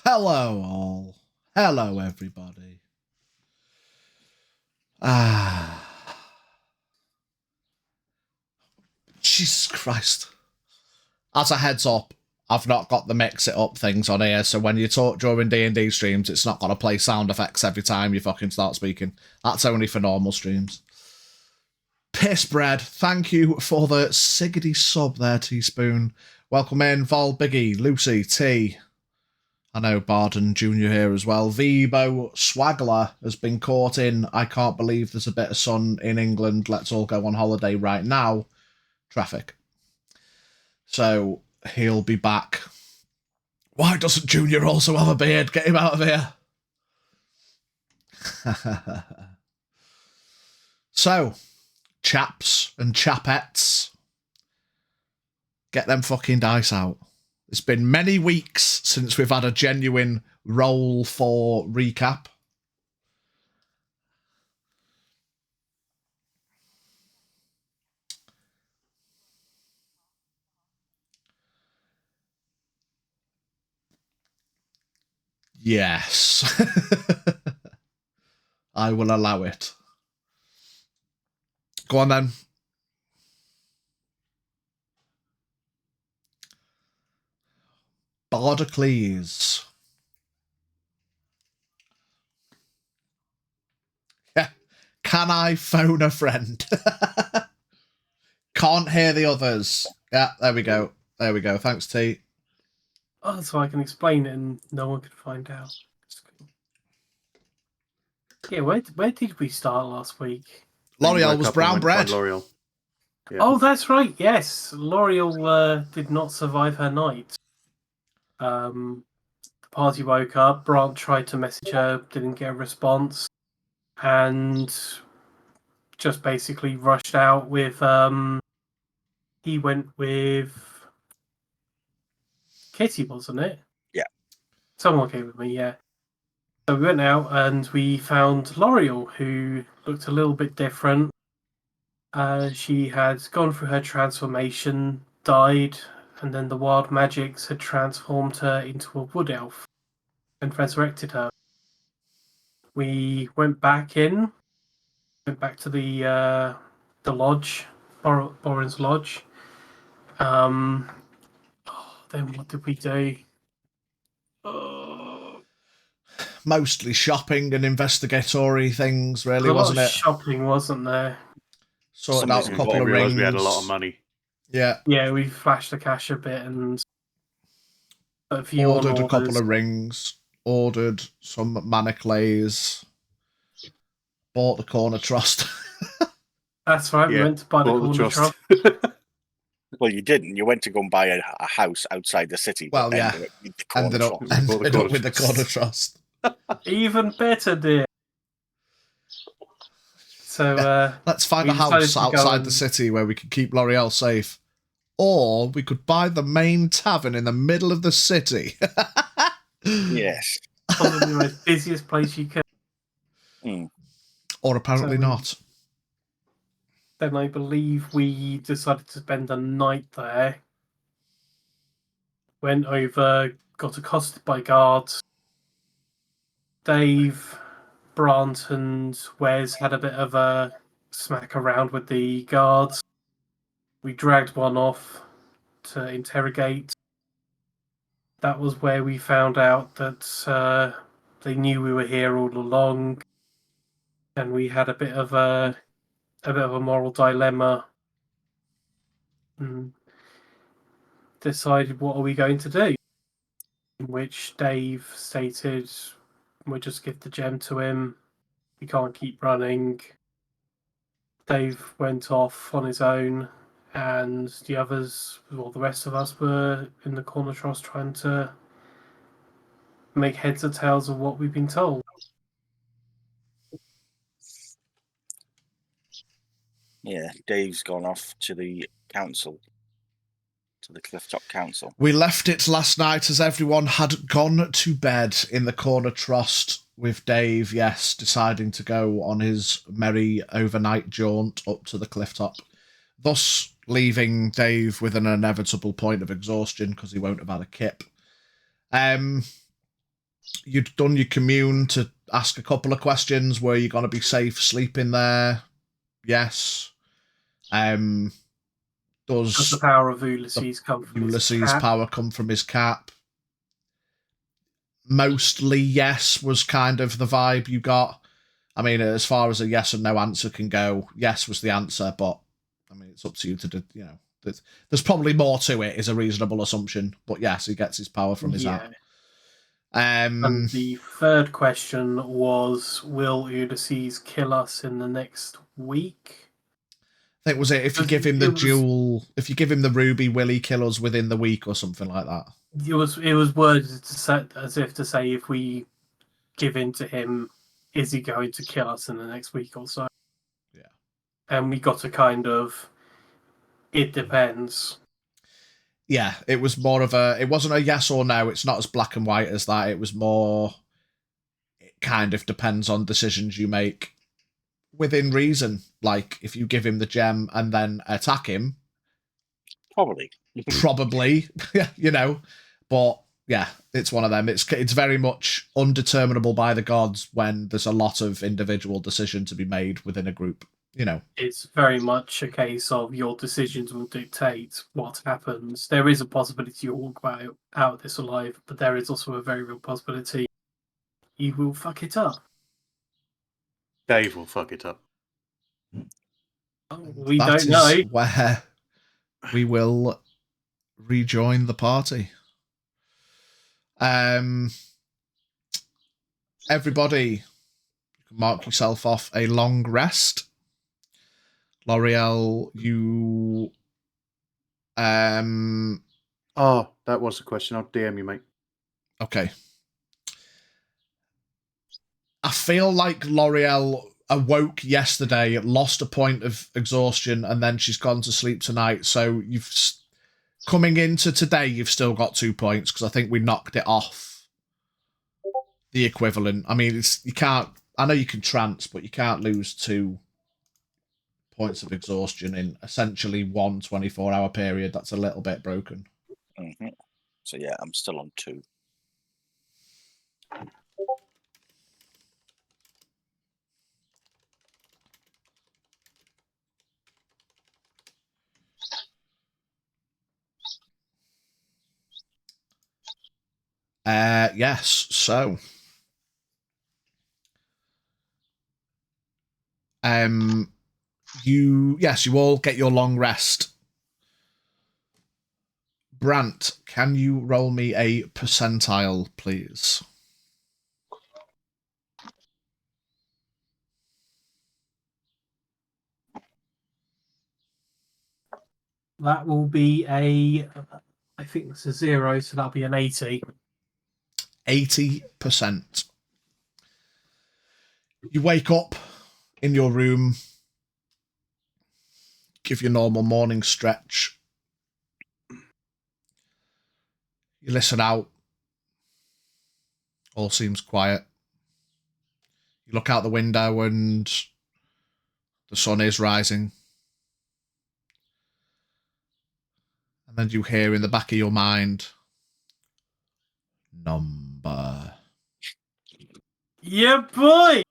Hello, all. Hello, everybody. Jesus Christ. As a heads up, I've not got the mix it up things on here, so when you talk during D&D streams, it's not going to play sound effects every time you fucking start speaking. That's only for normal streams. Pissbread, thank you for the Siggity sub there, Teaspoon. Welcome in, Vol, Biggie, Lucy, T. I know Barden Jr. here as well. Vibo Swagler has been caught in I can't believe there's a bit of sun in England. Let's all go on holiday right now. Traffic. So he'll be back. Why doesn't Junior also have a beard? Get him out of here. So, chaps and chapettes, get them fucking dice out. It's been many weeks since we've had a genuine roll for recap. Yes. I will allow it. Go on then. Bardocles. Yeah. Can I phone a friend? Can't hear the others. Yeah, there we go. There we go. Thanks, T. Oh, so I can explain it and no one can find out. Yeah, where did we start last week? L'Oreal was brown bread. L'Oreal. Yeah. Oh, that's right. Yes, L'Oreal did not survive her night. The party woke up. Brant tried to message her, didn't get a response, and just basically rushed out with. He went with Kitty, wasn't it? Yeah. Someone came with me. Yeah. So we went out and we found L'Oreal, who looked a little bit different. She had gone through her transformation, died, and then the wild magics had transformed her into a wood elf and resurrected her. We went back to the lodge, Boren's lodge. Then what did we do? Mostly shopping and investigatory things, really, wasn't it? Shopping, wasn't there? Sorted out a couple of rings. We had a lot of money. Yeah. Yeah, we flashed the cash a bit and a few ordered a couple of rings. Ordered some manacles. Bought the Corner Trust. That's right. Yeah, we went to buy the Corner Trust. Well, you didn't. You went to go and buy a house outside the city. Well, yeah. Ended up with the Corner Trust. Even better, dear. So let's find a house outside the city where we can keep L'Oreal safe. Or we could buy the main tavern in the middle of the city. Yes. Probably the most busiest place you can. Mm. Or apparently not. Then I believe we decided to spend a night there. Went over, got accosted by guards. Dave, Brant, and Wes had a bit of a smack around with the guards. We dragged one off to interrogate. That was where we found out that they knew we were here all along, and we had a bit of a moral dilemma. And decided what are we going to do? In which Dave stated, we'll just give the gem to him. We can't keep running. Dave went off on his own, and the others, well, the rest of us were in the Corner Trust trying to make heads or tails of what we've been told. Yeah, Dave's gone off to the council, to the Clifftop Council. We left it last night as everyone had gone to bed in the Corner Trust, with Dave, yes, deciding to go on his merry overnight jaunt up to the clifftop. Thus, leaving Dave with an inevitable point of exhaustion because he won't have had a kip. You'd done your commune to ask a couple of questions. Were you going to be safe sleeping there? Yes. Does the power of Ulysses come from Ulysses' his cap? power come from his cap? Mostly yes was kind of the vibe you got. I mean, as far as a yes and no answer can go, yes was the answer, but I mean, it's up to you to do, there's probably more to it, is a reasonable assumption. But yes, he gets his power from his hat. And the third question was, will Ulysses kill us in the next week? I think was it if you give him the jewel, if you give him the ruby, will he kill us within the week or something like that? It was worded as if to say, if we give in to him, is he going to kill us in the next week or so? Yeah. And we got a kind of, it depends. Yeah, it was more of it wasn't a yes or no. It's not as black and white as that. It was more, it kind of depends on decisions you make within reason. Like, if you give him the gem and then attack him, probably, but yeah, it's one of them. It's very much undeterminable by the gods when there's a lot of individual decision to be made within a group. It's very much a case of your decisions will dictate what happens. There is a possibility you'll walk out of this alive, but there is also a very real possibility you will fuck it up. Dave will fuck it up. We don't know. Where we will rejoin the party. Everybody, you can mark yourself off a long rest. L'Oreal, you... Oh, that was the question. I'll DM you, mate. Okay. I feel like L'Oreal awoke yesterday, lost a point of exhaustion, and then she's gone to sleep tonight. So you've... Coming into today, you've still got 2 points, because I think we knocked it off the equivalent. I mean, you can't... I know you can trance, but you can't lose 2 points of exhaustion in essentially one 24-hour period. That's a little bit broken. Mm-hmm. So yeah, I'm still on 2. Yes, so you all get your long rest. Brant, can you roll me a percentile, please? That will be I think it's a 0, so that'll be an 80. 80%. You wake up in your room, give your normal morning stretch. You listen out. All seems quiet. You look out the window and the sun is rising. And then you hear in the back of your mind, number. Yeah, boy!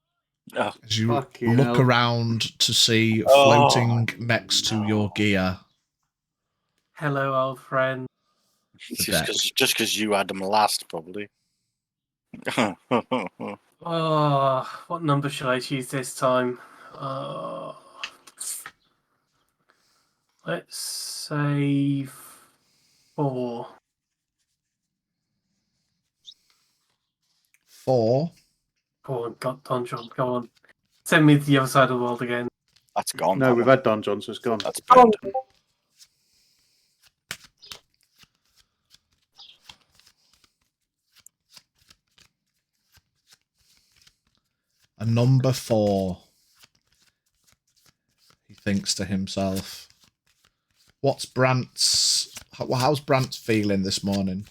As you look around to see floating next to your gear. Hello, old friend. Just because you had them last, probably. Oh, what number should I choose this time? Let's say 4. 4. Oh, God, Donjon, go on. Send me to the other side of the world again. That's gone. No, we've had Donjon, so it's gone. That's burned. A number 4. He thinks to himself. How's Brant's feeling this morning?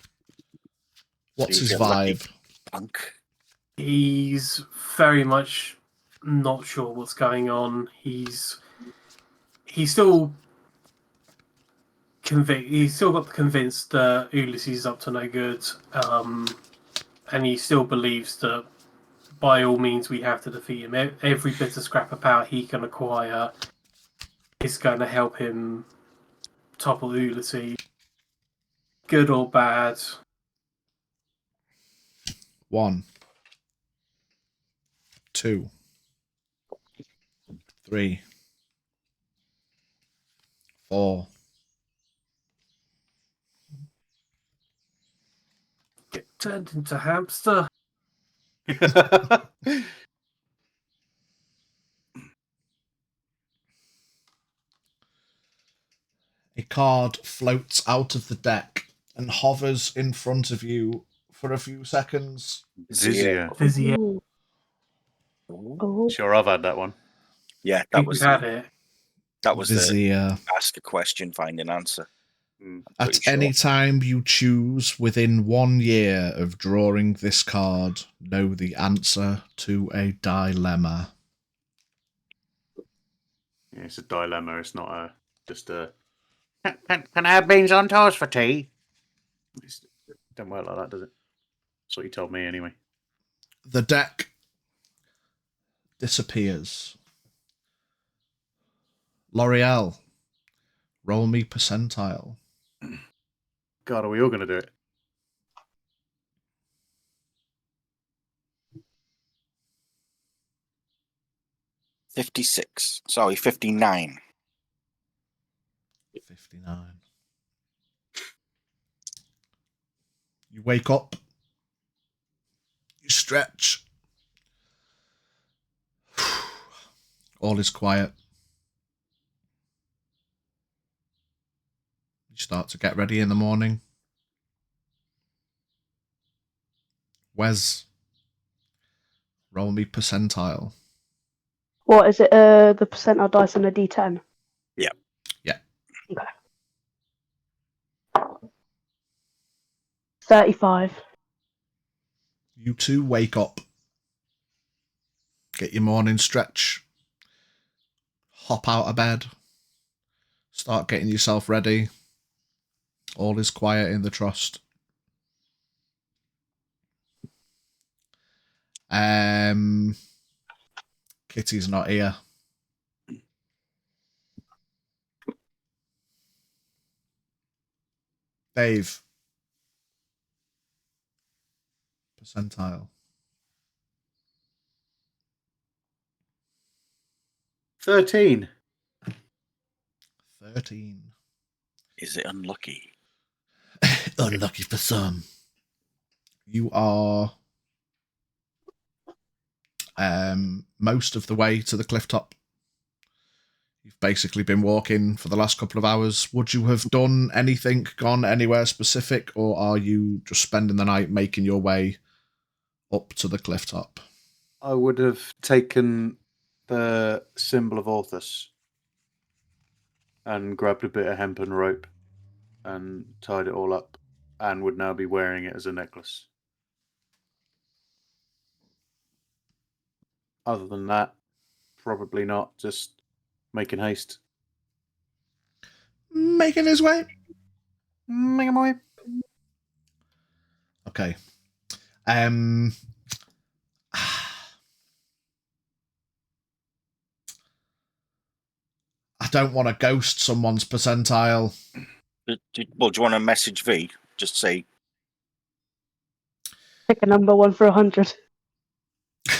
What's his vibe? Punk. He's very much not sure what's going on. He's still he's still got the convinced that Ulysses is up to no good, and he still believes that by all means we have to defeat him. Every bit of scrap of power he can acquire is going to help him topple Ulysses, good or bad. 1, 2, 3, 4. Get turned into hamster. A card floats out of the deck and hovers in front of you for a few seconds. Vizier. Vizier. Ooh. Ooh. Oh. Sure, I've had that one. Yeah, that We've was had it. that was the Vizier. ask a question, find an answer. Mm. At Pretty sure. any time you choose within 1 year of drawing this card, know the answer to a dilemma. Yeah, it's a dilemma. It's not just a. Can I have beans on toast for tea? It don't work like that, does it? That's what you told me anyway. The deck disappears. L'Oreal, roll me percentile. God, are we all going to do it? $56. Sorry, 59. 59. You wake up. You stretch. All is quiet. You start to get ready in the morning. Wes, roll me percentile. What is it? The percentile dice on a D10. Yeah. Yeah. Okay. 35. You two wake up. Get your morning stretch. Hop out of bed. Start getting yourself ready. All is quiet in the trust. Kitty's not here. Dave. Percentile. 13. 13. Is it unlucky? Unlucky for some. You are most of the way to the cliff top. You've basically been walking for the last couple of hours. Would you have done anything, gone anywhere specific, or are you just spending the night making your way up to the cliff top? I would have taken the symbol of Orthus and grabbed a bit of hempen rope and tied it all up and would now be wearing it as a necklace. Other than that, probably not. Just making haste. Making his way. Making my way. Okay. I don't want to ghost someone's percentile. Well, do you want to message V? Just say, Pick a number 1 for 100.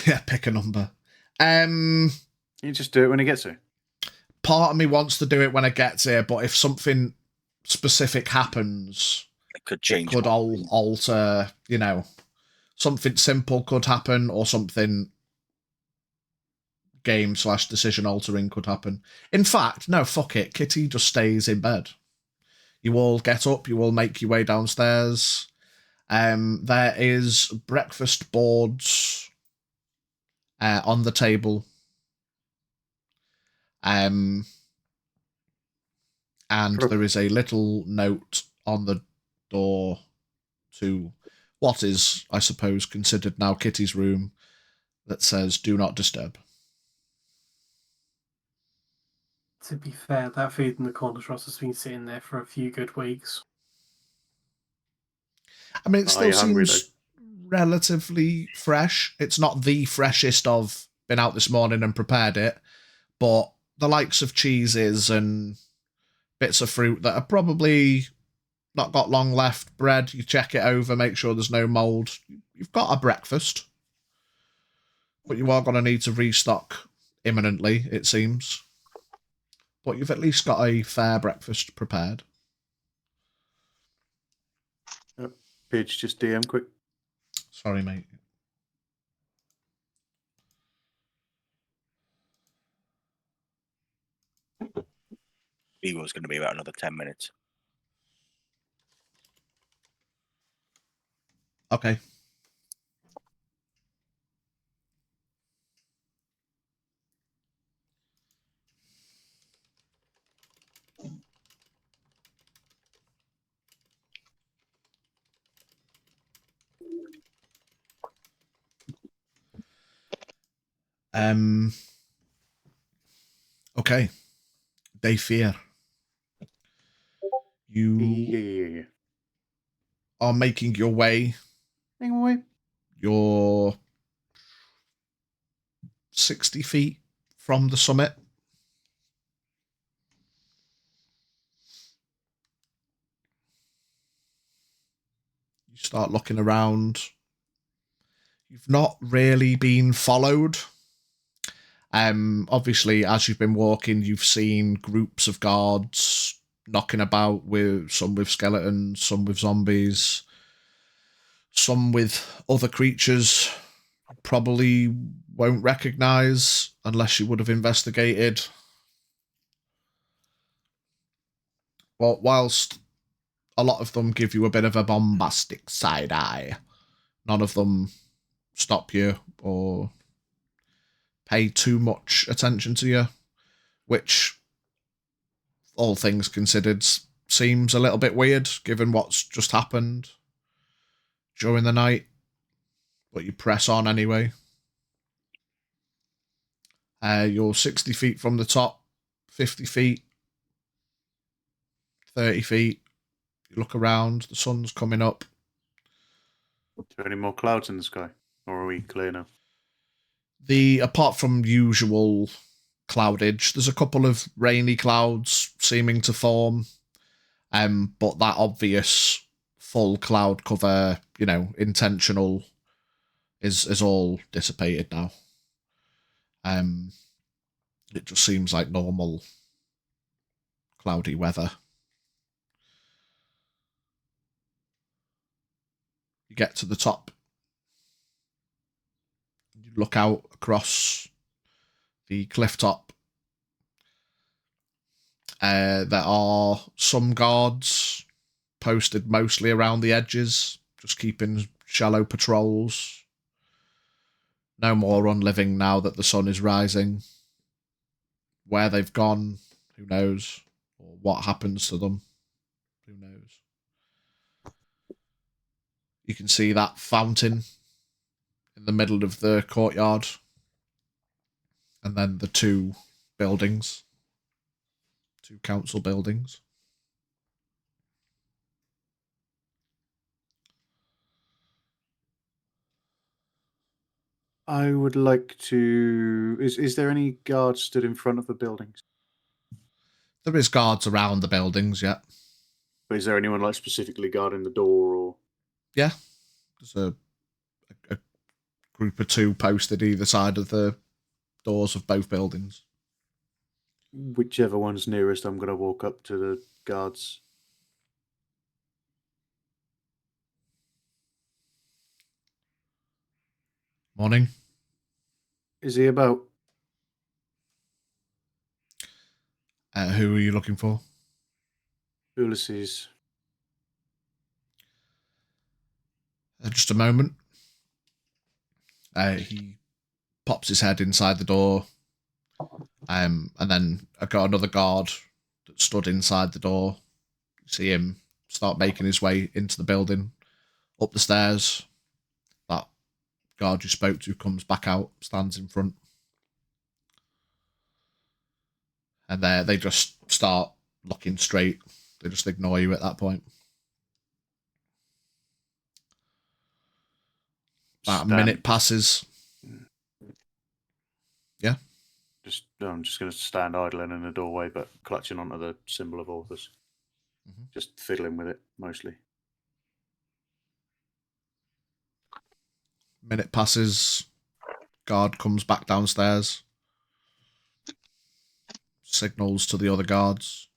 Yeah, pick a number. You just do it when it gets here. Part of me wants to do it when it gets here, but if something specific happens, it could it change. could alter, something simple could happen, or something game/decision altering could happen. In fact, no, fuck it. Kitty just stays in bed. You all get up, you all make your way downstairs. There is breakfast boards on the table. And there is a little note on the door to what is, I suppose, considered now Kitty's room that says, "Do not disturb." To be fair, that food in the corner shops has been sitting there for a few good weeks. I mean, it Are still you hungry, seems relatively fresh. It's not the freshest of been out this morning and prepared it, but the likes of cheeses and bits of fruit that are probably not got long left, bread, you check it over, make sure there's no mould. You've got a breakfast, but you are going to need to restock imminently, it seems. But you've at least got a fair breakfast prepared. Pidge, just DM quick. Sorry, mate. Eagle's going to be about another 10 minutes. Okay. Okay. Day fear. You Yeah. are making your way. Hang away. You're 60 feet from the summit. You start looking around. You've not really been followed. Obviously, as you've been walking, you've seen groups of guards knocking about, with some with skeletons, some with zombies, some with other creatures you probably won't recognize unless you would have investigated. Well, whilst a lot of them give you a bit of a bombastic side eye, none of them stop you or pay too much attention to you, which, all things considered, seems a little bit weird given what's just happened during the night. But you press on anyway. You're 60 feet from the top, 50 feet, 30 feet. You look around, the sun's coming up. Are there any more clouds in the sky? Or are we clear now? Apart from usual cloudage, there's a couple of rainy clouds seeming to form. But that obvious full cloud cover, intentional, is all dissipated now. It just seems like normal cloudy weather. You get to the top. You look out across the cliff top. There are some guards posted mostly around the edges, just keeping shallow patrols. No more unliving now that the sun is rising. Where they've gone, who knows? Or what happens to them, who knows? You can see that fountain in the middle of the courtyard. And then the two buildings. Two council buildings. I would like to. Is there any guards stood in front of the buildings? There is guards around the buildings, yeah. But is there anyone like specifically guarding the door or? Yeah. There's a group of two posted either side of the doors of both buildings. Whichever one's nearest, I'm going to walk up to the guards. Morning. Is he about? Who are you looking for? Ulysses. Just a moment. He pops his head inside the door. And then I got another guard that stood inside the door. See him start making his way into the building, up the stairs. That guard you spoke to comes back out, stands in front. And they just start looking straight. They just ignore you at that point. About a minute passes. Yeah. I'm just going to stand idling in the doorway, but clutching onto the symbol of authors. Just fiddling with it, mostly. Minute passes. Guard comes back downstairs. Signals to the other guards.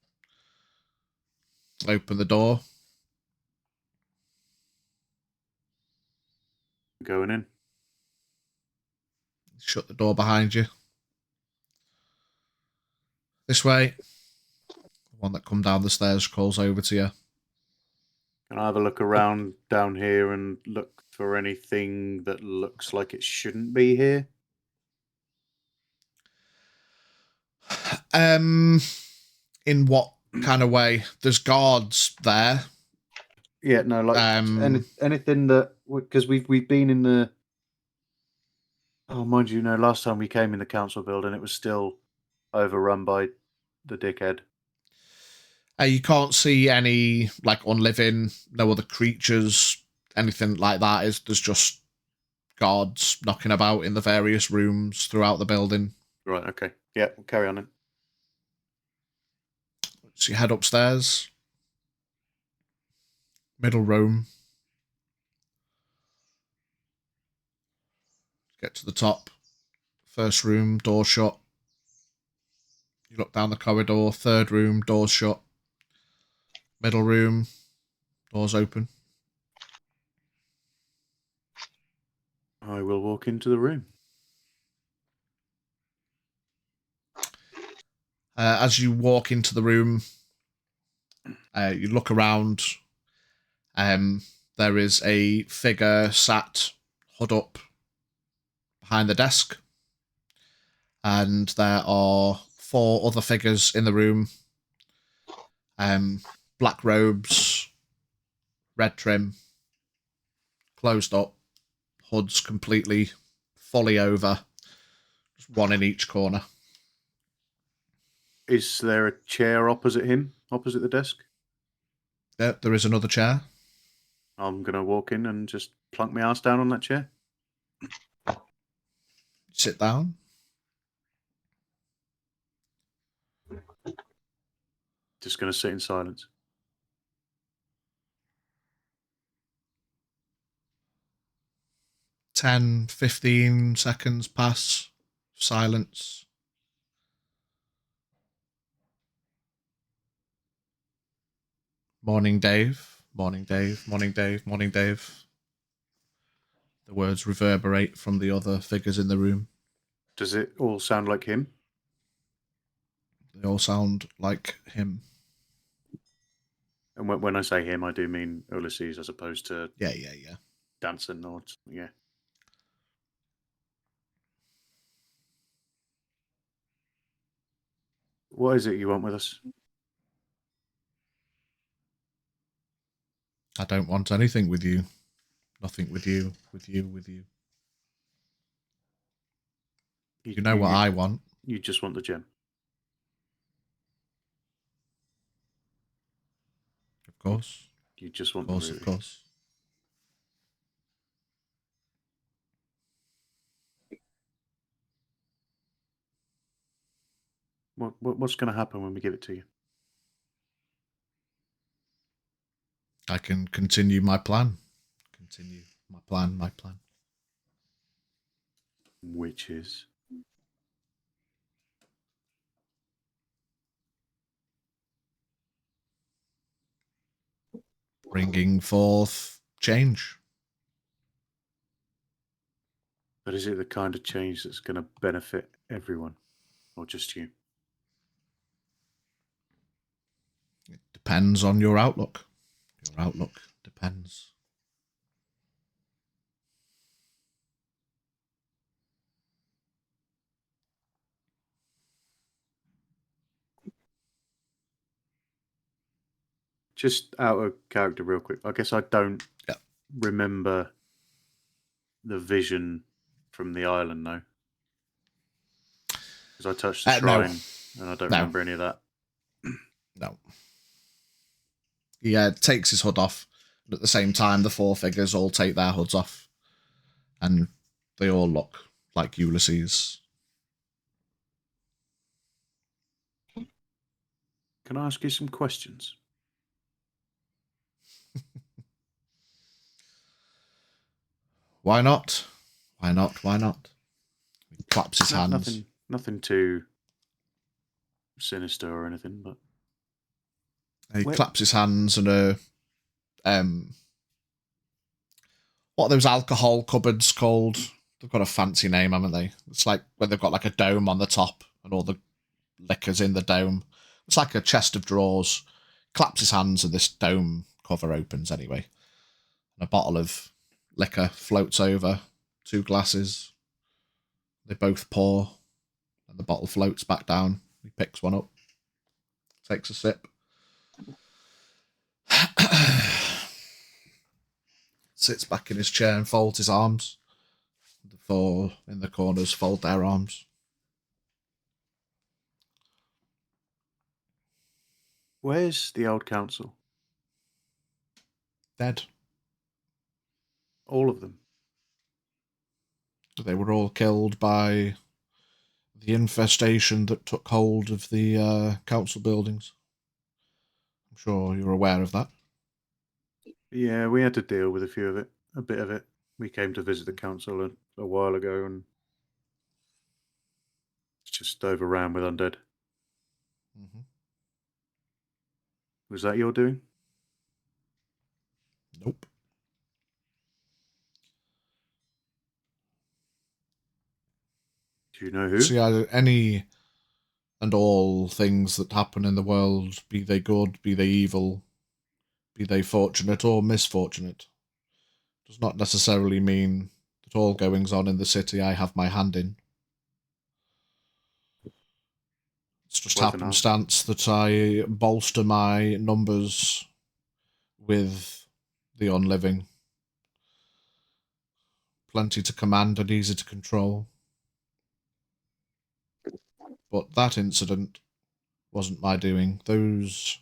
Open the door. Going in. Shut the door behind you. This way. The one that come down the stairs calls over to you. Can I have a look around down here and look for anything that looks like it shouldn't be here? In what kind of way? There's guards there. Yeah, no, like anything that, because we've been in the. Oh, mind you, last time we came in the council building, it was still overrun by the dickhead. You can't see any like unliving, no other creatures, anything like that. There's just guards knocking about in the various rooms throughout the building. Right. Okay. Yeah. We'll carry on then. So you head upstairs. Middle room. Get to the top. First room, door shut. You look down the corridor. Third room, doors shut. Middle room, doors open. I will walk into the room. As you walk into the room, you look around. There is a figure sat, hood up, behind the desk. And there are 4 other figures in the room. Black robes, red trim, closed up, hoods completely, fully over. Just one in each corner. Is there a chair opposite him, opposite the desk? There is another chair. I'm going to walk in and just plunk my ass down on that chair. Sit down. Just going to sit in silence. Ten, 15 seconds pass. Silence. Morning, Dave. Morning, Dave. Morning, Dave. Morning, Dave. The words reverberate from the other figures in the room. Does it all sound like him? They all sound like him. And when I say him, I do mean Ulysses as opposed to Yeah. Danson or yeah. What is it you want with us? I don't want anything with you. Nothing with you. With you. You know what I want. You just want the gem. Of course. You just want Of the ruby. Of course. What's going to happen when we give it to you? I can continue my plan. My plan. Which is? Bringing forth change. But is it the kind of change that's going to benefit everyone, or just you? It depends on your outlook. Your outlook depends. Just out of character, real quick. I guess I don't remember the vision from the island, though. Because I touched the shrine and I don't No. remember any of that. No. He takes his hood off, and at the same time, the four figures all take their hoods off, and they all look like Ulysses. Can I ask you some questions? Why not? Why not? Why not? He claps his hands. Nothing too sinister or anything, but He claps his hands and what are those alcohol cupboards called? They've got a fancy name, haven't they? It's like when they've got like a dome on the top and all the liquor's in the dome. It's like a chest of drawers. Claps his hands and this dome cover opens anyway. And a bottle of liquor floats over 2 glasses. They both pour and the bottle floats back down. He picks one up, takes a sip. Sits back in his chair and folds his arms. The 4 in the corners fold their arms. Where's the old council? Dead. All of them. They were all killed by the infestation that took hold of the council buildings. I'm sure you're aware of that. Yeah, we had to deal with a bit of it. We came to visit the council a while ago, and it's just overran with undead. Mm-hmm. Was that your doing? Nope. Do you know who? See, any and all things that happen in the world, be they good, be they evil, be they fortunate or misfortunate, does not necessarily mean that all goings on in the city I have my hand in. It's just happenstance that I bolster my numbers with the unliving. Plenty to command and easy to control. But that incident wasn't my doing. Those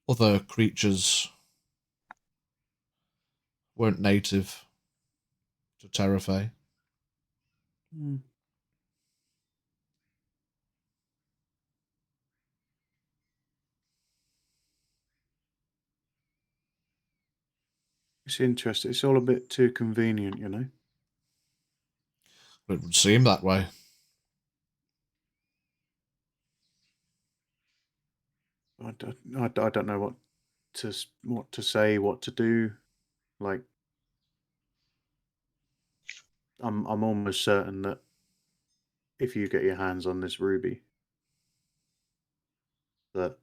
other creatures weren't native to Terrafae. It's interesting. It's all a bit too convenient, you know? It would seem that way. I don't know what to say, what to do. Like, I'm almost certain that if you get your hands on this ruby, that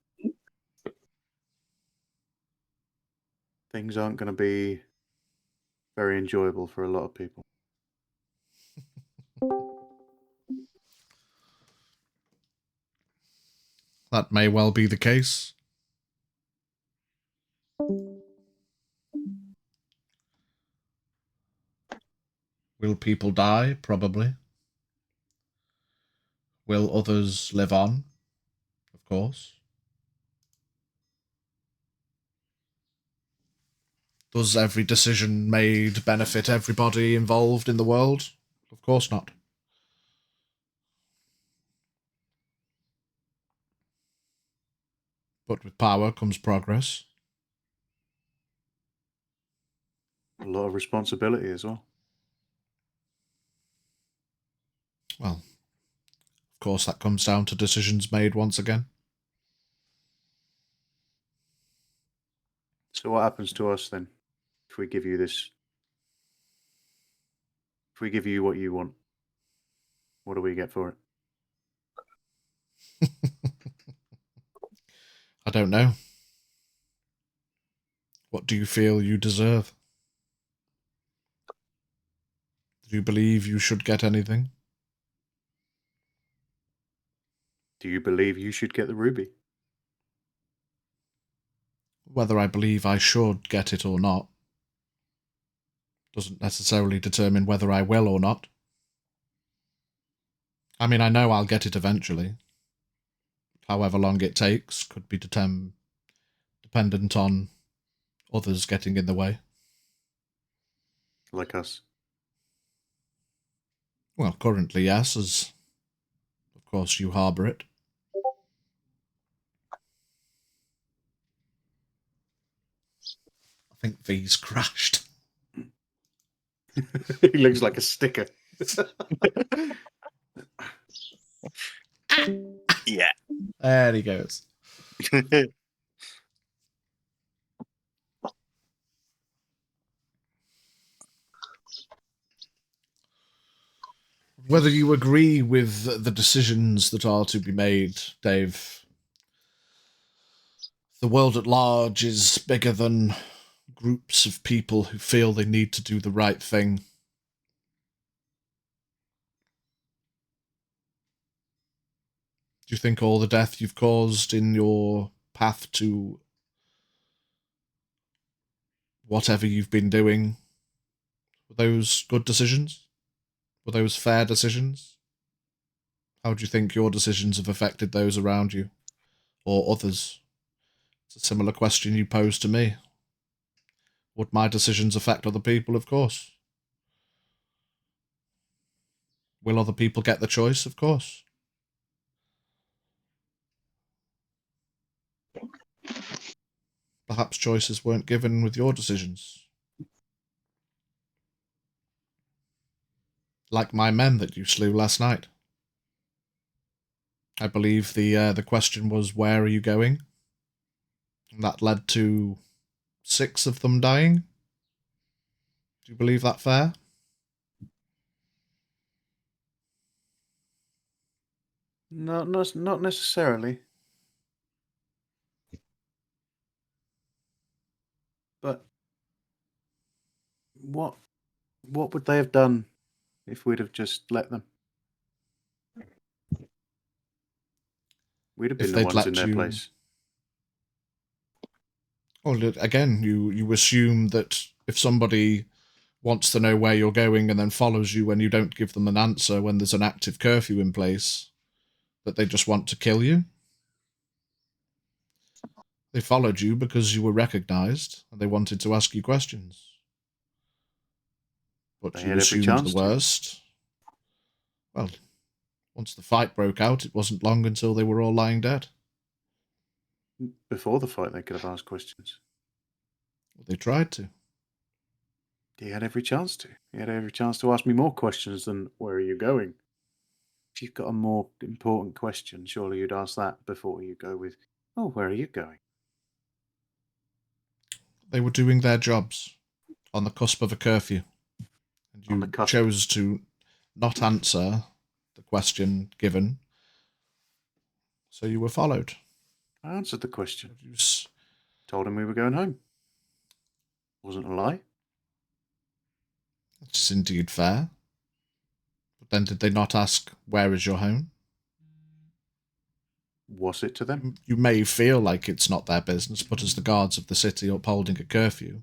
things aren't going to be very enjoyable for a lot of people. That may well be the case. Will people die? Probably. Will others live on? Of course. Does every decision made benefit everybody involved in the world? Of course not. But with power comes progress. A lot of responsibility as well. Well, of course that comes down to decisions made once again. So what happens to us then, if we give you this? If we give you what you want, what do we get for it? I don't know. What do you feel you deserve? Do you believe you should get anything? Do you believe you should get the ruby? Whether I believe I should get it or not doesn't necessarily determine whether I will or not. I mean, I know I'll get it eventually. however long it takes could be dependent on others getting in the way. Like us. Well, currently, yes, as of course you harbour it. I think V's crashed. He looks like a sticker. Yeah. There he goes. Whether you agree with the decisions that are to be made, Dave, the world at large is bigger than groups of people who feel they need to do the right thing. Do you think all the death you've caused in your path to whatever you've been doing, were those good decisions? Were those fair decisions? How do you think your decisions have affected those around you or others? It's a similar question you posed to me. Would my decisions affect other people? Of course. Will other people get the choice? Of course. Perhaps choices weren't given with your decisions. Like my men that you slew last night. I believe the question was, where are you going? And that led to 6 of them dying. Do you believe that fair? No, not necessarily. But what would they have done if we'd have just let them? We'd have been the ones in their place. Well, again, you assume that if somebody wants to know where you're going and then follows you when you don't give them an answer when there's an active curfew in place, that they just want to kill you. They followed you because you were recognised and they wanted to ask you questions. But you assumed the worst. Well, once the fight broke out, it wasn't long until they were all lying dead. Before the fight, they could have asked questions. Well, they tried to. He had every chance to. He had every chance to ask me more questions than, where are you going? If you've got a more important question, surely you'd ask that before you go with, oh, where are you going? They were doing their jobs on the cusp of a curfew. And you chose to not answer the question given, so you were followed. I answered the question. Told him we were going home. Wasn't a lie. It's indeed fair. But then did they not ask, where is your home? Was it to them? You may feel like it's not their business, but as the guards of the city upholding a curfew,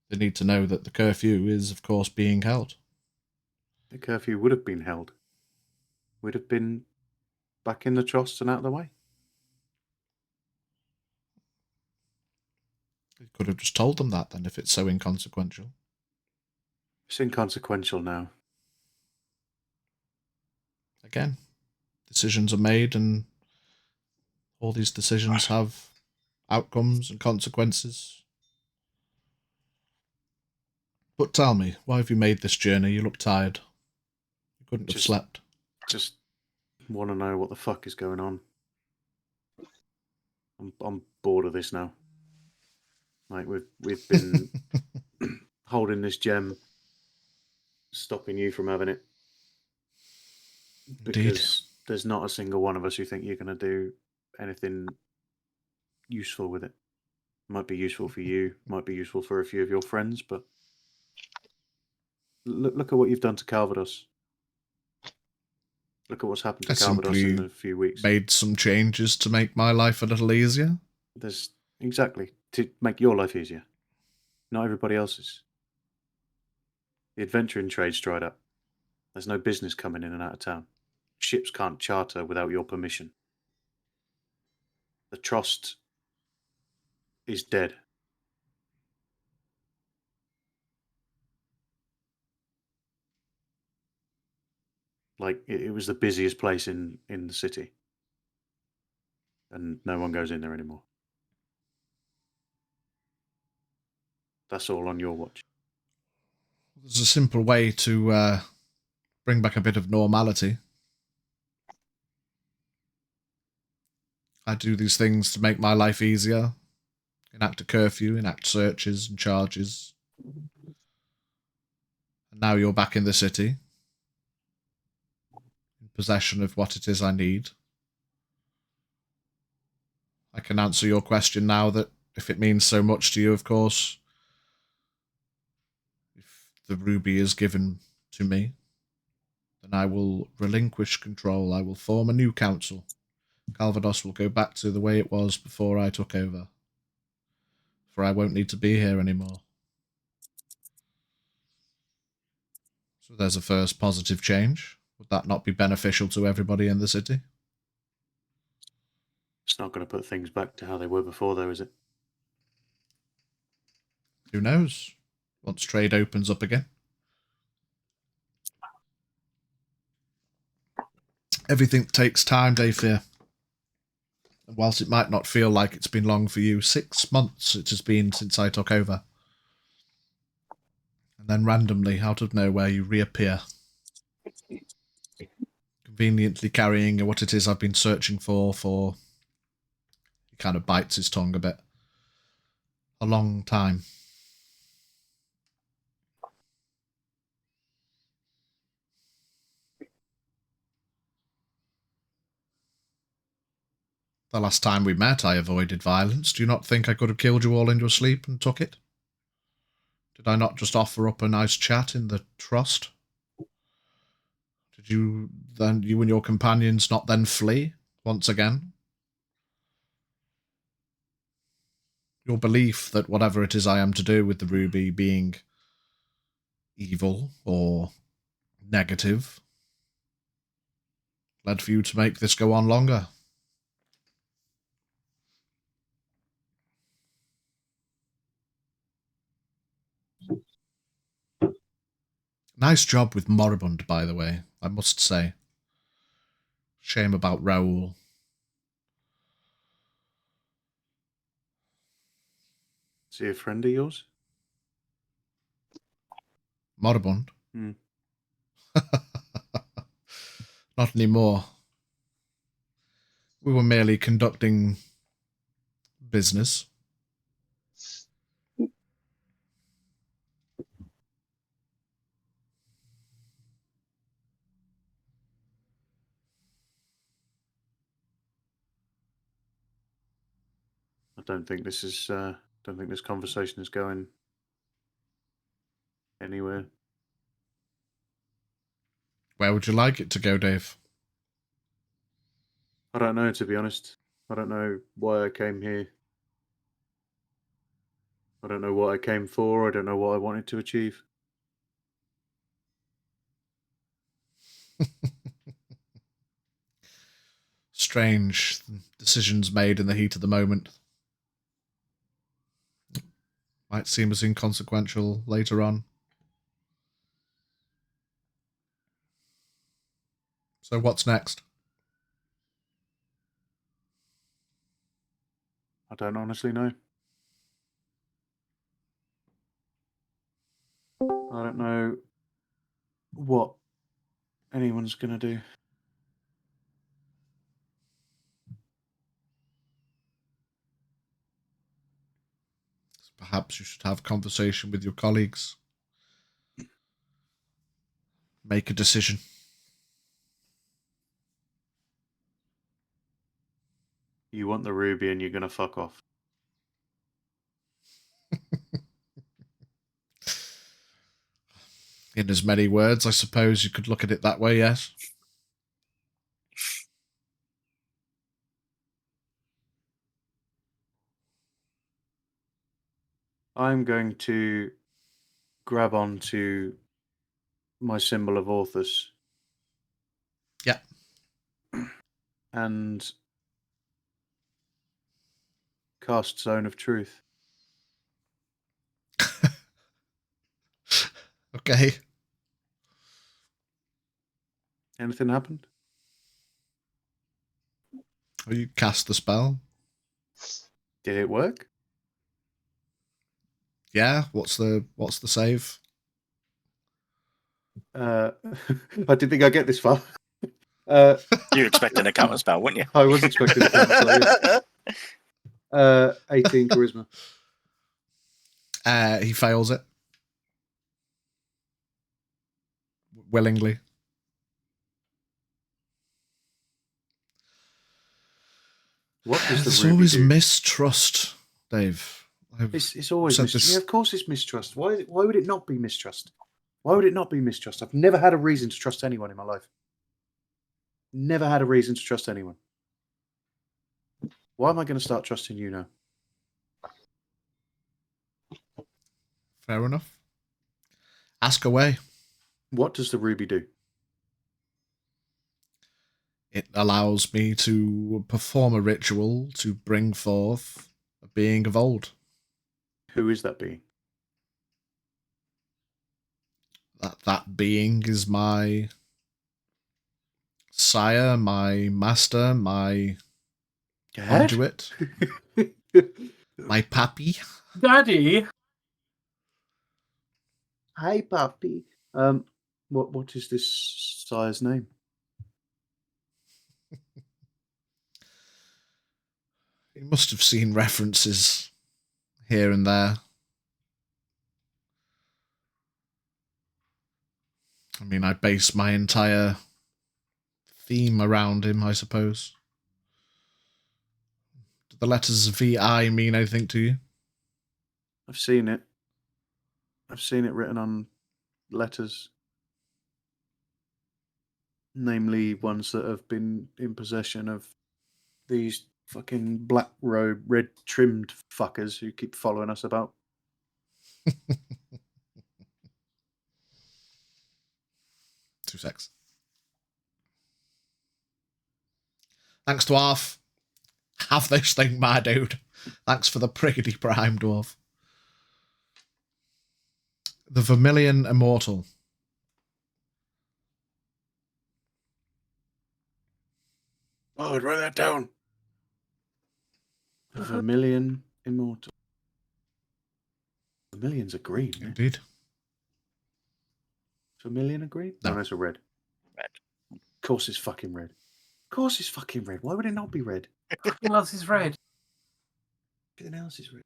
they need to know that the curfew is, of course, being held. The curfew would have been held. We'd have been back in the trust and out of the way. You could have just told them that then, if it's so inconsequential. It's inconsequential now. Again, decisions are made and all these decisions have outcomes and consequences. But tell me, why have you made this journey? You look tired. You couldn't have slept. Just want to know what the fuck is going on. I'm bored of this now. Like we've been holding this gem, stopping you from having it. Because there's not a single one of us who think you're going to do anything useful with it. Might be useful for you, might be useful for a few of your friends, but look at what you've done to Calvados. Look at what's happened to Calvados in a few weeks. Made some changes to make my life a little easier. Exactly, to make your life easier. Not everybody else's. The adventuring trade's dried up. There's no business coming in and out of town. ships can't charter without your permission. The trust is dead. Like, it was the busiest place in the city. And no one goes in there anymore. That's all on your watch. There's a simple way to bring back a bit of normality. I do these things to make my life easier. Enact a curfew, enact searches and charges. And now you're back in the city, in possession of what it is I need. I can answer your question now that if it means so much to you, of course, if the ruby is given to me, then I will relinquish control. I will form a new council. Calvados will go back to the way it was before I took over. For I won't need to be here anymore. So there's a first positive change. Would that not be beneficial to everybody in the city? It's not going to put things back to how they were before, though, is it? Who knows? Once trade opens up again. Everything takes time, Dayfear. And whilst it might not feel like it's been long for you, 6 months it has been since I took over. And then randomly, out of nowhere, you reappear. Conveniently carrying what it is I've been searching for... He kind of bites his tongue a bit. A long time. The last time we met, I avoided violence. Do you not think I could have killed you all in your sleep and took it? Did I not just offer up a nice chat in the trust? Did you and your companions not then flee once again? Your belief that whatever it is I am to do with the ruby being evil or negative led for you to make this go on longer. Nice job with Moribund, by the way, I must say. Shame about Raoul. Is he a friend of yours? Moribund? Hmm. Not anymore. We were merely conducting business. I don't think this is. Don't think this conversation is going anywhere. Where would you like it to go, Dave? I don't know, to be honest. I don't know why I came here. I don't know what I came for. I don't know what I wanted to achieve. Strange decisions made in the heat of the moment. Might seem as inconsequential later on. So what's next? I don't honestly know. I don't know what anyone's going to do. Perhaps you should have a conversation with your colleagues. Make a decision. You want the ruby and you're going to fuck off. In as many words, I suppose you could look at it that way, yes? I'm going to grab onto my symbol of Orthus. Yeah. and cast Zone of Truth. Okay. Anything happened? Or you cast the spell. Did it work? Yeah. What's the save? I didn't think I'd get this far. You're expecting a counter spell, weren't you? I was expecting a counter spell. Yeah. 18 charisma. He fails it. Willingly. What does the There's ruby always do? mistrust, Dave. It's always said mistrust. this- Yeah, of course it's mistrust. Why would it not be mistrust? Why would it not be mistrust? I've never had a reason to trust anyone in my life. Never had a reason to trust anyone. Why am I going to start trusting you now? Fair enough. Ask away. What does the ruby do? It allows me to perform a ritual to bring forth a being of old. Who is that being? That being is my sire, my master, my Dad? conduit, my pappy. Daddy. Hey, puppy. What is this sire's name? You must have seen references here and there. I mean, I base my entire theme around him, I suppose. Do the letters VI mean anything to you? I've seen it. I've seen it written on letters. Namely, ones that have been in possession of these fucking black robe, red trimmed fuckers who keep following us about. 2 secs. Thanks, Dwarf. Have this thing, my dude. Thanks for the priggedy prime, Dwarf. The Vermilion Immortal. Oh, I'd write that down. The Vermilion Immortal. Vermilions are green. Eh? Indeed. Vermilion are green? No. No, that's a red. Red. Of course it's fucking red. Of course it's fucking red. Why would it not be red? Fucking loves his red. Everything else is red.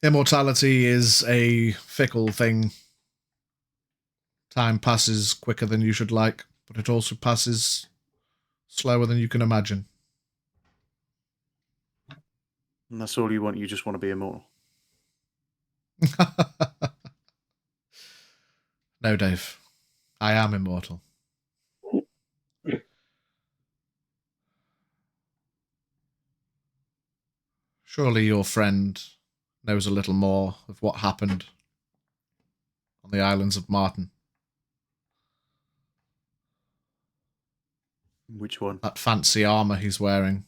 Immortality is a fickle thing. Time passes quicker than you should like, but it also passes slower than you can imagine. And that's all you want. You just want to be immortal. No, Dave. I am immortal. Surely your friend knows a little more of what happened on the islands of Martin. Which one? That fancy armour he's wearing.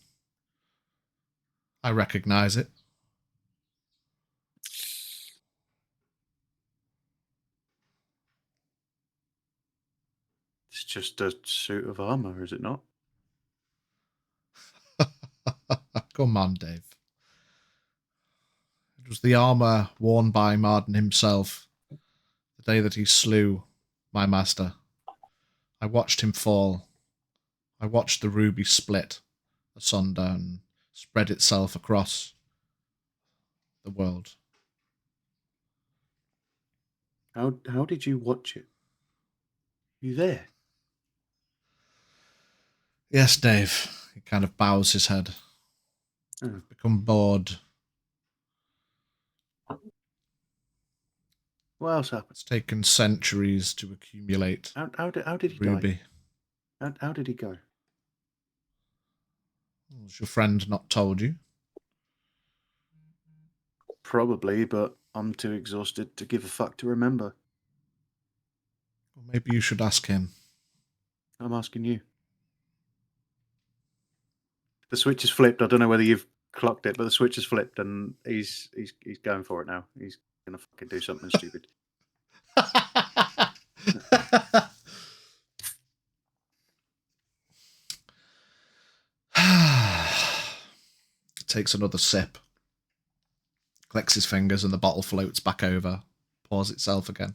I recognise it. It's just a suit of armor, is it not? Come on, Dave. It was the armour worn by Martin himself the day that he slew my master. I watched him fall. I watched the ruby split asunder and spread itself across the world. How did you watch it? You there? Yes, Dave. He kind of bows his head. Oh. Become bored. What else happened? It's taken centuries to accumulate How did he ruby. die? How did he go? Has your friend not told you? Probably, but I'm too exhausted to give a fuck to remember. Maybe you should ask him. I'm asking you. The switch is flipped. I don't know whether you've clocked it, but the switch is flipped, and he's going for it now. He's gonna fucking do something stupid. Takes another sip. Clicks his fingers and the bottle floats back over. Pours itself again.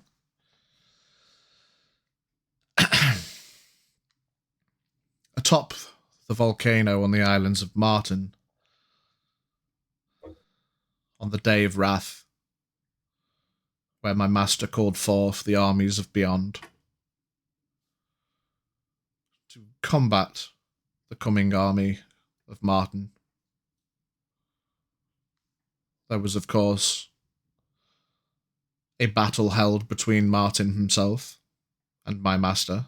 Atop the volcano on the islands of Martin, on the day of wrath, where my master called forth the armies of beyond to combat the coming army of Martin. There was, of course, a battle held between Martin himself and my master.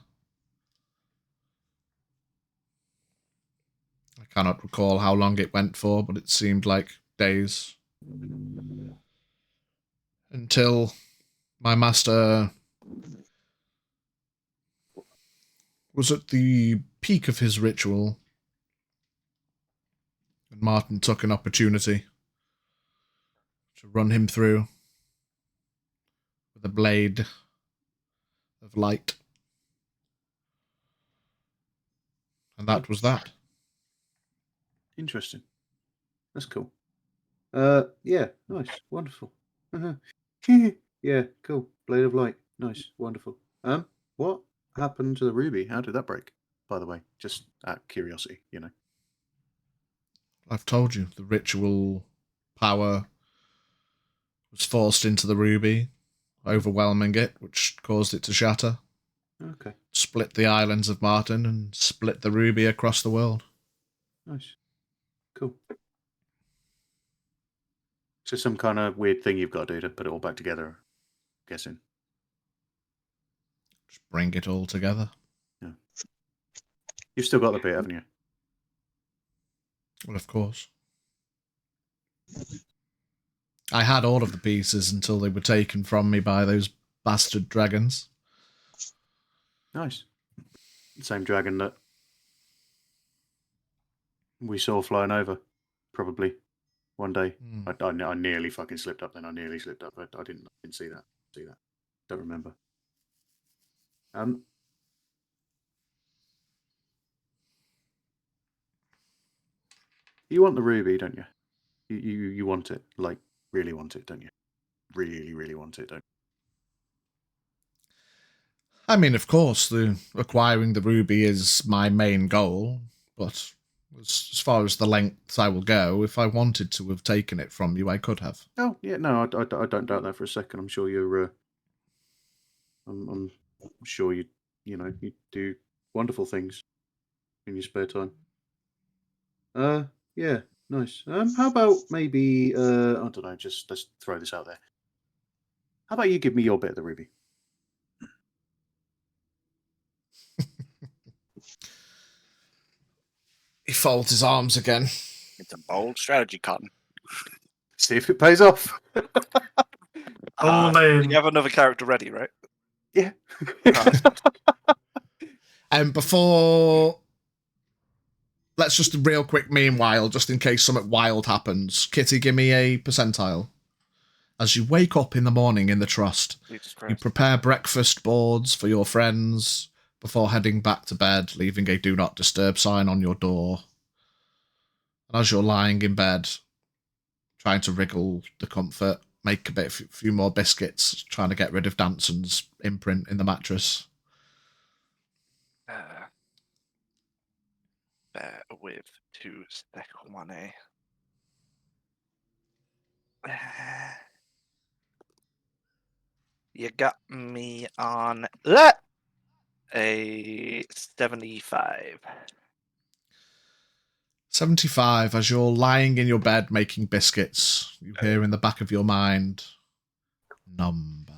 I cannot recall how long it went for, but it seemed like days. Until my master was at the peak of his ritual, and Martin took an opportunity to run him through with a blade of light. And that was that. Interesting. That's cool. Yeah, nice, wonderful. Yeah, cool. Blade of light, nice, wonderful. What happened to the ruby? How did that break? By the way, just out of curiosity, you know. I've told you, the ritual power was forced into the ruby, overwhelming it, which caused it to shatter. Okay. Split the islands of Martin and split the ruby across the world. Nice. Cool. So some kind of weird thing you've got to do to put it all back together, I'm guessing. Just bring it all together. Yeah. You've still got the bit, haven't you? Well, of course. I had all of the pieces until they were taken from me by those bastard dragons. Nice. Same dragon that we saw flying over, probably one day. I nearly fucking slipped up. Then I nearly slipped up. I didn't see that. Don't remember. You want the ruby, don't you? You want it, like really want it, don't you? Really, really want it, don't you? I mean, of course, acquiring the ruby is my main goal, but as far as the lengths I will go, if I wanted to have taken it from you, I could have. Oh yeah, no, I don't doubt that for a second. I'm sure you're. I'm sure you do wonderful things in your spare time. Yeah, nice. How about maybe I don't know, just let's throw this out there. How about you give me your bit of the ruby? He folds his arms again. It's a bold strategy, Cotton. See if it pays off. All in. You have another character ready, right? Yeah. Before... Let's just real quick, meanwhile, just in case something wild happens. Kitty, give me a percentile. As you wake up in the morning in the trust, you prepare breakfast boards for your friends before heading back to bed, leaving a do not disturb sign on your door. And as you're lying in bed, trying to wriggle the comfort, make a few more biscuits, trying to get rid of Danson's imprint in the mattress. Bear with 2 seconds. You got me on a 75. 75, as you're lying in your bed making biscuits, you hear in the back of your mind, number.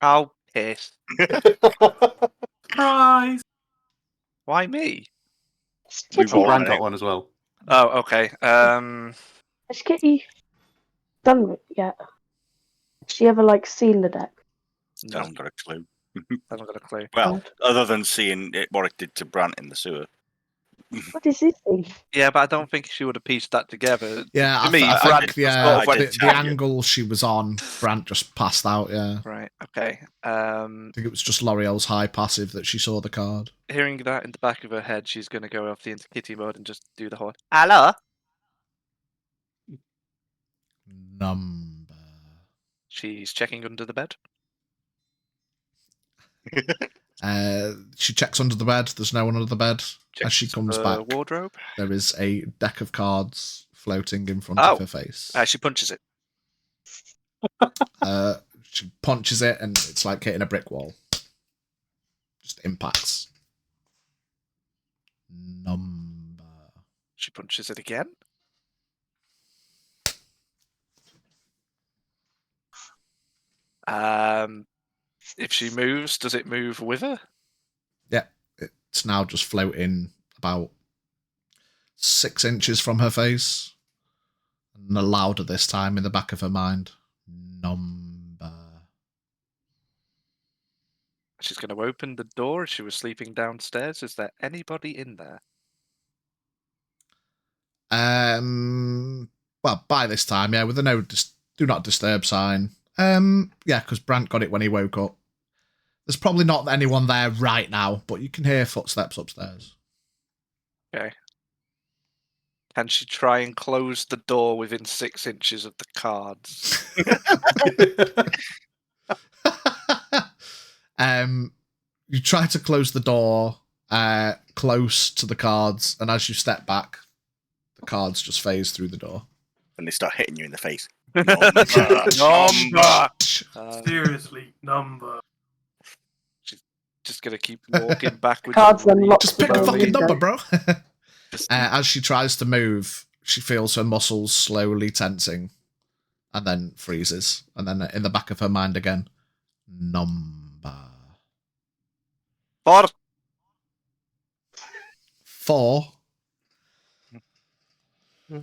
Oh, piss. Surprise! Why me? We've all got one as well. Oh, okay. Has Kitty done it yet? Has she ever, seen the deck? Hasn't got a clue. Haven't got a clue. Well, other than seeing what it did to Brant in the sewer. What is this thing? Yeah, but I don't think she would have pieced that together. Yeah, To me, I Brant think was sort of like, the angle she was on, Brant just passed out. Yeah. right. Okay. I think it was just L'Oreal's high passive that she saw the card. Hearing that in the back of her head, she's going to go off the into kitty mode and just do the whole hello. Number. She's checking under the bed. She checks under the bed. There's no one under the bed. Checks As she comes the back, wardrobe. there is a deck of cards floating in front of her face. She punches it. She punches it, and it's like hitting a brick wall. Just impacts. Number. She punches it again. If she moves, does it move with her? Yeah, it's now just floating about 6 inches from her face. And louder this time in the back of her mind. Number. She's going to open the door. She was sleeping downstairs. Is there anybody in there? Well, by this time, yeah, with the do not disturb sign. Yeah, because Brant got it when he woke up. There's probably not anyone there right now, but you can hear footsteps upstairs. Okay. Can she try and close the door within 6 inches of the cards? You try to close the door close to the cards, and as you step back, the cards just phase through the door. And they start hitting you in the face. Number. Seriously, number. Just gonna keep walking backwards. Cards unlocked. Just pick a Well, fucking you number, go. bro. Just- As she tries to move, she feels her muscles slowly tensing, and then freezes. And then in the back of her mind again, number 4. 4. You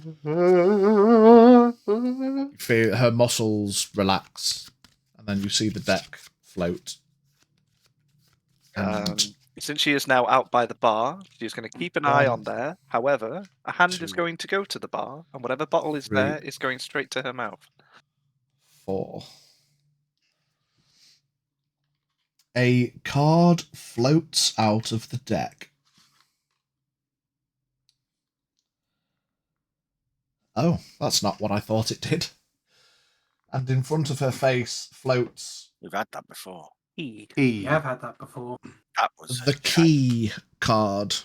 feel her muscles relax, and then you see the deck float. And Since she is now out by the bar, she's going to keep an eye on One, there. However, a hand is 2, going to go to the bar, and whatever bottle is 3. there is going straight to her mouth. 4. A card floats out of the deck. Oh, that's not what I thought it did. And in front of her face floats We've had that before. We have had that before. That was the key card.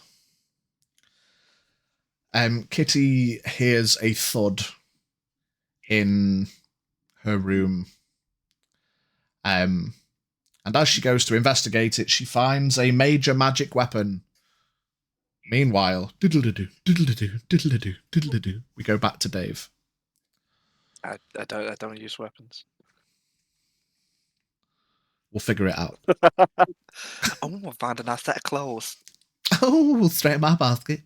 Kitty hears a thud in her room. And as she goes to investigate it, she finds a major magic weapon. Meanwhile, diddle-a-doo, diddle-a-doo, diddle-a-doo, diddle-a-doo. We go back to Dave. I don't use weapons. We'll figure it out. Oh, I found a nice set of clothes. Oh, straight in my basket.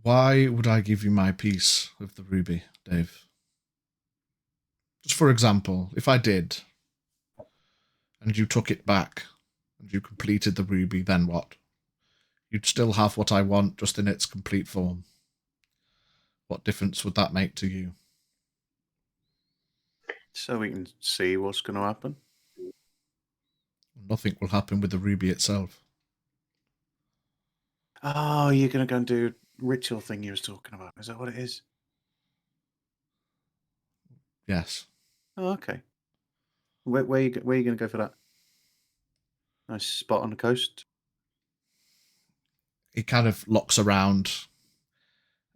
Why would I give you my piece of the ruby, Dave? Just for example, if I did, and you took it back, and you completed the ruby, then what? You'd still have what I want, just in its complete form. What difference would that make to you? So we can see what's going to happen. Nothing will happen with the ruby itself. Oh, you're going to go and do ritual thing you was talking about. Is that what it is? Yes. Oh, okay. Where are you going to go for that? Nice spot on the coast. He kind of looks around.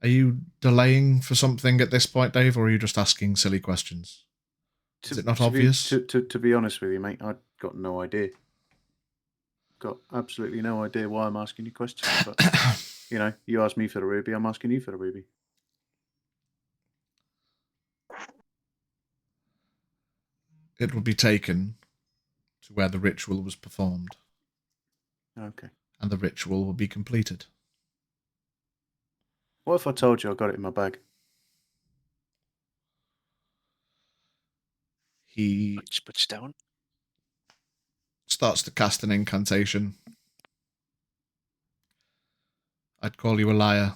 Are you delaying for something at this point, Dave, or are you just asking silly questions? Is it not obvious? To be honest with you, mate, I've got no idea. Got absolutely no idea why I'm asking you questions. But, you know, you asked me for the ruby, I'm asking you for the ruby. It will be taken to where the ritual was performed. Okay. And the ritual will be completed. What if I told you I got it in my bag? he But you don't. starts to cast an incantation. I'd call you a liar.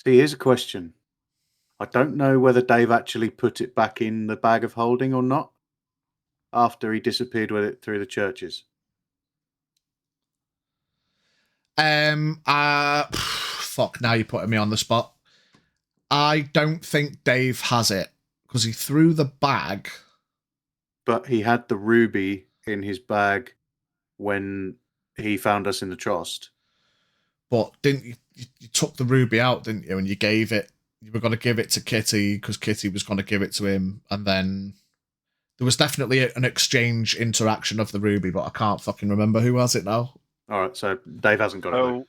See, here's a question. I don't know whether Dave actually put it back in the bag of holding or not after he disappeared with it through the churches. Fuck, now you're putting me on the spot. I don't think Dave has it, because he threw the bag. But he had the ruby in his bag when he found us in the Trost. But didn't you took the ruby out, didn't you? And you gave it, you were going to give it to Kitty, because Kitty was going to give it to him. And then there was definitely an exchange interaction of the ruby, but I can't fucking remember who has it now. All right, so Dave hasn't got it. Oh,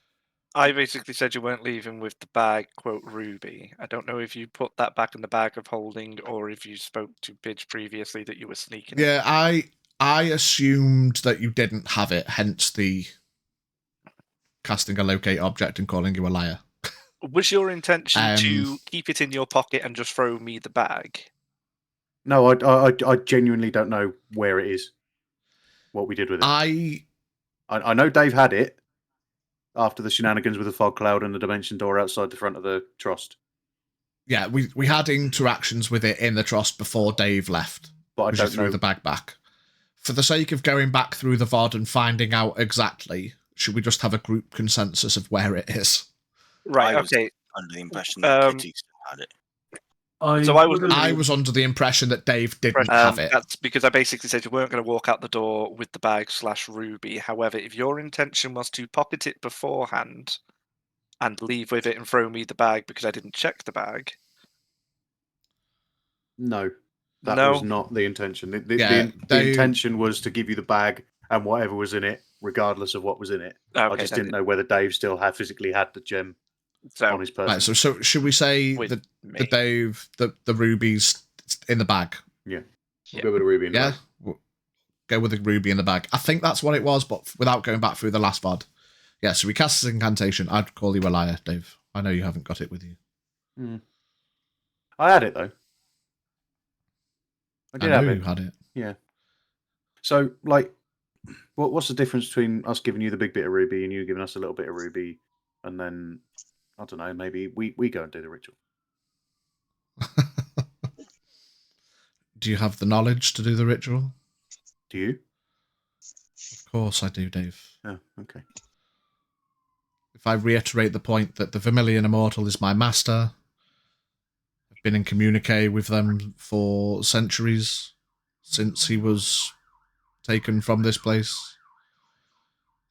I basically said you weren't leaving with the bag, quote, ruby. I don't know if you put that back in the bag of holding or if you spoke to Pidge previously that you were sneaking it. Yeah, I assumed that you didn't have it, hence the casting a locate object and calling you a liar. Was your intention to keep it in your pocket and just throw me the bag? No, I genuinely don't know where it is, what we did with it. I know Dave had it after the shenanigans with the fog cloud and the dimension door outside the front of the Trost. Yeah, we had interactions with it in the Trost before Dave left. But I don't threw know the bag back. For the sake of going back through the VOD and finding out exactly, should we just have a group consensus of where it is? Right, I was okay. under the impression that Kitty still had it. I was under the impression that Dave didn't have it. That's because I basically said you weren't going to walk out the door with the bag / ruby. However, if your intention was to pocket it beforehand and leave with it and throw me the bag because I didn't check the bag. No, that was not the intention. The intention was to give you the bag and whatever was in it, regardless of what was in it. Okay, I just didn't know whether Dave still physically had the gem on his person. Right, so should we say that the Dave, the ruby's in the bag? Yeah. We'll go with the ruby in the bag. We'll go with the ruby in the bag. I think that's what it was, but without going back through the last VOD. Yeah, so we cast this incantation. I'd call you a liar, Dave. I know you haven't got it with you. I had it, though. I know you had it. Yeah. So, like, what's the difference between us giving you the big bit of ruby and you giving us a little bit of ruby, and then, I don't know, maybe we go and do the ritual? Do you have the knowledge to do the ritual? Do you? Of course I do, Dave. Oh, okay. If I reiterate the point that the Vermilion Immortal is my master, I've been in communique with them for centuries, since he was taken from this place.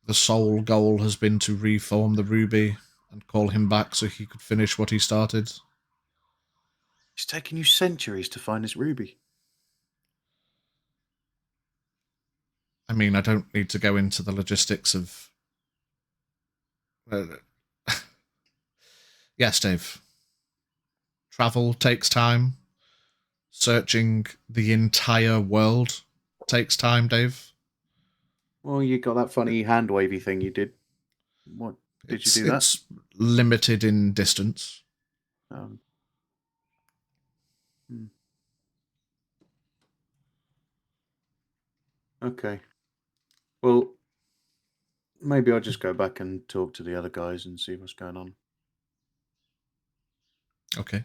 The sole goal has been to reform the ruby and call him back so he could finish what he started. It's taken you centuries to find this ruby. I mean, I don't need to go into the logistics of... Yes, Dave. Travel takes time. Searching the entire world takes time, Dave. Well, you got that funny hand wavy thing you did. What did you do that? It's limited in distance. Okay. Well, maybe I'll just go back and talk to the other guys and see what's going on. Okay.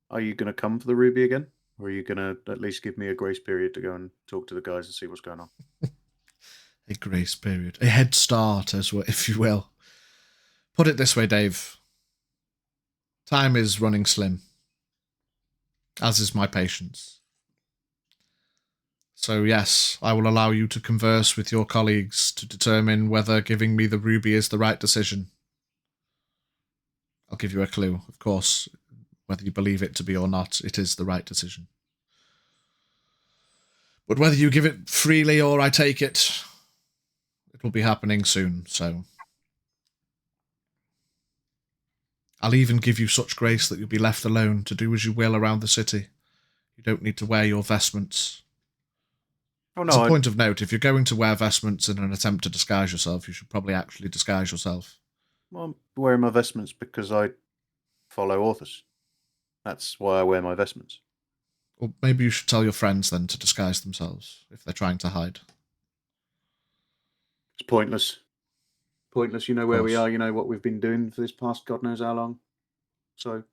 Are you going to come for the ruby again? Or are you going to at least give me a grace period to go and talk to the guys and see what's going on? A grace period. A head start, as well, if you will. Put it this way, Dave. Time is running slim. As is my patience. So yes, I will allow you to converse with your colleagues to determine whether giving me the ruby is the right decision. I'll give you a clue, of course. Whether you believe it to be or not, it is the right decision. But whether you give it freely or I take it, it will be happening soon, so... I'll even give you such grace that you'll be left alone to do as you will around the city. You don't need to wear your vestments. Oh, As a point of note, if you're going to wear vestments in an attempt to disguise yourself, you should probably actually disguise yourself. Well, I'm wearing my vestments because I follow authors. That's why I wear my vestments. Well, maybe you should tell your friends then to disguise themselves if they're trying to hide. It's pointless. Pointless. You know where we course. are. You know what we've been doing for this past God knows how long. So.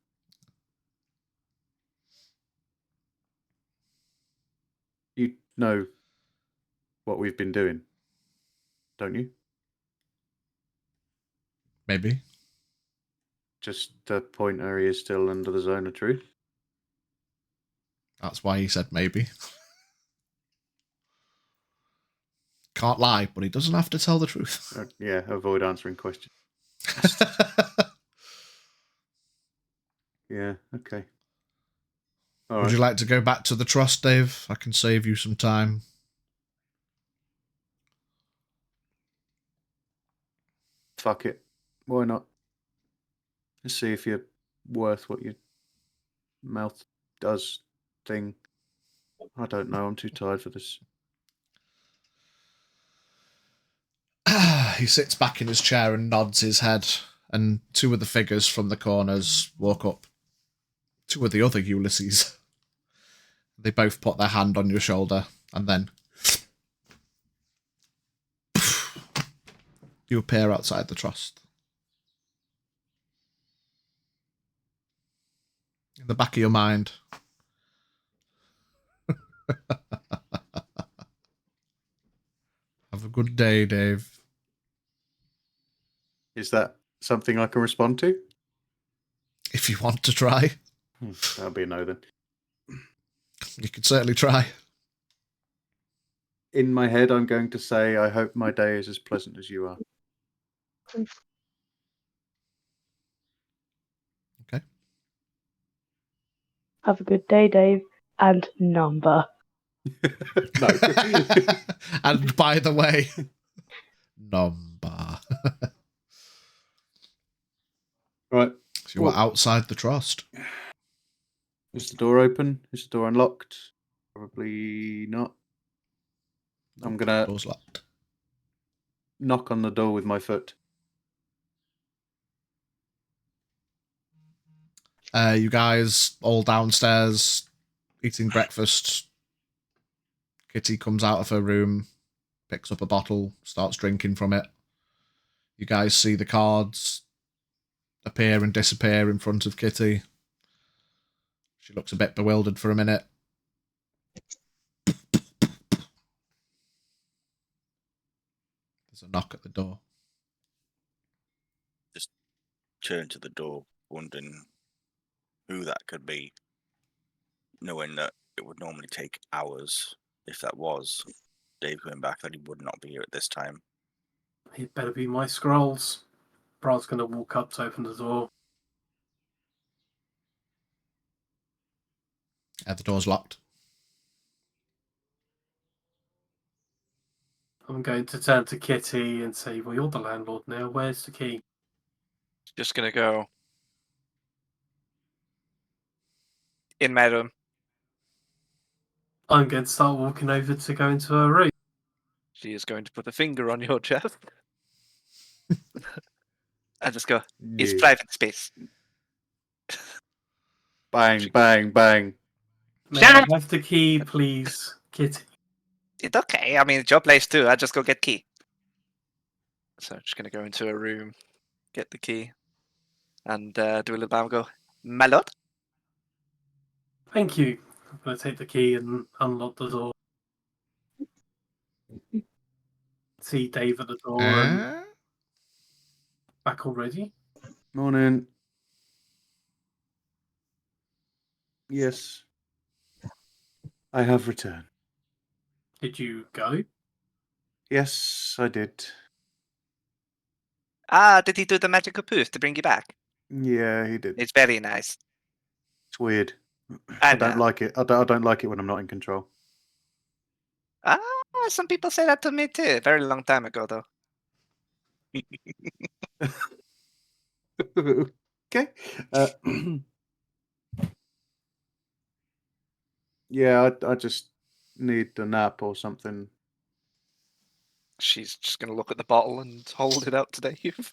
You know what we've been doing, don't you? Maybe. Just the point where he is still under the zone of truth. That's why he said maybe. Can't lie, but he doesn't have to tell the truth. Yeah, avoid answering questions. Yeah, okay. All Would right. you like to go back to the trust, Dave? I can save you some time. Fuck it. Why not? Let's see if you're worth what your mouth does thing. I don't know. I'm too tired for this. He sits back in his chair and nods his head, and two of the figures from the corners walk up. Two of the other Ulysses. They both put their hand on your shoulder, and then you appear outside the trust. In the back of your mind. Have a good day, Dave. Is that something I can respond to? If you want to try. That'll be a no then. You can certainly try. In my head, I'm going to say, I hope my day is as pleasant as you are. Okay. Have a good day, Dave. And number. No. And by the way, number. Right. So you are outside the trust. Is the door open? Is the door unlocked? Probably not. I'm going to Door's locked. knock on the door with my foot. You guys all downstairs eating breakfast. Kitty comes out of her room, picks up a bottle, starts drinking from it. You guys see the cards appear and disappear in front of Kitty. She looks a bit bewildered for a minute. There's a knock at the door. Just turn to the door, wondering who that could be, knowing that it would normally take hours. If that was Dave coming back, that he would not be here at this time. It better be my scrolls. Brad's going to walk up to open the door. The door's locked. I'm going to turn to Kitty and say, well, you're the landlord now. Where's the key? Just gonna go in my room. I'm going to start walking over to go into her room. She is going to put a finger on your chest. And just go, it's Yeah. private space. Bang, bang, bang. May I have the key, please, Kitty? It's okay. I mean, it's your place too. I just go get key. So I'm just gonna go into a room, get the key, and do a little bow and go, my lord. Thank you. I'm going to take the key and unlock the door. See Dave at the door and back already. Morning. Yes. I have returned. Did you go? Yes, I did. Ah, did he do the magical poof to bring you back? Yeah, he did. It's very nice. It's weird. I I don't know. like it. I don't like it when I'm not in control. Ah, some people say that to me too. Very long time ago, though. Okay. Yeah, I just need a nap or something. She's just gonna look at the bottle and hold it out to Dave.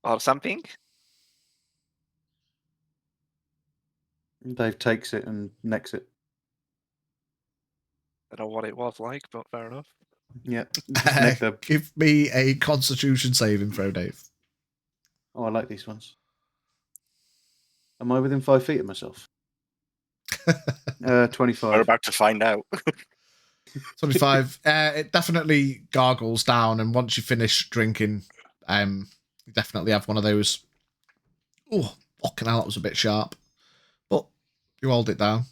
Or something. Dave takes it and necks it. I don't know what it was like, but fair enough. Yeah. Just neck the... Give me a Constitution saving throw, Dave. Oh, I like these ones. Am I within 5 feet of myself? 25. We're about to find out. 25. It definitely gargles down, and once you finish drinking, you definitely have one of those. Oh, fucking hell, that was a bit sharp. But you hold it down.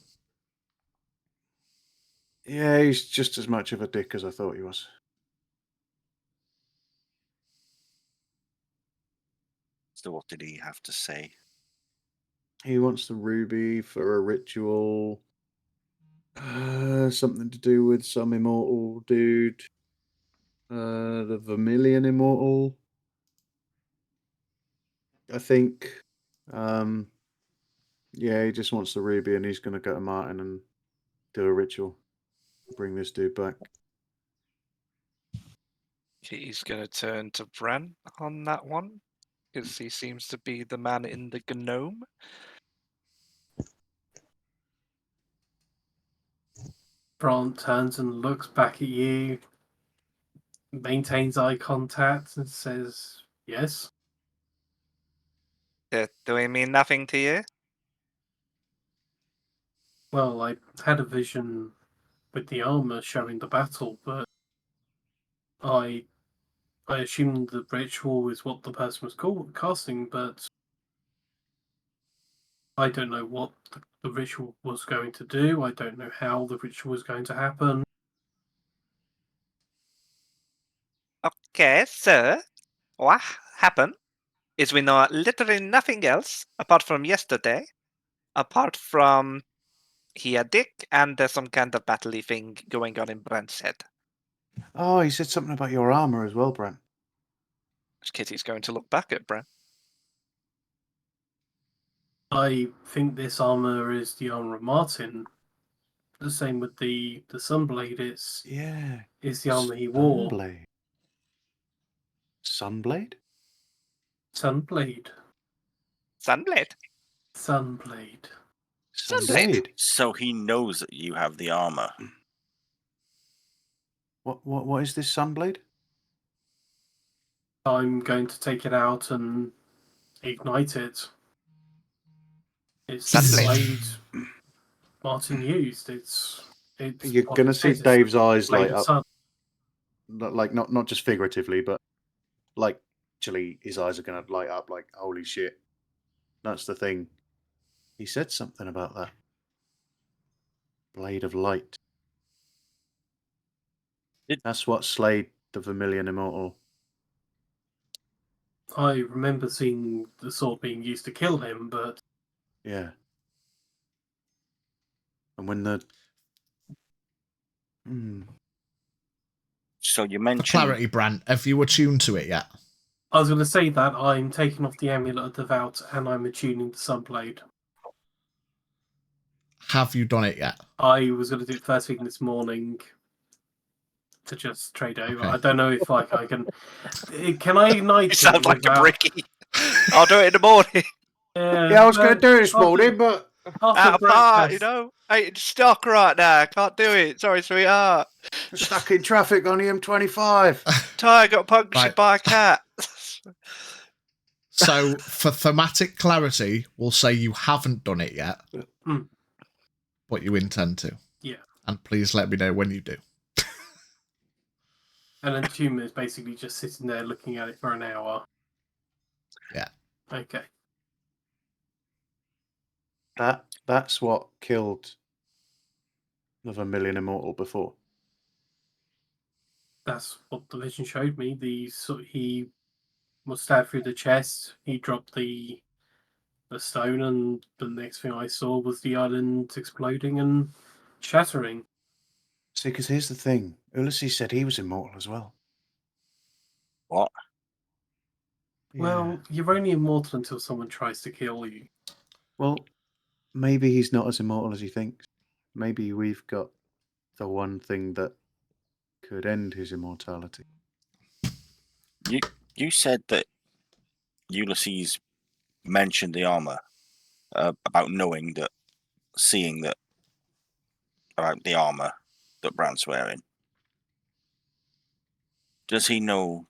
Yeah, he's just as much of a dick as I thought he was. So what did he have to say? He wants the ruby for a ritual. Something to do with some immortal dude. The Vermilion Immortal. I think. Yeah, he just wants the ruby and he's going to go to Martin and do a ritual. Bring this dude back. He's going to turn to Bran on that one, because he seems to be the man in the gnome. Bran turns and looks back at you, maintains eye contact, and says, "Yes." Do I mean nothing to you? Well, I had a vision with the armor showing the battle, but I assumed the ritual is what the person was casting, but I don't know what the ritual was going to do. I don't know how the ritual was going to happen. Okay, so what happened is we know literally nothing else apart from yesterday, apart from he a dick and there's some kind of battle-y thing going on in Brent's head. Oh, he said something about your armor as well, Brent. Kitty's going to look back at Brent. I think this armor is the armor of Martin. The same with the Sunblade. It's the armor he wore. Sunblade. Sunblade? Sunblade. Sunblade. Sunblade. Sunblade. So he knows that you have the armor. What is this Sunblade? I'm going to take it out and ignite it. It's the blade Martin used. It's You're going to see Dave's eyes light up. Like, not just figuratively, but like, actually, his eyes are going to light up like, holy shit. That's the thing. He said something about that. Blade of Light. That's what slayed the Vermilion Immortal. I remember seeing the sword being used to kill him, but... Yeah. And when the... So you mentioned... For clarity, Brant, have you attuned to it yet? I was going to say that I'm taking off the Amulet of Devout and I'm attuning the Sunblade. Have you done it yet? I was going to do it first thing this morning to just trade over. Okay. I don't know if I can... Can I ignite it? Sounds like a bricky. I'll do it in the morning. Yeah, I was going to do it this morning, but... Out of part, you know? Hey, it's stuck right now. I can't do it. Sorry, sweetheart. Stuck in traffic on the M25. Tyre got punctured by a cat. So, for thematic clarity, we'll say you haven't done it yet, but you intend to. Yeah. And please let me know when you do. And then Tuma is basically just sitting there looking at it for an hour. Yeah. Okay. That's what killed the Vermilion Immortal before. That's what the vision showed me. He was stabbed through the chest. He dropped the stone, and the next thing I saw was the island exploding and shattering. See, because here's the thing. Ulysses said he was immortal as well. What? Well, you're only immortal until someone tries to kill you. Well, maybe he's not as immortal as he thinks. Maybe we've got the one thing that could end his immortality. You said that Ulysses mentioned the armor about knowing that seeing that about the armor that Brand's wearing, does he know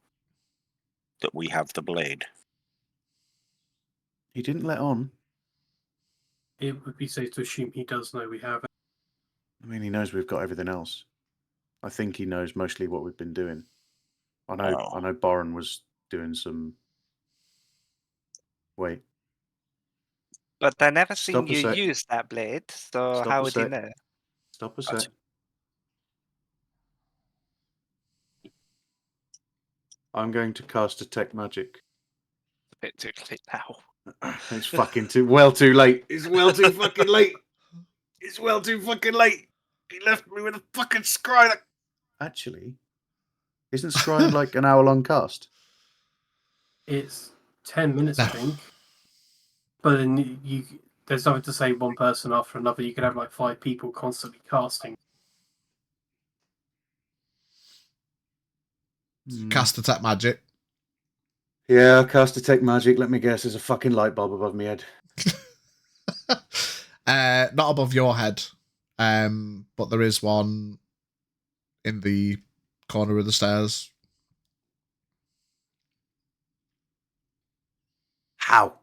that we have the blade? He didn't let on. It would be safe to assume he does know we have it. I mean, he knows we've got everything else. I think he knows mostly what we've been doing. I know Boren was doing some... Wait. But I never seen Stop a you sec. use that blade, so Stop how a would he sec. know? Stop a sec. I'm going to cast Detect Magic. A bit too late now. It's fucking too late. It's well too fucking late. It's well too fucking late. He left me with a fucking scry. Actually, isn't scry like an hour-long cast? It's 10 minutes, I think. But then there's nothing to say one person after another. You could have like 5 people constantly casting. Cast Detect Magic. Yeah, cast Detect Magic. Let me guess, there's a fucking light bulb above my head. Not above your head, but there is one in the corner of the stairs. How?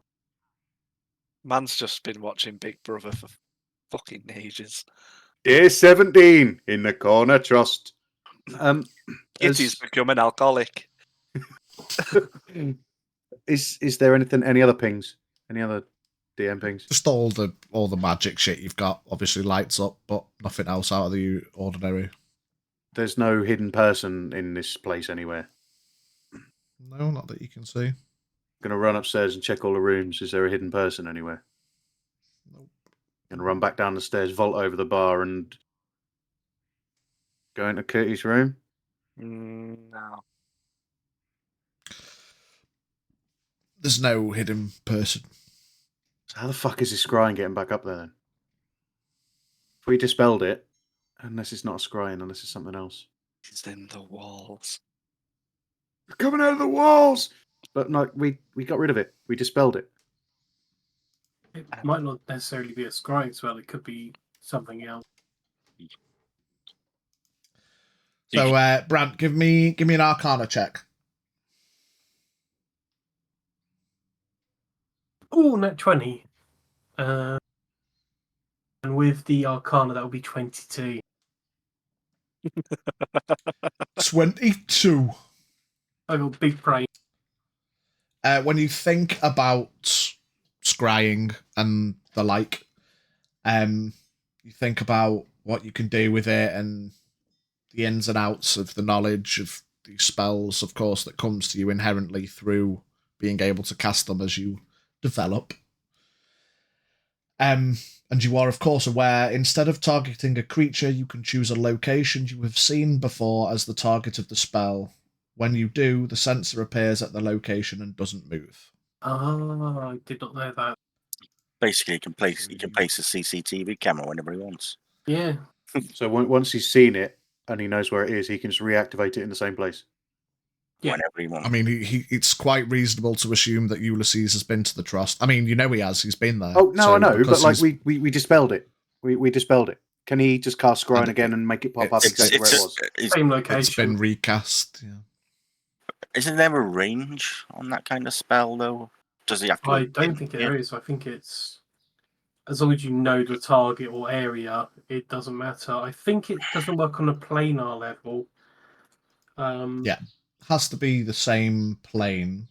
Man's just been watching Big Brother for fucking ages. Day 17 in the corner trust. Kitty's become an alcoholic. Is there any other pings? Any other DM pings? Just all the magic shit you've got obviously lights up, but nothing else out of the ordinary. There's no hidden person in this place anywhere. No, not that you can see. Gonna run upstairs and check all the rooms. Is there a hidden person anywhere? Nope. Gonna run back down the stairs, vault over the bar, and go into Curtis' room. No. There's no hidden person. So how the fuck is this scrying getting back up there then? If we dispelled it, unless it's not a scrying, unless it's something else. It's in the walls. They're coming out of the walls! But no, we got rid of it. We dispelled it. It might not necessarily be a scrying spell. It could be something else. So, Brant, give me an Arcana check. Oh, net 20. And with the Arcana, that would be 22. 22. I got big brain. When you think about scrying and the like, you think about what you can do with it and the ins and outs of the knowledge of these spells, of course, that comes to you inherently through being able to cast them as you develop. And you are, of course, aware, instead of targeting a creature, you can choose a location you have seen before as the target of the spell. When you do, the sensor appears at the location and doesn't move. Oh, I did not know that. Basically, he can place a CCTV camera whenever he wants. Yeah. So once he's seen it and he knows where it is, he can just reactivate it in the same place. Yeah. Whenever he wants. I mean, it's quite reasonable to assume that Ulysses has been to the Trust. I mean, you know he has. He's been there. Oh, no, So I know, but like he's- we dispelled it. We dispelled it. Can he just cast scrying again and make it pop up exactly where it was? Same location. It's been recast. Yeah. Isn't there a range on that kind of spell, though? Does he have to? I don't think there is. I think it's as long as you know the target or area, it doesn't matter. I think it doesn't work on a planar level. Yeah, has to be the same plane.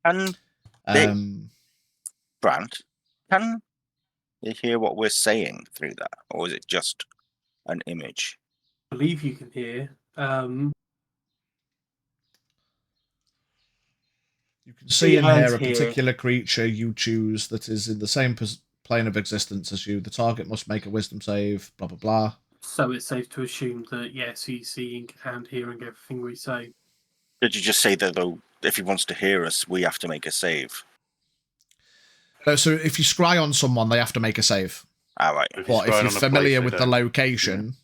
And Brant, can you hear what we're saying through that, or is it just an image? I believe you can hear. You can see and hear a particular creature you choose that is in the same plane of existence as you. The target must make a wisdom save, blah, blah, blah. So it's safe to assume that, yes, he's seeing and hearing everything we say. Did you just say that, though, if he wants to hear us, we have to make a save? No, so if you scry on someone, they have to make a save. All right. But if you're familiar with the location,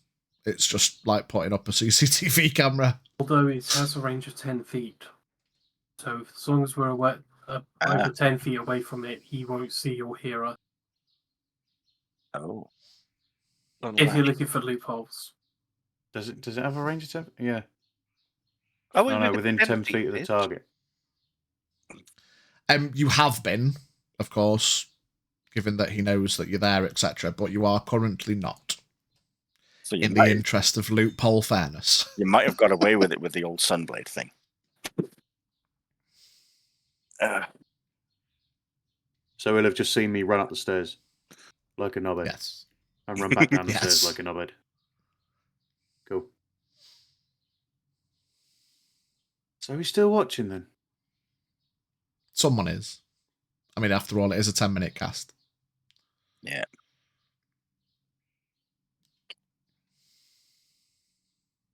it's just like putting up a CCTV camera. Although it has a range of 10 feet. So as long as we're over 10 feet away from it, he won't see or hear us. Oh. If you're looking for loopholes. Does it have a range of 10? Yeah. Oh, No, within 10 feet of the target. You have been, of course, given that he knows that you're there, etc. But you are currently not. So in the interest of loophole fairness. You might have got away with it with the old Sunblade thing. So he'll have just seen me run up the stairs like a knobhead. Yes. And run back down the Yes. stairs like a knobhead. Cool. So he's still watching then? Someone is. I mean, after all, it is a 10-minute cast. Yeah.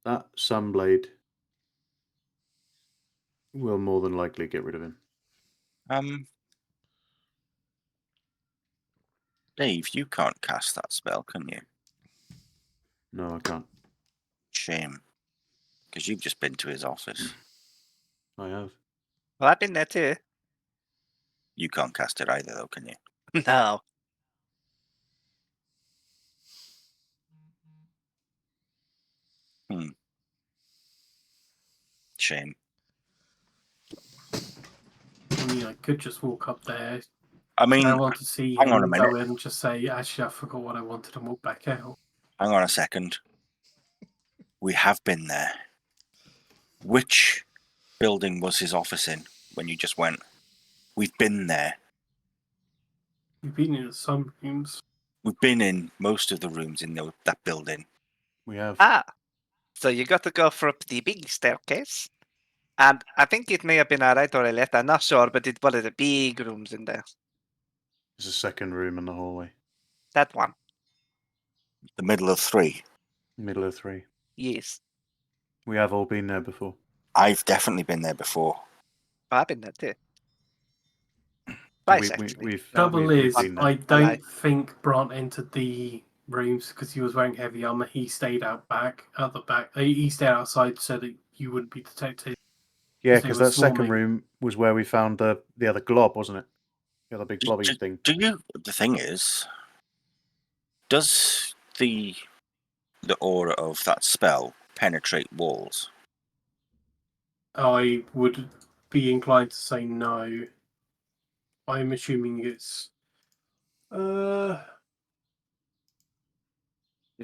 That Sunblade will more than likely get rid of him. Dave, you can't cast that spell, can you? No, I can't. Shame. Because you've just been to his office. I have. Well, I've been there too. You can't cast it either, though, can you? No. Shame. I mean, I could just walk up there. I mean, I want to see hang on a him minute. go in and just say, actually, I forgot what I wanted and walk back out. Hang on a second. We have been there. Which building was his office in when you just went? We've been there. You've been in some rooms. We've been in most of the rooms in that building. We have. Ah, so you got to go for the big staircase. And I think it may have been a right or a left. I'm not sure, but it's one of the big rooms in there. There's a second room in the hallway. That one. The middle of 3. Middle of 3. Yes. We have all been there before. I've definitely been there before. I've been there too. Twice, Trouble is, I don't alive. think Brant entered the rooms because he was wearing heavy armor. He stayed out the back. He stayed outside so that you wouldn't be detected. Yeah, because that second room was where we found the other glob, wasn't it? The other big blobby thing. The thing is, does the aura of that spell penetrate walls? I would be inclined to say no. I'm assuming it's. Did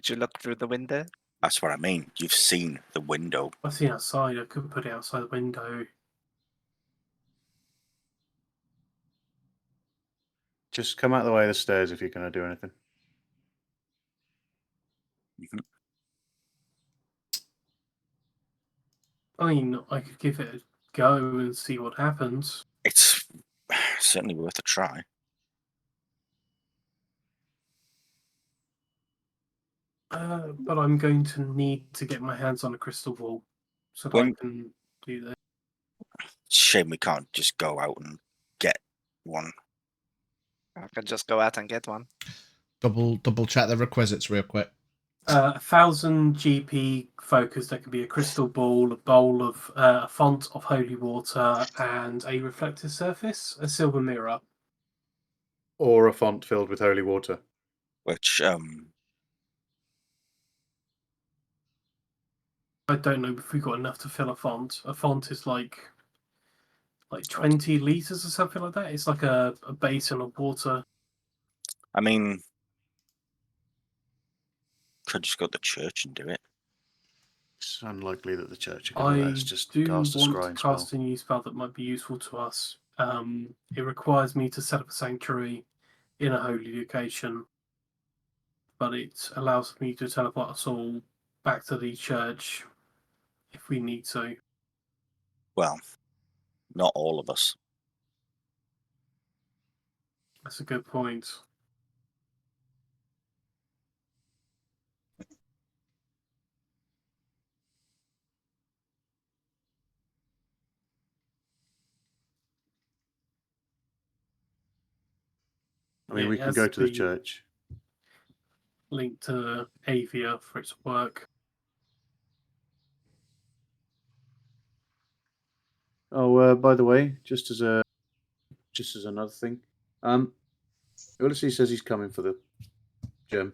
you look through the window? That's what I mean. You've seen the window. I've seen outside. I could put it outside the window. Just come out of the way of the stairs if you're going to do anything. I mean, I could give it a go and see what happens. It's certainly worth a try. But I'm going to need to get my hands on a crystal ball so that I can do that. Shame we can't just go out and get one. I can just go out and get one. Double check the requisites real quick. 1,000 GP focus. That could be a crystal ball, a bowl of a font of holy water, and a reflective surface, a silver mirror, or a font filled with holy water. Which I don't know if we got enough to fill a font. A font is like 20 liters or something like that. It's like a basin of water. I mean, could just go to the church and do it. It's unlikely that the church are going to let us just cast a scrying spell. Cast a new spell that might be useful to us. It requires me to set up a sanctuary in a holy location, but it allows me to teleport us all back to the church if we need to. Well, not all of us. That's a good point. I mean, we can go to the church. Link to Avia for its work. Oh, by the way, just as another thing, Ulysses says he's coming for the gem.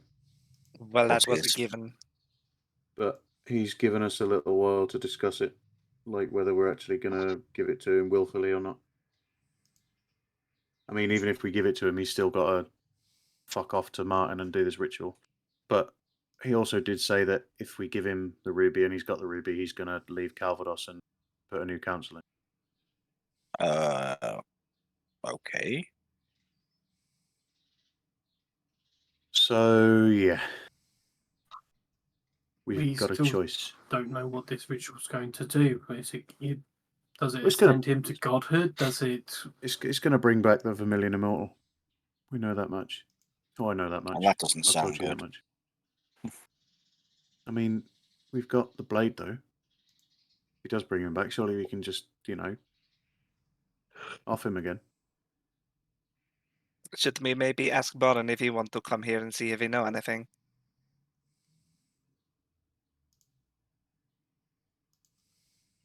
Well, that What's was a his? given. But he's given us a little while to discuss it, like whether we're actually going to give it to him willfully or not. I mean, even if we give it to him, he's still got to fuck off to Martin and do this ritual. But he also did say that if we give him the ruby and he's got the ruby, he's going to leave Calvados and put a new council in. Okay. So, yeah. We We've got a still choice. don't know what this ritual's going to do. Does it It's gonna- ascend him to godhood? Does it? It's going to bring back the Vermilion Immortal. We know that much. Oh, I know that much. Well, that doesn't I've sound told you that good. much. I mean, we've got the blade, though. If he does bring him back, surely we can just, off him again. Should we maybe ask Boren if he want to come here and see if he know anything?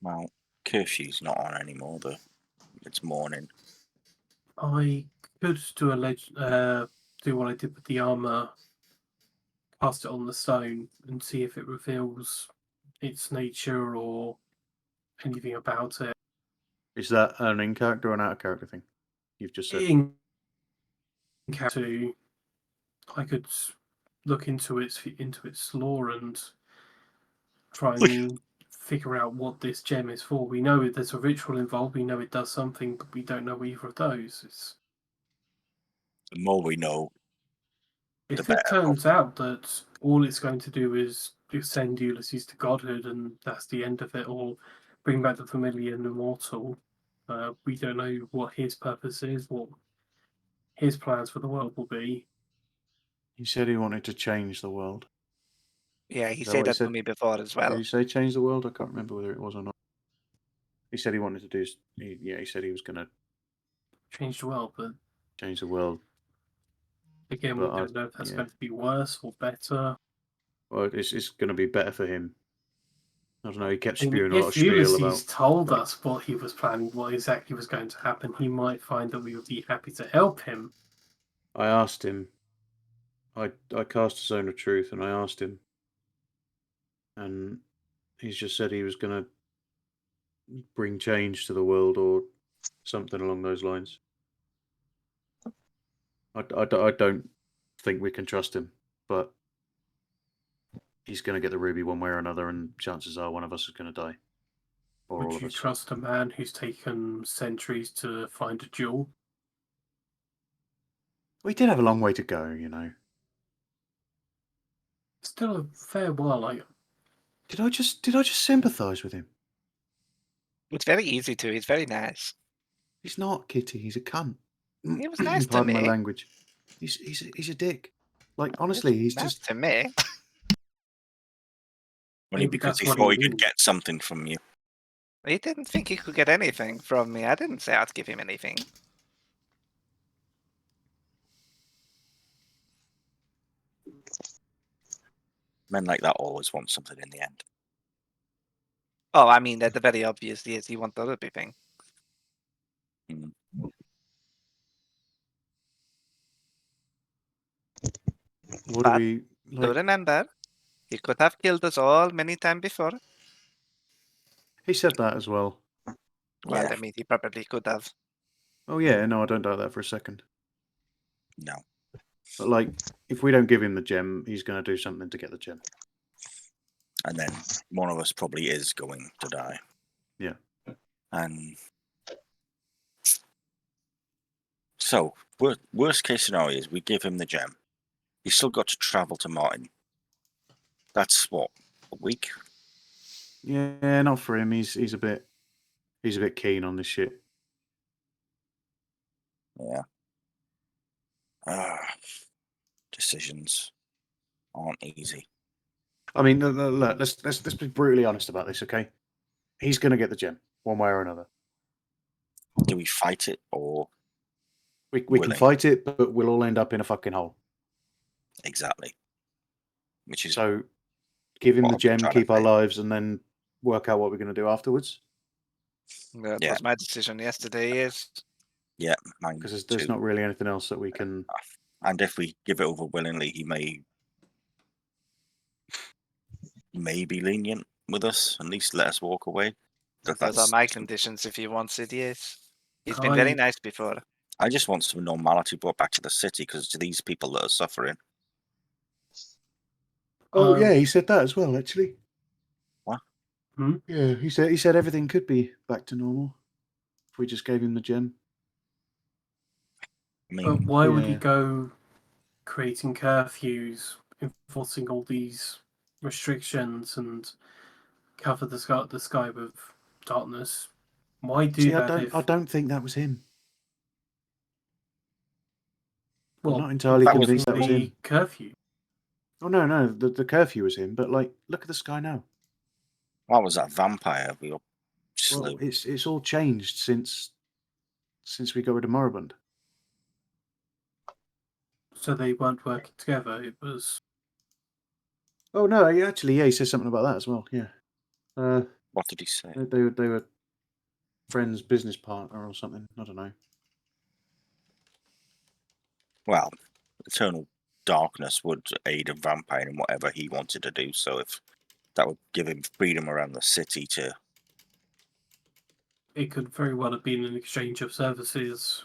Well, curfew's not on anymore, but it's morning. I could do do what I did with the armor, cast it on the stone, and see if it reveals its nature or anything about it. Is that an in-character or an out-of-character thing? You've just said. In character, I could look into its lore and try and figure out what this gem is for. We know there's a ritual involved. We know it does something, but we don't know either of those. The more we know, the If better. it turns out that all it's going to do is send Ulysses to godhood and that's the end of it, or bring back the familiar and immortal, we don't know what his purpose is, what his plans for the world will be. He said he wanted to change the world. Yeah, he Is that said what he that to said? me before as well. Did he say change the world? I can't remember whether it was or not. He said he wanted to do. He said he was going to Change the world, but change the world. again, But we don't know if that's yeah. going to be worse or better. Well, it's going to be better for him. I don't know. He kept I mean, spewing a lot of if spiel Ulysses about. told us what he was planning, what exactly was going to happen, he might find that we would be happy to help him. I asked him. I cast a zone of truth, and I asked him, and he's just said he was going to bring change to the world or something along those lines. I don't think we can trust him, but he's going to get the ruby one way or another, and chances are one of us is going to die. Or all Would of you us. trust a man who's taken centuries to find a jewel? We did have a long way to go, Still a fair while. Did I just sympathise with him? It's very easy to. He's very nice. He's not, Kitty. He's a cunt. He was nice to Pardon my me. language. He's a dick. Like honestly, he's Nice just to me. Only Maybe because that's he what thought he he could means. get something from you. He didn't think he could get anything from me. I didn't say I'd give him anything. Men like that always want something in the end. Oh, I mean, the very obvious is he wants the ruby thing. Mm. what But do we do like? remember, he could have killed us all many times before. He said that as well. Well, Yeah. I mean, he probably could have. Oh yeah, no, I don't doubt that for a second. No. But like, if we don't give him the gem, he's going to do something to get the gem. And then one of us probably is going to die. Yeah. And so, worst case scenario is we give him the gem. He's still got to travel to Martin. That's what, a week? Yeah, not for him. He's a bit keen on this shit. Yeah. Decisions aren't easy. I mean, look, let's be brutally honest about this, okay? He's going to get the gem one way or another. Do we fight it or We can willing? fight it, but we'll all end up in a fucking hole. Exactly. Which is So, give him what the I've been gem, trying to keep our say. lives, and then work out what we're going to do afterwards. That Yeah. was my decision yesterday. Is yeah, mine Because too. there's not really anything else that we can. And if we give it over willingly, he may be lenient with us, at least let us walk away. Those are my conditions if he wants it, yes. He's been very nice before. I just want some normality brought back to the city because it's these people that are suffering. Oh yeah, he said that as well. Actually, what? Yeah, he said everything could be back to normal if we just gave him the gem. I mean, but why would he go creating curfews, enforcing all these restrictions, and cover the sky with darkness? Why do that? I don't think that was him. Well, I'm not entirely convinced that was him. Curfew. Oh no, the curfew was him. But like, look at the sky now. What was that vampire we slew? Well, it's all changed since we got rid of Moribund. So they weren't working together. It was. Oh no, actually, yeah, he says something about that as well. Yeah. What did he say? They were friends, business partner, or something. I don't know. Well, eternal darkness would aid a vampire in whatever he wanted to do. So if that would give him freedom around the city to. It could very well have been an exchange of services.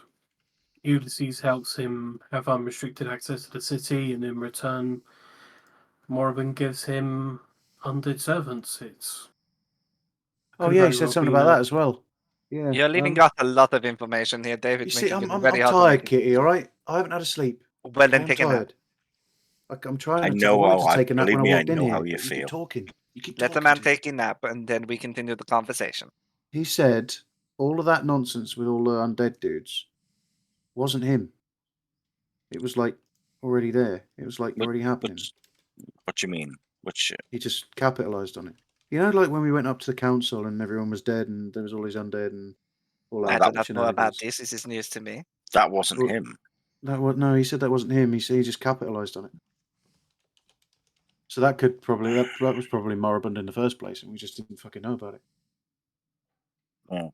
Ulysses helps him have unrestricted access to the city, and in return, Moribund gives him undead servants. Oh yeah, he said something about that as well. Yeah, you're leaving out a lot of information here, David. You see, I'm tired, Kitty. All right, I haven't had a sleep. Well, then take a nap. I'm trying. I wanted to take a nap when I walked in here. How you feel. You keep Let the man take a nap, and then we continue the conversation. He said all of that nonsense with all the undead dudes wasn't him. It was like already there. It was like already happening. What do you mean? He just capitalized on it. You know, like when we went up to the council and everyone was dead and there was all these undead and all that. I do not know about this. This is news to me. That wasn't him. No, he said that wasn't him. He said he just capitalized on it. So that could probably that was probably Moribund in the first place, and we just didn't fucking know about it. Oh.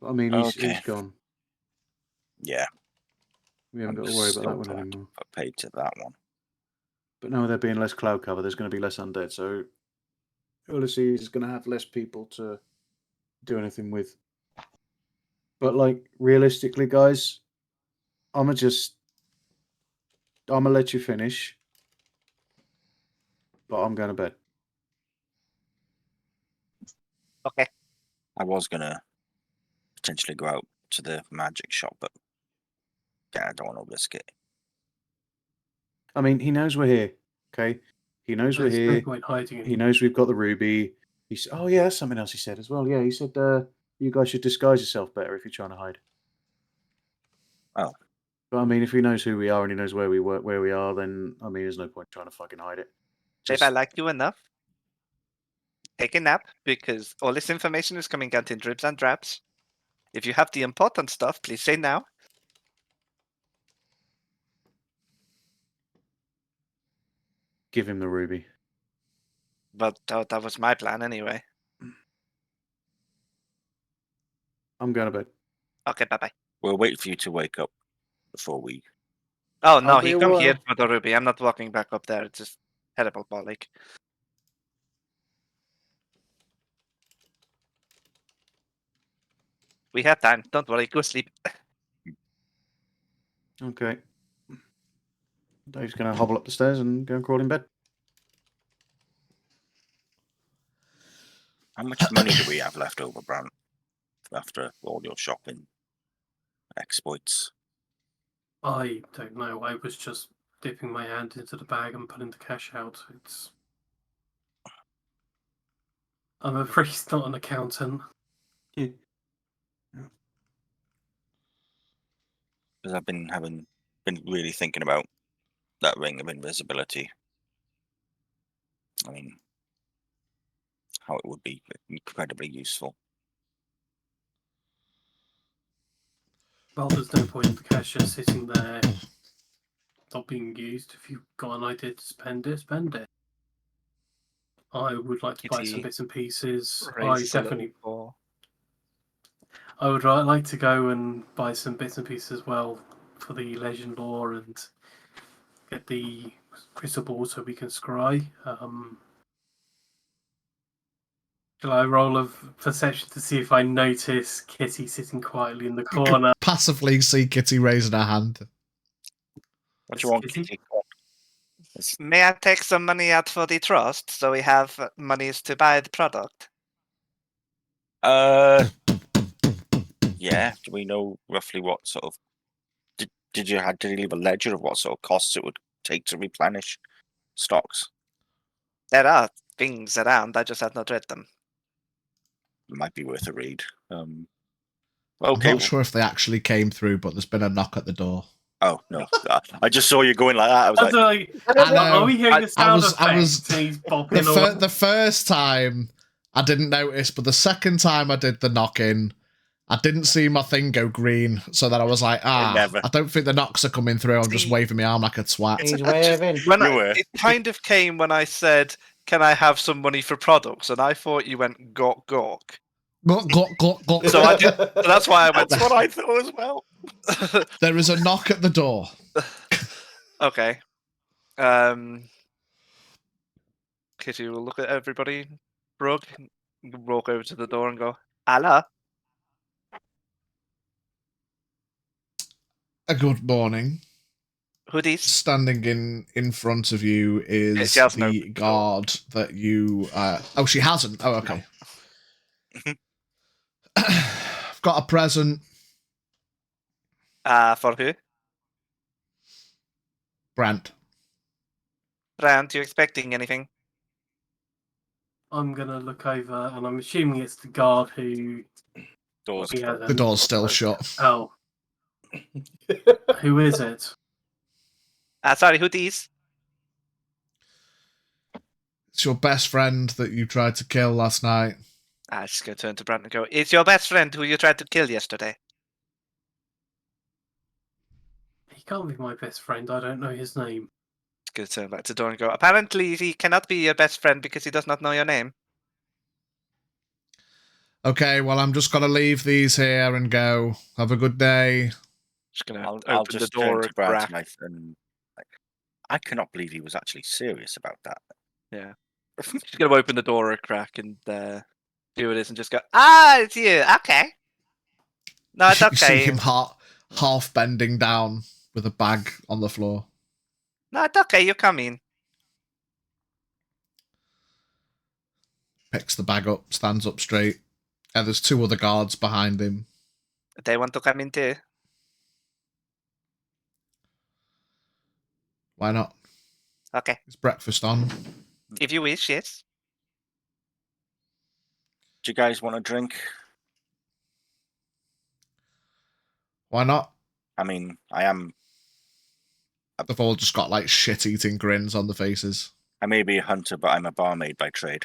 But, I mean, he's gone. Yeah. We haven't got to worry about that one anymore. I paid to that one. But now there being less cloud cover, there's going to be less undead. So Ulysses is going to have less people to do anything with. But like realistically, guys, I'm gonna let you finish. But I'm going to bed. Okay. I was gonna potentially go out to the magic shop, but yeah, I don't want to risk it. I mean, he knows we're here. Okay, he knows we're here. No point hiding. He knows we've got the ruby. Oh yeah, that's something else he said as well. Yeah, he said you guys should disguise yourself better if you're trying to hide. Oh. But I mean, if he knows who we are and he knows where we are, then I mean, there's no point trying to fucking hide it. If I like you enough, take a nap, because all this information is coming out in dribs and drabs. If you have the important stuff, please say now. Give him the ruby. But that was my plan anyway. I'm going to bed. Okay, bye-bye. We'll wait for you to wake up before we... Oh, no, he come here for the ruby. I'm not walking back up there. It's just terrible bollock. We have time. Don't worry. Go sleep. Okay. Dave's going to hobble up the stairs and go and crawl in bed. How much money do we have left over, Brant, after all your shopping exploits? I don't know. I was just dipping my hand into the bag and pulling the cash out. I'm afraid he's not an accountant. Yeah. Because I've been really thinking about that ring of invisibility. I mean, how it would be incredibly useful. Well, there's no point in the cash just sitting there, not being used. If you've got an idea to spend it, spend it. I would like to buy some bits and pieces. I would like to go and buy some bits and pieces as well for the legend lore and get the crystal ball so we can scry. Shall I roll a perception to see if I notice Kitty sitting quietly in the corner? Passively see Kitty raising her hand. What do you want, Kitty? Kitty? May I take some money out for the trust so we have monies to buy the product? Yeah. Do we know roughly what sort of? Did you leave a ledger of what sort of costs it would take to replenish stocks? There are things around. I just have not read them. It might be worth a read. I'm Okay. not sure if they actually came through, but there's been a knock at the door. Oh no! I just saw you going like that. I was like, I know. Are we hearing the sound I was effects? And he's bopping away? the first time I didn't notice, but the second time I did the knock-in, I didn't see my thing go green, so that I was like, I don't think the knocks are coming through. I'm just waving my arm like a twat. He's waving. It kind of came when I said, "Can I have some money for products?" And I thought you went gawk gawk. Gawk. So that's why I went. that's what I thought as well. There is a knock at the door. Okay. Kitty will look at everybody. Brooke, walk over to the door and go, "Hello." A good morning. Hoodies. Standing in front of you is the guard that you... oh, she hasn't? Oh, okay. I've got a present. For who? Brent. Brent, you expecting anything? I'm going to look over, and I'm assuming it's the guard who... The door's still shut. Oh. Who is it? Sorry, who these? It's your best friend that you tried to kill last night. I'm just going to turn to Brent and go, "It's your best friend who you tried to kill yesterday." He can't be my best friend. I don't know his name. Just going to turn back to the door and go, "Apparently he cannot be your best friend because he does not know your name." Okay, well, I'm just going to leave these here and go. Have a good day. Just going to I'll open just the door turn to Brad crack. and I cannot believe he was actually serious about that. Yeah. She's going to open the door a crack and do what it is and just go, "It's you. Okay. No, it's You see okay. him half bending down with a bag on the floor. No, it's okay. You come in." Picks the bag up, stands up straight. And there's two other guards behind him. They want to come in too. Why not? Okay. Is breakfast on? If you wish, yes. Do you guys want a drink? Why not? I mean, They've all just got like shit-eating grins on the faces. I may be a hunter, but I'm a barmaid by trade.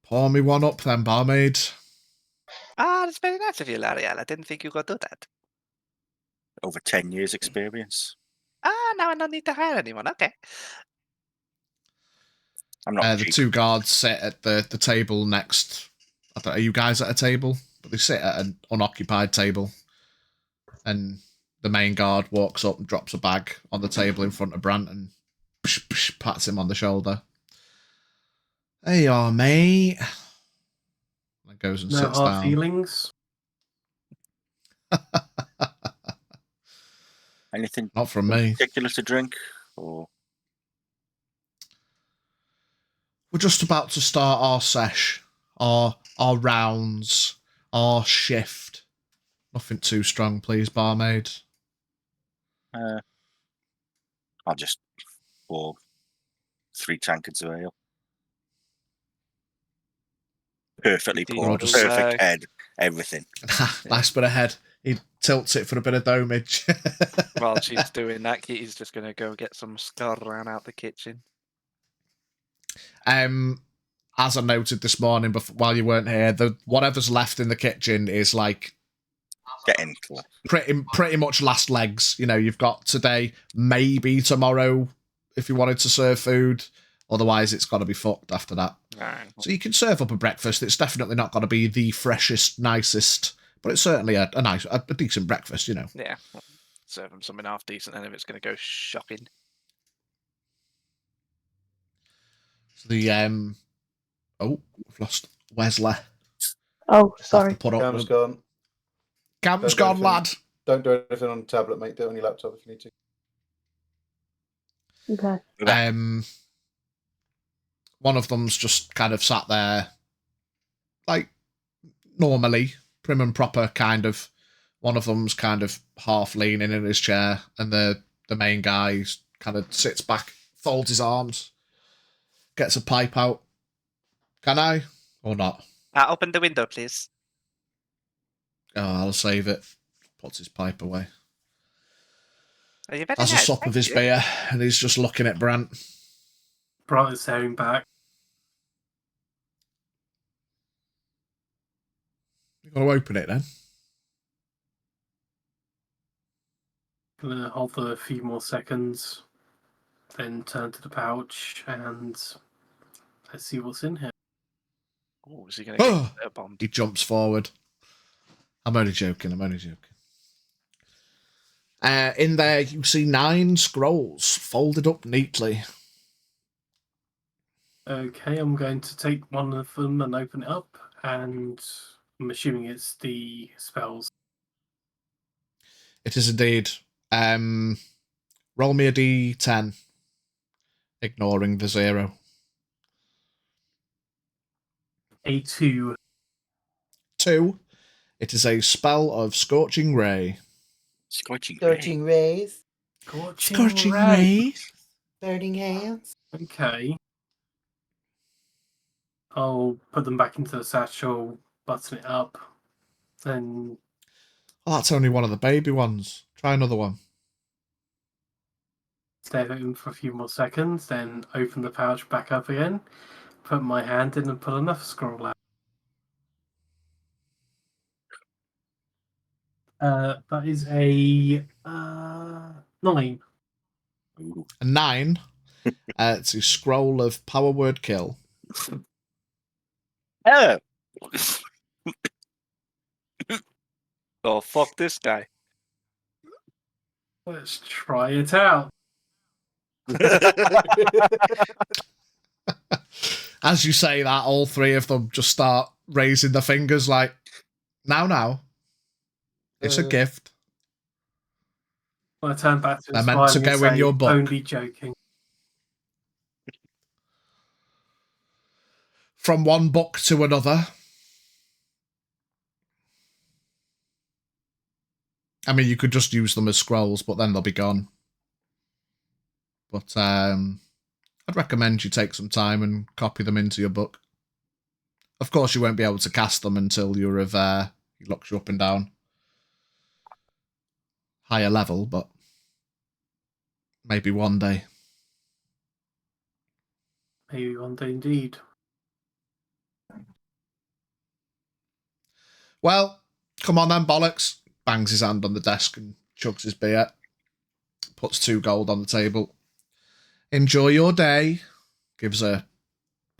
Pour me one up then, barmaid. That's very nice of you, L'Ariel. I didn't think you could do that. Over 10 years experience. Now I don't need to hire anyone. Okay. I'm not The cheap. two guards sit at the table next. I don't, are you guys at a table? But they sit at an unoccupied table. And the main guard walks up and drops a bag on the table in front of Brant and pats him on the shoulder. There you are, mate. And goes and No sits hard down. feelings. Anything Not from me. particular to drink? Or We're just about to start our sesh, our rounds, our shift. Nothing too strong, please, barmaid. I'll just pour 3 tankards of ale. Perfectly poured, just- perfect head, everything. Nice bit of head. He tilts it for a bit of domage. While she's doing that, Kitty's just going to go get some scarran out the kitchen. As I noted this morning, while you weren't here, whatever's left in the kitchen is like Getting pretty much last legs. You know, you've got today, maybe tomorrow, if you wanted to serve food. Otherwise, it's got to be fucked after that. Right. So you can serve up a breakfast. It's definitely not going to be the freshest, nicest, but But it's certainly a decent breakfast, you know. Yeah. Well, serve them something half decent, and if it's going to go shopping. So the oh, I've lost Wesley. Oh, Just sorry. have to put up Cam's gone. Cam's Don't gone, do anything. lad. Don't do anything on the tablet, mate. Do it on your laptop if you need to. Okay. One of them's just kind of sat there, like normally, prim and proper, kind of. One of them's kind of half leaning in his chair, and the main guy kind of sits back, folds his arms, gets a pipe out. Can I or not? Open the window, please. Oh, I'll save it. Puts his pipe away. Are you very Has a nice? sup of his beer, and he's just looking at Brant. Brant is staring back. You've got to open it then. Gonna hold for a few more seconds, then turn to the pouch and let's see what's in here. Oh, is he going to get a bomb? He jumps forward. I'm only joking. In there, you see 9 scrolls folded up neatly. Okay, I'm going to take one of them and open it up, and I'm assuming it's the spells. It is indeed. Roll me a d10, ignoring the 0. A 2. 2. It is a spell of Scorching Ray. Scorching rays. Scorching ray. Burning hands. Okay. I'll put them back into the satchel, button it up, then Oh, that's only one of the baby ones. Try another one. stay at them for a few more seconds, then open the pouch back up again, put my hand in and pull another scroll out. That is a 9. A 9. It's a scroll of Power Word Kill. Oh! Oh, fuck this guy. Let's try it out. As you say that, all 3 of them just start raising their fingers like, now. It's a gift. I turn back to They're him meant to smiling and go in say, your book. only joking. From one book to another. I mean, you could just use them as scrolls, but then they'll be gone. But I'd recommend you take some time and copy them into your book. Of course, you won't be able to cast them until you're of he looks you up and down. Higher level, but maybe one day. Maybe one day indeed. Well, come on then, bollocks. Bangs his hand on the desk and chugs his beer. Puts 2 gold on the table. Enjoy your day. Gives a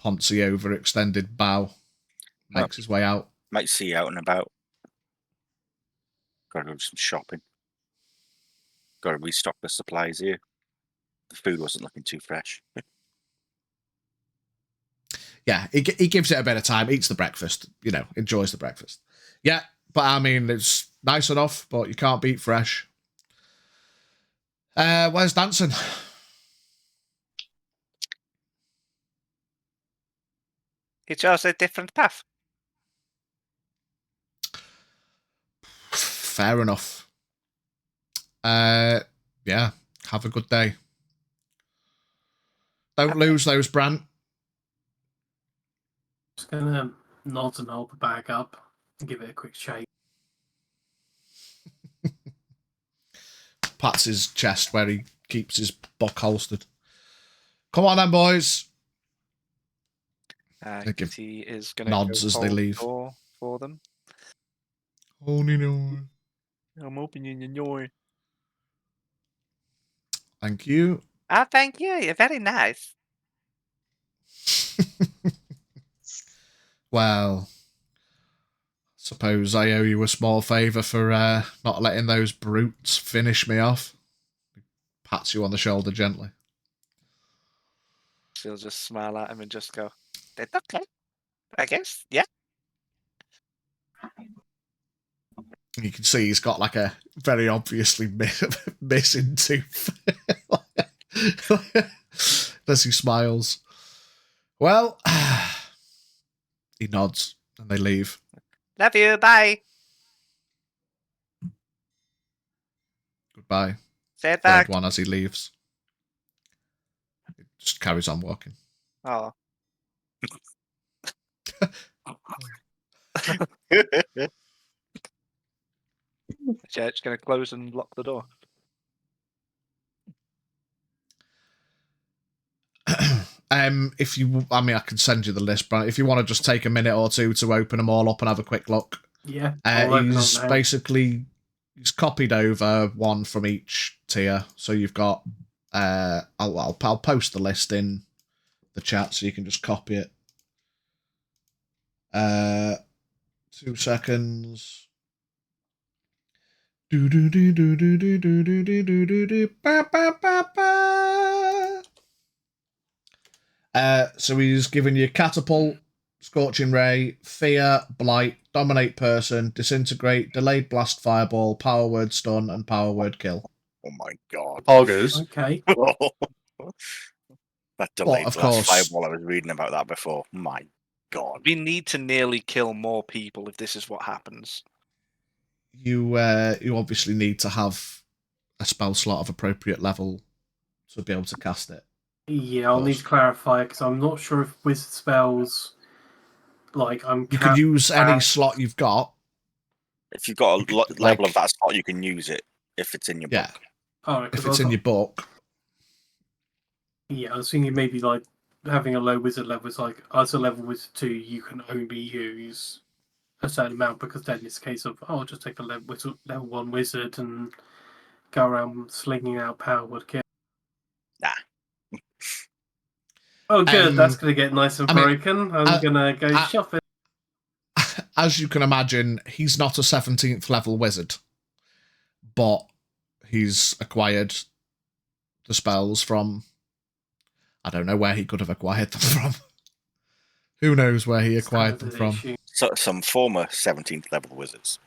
poncy overextended bow. Makes his way out. Might see you out and about. Gotta go do some shopping. Gotta restock the supplies here. The food wasn't looking too fresh. Yeah, he gives it a bit of time, eats the breakfast, enjoys the breakfast. Yeah, but I mean, it's nice enough, but you can't beat fresh. Where's Danson? He chose a different path. Fair enough. Yeah, have a good day. Don't lose those, Brant. Just gonna nod and hold the bag up and give it a quick shake. Pats his chest where he keeps his book holstered. Come on then, boys. Kitty is going to nods as they leave. Door for them. Oh no! I'm opening the door. Thank you. Oh, thank you. You're very nice. Well, Suppose I owe you a small favour for not letting those brutes finish me off. He pats you on the shoulder gently. She'll just smile at him and just go, "That's okay, I guess, yeah." You can see he's got like a very obviously missing tooth. As he smiles. Well, he nods and they leave. Love you, bye. Goodbye. Say it Third back. one as he leaves. He just carries on walking. Oh. Church gonna close and lock the door. If you, I mean, I can send you the list, but if you want to just take a minute or two to open them all up and have a quick look. Yeah. He's basically, he's copied over one from each tier. So you've got, I'll post the list in the chat so you can just copy it. 2 seconds. Do do do do do do do do do do do do ba ba ba ba. So he's given you Catapult, Scorching Ray, Fear, Blight, Dominate Person, Disintegrate, Delayed Blast Fireball, Power Word Stun, and Power Word Kill. Oh my god. Augers. Okay. That delayed of blast course. fireball, I was reading about that before. My god. We need to nearly kill more people if this is what happens. You obviously need to have a spell slot of appropriate level to be able to cast it. Yeah, I'll need to clarify because I'm not sure if wizard spells, like You can use any slot you've got. If you've got a level of that slot, you can use it if it's in your book. Oh, if it's in your book. Yeah, I was thinking maybe like having a low wizard level is like as a level wizard 2, you can only use a certain amount because then it's a case of I'll just take a level 1 wizard and go around slinging out power word kill. Nah. Oh, good. That's going to get nice and broken. I'm going to go shopping. As you can imagine, he's not a 17th level wizard, but he's acquired the spells from. I don't know where he could have acquired them from. Who knows where he acquired them from? So, some former 17th level wizards.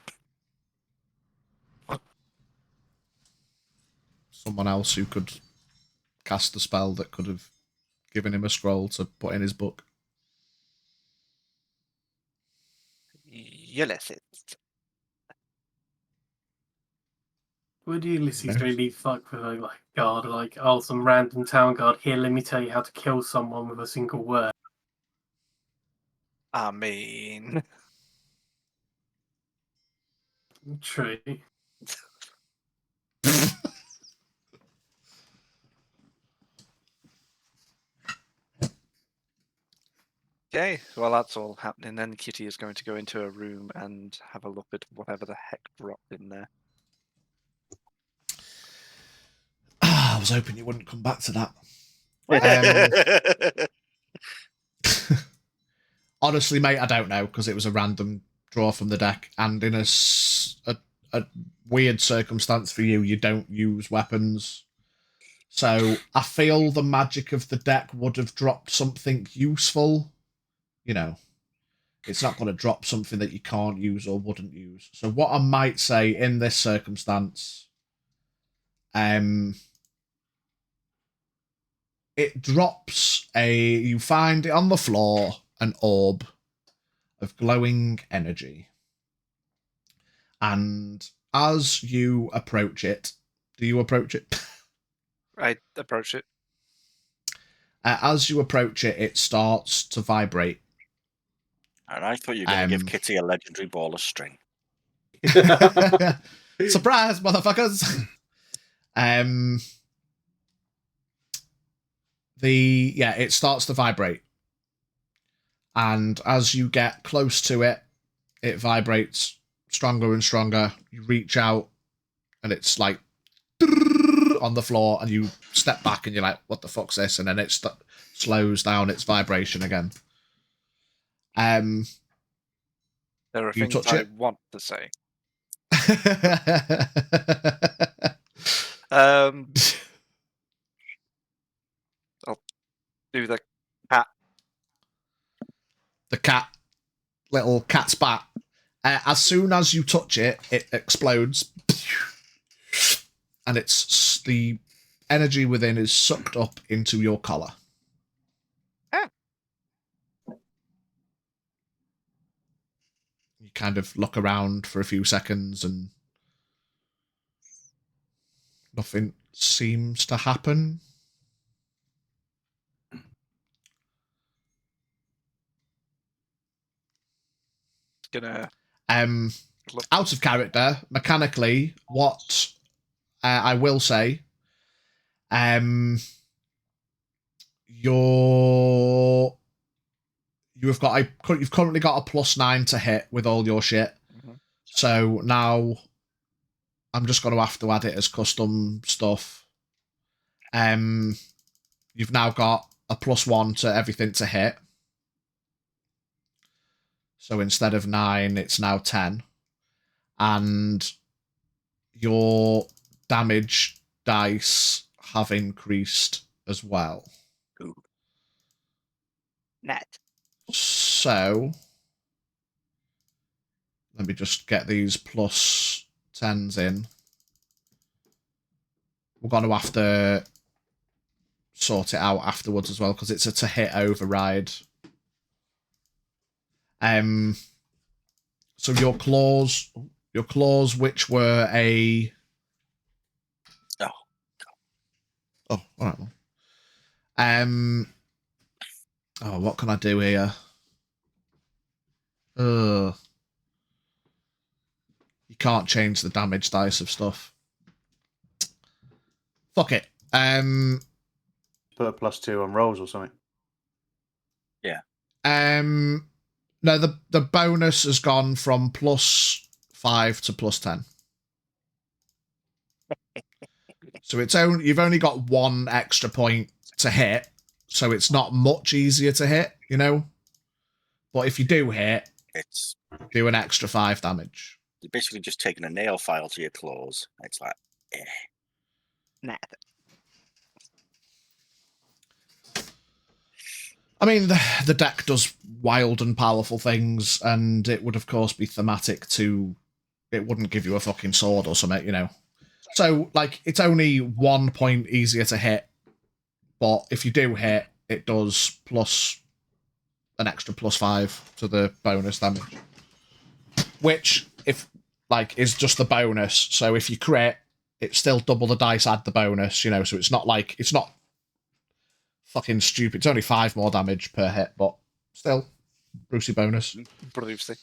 Someone else who could cast the spell that could have given him a scroll to put in his book. Ulysses. Would Ulysses really fuck with like guard, like some random town guard? Here, let me tell you how to kill someone with a single word. I mean, true. okay, well that's all happening. Then Kitty is going to go into a room and have a look at whatever the heck dropped in there. I was hoping you wouldn't come back to that. Honestly, mate, I don't know because it was a random draw from the deck, and in a weird circumstance for you, you don't use weapons. So I feel the magic of the deck would have dropped something useful. You know, it's not going to drop something that you can't use or wouldn't use. So what I might say in this circumstance, it drops you find it on the floor, an orb of glowing energy. And as you approach it, do you approach it? I approach it. As you approach it, it starts to vibrate. And I thought you were going to give Kitty a legendary ball of string. Surprise, motherfuckers! It starts to vibrate. And as you get close to it, it vibrates stronger and stronger. You reach out, and it's like on the floor, and you step back, and you're like, "What the fuck's this?" And then it slows down its vibration again. There are You things touch I it? want to say. I'll do the cat. The cat, little cat's bat. As soon as you touch it, it explodes. And it's the energy within is sucked up into your collar. Oh. You kind of look around for a few seconds and nothing seems to happen. Gonna out of character, mechanically, what I will say, you've currently got a +9 to hit with all your shit. Mm-hmm. So now I'm just going to have to add it as custom stuff. You've now got a +1 to everything to hit. So instead of 9, it's now 10. And your damage dice have increased as well. Ooh. Net. So let me just get these +10s in. We're going to have to sort it out afterwards as well because it's a to hit override. So your claws, which were a all right. What can I do here? You can't change the damage dice of stuff. Fuck it. Put a +2 on rolls or something. Yeah. No, the bonus has gone from +5 to +10. So you've only got 1 extra point to hit, so it's not much easier to hit, you know. But if you do hit, it's do an extra 5 damage. You're basically just taking a nail file to your claws. It's like, Nah. I mean, the deck does wild and powerful things, and it would, of course, be thematic to... It wouldn't give you a fucking sword or something, you know. So, like, it's only 1 point easier to hit, but if you do hit, it does plus an extra +5 to the bonus damage. Which, is just the bonus. So if you crit, it's still double the dice, add the bonus, you know, so it's not fucking stupid. It's only 5 more damage per hit, but still, Brucey bonus. Brucey.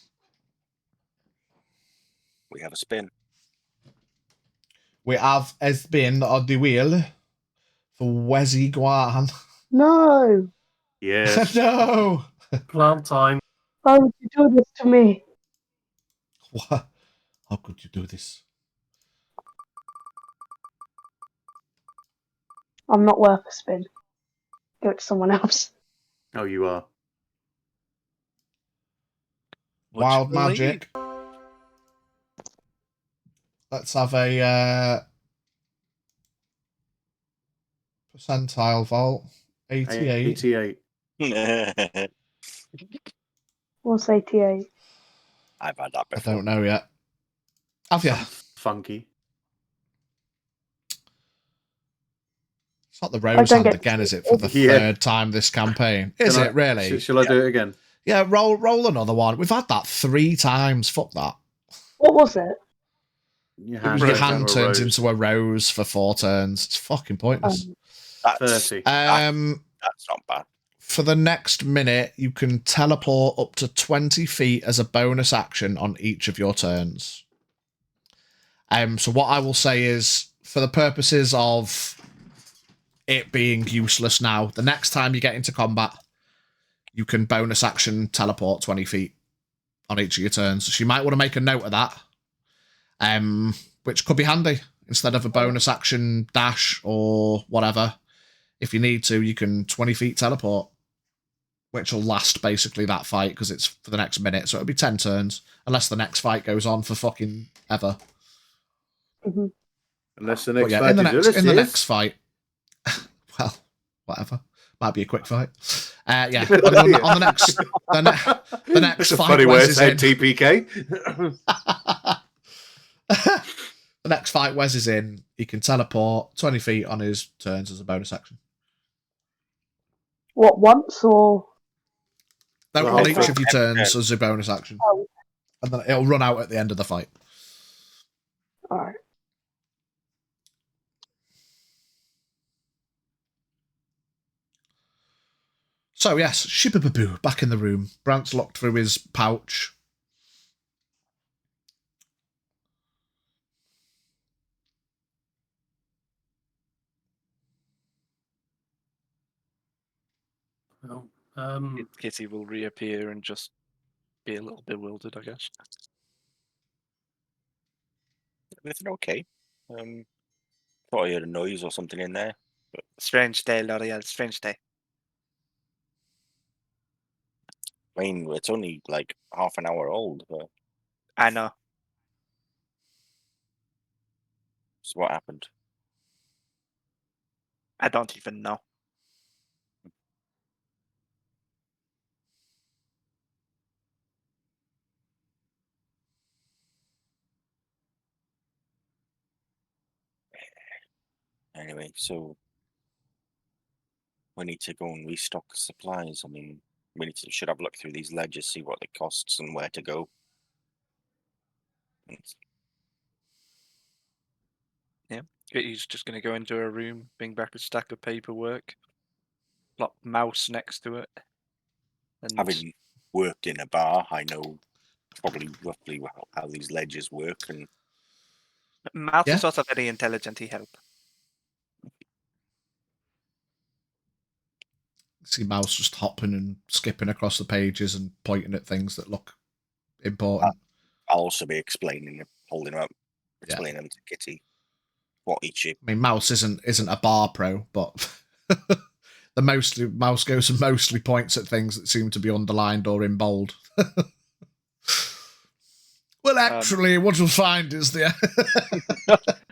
We have a spin. We have a spin on the wheel for Wezzy Guan. No. Yes. No! Plant time. Why would you do this to me? What? How could you do this? I'm not worth a spin. Give it to someone else. Oh, you are. Wild magic. Let's have a percentile vault. 88. 88. What's 88? I've had that I before. don't know yet. Have you? Funky. It's not the rose hand again, is it? For the Yeah. 3rd time this campaign. Is it really? Shall I do it again? Yeah, roll another one. We've had that 3 times. Fuck that. What was it? Your Your hand turns into a rose for 4 turns. It's fucking pointless. That's 30. That's not bad. For the next minute, you can teleport up to 20 feet as a bonus action on each of your turns. So what I will say is, for the purposes of it being useless now, the next time you get into combat, you can bonus action teleport 20 feet on each of your turns. So you might want to make a note of that, which could be handy. Instead of a bonus action dash or whatever, if you need to, you can 20 feet teleport, which will last basically that fight because it's for the next minute. So it'll be 10 turns, unless the next fight goes on for fucking ever. Mm-hmm. Unless the next yeah, fight in the next is fight, well, whatever. Might be a quick fight. Yeah, Yeah. on the next That's a fight, funny way Wes of is saying in. TPK. The next fight, Wes is in. He can teleport 20 feet on his turns as a bonus action. What, once or? No, The on whole each fight. of your turns as a bonus action. Oh, And then it'll run out at the end of the fight. alright. So, yes, Shibababoo, back in the room. Brant's looked through his pouch. Well, Kitty will reappear and just be a little bewildered, I guess. Everything okay? Thought I heard a noise or something in there. But Strange day, L'Oreal. Strange day. I mean, it's only like half an hour old. But... I know. So what happened? I don't even know. Anyway, so we need to go and restock supplies. I mean, should have a look through these ledgers, see what it costs and where to go. Yeah. Kitty's just going to go into her room, bring back a stack of paperwork, plop mouse next to it. And Having worked in a bar, I know probably roughly how these ledgers work. And Mouse Yeah. is also very intelligent. He helped. See Mouse just hopping and skipping across the pages and pointing at things that look important. I'll also be holding them up, explaining them to Kitty what each. I mean, Mouse isn't a bar pro, but Mouse goes and mostly points at things that seem to be underlined or in bold. Well, actually, what you'll find is the.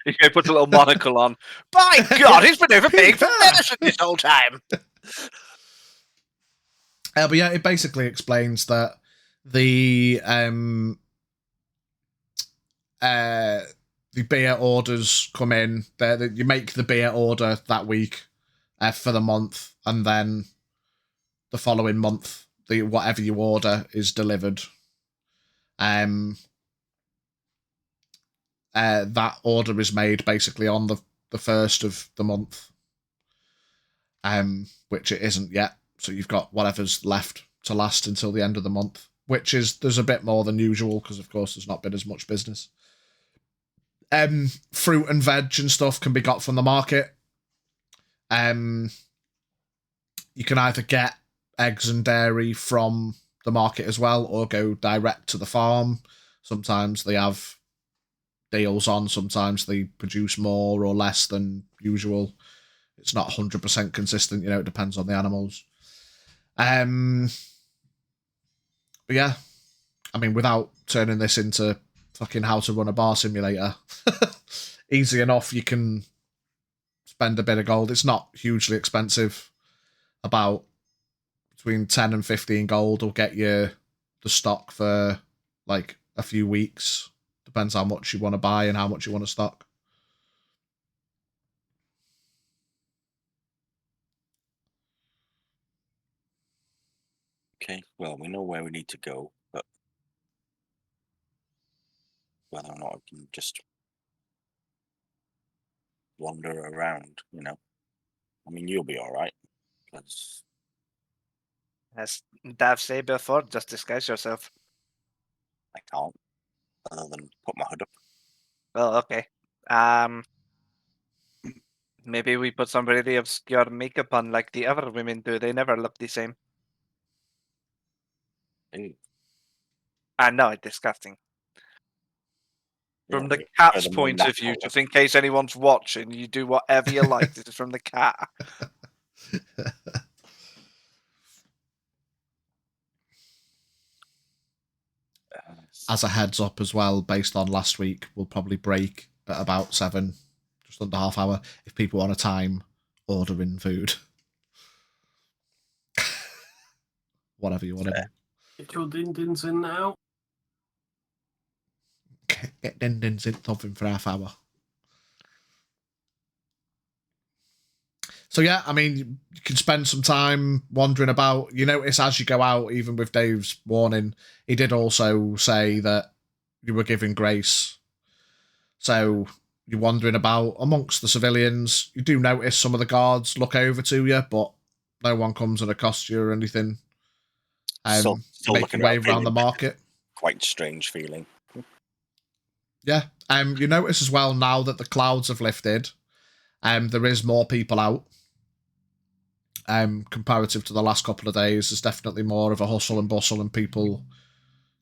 He puts a little monocle on. By God, he's been overpaying for medicine this whole time. But yeah, it basically explains that the beer orders come in. You make the beer order that week for the month, and then the following month, whatever you order is delivered. That order is made basically on the first of the month, which it isn't yet. So you've got whatever's left to last until the end of the month, there's a bit more than usual because, of course, there's not been as much business. Fruit and veg and stuff can be got from the market. You can either get eggs and dairy from the market as well, or go direct to the farm. Sometimes they have deals on, sometimes they produce more or less than usual. It's not 100% consistent, it depends on the animals. But yeah, I mean, without turning this into fucking how to run a bar simulator, easy enough, you can spend a bit of gold. It's not hugely expensive. About between 10 and 15 gold will get you the stock for like a few weeks. Depends how much you want to buy and how much you want to stock. Okay, well, we know where we need to go, but whether or not I can just wander around, I mean, you'll be all right, because As Dav said before, just disguise yourself. I can't, other than put my hood up. Well, okay. Maybe we put some really obscure makeup on like the other women do. They never look the same. Ew. I know, it's disgusting. From Yeah, the but cat's the more point of view, natural just in case anyone's watching, you do whatever you like. This is from the cat. as a heads up as well, based on last week, we'll probably break at about 7, just under half hour, if people want a time ordering food. Whatever you want to do. Get your din-dins in now. Get din-dins in something for half hour. So yeah, I mean, you can spend some time wandering about. You notice as you go out, even with Dave's warning, he did also say that you were given grace. So you're wandering about amongst the civilians. You do notice some of the guards look over to you, but no one comes and accosts you or anything. Still Make looking your way around, around the feeling market. quite strange feeling. Yeah. You notice as well now that the clouds have lifted, there is more people out. Comparative to the last couple of days, there's definitely more of a hustle and bustle and people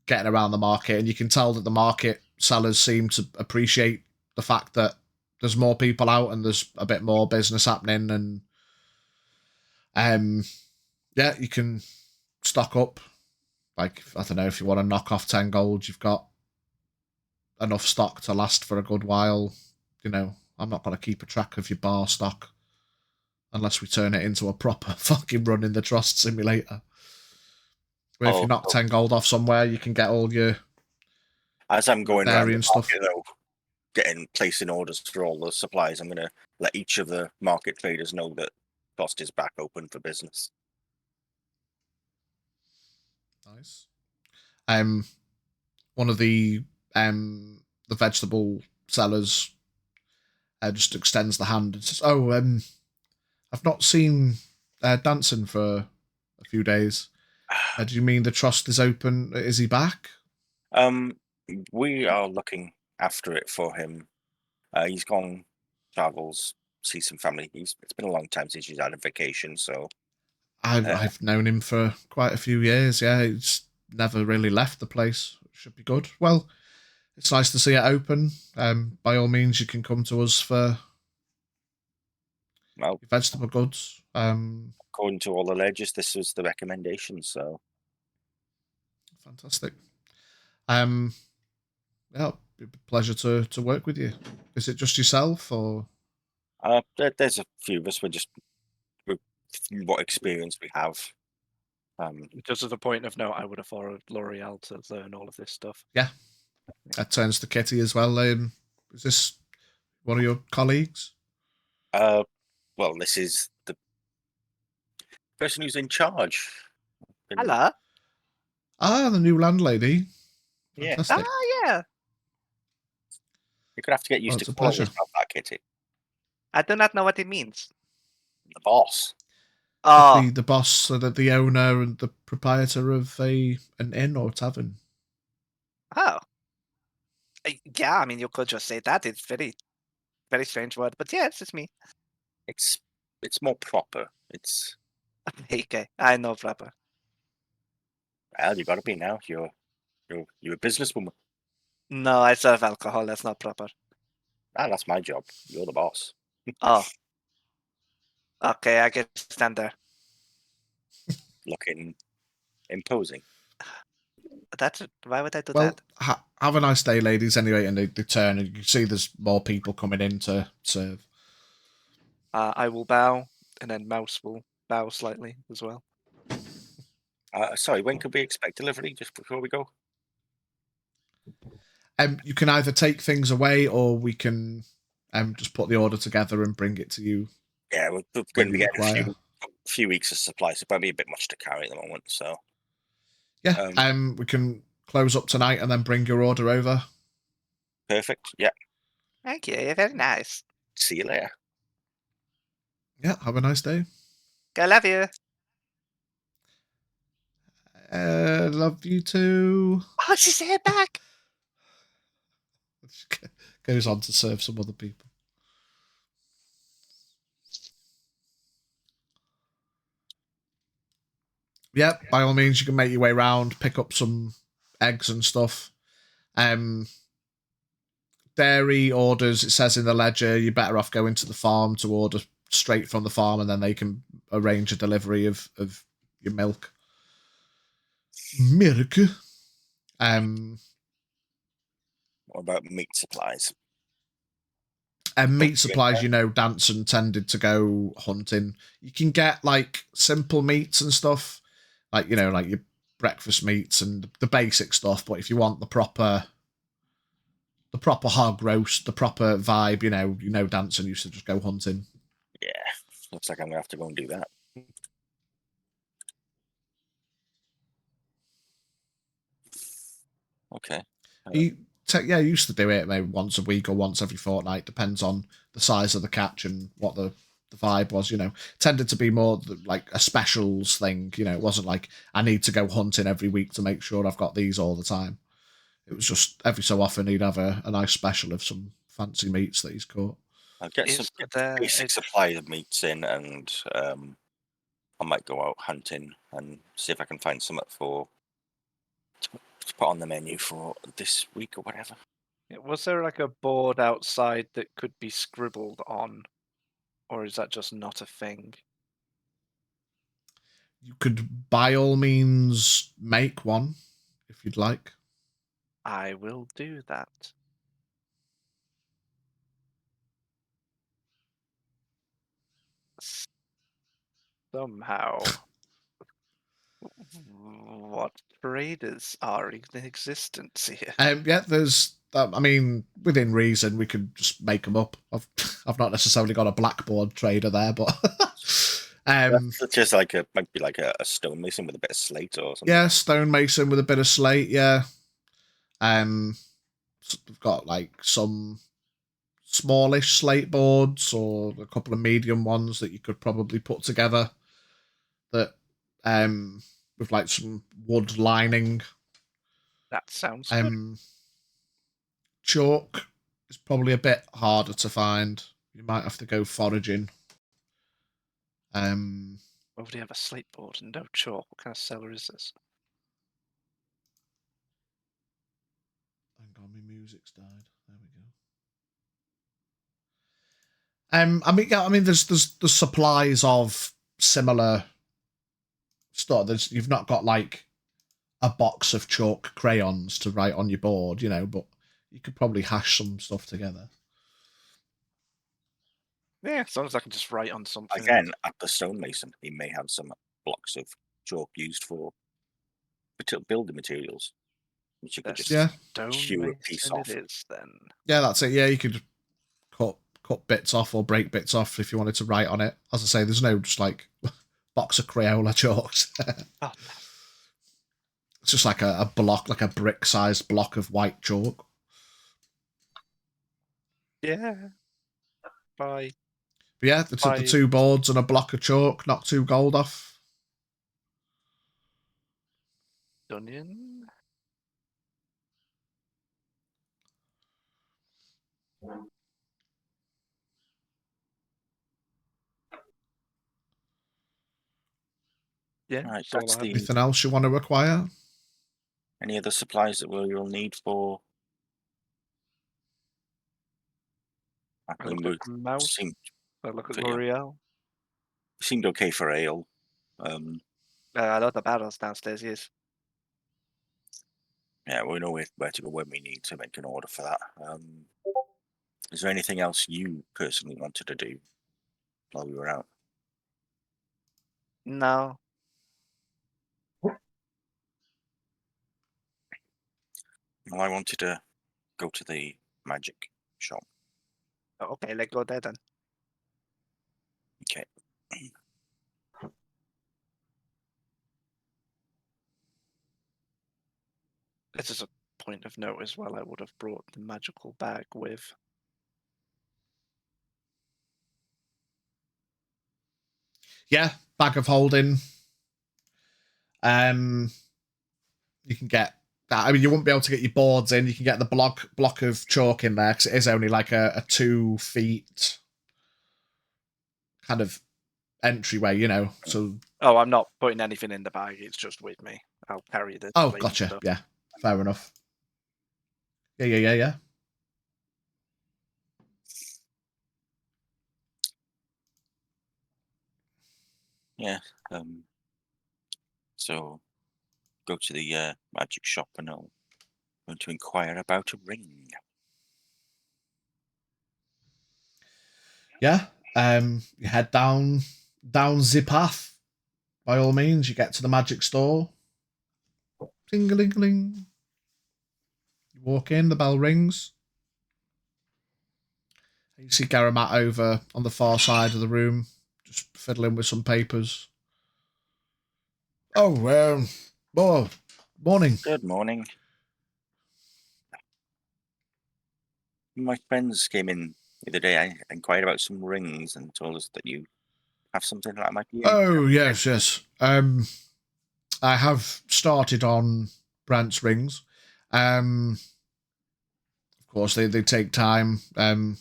getting around the market, and you can tell that the market sellers seem to appreciate the fact that there's more people out and there's a bit more business happening, and yeah, you can stock up. Like, I don't know, if you want to knock off 10 gold, you've got enough stock to last for a good while. You know, I'm not going to keep a track of your bar stock unless we turn it into a proper fucking running the trust simulator. Where if you knock 10 gold off somewhere, you can get all your as I'm going around the stuff. Market, placing orders for all the supplies, I'm going to let each of the market traders know that Cost is back open for business. Nice. One of the vegetable sellers just extends the hand and says, "Oh, I've not seen Dancing for a few days. Do you mean the trust is open? Is he back?" We are looking after it for him. He's gone, travels, see some family. It's been a long time since he's had a vacation, so I've known him for quite a few years. Yeah, he's never really left the place. Should be good. Well, it's nice to see it open. By all means, you can come to us for vegetable goods. According to all the ledgers, this was the recommendation. So fantastic. Yeah, it'd be a pleasure to work with you. Is it just yourself, or? There's a few of us. We're what experience we have. Just as a point of note, I would have followed L'Oreal to learn all of this stuff. Yeah, that turns to Kitty as well. Is this one of your colleagues? Well, this is the person who's in charge. Hello. Ah, the new landlady. Fantastic. Yeah. Yeah. You're gonna have to get used to calling us that, Kitty. I do not know what it means. The boss. Oh, the boss, so that the owner and the proprietor of an inn or tavern. Oh. Yeah, I mean, you could just say that. It's very, very strange word, but yes, it's me. It's more proper. It's okay. I know proper. Well, you got to be now. You're a businesswoman. No, I serve alcohol. That's not proper. That's my job. You're the boss. Oh. Okay, I get to stand there. Looking imposing. Why would I do that? Have a nice day, ladies. Anyway, and they turn, and you can see there's more people coming in to serve. I will bow, and then Mouse will bow slightly as well. Sorry, when could we expect delivery? Just before we go. You can either take things away, or we can just put the order together and bring it to you. Yeah, we're going to be getting a few weeks of supply, so it'll probably be a bit much to carry at the moment. So yeah, we can close up tonight and then bring your order over. Perfect. Yeah. Thank you. You're very nice. See you later. Yeah, have a nice day. I love you. Love you too. Oh, she said it back. Goes on to serve some other people. Yeah, by all means, you can make your way around, pick up some eggs and stuff. Dairy orders, it says in the ledger, you're better off going to the farm to order straight from the farm, and then they can arrange a delivery of your milk. What about meat supplies? And meat supplies, Danson tended to go hunting. You can get like simple meats and stuff, like like your breakfast meats and the basic stuff. But if you want the proper hog roast, the proper vibe, Danson used to just go hunting. Yeah, looks like I'm gonna have to go and do that. Okay. You used to do it maybe once a week or once every fortnight, depends on the size of the catch and what the vibe was. Tended to be more like a specials thing. It wasn't like I need to go hunting every week to make sure I've got these all the time. It was just every so often he'd have a nice special of some fancy meats that he's caught. I'll get some basic supply of meats in, and I might go out hunting and see if I can find something to put on the menu for this week or whatever. Was there like a board outside that could be scribbled on, or is that just not a thing? You could by all means make one if you'd like. I will do that. Somehow. What traders are in existence here? There's. I mean, within reason, we could just make them up. I've not necessarily got a blackboard trader there, but just might be like a stonemason with a bit of slate or something. Yeah, stonemason with a bit of slate. Yeah. So we've got like some smallish slate boards or a couple of medium ones that you could probably put together. That with like some wood lining. That sounds good. Chalk is probably a bit harder to find. You might have to go foraging. Why would he have a slate board and no chalk? What kind of cellar is this? Hang on, my music's died. There we go. I mean, there's the supplies of similar stuff. You've not got like a box of chalk crayons to write on your board, but you could probably hash some stuff together. Yeah, as long as I can just write on something. Again, at the stonemason, he may have some blocks of chalk used for building materials, which you could just chew a piece off. It is then. Yeah, that's it. Yeah, you could cut bits off or break bits off if you wanted to write on it. As I say, there's no just like box of Crayola chalks. Oh. It's just like a block, like a brick-sized block of white chalk. Yeah. Bye. But yeah, the two boards and a block of chalk, knock 2 gold off. Dunyan. Yeah. Right, that's Anything else you want to acquire? Any other supplies that you'll need for? I look at Mouse. I look at L'Oreal. Seemed okay for ale. I love the barrels downstairs, yes. Yeah, we know where to go when we need to make an order for that. Is there anything else you personally wanted to do while we were out? No. Well, I wanted to go to the magic shop. Oh, okay, let's go there then. Okay. This is a point of note as well. I would have brought the magical bag with. Yeah, bag of holding. You can get that. I mean, you won't be able to get your boards in. You can get the block of chalk in there because it is only like a 2 feet kind of entryway, So. Oh, I'm not putting anything in the bag. It's just with me. I'll carry the. Oh, gotcha. Stuff. Yeah, fair enough. Yeah. Yeah. So go to the magic shop and I'll going to inquire about a ring. Yeah. You head down the path. By all means, you get to the magic store. Ding-a-ling-a-ling. You walk in, the bell rings. You see Garamat over on the far side of the room, just fiddling with some papers. Oh, morning. Good morning. My friends came in the other day. I inquired about some rings and told us that you have something that might be. Oh, yes. I have started on Brant's rings. Of course, they take time. I'd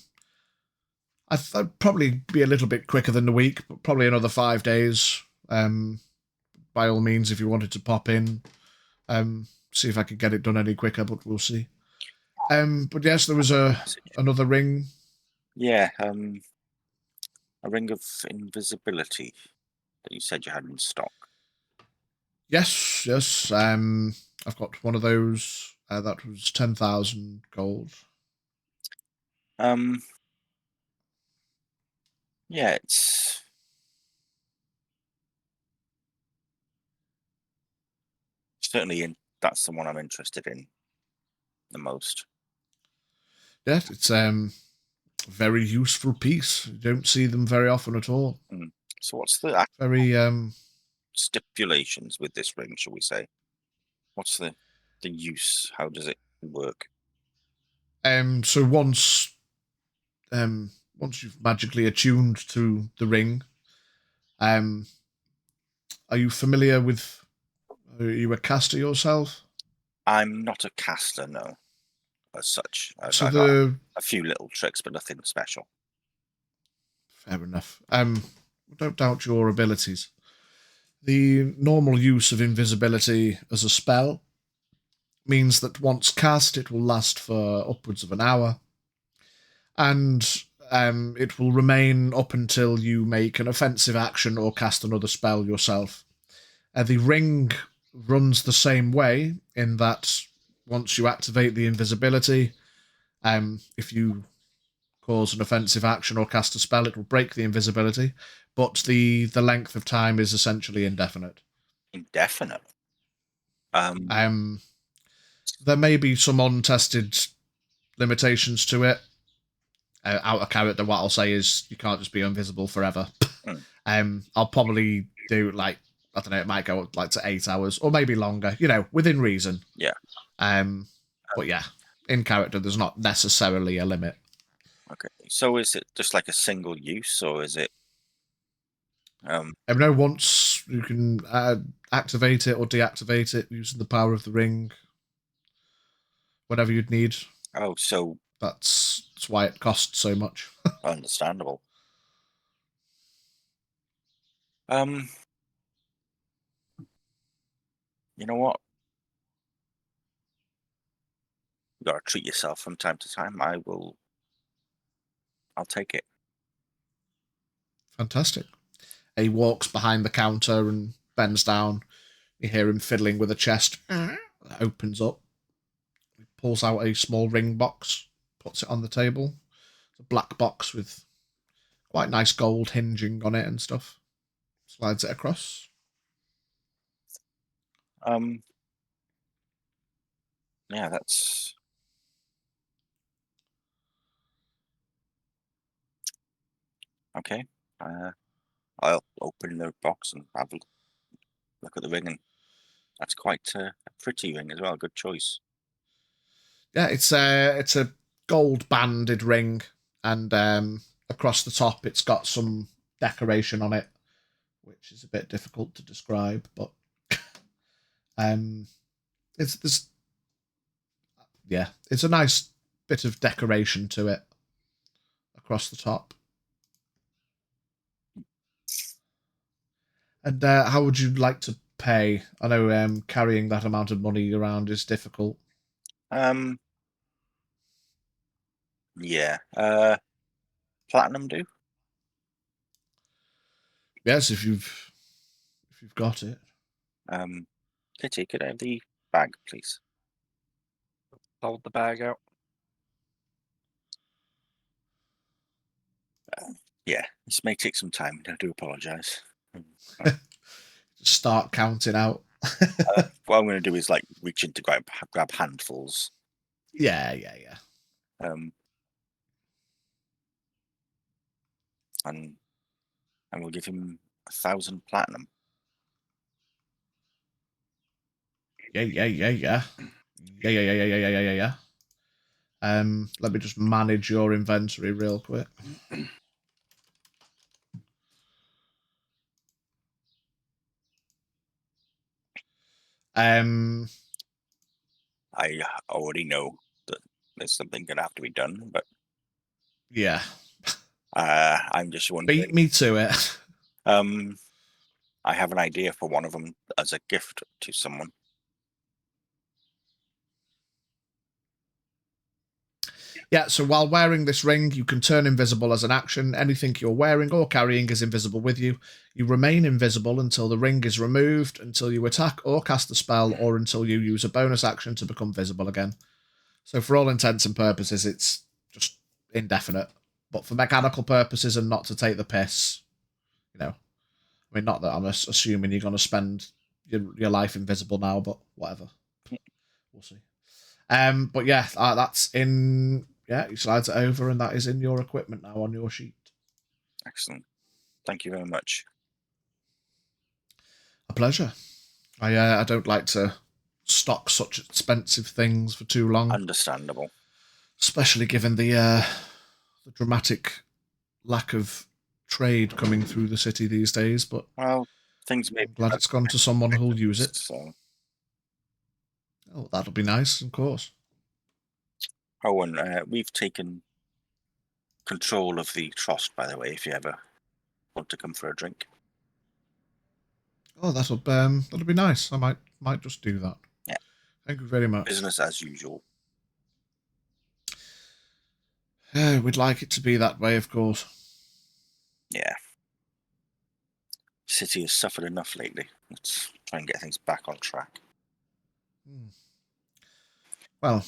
probably be a little bit quicker than the week, but probably another 5 days. By all means, if you wanted to pop in, see if I could get it done any quicker, but we'll see. But yes, there was another ring. Yeah, a ring of invisibility that you said you had in stock. Yes. I've got one of those. That was 10,000 gold. Yeah, certainly that's the one I'm interested in the most. Yeah, it's very useful piece. You don't see them very often at all. So what's the very stipulations with this ring, shall we say? What's the use? How does it work? So once you've magically attuned to the ring, are you familiar with? Are you a caster yourself? I'm not a caster, no, as such. I got a few little tricks, but nothing special. Fair enough. Don't doubt your abilities. The normal use of invisibility as a spell means that once cast, it will last for upwards of an hour, and it will remain up until you make an offensive action or cast another spell yourself. The ring runs the same way in that once you activate the invisibility, if you cause an offensive action or cast a spell, it will break the invisibility, but the length of time is essentially indefinite. Indefinite? There may be some untested limitations to it. Out of character, what I'll say is you can't just be invisible forever. I'll probably do I don't know, it might go up to 8 hours or maybe longer, within reason. Yeah. But yeah, in character, there's not necessarily a limit. Okay. So is it just like a single use, or is it? Once you can activate it or deactivate it using the power of the ring, whatever you'd need. Oh, so that's why it costs so much. Understandable. You know what? You gotta treat yourself from time to time. I'll take it. Fantastic. He walks behind the counter and bends down. You hear him fiddling with a chest. That opens up. He pulls out a small ring box, puts it on the table. It's a black box with quite nice gold hinging on it and stuff. Slides it across. Yeah, that's okay. I'll open the box and have a look at the ring, and that's quite a pretty ring as well. Good choice. Yeah, it's a gold banded ring, and across the top it's got some decoration on it, which is a bit difficult to describe, but it's a nice bit of decoration to it across the top. And how would you like to pay? I know carrying that amount of money around is difficult. Yeah. Platinum do? Yes, if you've got it. Kitty, could I have the bag, please? Hold the bag out. Yeah, this may take some time. I do apologise. Start counting out. What I'm going to do is like reach in to grab handfuls. Yeah. And we'll give him 1,000 platinum. Yeah. Let me just manage your inventory real quick. I already know that there's something going to have to be done, but yeah. I'm just wondering. Beat me to it. I have an idea for one of them as a gift to someone. Yeah, so while wearing this ring, you can turn invisible as an action. Anything you're wearing or carrying is invisible with you. You remain invisible until the ring is removed, until you attack or cast a spell, or until you use a bonus action to become visible again. So for all intents and purposes, it's just indefinite. But for mechanical purposes and not to take the piss, I mean, not that I'm assuming you're going to spend your life invisible now, but whatever. We'll see. But yeah, that's in. Yeah, you slide it over, and that is in your equipment now on your sheet. Excellent. Thank you very much. A pleasure. I don't like to stock such expensive things for too long. Understandable. Especially given the dramatic lack of trade coming through the city these days. But well, things may. I'm glad it's gone to someone who'll use it. So. Oh, that'll be nice, of course. Oh, and we've taken control of the trust, by the way, if you ever want to come for a drink. Oh, that'll be nice. I might just do that. Yeah. Thank you very much. Business as usual. We'd like it to be that way, of course. Yeah. City has suffered enough lately. Let's try and get things back on track. Well,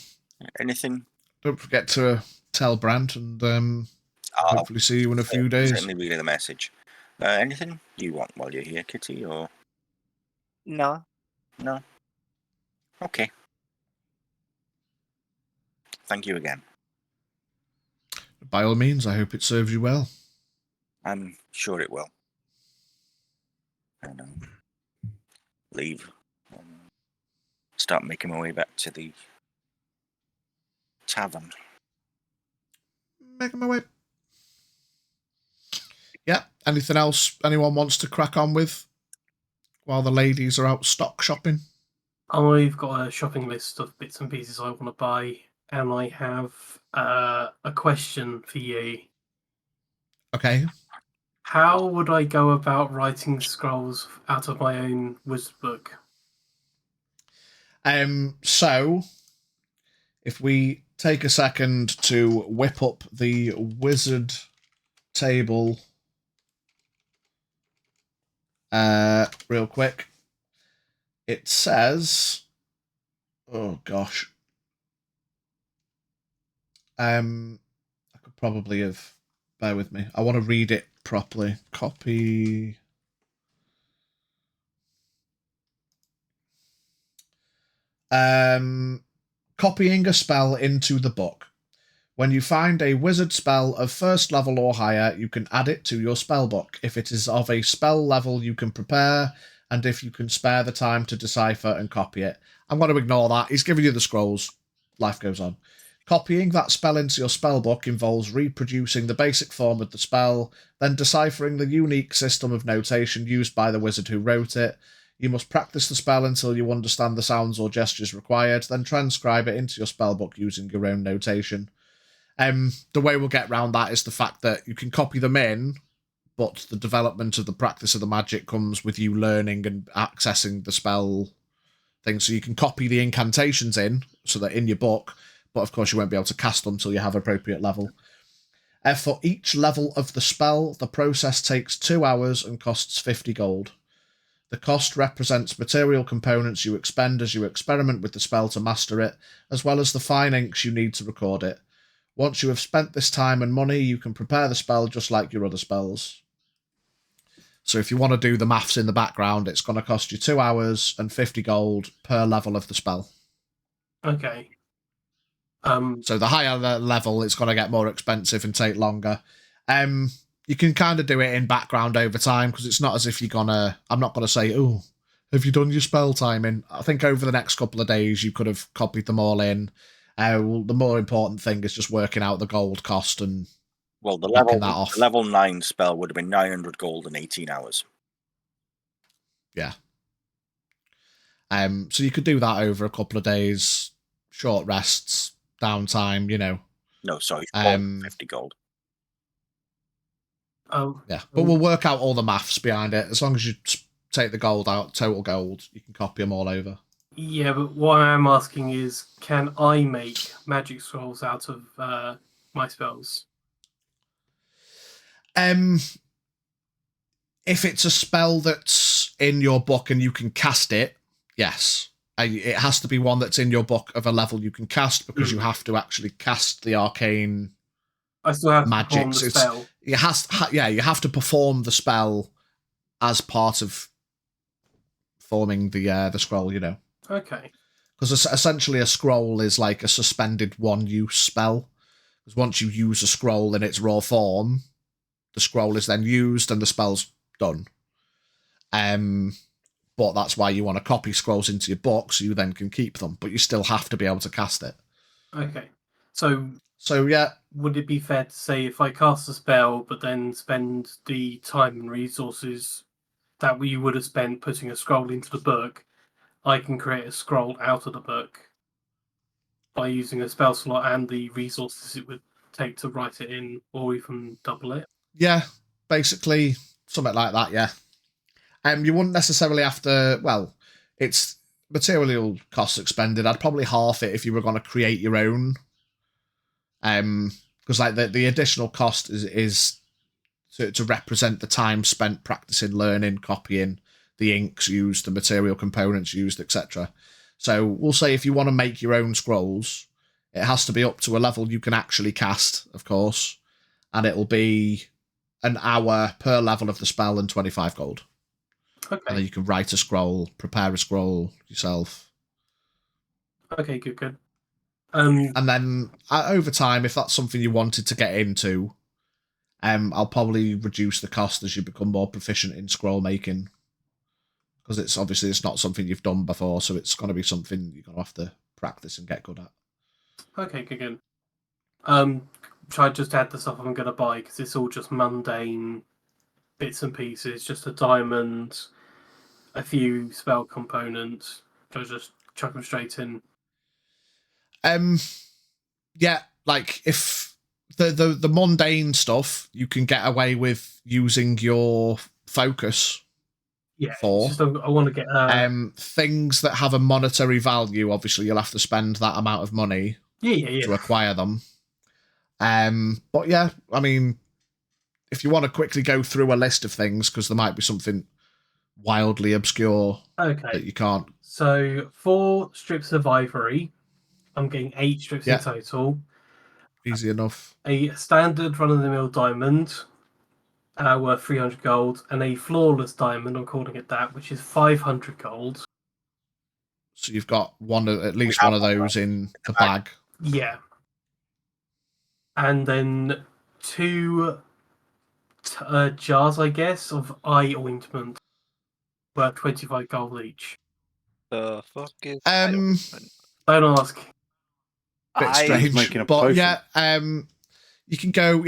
anything? Don't forget to tell Brant, and hopefully see you in a few days. Certainly relay the message. Anything you want while you're here, Kitty, or no? Okay. Thank you again. By all means, I hope it serves you well. I'm sure it will. And leave. Start making my way back to the tavern. Making my way. Yeah. Anything else anyone wants to crack on with while the ladies are out stock shopping? I've got a shopping list of bits and pieces I want to buy, and I have a question for you. Okay. How would I go about writing scrolls out of my own wizard book? So, if we take a second to whip up the wizard table real quick, it says, oh gosh, I could probably have, bear with me, I want to read it properly. Copy. Copying a spell into the book. When you find a wizard spell of first level or higher, you can add it to your spell book. If it is of a spell level, you can prepare, and if you can spare the time to decipher and copy it. I'm going to ignore that. He's giving you the scrolls. Life goes on. Copying that spell into your spell book involves reproducing the basic form of the spell, then deciphering the unique system of notation used by the wizard who wrote it. You must practice the spell until you understand the sounds or gestures required, then transcribe it into your spellbook using your own notation. The way we'll get around that is the fact that you can copy them in, but the development of the practice of the magic comes with you learning and accessing the spell thing. So you can copy the incantations in, so that in your book, but of course you won't be able to cast them until you have appropriate level. For each level of the spell, the process takes 2 hours and costs 50 gold. The cost represents material components you expend as you experiment with the spell to master it, as well as the fine inks you need to record it. Once you have spent this time and money, you can prepare the spell just like your other spells. So if you want to do the maths in the background, it's going to cost you 2 hours and 50 gold per level of the spell. Okay. So the higher the level, it's going to get more expensive and take longer. You can kind of do it in background over time, because it's not as if you're gonna... I'm not going to say, oh, have you done your spell timing? I think over the next couple of days, you could have copied them all in. Well, the more important thing is just working out the gold cost and the level 9 spell would have been 900 gold in 18 hours. Yeah. So you could do that over a couple of days, short rests, downtime, you know. No, sorry, 50 gold. Oh. Yeah, but we'll work out all the maths behind it. As long as you take the gold out, total gold, you can copy them all over. Yeah, but what I am asking is, can I make magic scrolls out of my spells? If it's a spell that's in your book and you can cast it, yes. It has to be one that's in your book of a level you can cast, because you have to actually cast the arcane. I still have magics. to perform the spell. You have to perform the spell as part of forming the scroll, you know. Okay. Because essentially a scroll is like a suspended one-use spell. Because once you use a scroll in its raw form, the scroll is then used and the spell's done. But that's why you want to copy scrolls into your book, so you then can keep them. But you still have to be able to cast it. Okay. So yeah. Would it be fair to say if I cast a spell, but then spend the time and resources that we would have spent putting a scroll into the book, I can create a scroll out of the book by using a spell slot and the resources it would take to write it in, or even double it? Yeah, basically something like that, yeah. You wouldn't necessarily have to... Well, it's material costs expended. I'd probably half it if you were going to create your own. Because like the additional cost is to represent the time spent practicing, learning, copying, the inks used, the material components used, etc. So we'll say if you want to make your own scrolls, it has to be up to a level you can actually cast, of course, and it'll be an hour per level of the spell and 25 gold. Okay. And then you can write a scroll, prepare a scroll yourself. Okay, good. And then over time, if that's something you wanted to get into, I'll probably reduce the cost as you become more proficient in scroll making, because it's not something you've done before, so it's going to be something you're going to have to practice and get good at. Okay, good. Should I just add the stuff I'm going to buy, because it's all just mundane bits and pieces, just a diamond, a few spell components. Should I just chuck them straight in? Yeah, like if the mundane stuff you can get away with using your focus. Yeah, for. Just, I want to get things that have a monetary value. Obviously, you'll have to spend that amount of money to acquire them. But yeah, I mean, if you want to quickly go through a list of things, because there might be something wildly obscure that you can't. So 4 strips of ivory. I'm getting 8 strips in total. Easy enough. A standard run-of-the-mill diamond, worth 300 gold, and a flawless diamond, I'm calling it that, which is 500 gold. So you've got at least one of those in the bag. Yeah. And then 2 jars, I guess, of eye ointment, worth 25 gold each. The fuck is Don't ask. Bit strange, making a but potion. yeah, you can go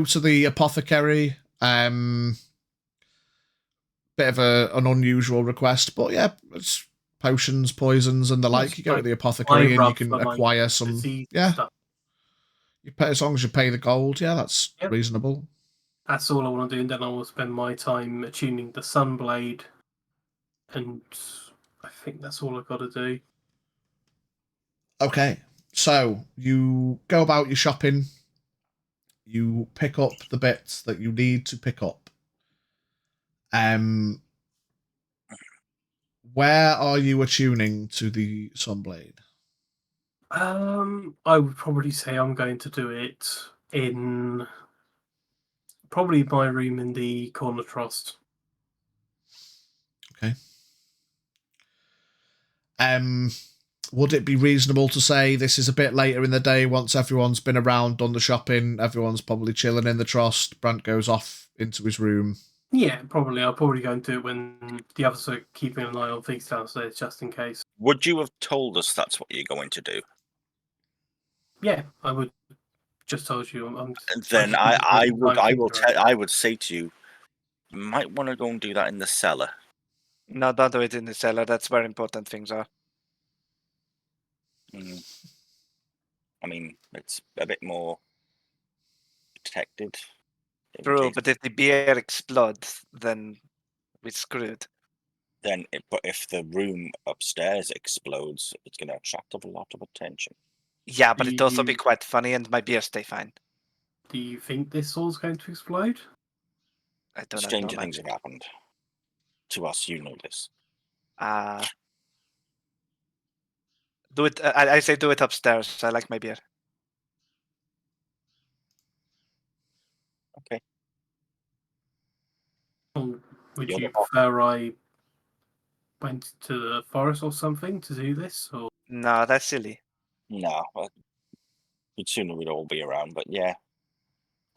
to the apothecary. Bit of an unusual request, but yeah, it's potions, poisons, and the like. You go to the apothecary and you can acquire some. Stuff. You pay, as long as you pay the gold. Yeah, that's reasonable. That's all I want to do, and then I will spend my time attuning the Sunblade, and I think that's all I've got to do. Okay, so you go about your shopping. You pick up the bits that you need to pick up. Where are you attuning to the Sunblade? I would probably say I'm going to do it in probably my room in the corner trust. Okay. Would it be reasonable to say this is a bit later in the day once everyone's been around, done the shopping, everyone's probably chilling in the trust, Brant goes off into his room? Yeah, probably. I'll probably go and do it when the others are keeping an eye on things downstairs, just in case. Would you have told us that's what you're going to do? Yeah, I would. Just told you. Then I would say to you, you might want to go and do that in the cellar. No, don't do it in the cellar. That's where important things are. I mean, it's a bit more protected. True, but if the beer explodes, then we're screwed. But if the room upstairs explodes, it's going to attract a lot of attention. Yeah, but it'd also be quite funny, and my beer stay fine. Do you think this all's going to explode? I don't know. Stranger things have happened to us. You know this. Do it. I say do it upstairs. I like my beer. Okay. Would you prefer I went to the forest or something to do this? Or no, that's silly. No, sooner we'd all be around. But yeah.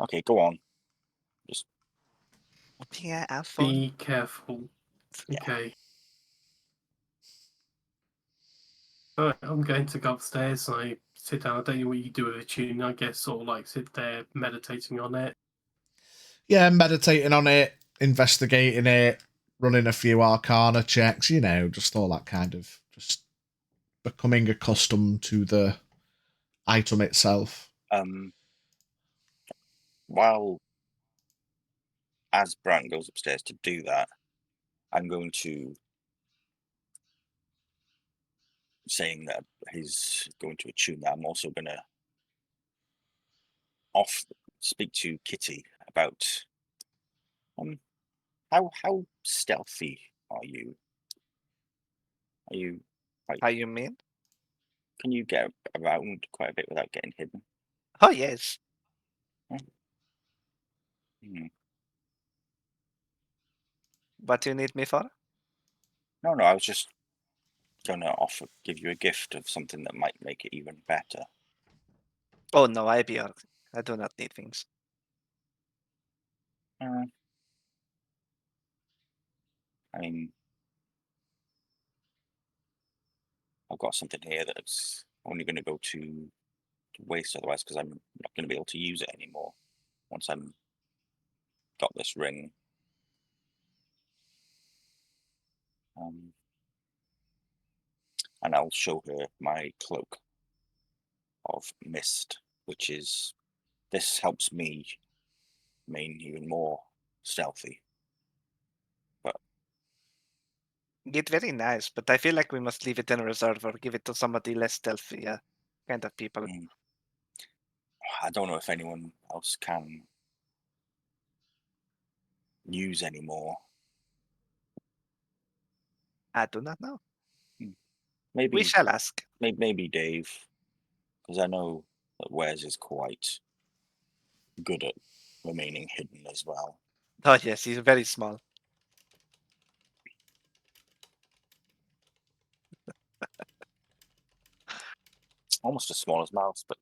Okay, go on. Just be careful. Yeah. Okay. Alright, I'm going to go upstairs and I sit down. I don't know what you do with a tune. I guess sort of like sit there meditating on it. Yeah, meditating on it, investigating it, running a few arcana checks, just all that kind of, just becoming accustomed to the item itself. While as Brant goes upstairs to do that, I'm going to saying that he's going to attune that. I'm also going to speak to Kitty about how stealthy are you? Are you? How you mean? Can you get around quite a bit without getting hidden? Oh yes. What do you need me for? No, I was just going to give you a gift of something that might make it even better. Oh no, I do not need things. I mean, I've got something here that's only going to go to waste otherwise, because I'm not going to be able to use it anymore once I'm got this ring. And I'll show her my cloak of mist, which is, this helps me remain even more stealthy. But It's very nice, but I feel like we must leave it in reserve or give it to somebody less stealthy kind of people. I don't know if anyone else can use anymore. I do not know. Maybe we shall ask. Maybe Dave, because I know that Wes is quite good at remaining hidden as well. Oh yes, he's very small. Almost as small as Mouse, but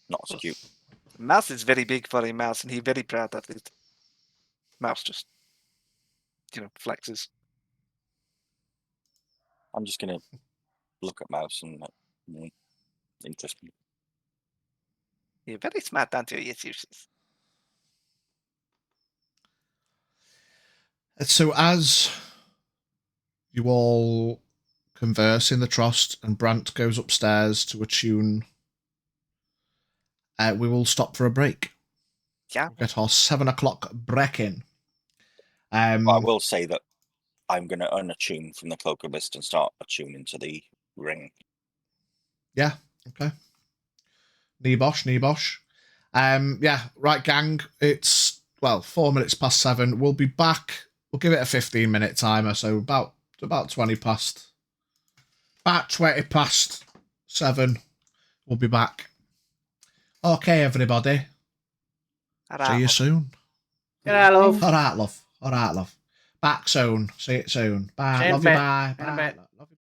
not as cute. Mouse is very big for a mouse, and he's very proud of it. Mouse just, flexes. I'm just gonna look at Mouse and interesting. You're very smart, aren't you? Yes, useless. So as you all converse in the trust and Brant goes upstairs to attune, we will stop for a break. Yeah. We'll get our 7 o'clock break in. I will say that I'm going to unattune from the Cloak of Mist and start attuning to the ring. Yeah, okay. Nibosh. Yeah, right, gang. It's, 4 minutes past 7. We'll be back. We'll give it a 15-minute timer, so about 20 past. About 20 past 7. We'll be back. Okay, everybody. See you soon. Good night, love. All right, love. All right, love. Back soon. See you soon. Bye. Love you. Bye. Bye. Love you.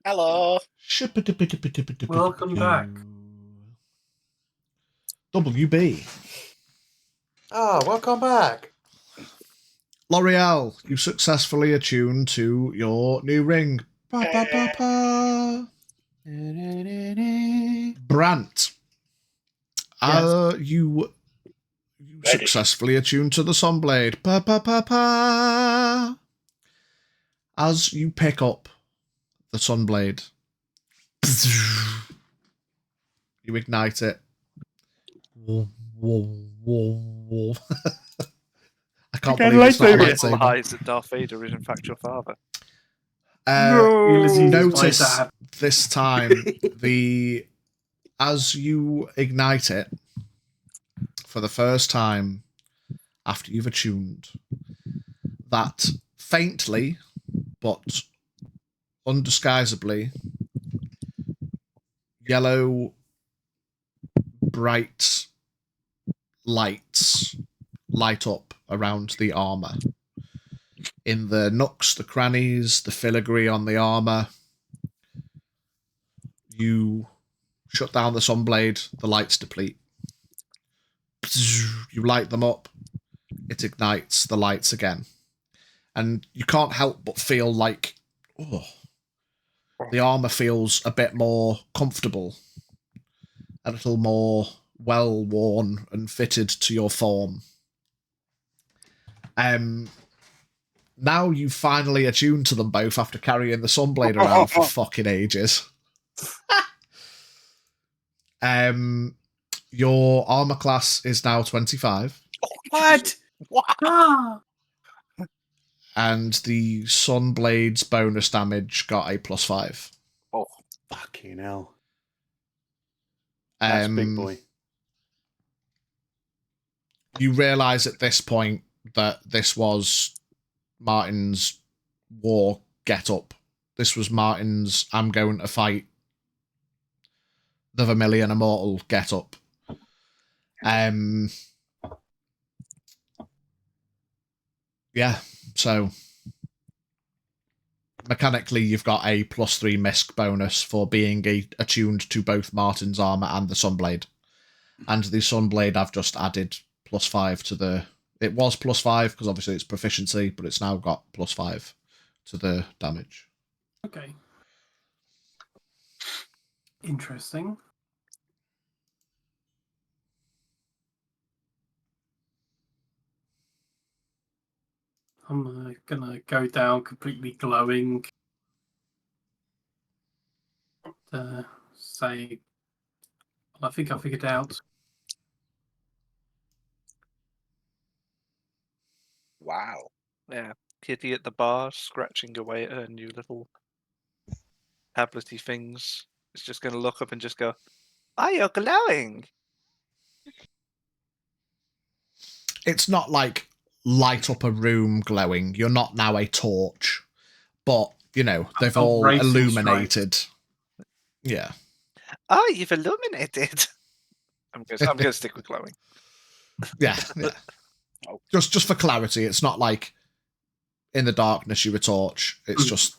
Hello. Welcome back. WB. Welcome back. L'Oreal, you successfully attuned to your new ring. Brant, you successfully attuned to the Sunblade. As you pick up the Sunblade, you ignite it. I can't believe it's not a lightsaber. Lies that Darth Vader is in fact your father. Ulysses is my Notice dad. this time as you ignite it for the first time after you've attuned, that faintly but undisguisably yellow bright lights light up around the armor. In the nooks, the crannies, the filigree on the armor. You shut down the Sunblade, the lights deplete. You light them up, it ignites the lights again. And you can't help but feel like, the armor feels a bit more comfortable, a little more well-worn and fitted to your form. Now you've finally attuned to them both after carrying the Sunblade around for fucking ages. Your armor class is now 25. What? Ah. And the Sunblade's bonus damage got a +5. Oh, fucking hell. That's big boy. You realise at this point that this was Martin's war get-up. This was Martin's I'm going to fight the Vermilion Immortal get-up. Yeah, so mechanically you've got a +3 misc bonus for being attuned to both Martin's armor and the Sunblade. And the Sunblade I've just added +5 to the... It was +5 because obviously it's proficiency, but it's now got +5 to the damage. Okay. Interesting. I'm gonna go down completely glowing. Say, I think I figured out. Wow. Yeah. Kitty at the bar, scratching away at her new little tablety things. It's just going to look up and just go, "Oh, you're glowing." It's not like light up a room glowing. You're not now a torch. But, you know, they've all illuminated. Yeah. Oh, you've illuminated. I'm going to stick with glowing. Yeah. Just for clarity, it's not like in the darkness you're a torch. It's just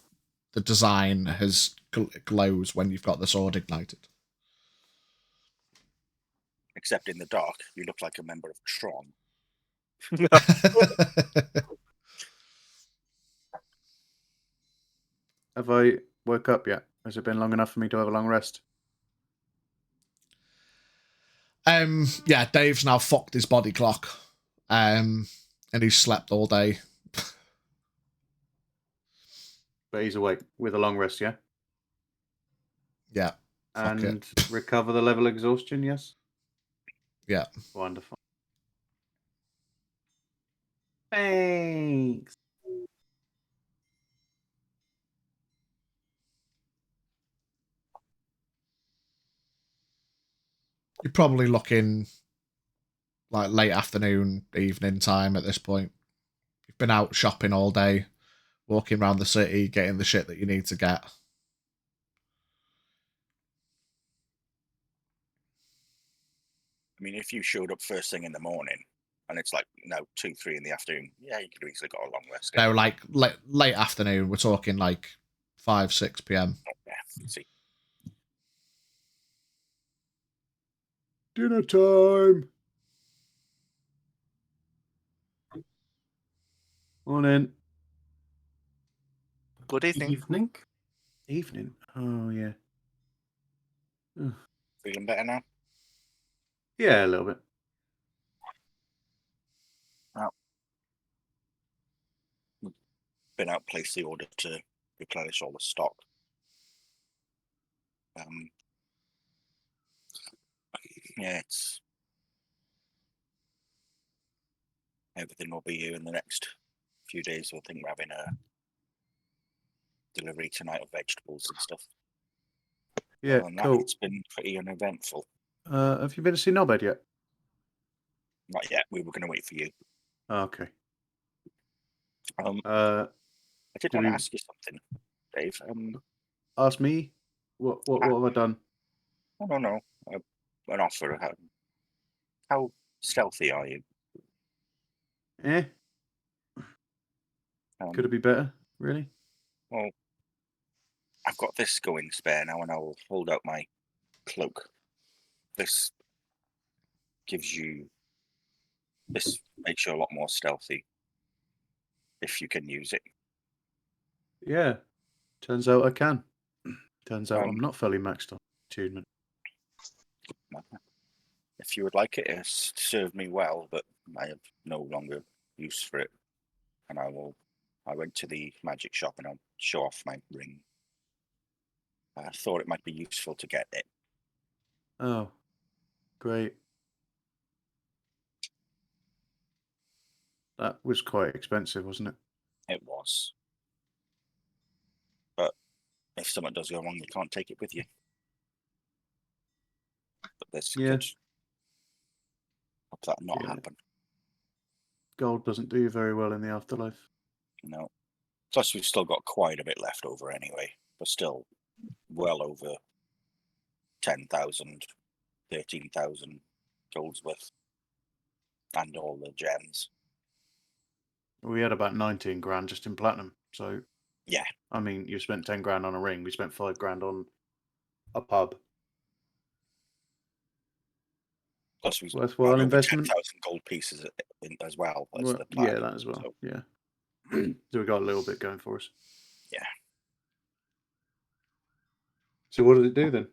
the design has glows when you've got the sword ignited. Except in the dark, you look like a member of Tron. Have I woke up yet? Has it been long enough for me to have a long rest? Yeah, Dave's now fucked his body clock. And he's slept all day. But he's awake with a long rest, yeah? Yeah. And recover the level of exhaustion, yes? Yeah. Wonderful. Thanks. You're probably looking like late afternoon, evening time at this point. You've been out shopping all day, walking around the city, getting the shit that you need to get. I mean, if you showed up first thing in the morning and it's like, 2, 3 in the afternoon, yeah, you could have easily got a long rest. No, like late afternoon. We're talking like 5, 6 p.m. Yeah, See. Dinner time. Morning. Good evening. Evening. Evening. Oh yeah. Feeling better now? Yeah, a little bit. Been out, placed the order to replenish all the stock. Yeah, it's everything will be here in the next few days. I think we're having a delivery tonight of vegetables and stuff. Yeah, cool. It's been pretty uneventful. Have you been to see Nobed yet? Not yet. We were going to wait for you. Oh, okay. I did want to ask you something, Dave. Ask me. What have I done? No. An offer. How stealthy are you? Could it be better? Really? Well, I've got this going spare now, and I will hold out my cloak. This makes you a lot more stealthy if you can use it. Yeah. Turns out I can. Turns out I'm not fully maxed on attunement. If you would like it, it's served me well, but I have no longer use for it. And I went to the magic shop and I'll show off my ring. I thought it might be useful to get it. Oh, great. That was quite expensive, wasn't it? It was. But if something does go wrong, you can't take it with you. But this could hope that not happen. Gold doesn't do very well in the afterlife. No. Plus, we've still got quite a bit left over anyway. But still, well over 10,000, 13,000 gold's worth. And all the gems. We had about 19 grand just in platinum. So, yeah. I mean, you spent 10 grand on a ring. We spent 5 grand on a pub. Plus, we've worthwhile got investment. 10,000 gold pieces as well. As the yeah, that as well. So. Yeah. So we got a little bit going for us. Yeah. So what did it do then?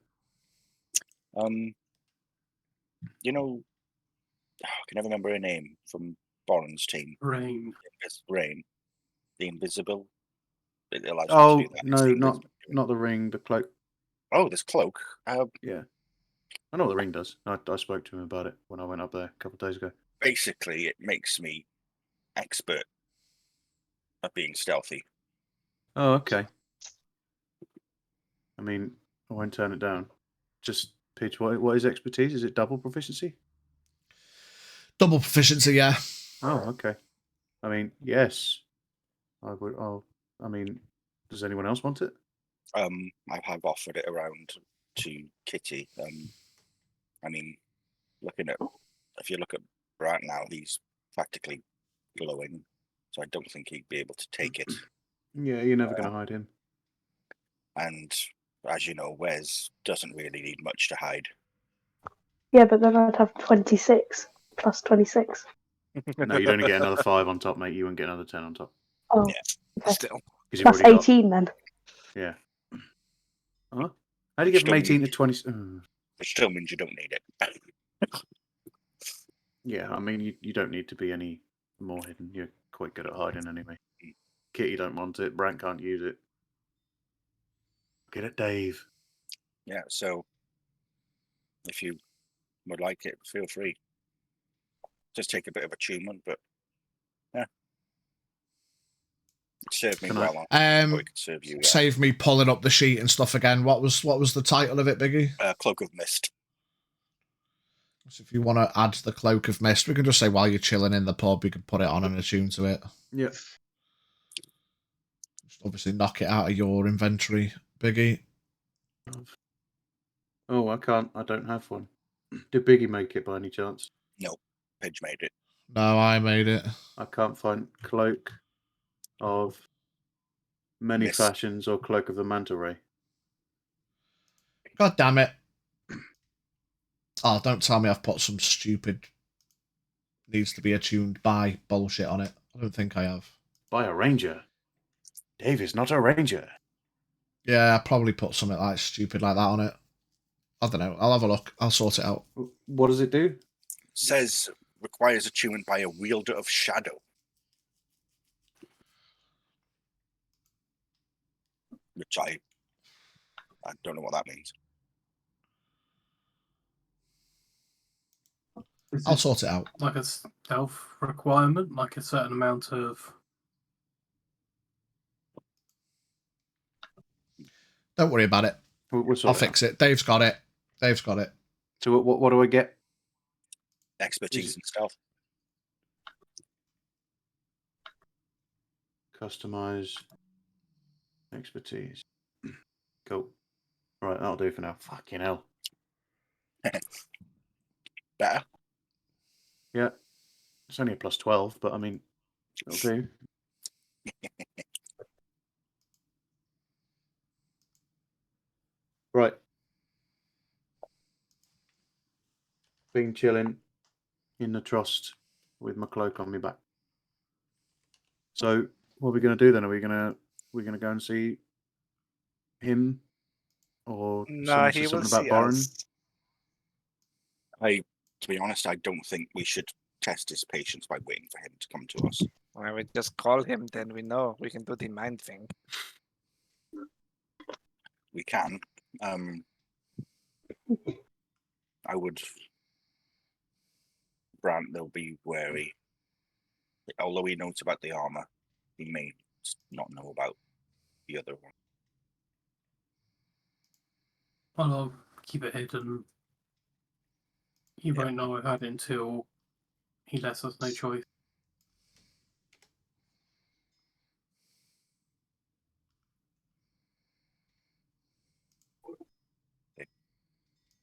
You know, I can never remember her name from Boren's team. Rain. Rain. The invisible. It allows oh you to do that. no, not the ring, the cloak. Oh, this cloak. Yeah. I know what the ring does. I spoke to him about it when I went up there a couple of days ago. Basically, it makes me expert at being stealthy. Oh, okay. I mean, I won't turn it down. Just, Peach, what is expertise? Is it double proficiency? Double proficiency, yeah. Oh, okay. I mean, yes. I would. Oh, I mean, does anyone else want it? I have offered it around to Kitty. I mean, if you look at Brant now, he's practically glowing, so I don't think he'd be able to take it. Yeah, you're never going to hide him. And as you know, Wes doesn't really need much to hide. Yeah, but then I'd have 26 plus 26. No, you'd only get another 5 on top, mate. You wouldn't get another 10 on top. Oh, yeah. Okay. Still. Plus 18 then. Yeah. Huh? How do you get from 18 to 20? Which still means you don't need it. Yeah, I mean, you don't need to be any more hidden. You're quite good at hiding anyway. Kitty don't want it. Brant can't use it. Get it, Dave. Yeah, so if you would like it, feel free. Just take a bit of attunement, but yeah. It served me well. It could serve you. Save me pulling up the sheet and stuff again. What was the title of it, Biggie? Cloak of Mist. So if you want to add the Cloak of Mist, we can just say while you're chilling in the pub, you can put it on and attune to it. Yeah. Just obviously knock it out of your inventory, Biggie. Oh, I can't. I don't have one. Did Biggie make it by any chance? No, Pidge made it. No, I made it. I can't find Cloak of Many Mist. Fashions or Cloak of the Manta Ray. God damn it. Oh, don't tell me I've put some stupid needs to be attuned by bullshit on it. I don't think I have. By a ranger? Dave is not a ranger. Yeah, I probably put something like stupid like that on it. I don't know. I'll have a look. I'll sort it out. What does it do? Says requires attunement by a wielder of shadow. Which I don't know what that means. I'll sort it out. Like a stealth requirement, like a certain amount of. Don't worry about it. I'll fix it. Dave's got it. Dave's got it. So what do I get? Expertise and stealth. Customize expertise. Cool. Right, that'll do for now. Fucking hell. Better. Yeah. It's only a plus 12, but I mean, it'll do. Right. Been chilling in the trust with my cloak on my back. So what are we going to do then? Are we going to go and see him, or No, he will something about see Boren? us. To be honest, I don't think we should test his patience by waiting for him to come to us. Why we just call him, then we know we can do the mind thing. We can. I would grant they'll be wary. Although he knows about the armor, he may not know about the other one. Well, I'll keep it hidden. He won't know I've had it until he lets us no choice.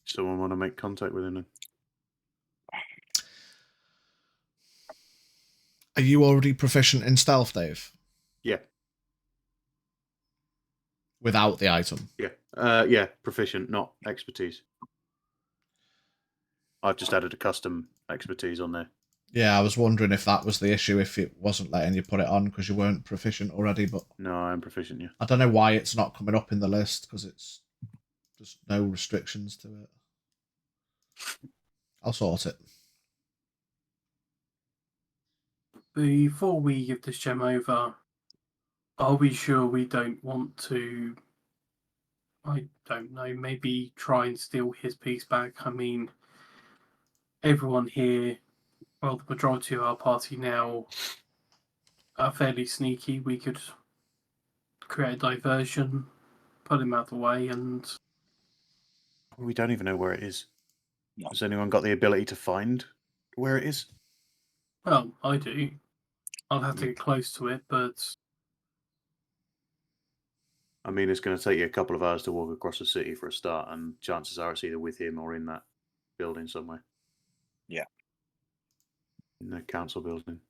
Someone want to make contact with him then? Are you already proficient in stealth, Dave? Yeah. Without the item? Yeah. Yeah, proficient, not expertise. I've just added a custom expertise on there. Yeah, I was wondering if that was the issue, if it wasn't letting you put it on because you weren't proficient already, but... No, I am proficient, yeah. I don't know why it's not coming up in the list, because it's just no restrictions to it. I'll sort it. Before we give this gem over, are we sure we don't want to, I don't know, maybe try and steal his piece back? I mean, everyone here, well, the majority of our party now are fairly sneaky. We could create a diversion, put him out of the way, and... We don't even know where it is. No. Has anyone got the ability to find where it is? Well, I do. I'll have to get close to it, but... I mean, it's going to take you a couple of hours to walk across the city for a start, and chances are it's either with him or in that building somewhere. Yeah. In the council building.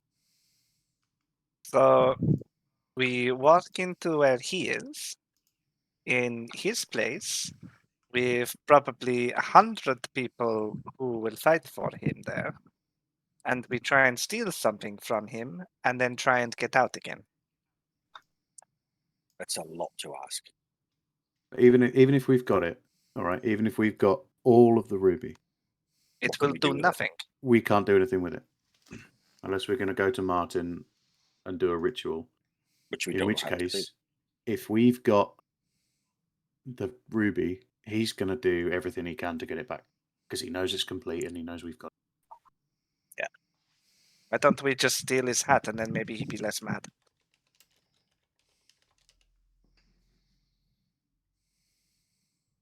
So we walk into where he is. In his place, with probably 100 people who will fight for him there. And we try and steal something from him and then try and get out again. That's a lot to ask. Even if we've got it, all right, even if we've got all of the ruby, it will do nothing. We can't do anything with it. Unless we're going to go to Martin and do a ritual. Which we in don't which have case, to do. If we've got the ruby, he's going to do everything he can to get it back. Because he knows it's complete and he knows we've got it. Yeah. Why don't we just steal his hat and then maybe he'd be less mad?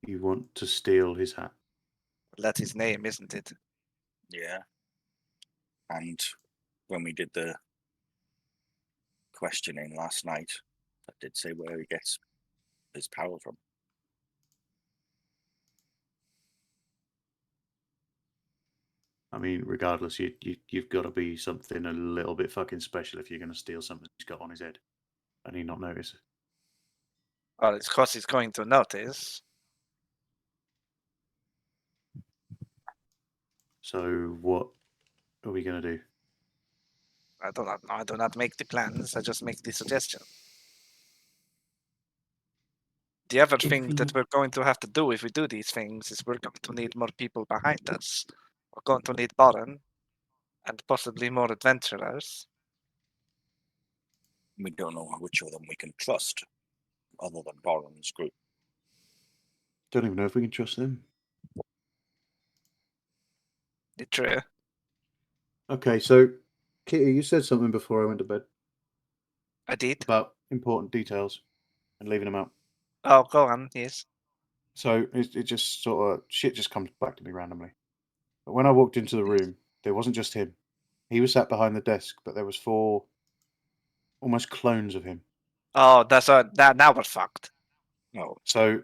You want to steal his hat? That's his name, isn't it? Yeah. And when we did the questioning last night, I did say where he gets his power from. I mean, regardless, you've got to be something a little bit fucking special if you're going to steal something he's got on his head and he not notice. Well, it's because he's going to notice. So what are we going to do? I do not know. I do not make the plans. I just make the suggestion. The other thing that we're going to have to do if we do these things is we're going to need more people behind us. We're going to need Baron and possibly more adventurers. We don't know which of them we can trust, other than Baron's group. Don't even know if we can trust them. True. Okay, so Kitty, you said something before I went to bed. I did. About important details and leaving them out. Oh, go on, yes. So it just sort of shit just comes back to me randomly. But when I walked into the room, there wasn't just him. He was sat behind the desk, but there was 4 almost clones of him. Oh, that's now we're fucked. No. So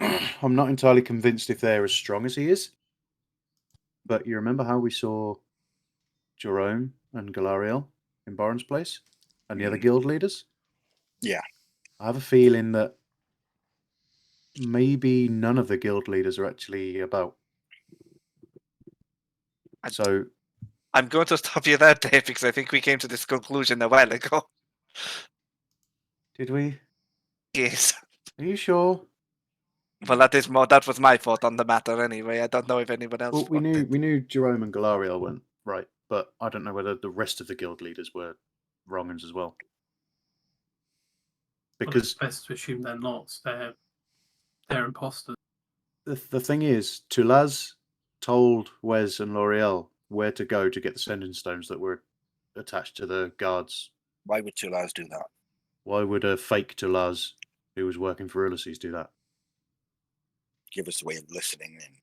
I'm not entirely convinced if they're as strong as he is. But you remember how we saw Jerome and Galariel in Baron's place? And the other guild leaders? Yeah. I have a feeling that maybe none of the guild leaders are actually about. So I'm going to stop you there, Dave, because I think we came to this conclusion a while ago. Did we? Yes. Are you sure? Well, that was my thought on the matter anyway. I don't know if anyone else. Well, we knew Jerome and Galariel weren't right, but I don't know whether the rest of the guild leaders were wrong uns as well. Because it's best to assume they're not. They're imposters. The thing is, Tulaz told Wes and L'Oreal where to go to get the sending stones that were attached to the guards. Why would Tulaz do that? Why would a fake Tulaz who was working for Ulysses do that? Give us a way of listening in.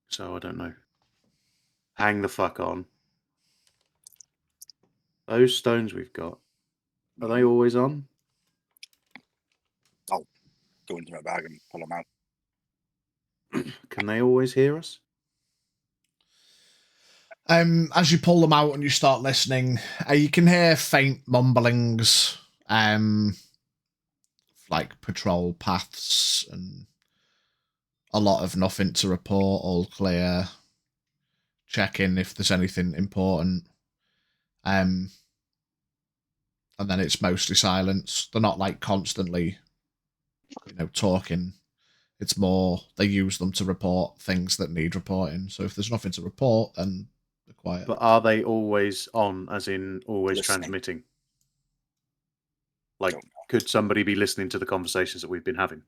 So I don't know. Hang the fuck on. Those stones we've got, are they always on? I'll go into my bag and pull them out. Can they always hear us? As you pull them out and you start listening, you can hear faint mumblings, like patrol paths and a lot of nothing to report, all clear. Check in if there's anything important. And then it's mostly silence. They're not like constantly, talking. It's more they use them to report things that need reporting. So if there's nothing to report, then they're quiet. But are they always on, as in always Listening. transmitting? Like, could somebody be listening to the conversations that we've been having?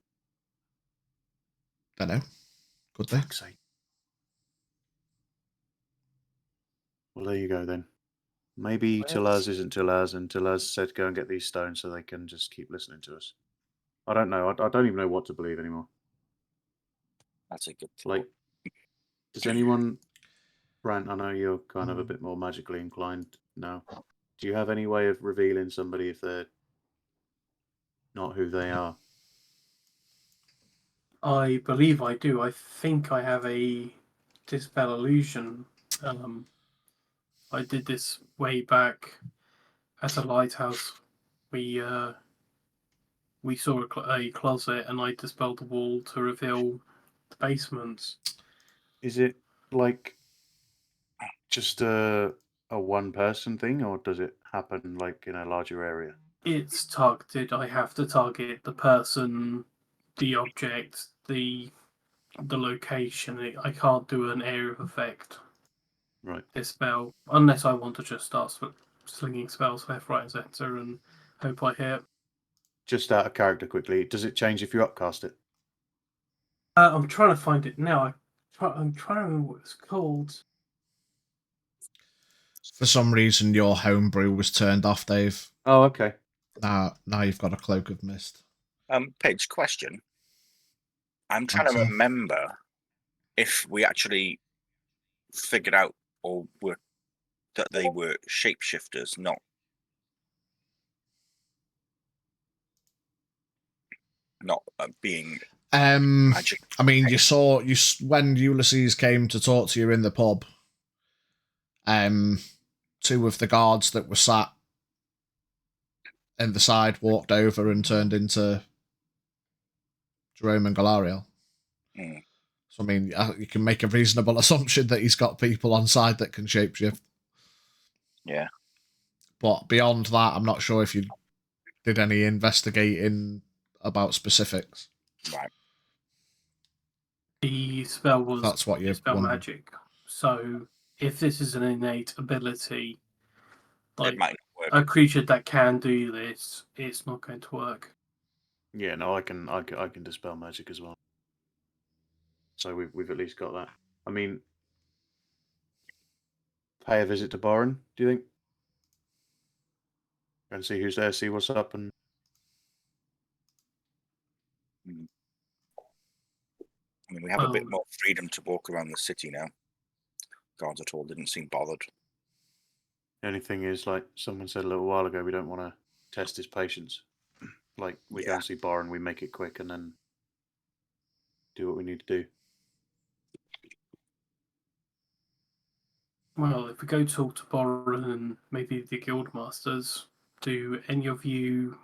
Don't know. Could they? Fuck's sake. Well, there you go then. Maybe Tulaz isn't Tulaz, and Tulaz said go and get these stones so they can just keep listening to us. I don't know. I don't even know what to believe anymore. That's a good thought. Like, does anyone... Brant, I know you're kind of a bit more magically inclined now. Do you have any way of revealing somebody if they're not who they are? I believe I do. I think I have a Dispel Illusion. I did this way back at a lighthouse. We saw a closet, and I dispelled the wall to reveal the basement. Is it like just a one-person thing, or does it happen like in a larger area? It's targeted. I have to target the person, the object, the location. I can't do an area of effect. Right. Dispel, unless I want to just start slinging spells left, right, and center and hope I hit. Just out of character quickly, does it change if you upcast it? I'm trying to find it now. I'm trying to remember what it's called. For some reason, your homebrew was turned off, Dave. Oh, okay. Now you've got a cloak of mist. Paige, question. I'm trying to remember if we actually figured out that they were shapeshifters, not being magic. I mean, you saw when Ulysses came to talk to you in the pub. 2 of the guards that were sat in the side walked over and turned into Jerome and Galariel. So, I mean, you can make a reasonable assumption that he's got people on side that can shapeshift. Yeah. But beyond that, I'm not sure if you did any investigating about specifics. Right. The spell was That's what you're spell wondering. magic. So if this is an innate ability, It like might not work. a creature that can do this, it's not going to work. Yeah, no, I can dispel magic as well. So we've at least got that. I mean, pay a visit to Boren, do you think? And see who's there, see what's up, and I mean, we have a bit more freedom to walk around the city now. Guards at all didn't seem bothered. the only thing is, like someone said a little while ago, we don't want to test his patience. Like, we go and see Boren, we make it quick, and then do what we need to do. Well, if we go talk to Boren and maybe the guildmasters, do any of you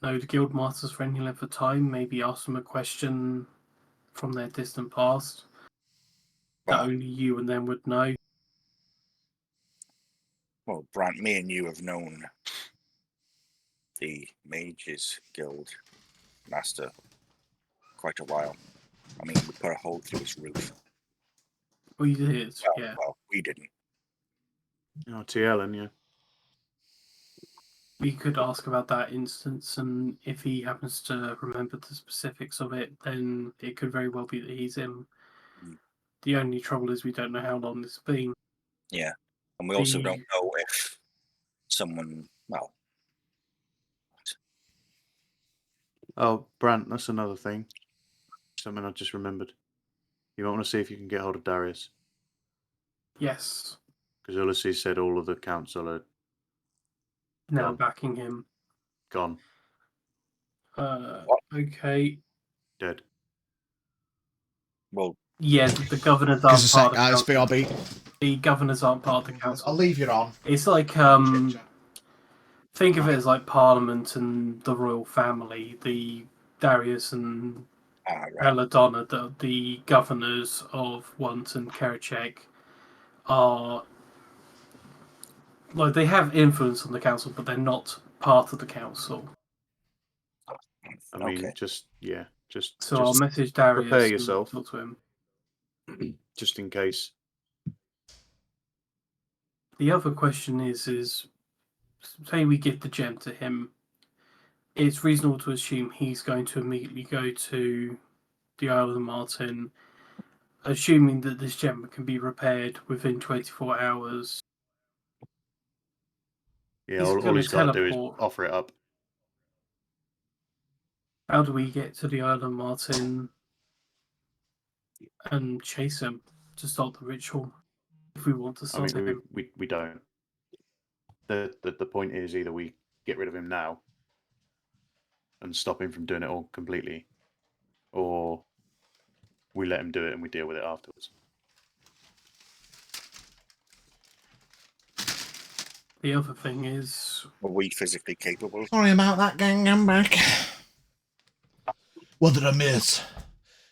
know the guildmasters for any length of time? Maybe ask them a question from their distant past that only you and them would know. Well, Brant, me and you have known the Mages Guild master quite a while. I mean, we put a hole through his roof. Well, you did, Well, yeah. well, we didn't. Oh, T. Ellen, yeah. We could ask about that instance, and if he happens to remember the specifics of it, then it could very well be that he's in. The only trouble is we don't know how long this has been. Yeah, and we also don't know if someone, well... Oh, Brant, that's another thing. Something I just remembered. You might want to see if you can get hold of Darius. Yes. Because Ulysses said all of the council are Now gone. backing him. Gone. Okay. Dead. Well, yeah, the governors aren't part of the council. BRB. The governors aren't part of the council. I'll leave you on. It's like think of it as like Parliament and the royal family. The Darius and Belladonna, the governors of Want and Kerachek, are like they have influence on the council, but they're not part of the council. I mean, just So I'll message Darius. Prepare yourself. And talk to him. Just in case. The other question is say we give the gem to him, it's reasonable to assume he's going to immediately go to the Isle of Martin, assuming that this gem can be repaired within 24 hours. Yeah, all he's got to do is offer it up. How do we get to the Isle of Martin and chase him to stop the ritual? If we want to stop him. We don't. The point is either we get rid of him now and stop him from doing it all completely, or we let him do it and we deal with it afterwards. The other thing is... Are we physically capable? Sorry about that, gang. I'm back. What did I miss?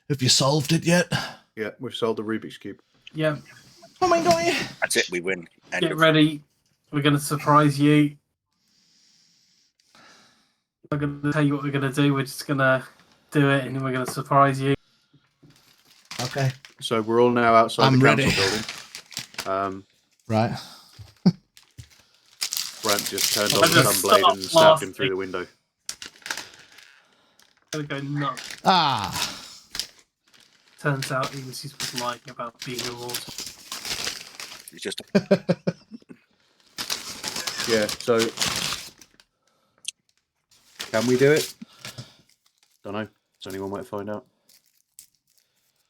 Have you solved it yet? Yeah, we've solved the Rubik's Cube. Yeah. Oh my god. That's it, we win. Get ready. We're going to surprise you. I'm going to tell you what we're going to do. We're just going to do it and then we're going to surprise you. Okay. So we're all now outside the council building. Right. Brent just turned on the sunblade and stabbed him through the window. Gonna go nuts. Turns out Ulysses was lying about being immortal. He's just yeah, so can we do it? Don't know. There's only one way to find out.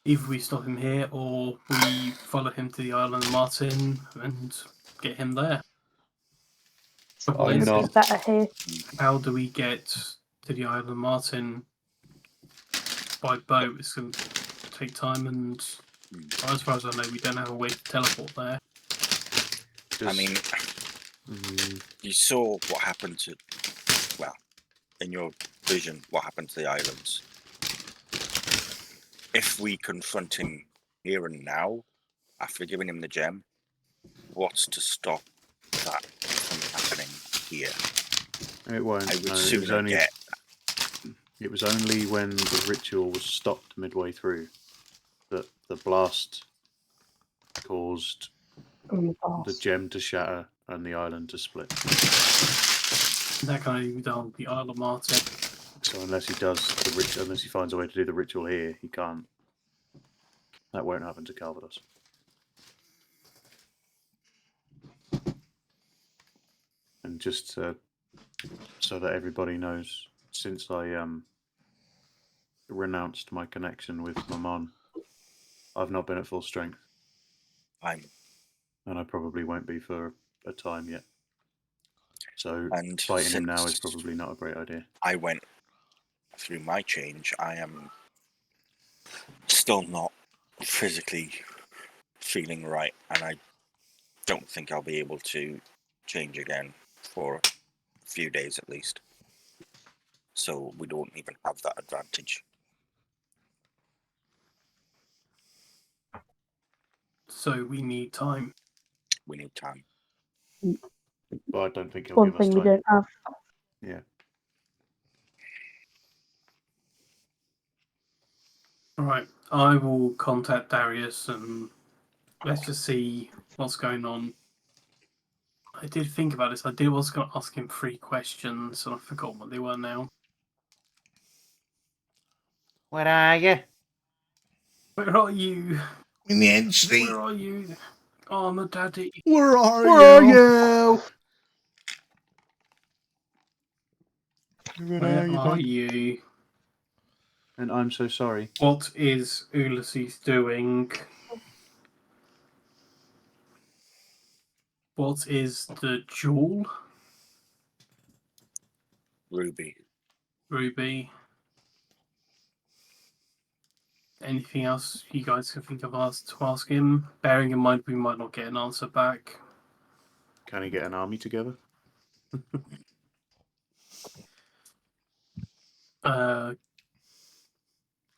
Either we stop him here or we follow him to the island of Martin and get him there. It's better here. How do we get to the island of Martin by boat? It's going to take time, and as far as I know, we don't have a way to teleport there. I mean, you saw what happened to, well, in your vision, what happened to the islands. if we confront him here and now, after giving him the gem, what's to stop that from happening here? It won't. I would No, sooner get. It was only when the ritual was stopped midway through that the blast caused the gem to shatter and the island to split. That can only be done with the Isle of Martin. So unless he does unless he finds a way to do the ritual here, he can't. That won't happen to Calvados. And just so that everybody knows, since I renounced my connection with Mammon, I've not been at full strength. And I probably won't be for a time yet. So fighting him now is probably not a great idea. I went through my change. I am still not physically feeling right, and I don't think I'll be able to change again for a few days at least. So we don't even have that advantage. So we need time. We need time. But I don't think he'll One give us thing time. we don't have. Yeah. All right, I will contact Darius and let's just see what's going on. I did think about this. I was going to ask him 3 questions, and I forgot what they were now. Where are you? Where are you? In the end street. Where are you? Oh, my daddy. Where are you? Where are you? Where are you? And I'm so sorry. What is Ulysses doing? What is the jewel? Ruby. Anything else you guys can think of to ask him? Bearing in mind we might not get an answer back. Can he get an army together?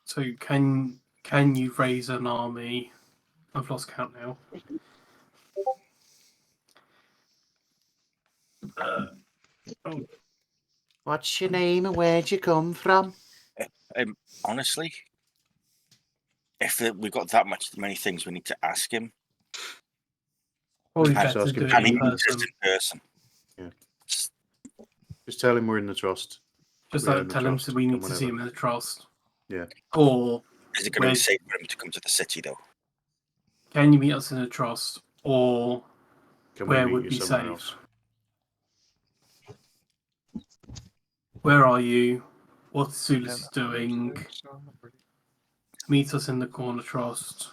So can you raise an army? I've lost count now. What's your name and where'd you come from? Honestly, if we've got that many things we need to ask him, Probably Just better ask to him do it to in meet person. just in person. Yeah. Just tell him we're in the trust. Just We're like in the tell him trust, that we need come to see whenever. him in the trust. Yeah. Or Is it going to be safe for him to come to the city, though? can you meet us in the trust? Or Can where we would meet be you somewhere safe? else? Where are you? What's Ulysses doing? Meet us in the corner trust.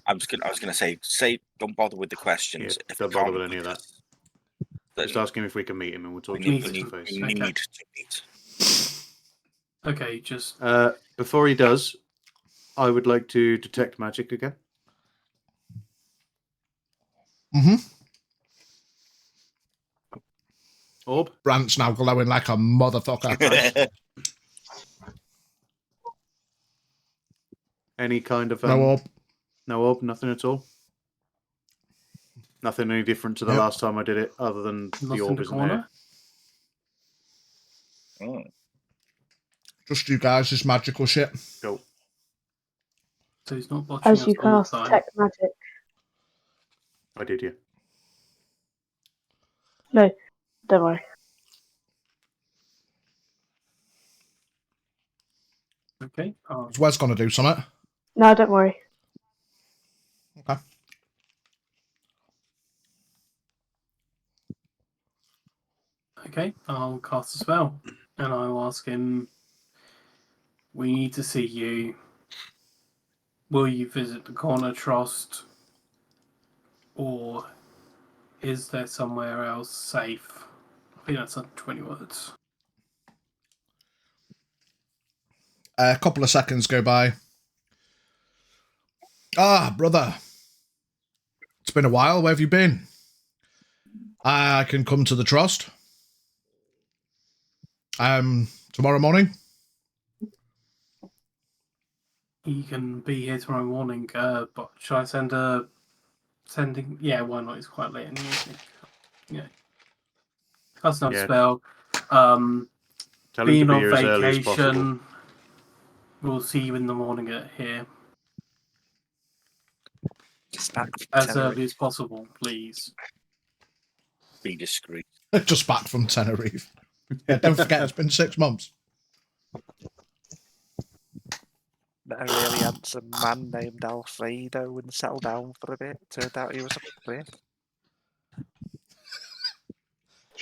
I was going to say, don't bother with the questions. Yeah, if don't bother with any of that. Just ask him if we can meet him and we'll talk to him face to face. We need to meet. Okay, just... Before he does, I would like to detect magic again. Mm-hmm. Orb? Brant's now glowing like a motherfucker. Nice. Any kind of... No orb. No orb, nothing at all? Nothing any different to the last time I did it, other than the orb isn't there. Oh. Just you guys, just magical shit. Cool. So he's not watching As us you all the cast time. detect magic. I did, yeah. No, don't worry. Okay. So Wes going to do something? No, don't worry. Okay. Okay, I'll cast a spell. And I'll ask him, we need to see you. Will you visit the corner trust? Or is there somewhere else safe? I think that's under 20 words. A couple of seconds go by. Ah, brother. It's been a while. Where have you been? I can come to the trust. Tomorrow morning. he can be here tomorrow morning. But should I sending? Yeah, why not? It's quite late in the evening. Yeah, that's not a spell. Tell him to Being be on here as early as possible. vacation, we'll see you in the morning here. Just back from As Tenerife. early as possible, please. Be discreet. Just back from Tenerife. Yeah, don't forget, it's been 6 months. Met a really handsome man named Alfredo and settled down for a bit. Turned out he was a prick.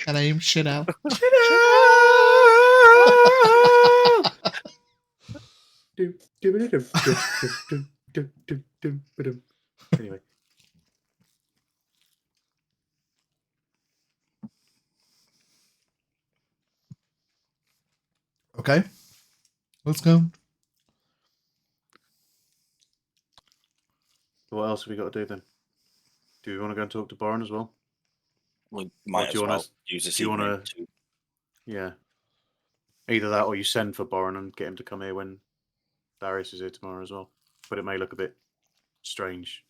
Her name's Chanel. Anyway. Okay. Let's go. What else have we got to do then? Do we want to go and talk to Boren as well? We might as well use this evening to... Yeah. Either that or you send for Boren and get him to come here when Darius is here tomorrow as well. But it may look a bit strange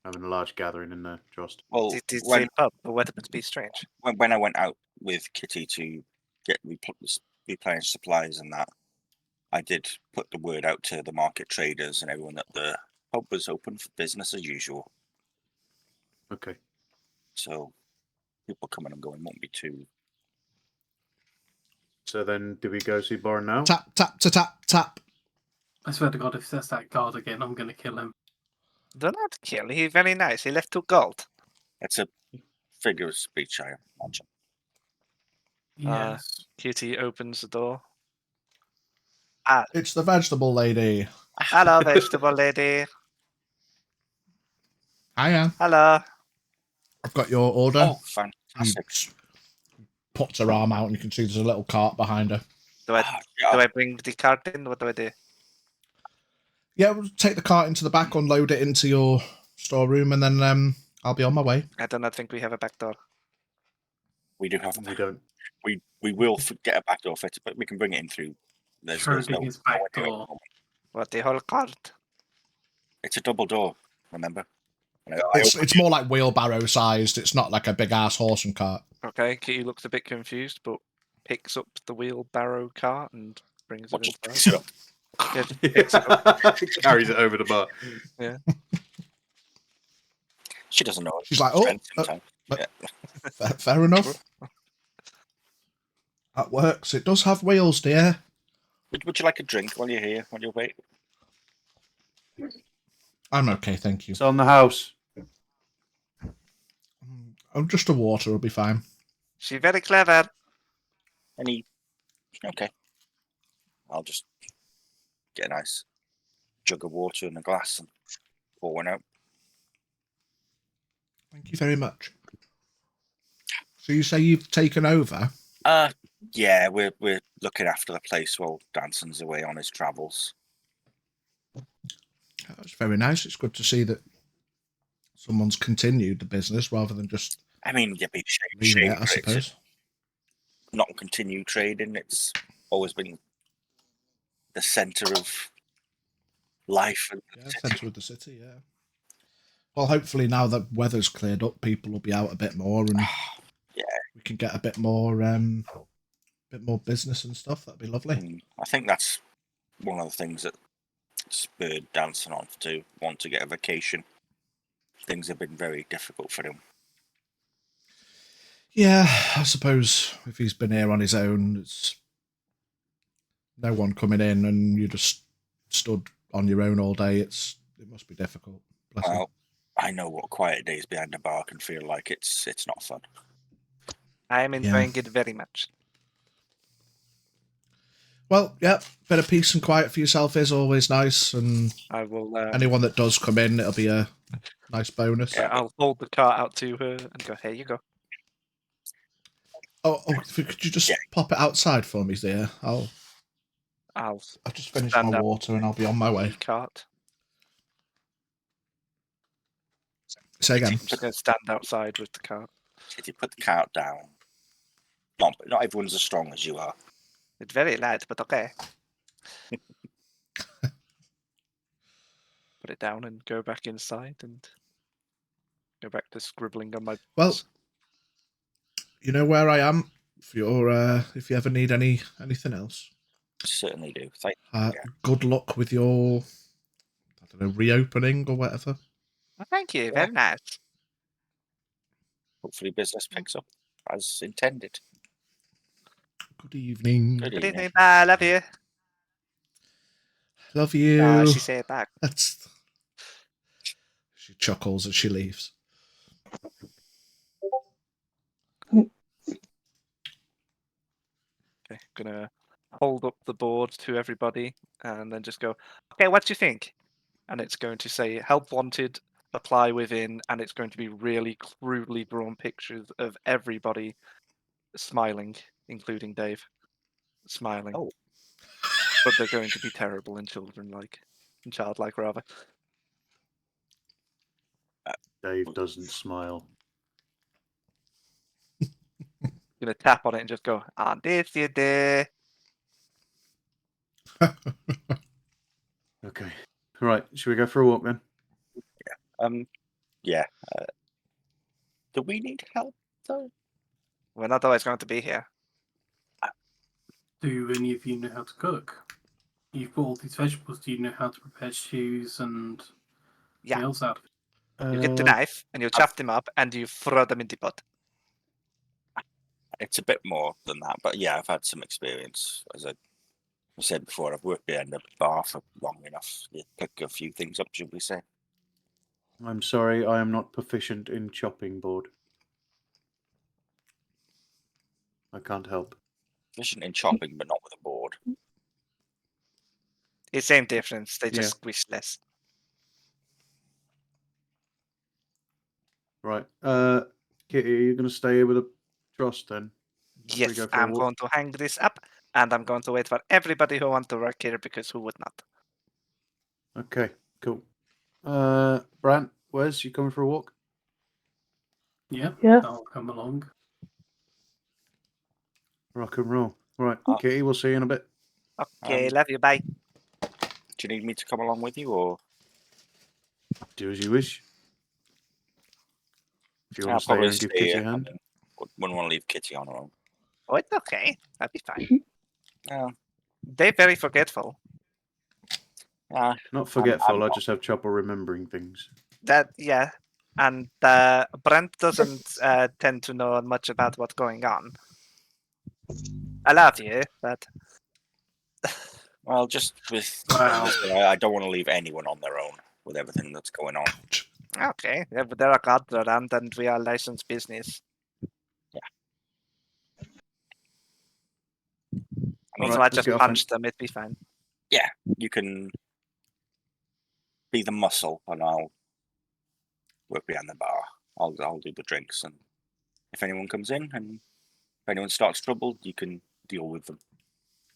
having a large gathering in there, Jost. Well, Did say pub, but whether it be strange. When I went out with Kitty to get replenish supplies and that, I did put the word out to the market traders and everyone that the pub was open for business as usual. Okay. So people coming and going won't be too... So then, do we go see Boren now? Tap, tap, to tap, tap. I swear to God, if that's that guard again, I'm going to kill him. Do not kill. He's very nice. He left 2 gold. That's a figure of speech, I imagine. Yes. Kitty opens the door. It's the vegetable lady. Hello, vegetable lady. Hiya. Hello. I've got your order. Oh, fantastic. Puts her arm out and you can see there's a little cart behind her. Do I bring the cart in? What do I do? Yeah, we'll take the cart into the back, unload it into your storeroom, and then I'll be on my way. I do not think we have a back door. We do have... We don't. We will get a back door fitted, but we can bring it in through... There's no back door. What, the whole cart? It's a double door, remember? It's more like wheelbarrow sized. It's not like a big ass horse and cart. Okay, Kitty looks a bit confused, but picks up the wheelbarrow cart and brings it just inside. picks it up. Yeah, picks it up. Carries it over the bar. Yeah. She doesn't know. She's like, fair enough. That works. It does have wheels, dear. Would you like a drink while you're here, while you wait? I'm okay, thank you. It's on the house. Just a water will be fine. She's very clever. Okay. I'll just get a nice jug of water in a glass and pour one out. Thank you very much. So you say you've taken over? Yeah, we're looking after the place while Danson's away on his travels. That's very nice. It's good to see that someone's continued the business rather than just... I mean, yeah, be shame, I suppose. Not continue trading. It's always been the centre of life. Centre of the city, yeah. Well, hopefully now that weather's cleared up, people will be out a bit more and we can get a bit more business and stuff. That'd be lovely. I think that's one of the things that spurred Danson on to want to get a vacation. Things have been very difficult for him. Yeah, I suppose if he's been here on his own, it's no one coming in and you just stood on your own all day. It must be difficult. Bless him. I know what quiet days behind a bar can feel like. It's not fun. I am enjoying it very much. Well, yeah, bit of peace and quiet for yourself is always nice, and I will. Anyone that does come in, it'll be a nice bonus. Yeah, I'll hold the cart out to her and go, "Here you go." Oh, could you just pop it outside for me, dear? I'll just finished my water and I'll be on my way. Cart. Say again. I'm just going to stand outside with the cart. If you put the cart down, not everyone's as strong as you are. It's very light, but okay. put it down and go back inside and go back to scribbling on my boards. Well, you know where I am for your if you ever need anything else. Certainly do. Thank Good luck with your, I don't know, reopening or whatever. Well, thank you. Very nice. Hopefully business picks up as intended. Good evening. Good evening. Bye. Love you. Love you. She said it back. She chuckles as she leaves. Okay, gonna hold up the board to everybody and then just go, okay, what do you think? And it's going to say help wanted, apply within, and it's going to be really crudely drawn pictures of everybody smiling, including Dave. Smiling. Oh. But they're going to be terrible and childlike rather. Dave doesn't smile. Gonna tap on it and just go, this you do. Okay. Right. Should we go for a walk then? Yeah. Do we need help though? We're not always going to be here. Do any of you know how to cook? You've bought all these vegetables. Do you know how to prepare stews and meals out of it? You get the knife and you chop them up and you throw them in the pot. It's a bit more than that, but yeah, I've had some experience. As I said before, I've worked behind a bar for long enough. You pick a few things up, should we say? I'm sorry, I am not proficient in chopping board. I can't help. Proficient in chopping, but not with a board. It's same difference. They just squish less. Right. Kitty, are you going to stay here with the trust then? Yes, I'm going to hang this up and I'm going to wait for everybody who wants to work here because who would not? Okay, cool. Brant, Wes, you coming for a walk? Yeah, I'll come along. Rock and roll. Right, Kitty, we'll see you in a bit. Okay, love you, bye. Do you need me to come along with you, or do as you wish? If you want I'll to stay here probably and give stay Kitty a here. hand. Wouldn't want to leave Kitty on her own. Oh, it's okay. That'd be fine. Yeah. They're very forgetful. Not forgetful, I just have trouble remembering things. And Brent doesn't tend to know much about what's going on. I love you, but Well, just with I don't want to leave anyone on their own with everything that's going on. okay. Yeah, but there are gods around, and we are licensed business. Yeah. Also, I just punch them. It'd be fine. Yeah, you can be the muscle, and I'll work behind the bar. I'll do the drinks, and if anyone comes in and if anyone starts trouble, you can deal with them.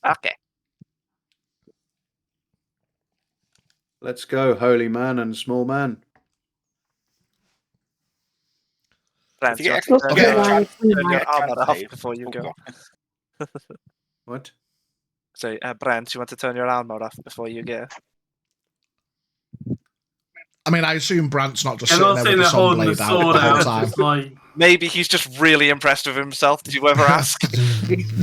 Okay. Let's go, holy man and small man. Brent, you If want to you turn get a chance, your armor off Dave. before you go. What? So, Brent, you want to turn your armor off before you go? I mean, I assume Brant's not just sitting there with the sun blade out the whole time. Like... Maybe he's just really impressed with himself. Did you ever ask? He's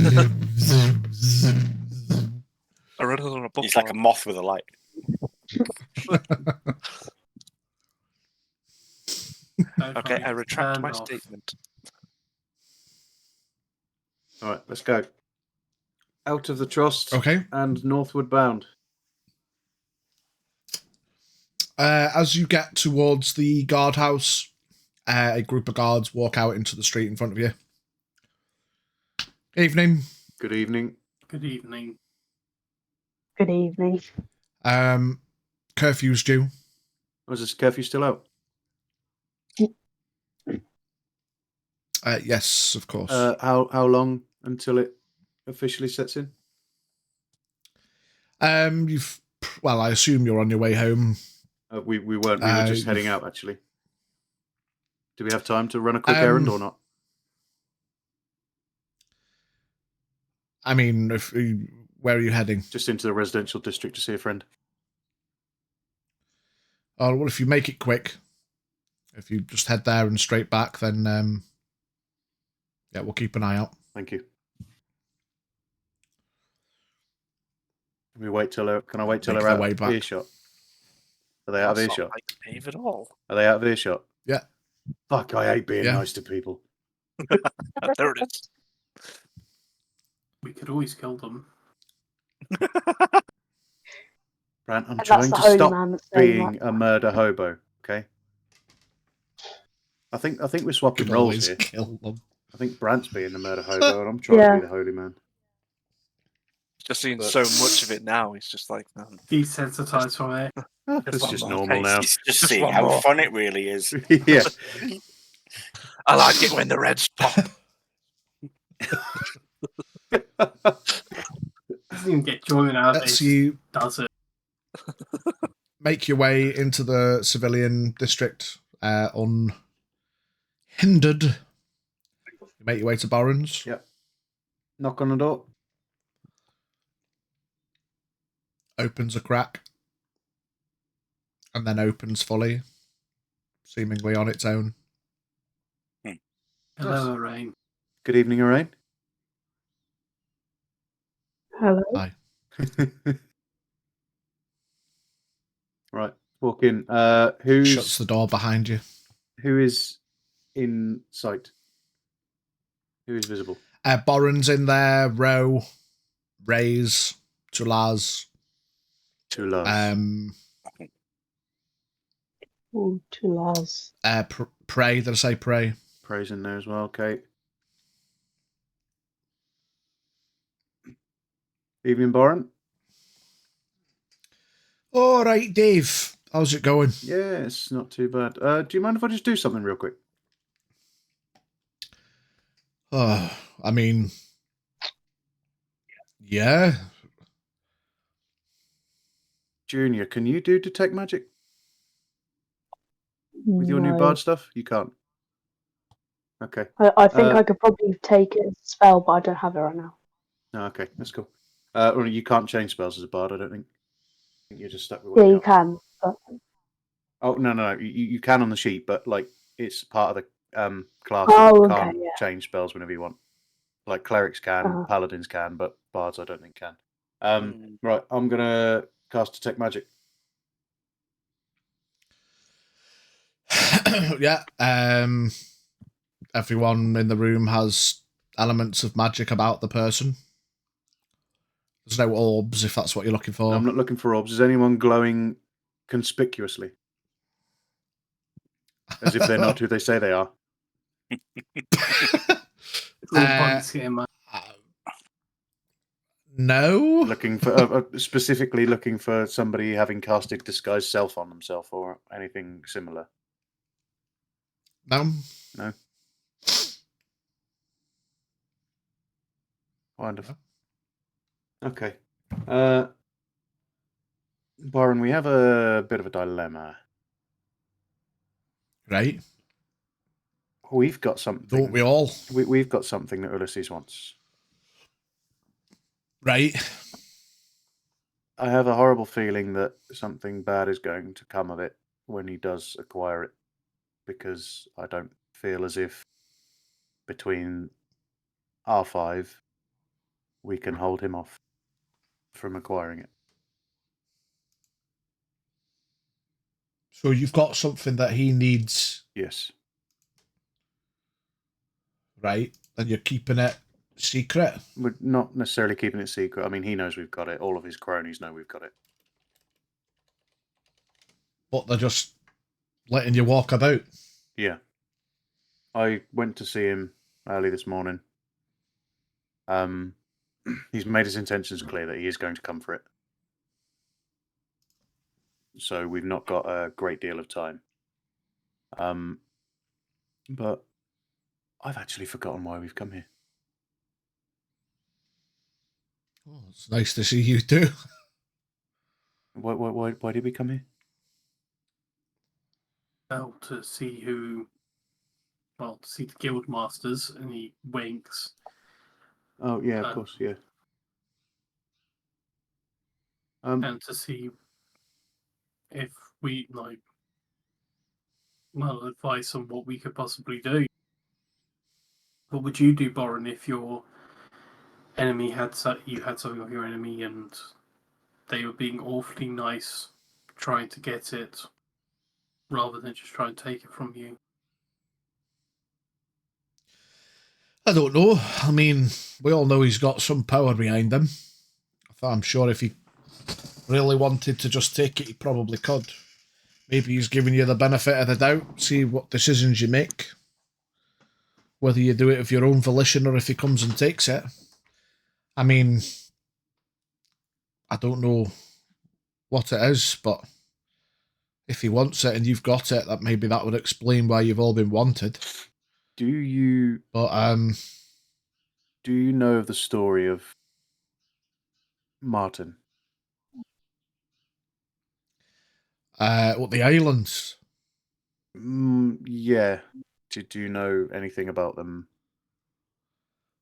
like a moth with a light. Okay, I retract my statement. All right, let's go. Out of the trust. Okay. And northward bound. As you get towards the guardhouse, a group of guards walk out into the street in front of you. Evening. Good evening. Good evening. Good evening. Curfew's due. Was this curfew still out? Yes, of course. How long until it officially sets in? Well, I assume you're on your way home. We weren't. We were just heading out, actually. Do we have time to run a quick errand or not? I mean, where are you heading? Just into the residential district to see a friend. Oh, well, if you make it quick, if you just head there and straight back, then yeah, we'll keep an eye out. Thank you. Can we wait till can I wait till Make they're their out way of back. earshot? Are they out of That's not earshot? like Dave at all. Are they out of earshot? Yeah. Fuck, I hate being Yeah. nice to people. There it is. We could always kill them. Brant, I'm And that's trying the to holy stop man that's saying being a murder hobo, okay? I think we're swapping Could roles always here. kill them. I think Brant's being the murder hobo, and I'm trying to Yeah. be the holy man. Just seeing But- so much of it now. He's just like, no, Desensitized from it. Oh, Just it's one just more normal case. now. It's just Just seeing one how more. fun it really is. Yeah. I like it when the reds pop. Doesn't even get enjoyment out of Let's it. you Does it? make your way into the civilian district unhindered. You make your way to Barron's. Yep. Knock on the door. Opens a crack. And then opens fully. Seemingly on its own. Hello, Rain. Good evening, Lorraine. Hello. Hi. Right, walk in. Shuts the door behind you. Who is in sight? Who is visible? Boren's in there. Roe. Rays. Tulaz. Tulas. Ooh, two Lars. Prey. Did I say Prey? Prey's in there as well. Okay. Evening, Boren. All right, Dave. How's it going? Yeah, it's not too bad. Do you mind if I just do something real quick? Oh, I mean, yeah. Junior, can you do detect magic with your new No. bard stuff? You can't. Okay. I think I could probably take it as a spell, but I don't have it right now. No, okay, that's cool. Or you can't change spells as a bard, I don't think. I think you're just stuck with what Yeah, you you got. can. But Oh, no. You can on the sheet, but like it's part of the class. Oh, You okay, can't yeah. change spells whenever you want. Like clerics can, Uh-huh. paladins can, but bards I don't think can. Mm. Right, I'm gonna cast detect magic. Yeah. Everyone in the room has elements of magic about the person. There's no orbs, if that's what you're looking for. I'm not looking for orbs. Is anyone glowing conspicuously? As if they're not who they say they are. It's all points here, man. No. Looking for specifically looking for somebody having casted disguise self on themselves or anything similar. No. No. Wonderful. Okay. Byron, we have a bit of a dilemma. Right. We've got something. Don't we all? We've got something that Ulysses wants. Right. I have a horrible feeling that something bad is going to come of it when he does acquire it, because I don't feel as if between R5 we can hold him off from acquiring it. So you've got something that he needs, Yes. right? And you're keeping it secret. We're not necessarily keeping it secret. I mean, he knows we've got it. All of his cronies know we've got it. But they're just letting you walk about. Yeah. I went to see him early this morning. He's made his intentions clear that he is going to come for it. So we've not got a great deal of time. But I've actually forgotten why we've come here. Oh, it's nice to see you too. Why did we come here? Well, to see to see the guild masters, and he winks. Oh yeah, of course, yeah. And to see if we advice on what we could possibly do. What would you do, Boren, if your enemy you had something of your enemy and they were being awfully nice, trying to get it, rather than just try and take it from you? I don't know. I mean, we all know he's got some power behind him. I'm sure if he really wanted to just take it, he probably could. Maybe he's giving you the benefit of the doubt, see what decisions you make. Whether you do it of your own volition or if he comes and takes it. I mean, I don't know what it is, but if he wants it and you've got it, maybe that would explain why you've all been wanted. Do you know of the story of Martin? What, the islands? Yeah. Do you know anything about them?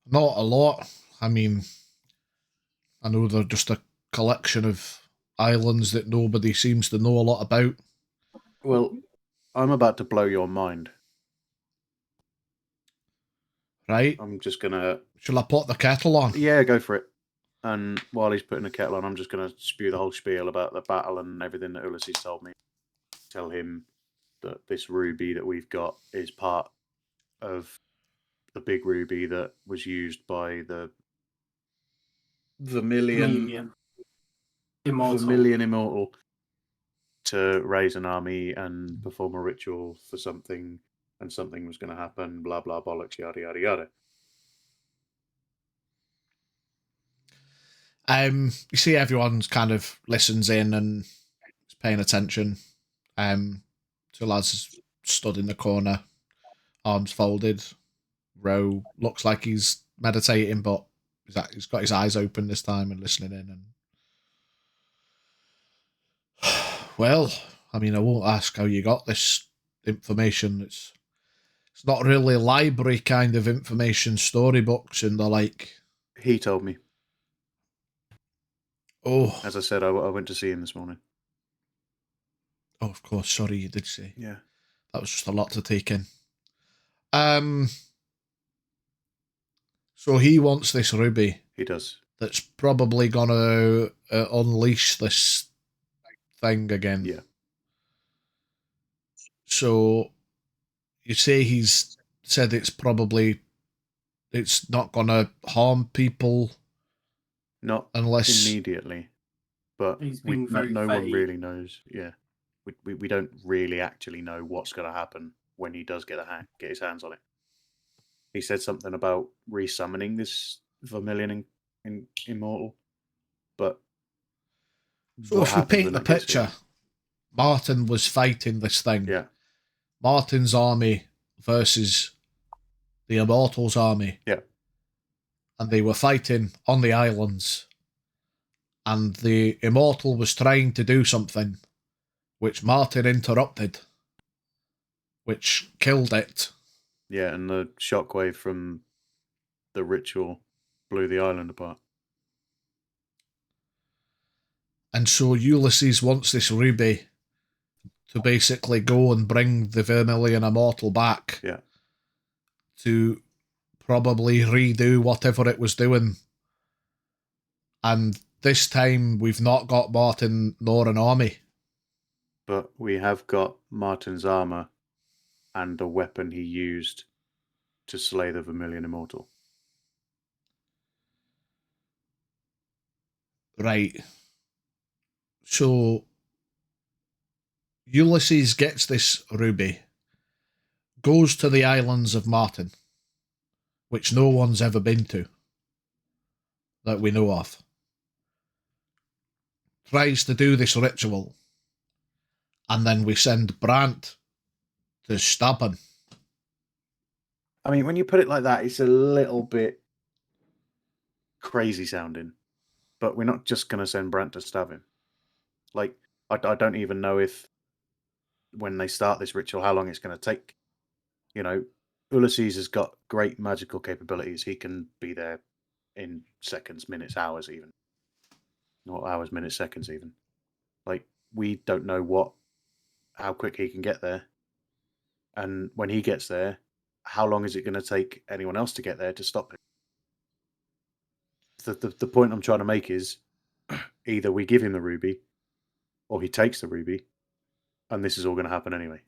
Not a lot. I mean, I know they're just a collection of islands that nobody seems to know a lot about. Well, I'm about to blow your mind. Right? I'm just gonna... Shall I put the kettle on? Yeah, go for it. And while he's putting the kettle on, I'm just gonna spew the whole spiel about the battle and everything that Ulysses told me. Tell him that this ruby that we've got is part of the big ruby that was used by the Vermilion Immortal to raise an army and perform a ritual for something, and something was going to happen, blah, blah, bollocks, yada, yada, yada. You see everyone's kind of listens in and is paying attention. So Laz stood in the corner, arms folded. Ro looks like he's meditating, but he's got his eyes open this time and listening in. And well, I mean, I won't ask how you got this information. It's not really library kind of information, storybooks and the like. He told me. Oh. As I said, I went to see him this morning. Oh, of course. Sorry, you did say. Yeah. That was just a lot to take in. So he wants this ruby. He does. That's probably going to unleash this thing again. Yeah. So you say he's said it's not going to harm people. Not unless immediately, but no one really knows. Yeah, we don't really actually know what's going to happen when he does get his hands on it. He said something about resummoning this Vermilion Immortal, but so if we paint the picture, Martin was fighting this thing. Yeah. Martin's army versus the Immortals' army. Yeah. And they were fighting on the islands. And the Immortal was trying to do something, which Martin interrupted, which killed it. Yeah, and the shockwave from the ritual blew the island apart. And so Ulysses wants this ruby to basically go and bring the Vermilion Immortal back. Yeah. To probably redo whatever it was doing. And this time we've not got Martin nor an army. But we have got Martin's armor and the weapon he used to slay the Vermilion Immortal. Right. So Ulysses gets this ruby, goes to the islands of Martin, which no one's ever been to, that we know of. Tries to do this ritual, and then we send Brant to stab him. I mean, when you put it like that, it's a little bit crazy sounding, but we're not just going to send Brant to stab him. Like, I don't even know if when they start this ritual, how long it's going to take. You know, Ulysses has got great magical capabilities. He can be there in seconds, minutes, hours even. Not hours, minutes, seconds even. Like, we don't know how quick he can get there. And when he gets there, how long is it going to take anyone else to get there to stop him? The point I'm trying to make is either we give him the ruby or he takes the ruby, and this is all going to happen anyway.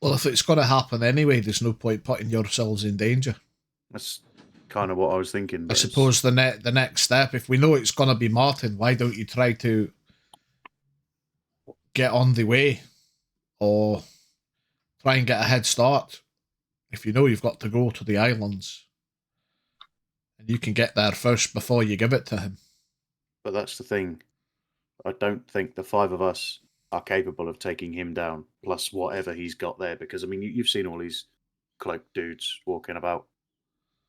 Well, if it's going to happen anyway, there's no point putting yourselves in danger. That's kind of what I was thinking. I suppose the next step, if we know it's going to be Martin, why don't you try to get on the way or try and get a head start if you know you've got to go to the islands and you can get there first before you give it to him. But that's the thing. I don't think the 5 of us are capable of taking him down, plus whatever he's got there, because, I mean, you've seen all these cloaked dudes walking about.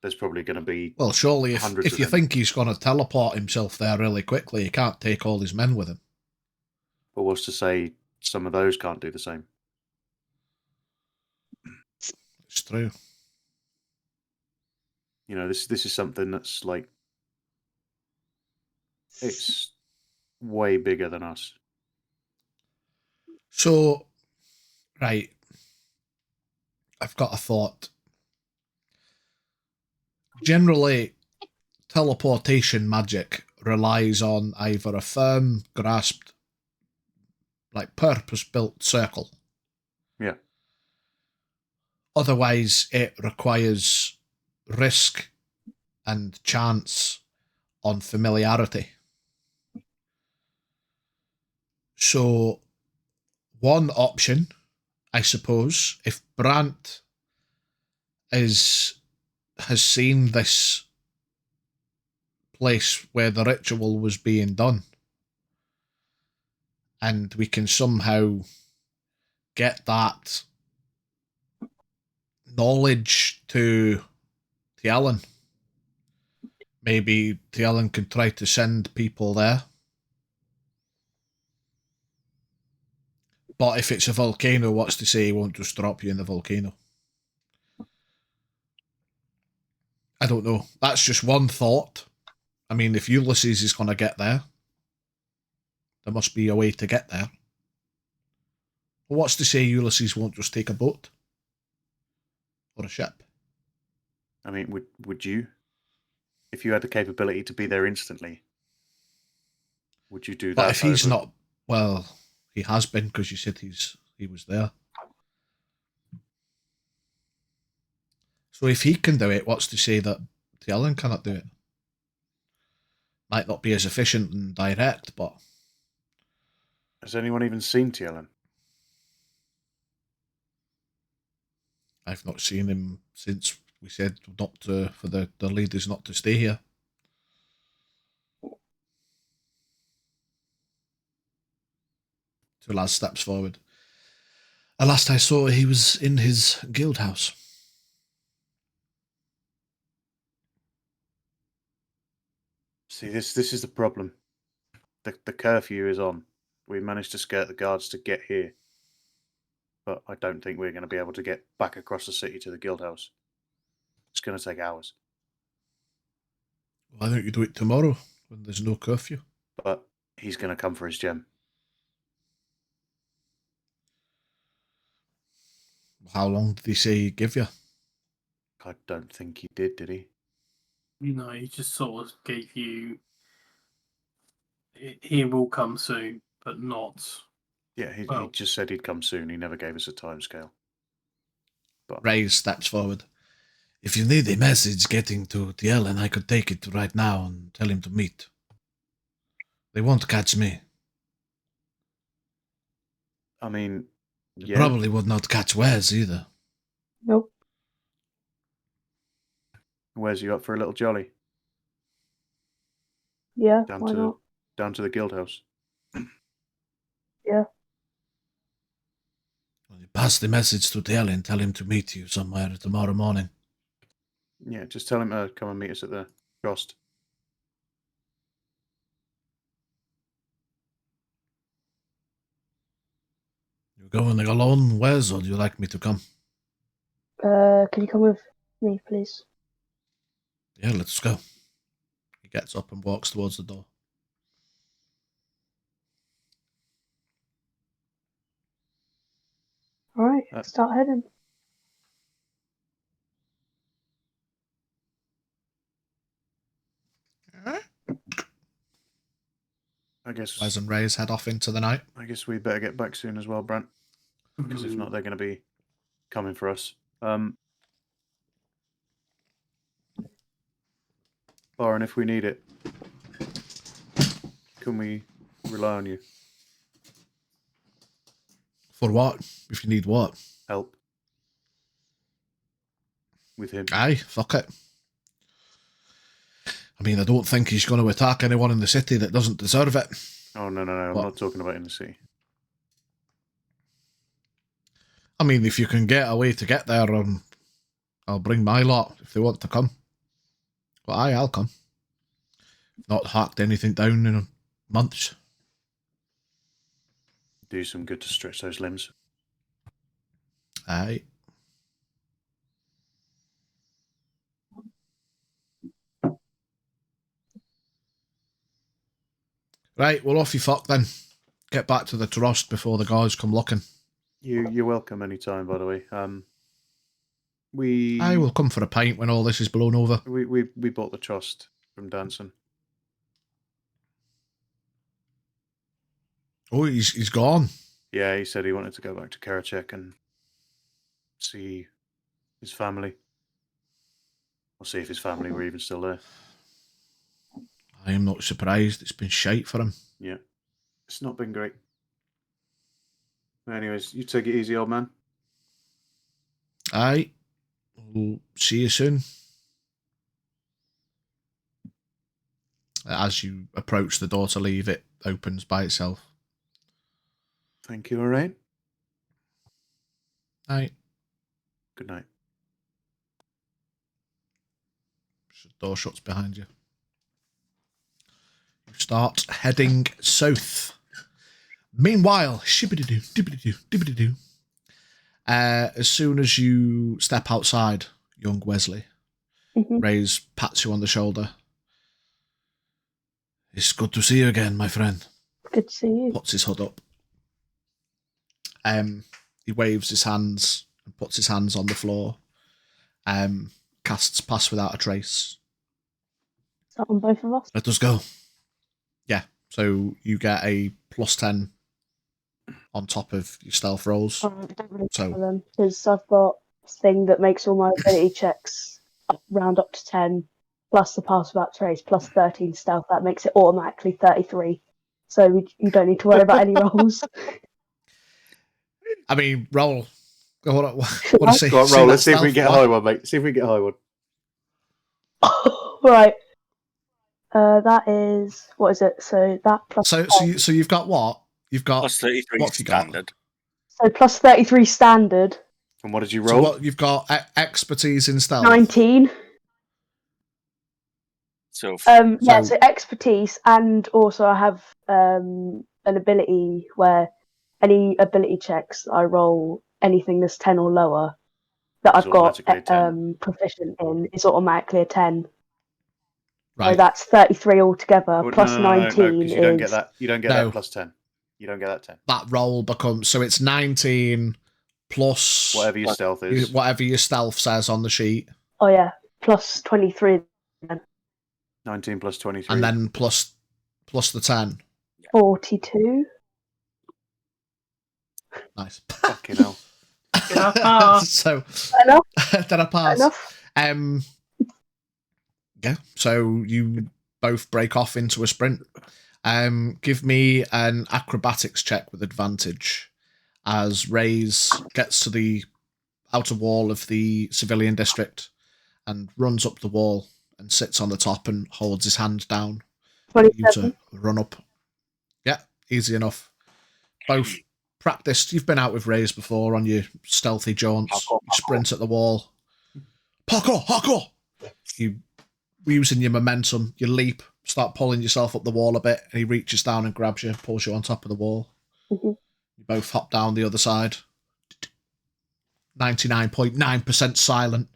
There's probably going to be Well, surely if you think he's going to teleport himself there really quickly, he can't take all his men with him. But what's to say some of those can't do the same? It's true. You know, this is something that's like, it's way bigger than us. So, right, I've got a thought. Generally, teleportation magic relies on either a firm, grasped, like purpose-built circle. Yeah. Otherwise, it requires risk and chance on familiarity. So, one option, I suppose, if Brant has seen this place where the ritual was being done, and we can somehow get that knowledge to Tialan. Maybe Tialan can try to send people there. But if it's a volcano, what's to say he won't just drop you in the volcano? I don't know. That's just one thought. I mean, if Ulysses is going to get there, there must be a way to get there. Well, what's to say Ulysses won't just take a boat? Or a ship? I mean, would you? If you had the capability to be there instantly, would you do that? But if he's not, well, he has been because you said he was there. So if he can do it, what's to say that Tialan cannot do it? Might not be as efficient and direct, but... Has anyone even seen Tialan? I've not seen him since we said not to, for the ladies not to stay here. So Laz steps forward. And last I saw, he was in his guild house. See, this is the problem. The curfew is on. We managed to skirt the guards to get here. But I don't think we're going to be able to get back across the city to the guild house. It's going to take hours. Why don't you do it tomorrow when there's no curfew? But he's going to come for his gem. How long did he say he'd give you? I don't think he did he? No, he just sort of gave you, he will come soon, but not... Yeah, he just said he'd come soon. He never gave us a timescale. But Ray steps forward. If you need a message getting to Tialan, I could take it right now and tell him to meet. They won't catch me. I mean, They probably would not catch Wes either. Nope. Where's you up for a little jolly? Yeah, why not? Down to the guild house. Yeah. Well, you pass the message to Tialan and tell him to meet you somewhere tomorrow morning. Yeah, just tell him to come and meet us at the Frost. You going alone, Wes, or do you like me to come? Can you come with me, please? Yeah, let's go. He gets up and walks towards the door. All right, start heading. I guess Wes and Ray's head off into the night. I guess we better get back soon as well, Brent. Because if not, they're going to be coming for us. Byron, if we need it, can we rely on you? For what? If you need what? Help. With him. Aye, fuck it. I mean, I don't think he's going to attack anyone in the city that doesn't deserve it. Oh, no. I'm not talking about in the city. I mean, if you can get a way to get there, I'll bring my lot if they want to come. But aye, I'll come. Not hacked anything down in months. Do some good to stretch those limbs. Aye. Right, well, off you fuck then. Get back to the trust before the guys come looking. You're welcome anytime, by the way. I will come for a pint when all this is blown over. We bought the trust from Danson. Oh, he's gone. Yeah, he said he wanted to go back to Karachek and see his family. Or see if his family were even still there. I am not surprised. It's been shite for him. Yeah. It's not been great. Anyways, you take it easy, old man. Aye. We'll see you soon. As you approach the door to leave, it opens by itself. Thank you, alright? Night. Good night. The door shuts behind you. You start heading south. Meanwhile, shibbity-doo, dibbity-doo, dibbity-doo. As soon as you step outside, young Wesley, Ray's pats you on the shoulder. It's good to see you again, my friend. Good to see you. Puts his hood up. He waves his hands and puts his hands on the floor. Casts Pass Without a Trace. Is that on both of us? Let us go. Yeah, so you get a +10 on top of your stealth rolls. I don't really know them because I've got a thing that makes all my ability checks round up to 10, plus the Pass Without Trace, plus 13 stealth. That makes it automatically 33. So you don't need to worry about any rolls. I mean, roll. What Go on, roll. Let's see if we get a high one, mate. See if we get a high one. Right. That is, what is it? So that plus. So you've got what? You've got plus 33 what have you got? standard. So plus 33 standard. And what did you So roll? what, you've got expertise in stealth. 19. So yeah, so expertise, and also I have an ability where any ability checks I roll anything that's 10 or lower that I've got proficient in is automatically a 10. Right. So that's 33 altogether. Oh, plus 19 because you don't get that. You don't get that plus 10. You don't get that 10. That roll becomes, so it's 19 plus whatever your stealth is. Whatever your stealth says on the sheet. Oh yeah, plus 23 then. 19 plus 23. And then plus the 10. 42. Nice. Fucking hell. So Enough. did I pass? Enough. Yeah. So you both break off into a sprint. Give me an acrobatics check with advantage as Ray's gets to the outer wall of the civilian district and runs up the wall and sits on the top and holds his hand down for you to run up. Yeah, easy enough. Both practiced. You've been out with Rays before on your stealthy jaunts. You sprint at the wall. Parkour! You, using your momentum, you leap, start pulling yourself up the wall a bit, and he reaches down and grabs you, pulls you on top of the wall. You both hop down the other side. 99.9% silent.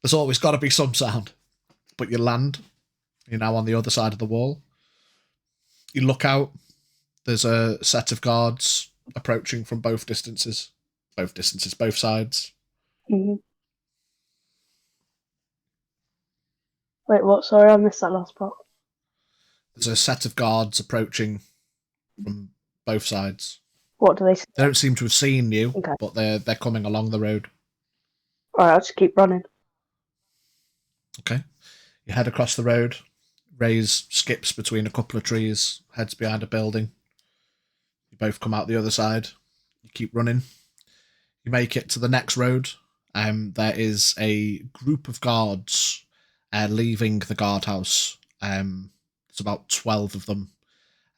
There's always got to be some sound. But you land. You're now on the other side of the wall. You look out. There's a set of guards approaching from both distances. both distances, both sides. Mm-hmm. Wait, what? Sorry, I missed that last part. There's a set of guards approaching from both sides. What do they say? They don't seem to have seen you, Okay. but they're coming along the road. Alright, I'll just keep running. Okay. You head across the road. Ray's skips between a couple of trees, heads behind a building. You both come out the other side. You keep running. You make it to the next road. There is a group of guards leaving the guardhouse. There's about 12 of them.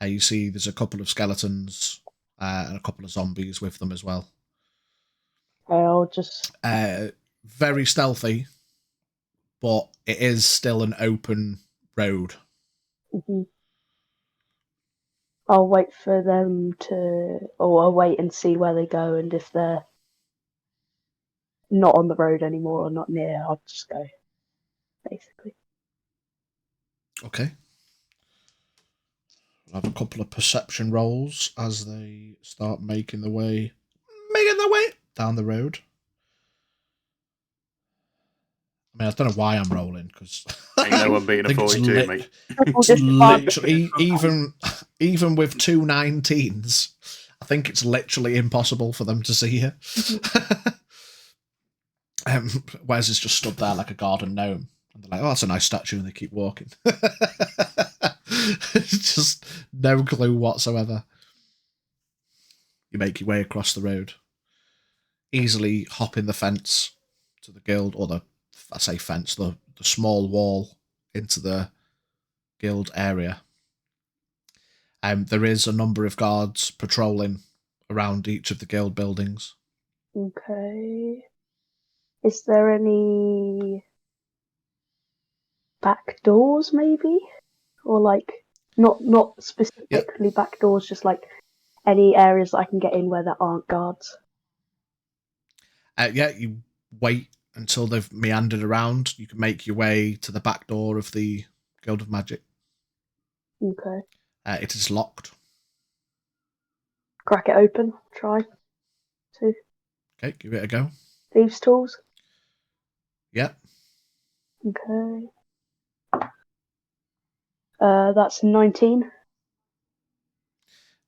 You see there's a couple of skeletons and a couple of zombies with them as well. I'll just... Very stealthy, but it is still an open road. Mm-hmm. I'll wait for them to... Or I'll wait and see where they go, and if they're not on the road anymore or not near, I'll just go, basically. Okay. I'll have a couple of perception rolls as they start making their way down the road. I mean, I don't know why I'm rolling, because ain't no one beating a 42, mate. It's literally, even with 2 19s, I think it's literally impossible for them to see you. Wes has just stood there like a garden gnome. And they're like, oh, that's a nice statue, and they keep walking. Just no clue whatsoever. You make your way across the road. Easily hopping the fence to the guild, or the small wall into the guild area. There is a number of guards patrolling around each of the guild buildings. Okay. Is there any back doors, maybe? Or, like, not specifically back doors, just, like, any areas that I can get in where there aren't guards? You wait until they've meandered around. You can make your way to the back door of the Guild of Magic. Okay. It is locked. Crack it open. Try. To. Okay, give it a go. Thieves' tools. Yeah. Okay. That's 19.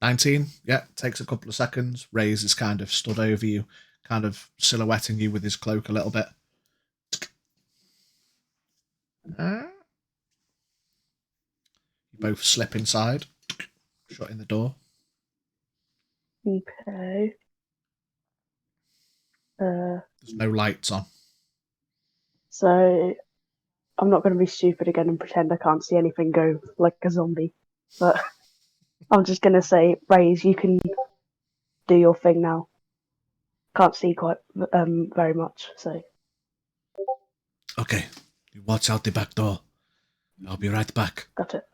19, yeah, takes a couple of seconds. Ray's is kind of stood over you, kind of silhouetting you with his cloak a little bit. You both slip inside, shutting the door. Okay. There's no lights on. So, I'm not going to be stupid again and pretend I can't see anything go like a zombie. But I'm just going to say, Raze, you can do your thing now. Can't see quite very much, so. Okay, you watch out the back door. I'll be right back. Got it.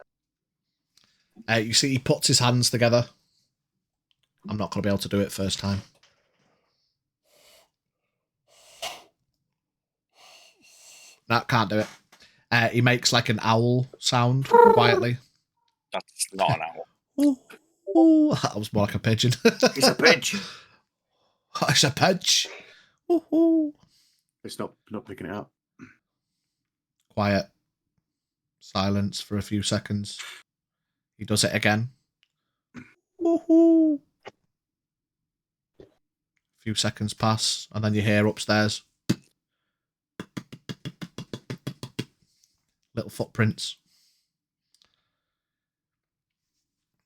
You see he puts his hands together. I'm not going to be able to do it first time. No, can't do it. He makes like an owl sound quietly. That's not an owl. Ooh, ooh. That was more like a pigeon. It's a pigeon. It's a pigeon. Ooh, ooh. It's not picking it up. Quiet. Silence for a few seconds. He does it again. Ooh, ooh. A few seconds pass, and then you hear upstairs little footprints.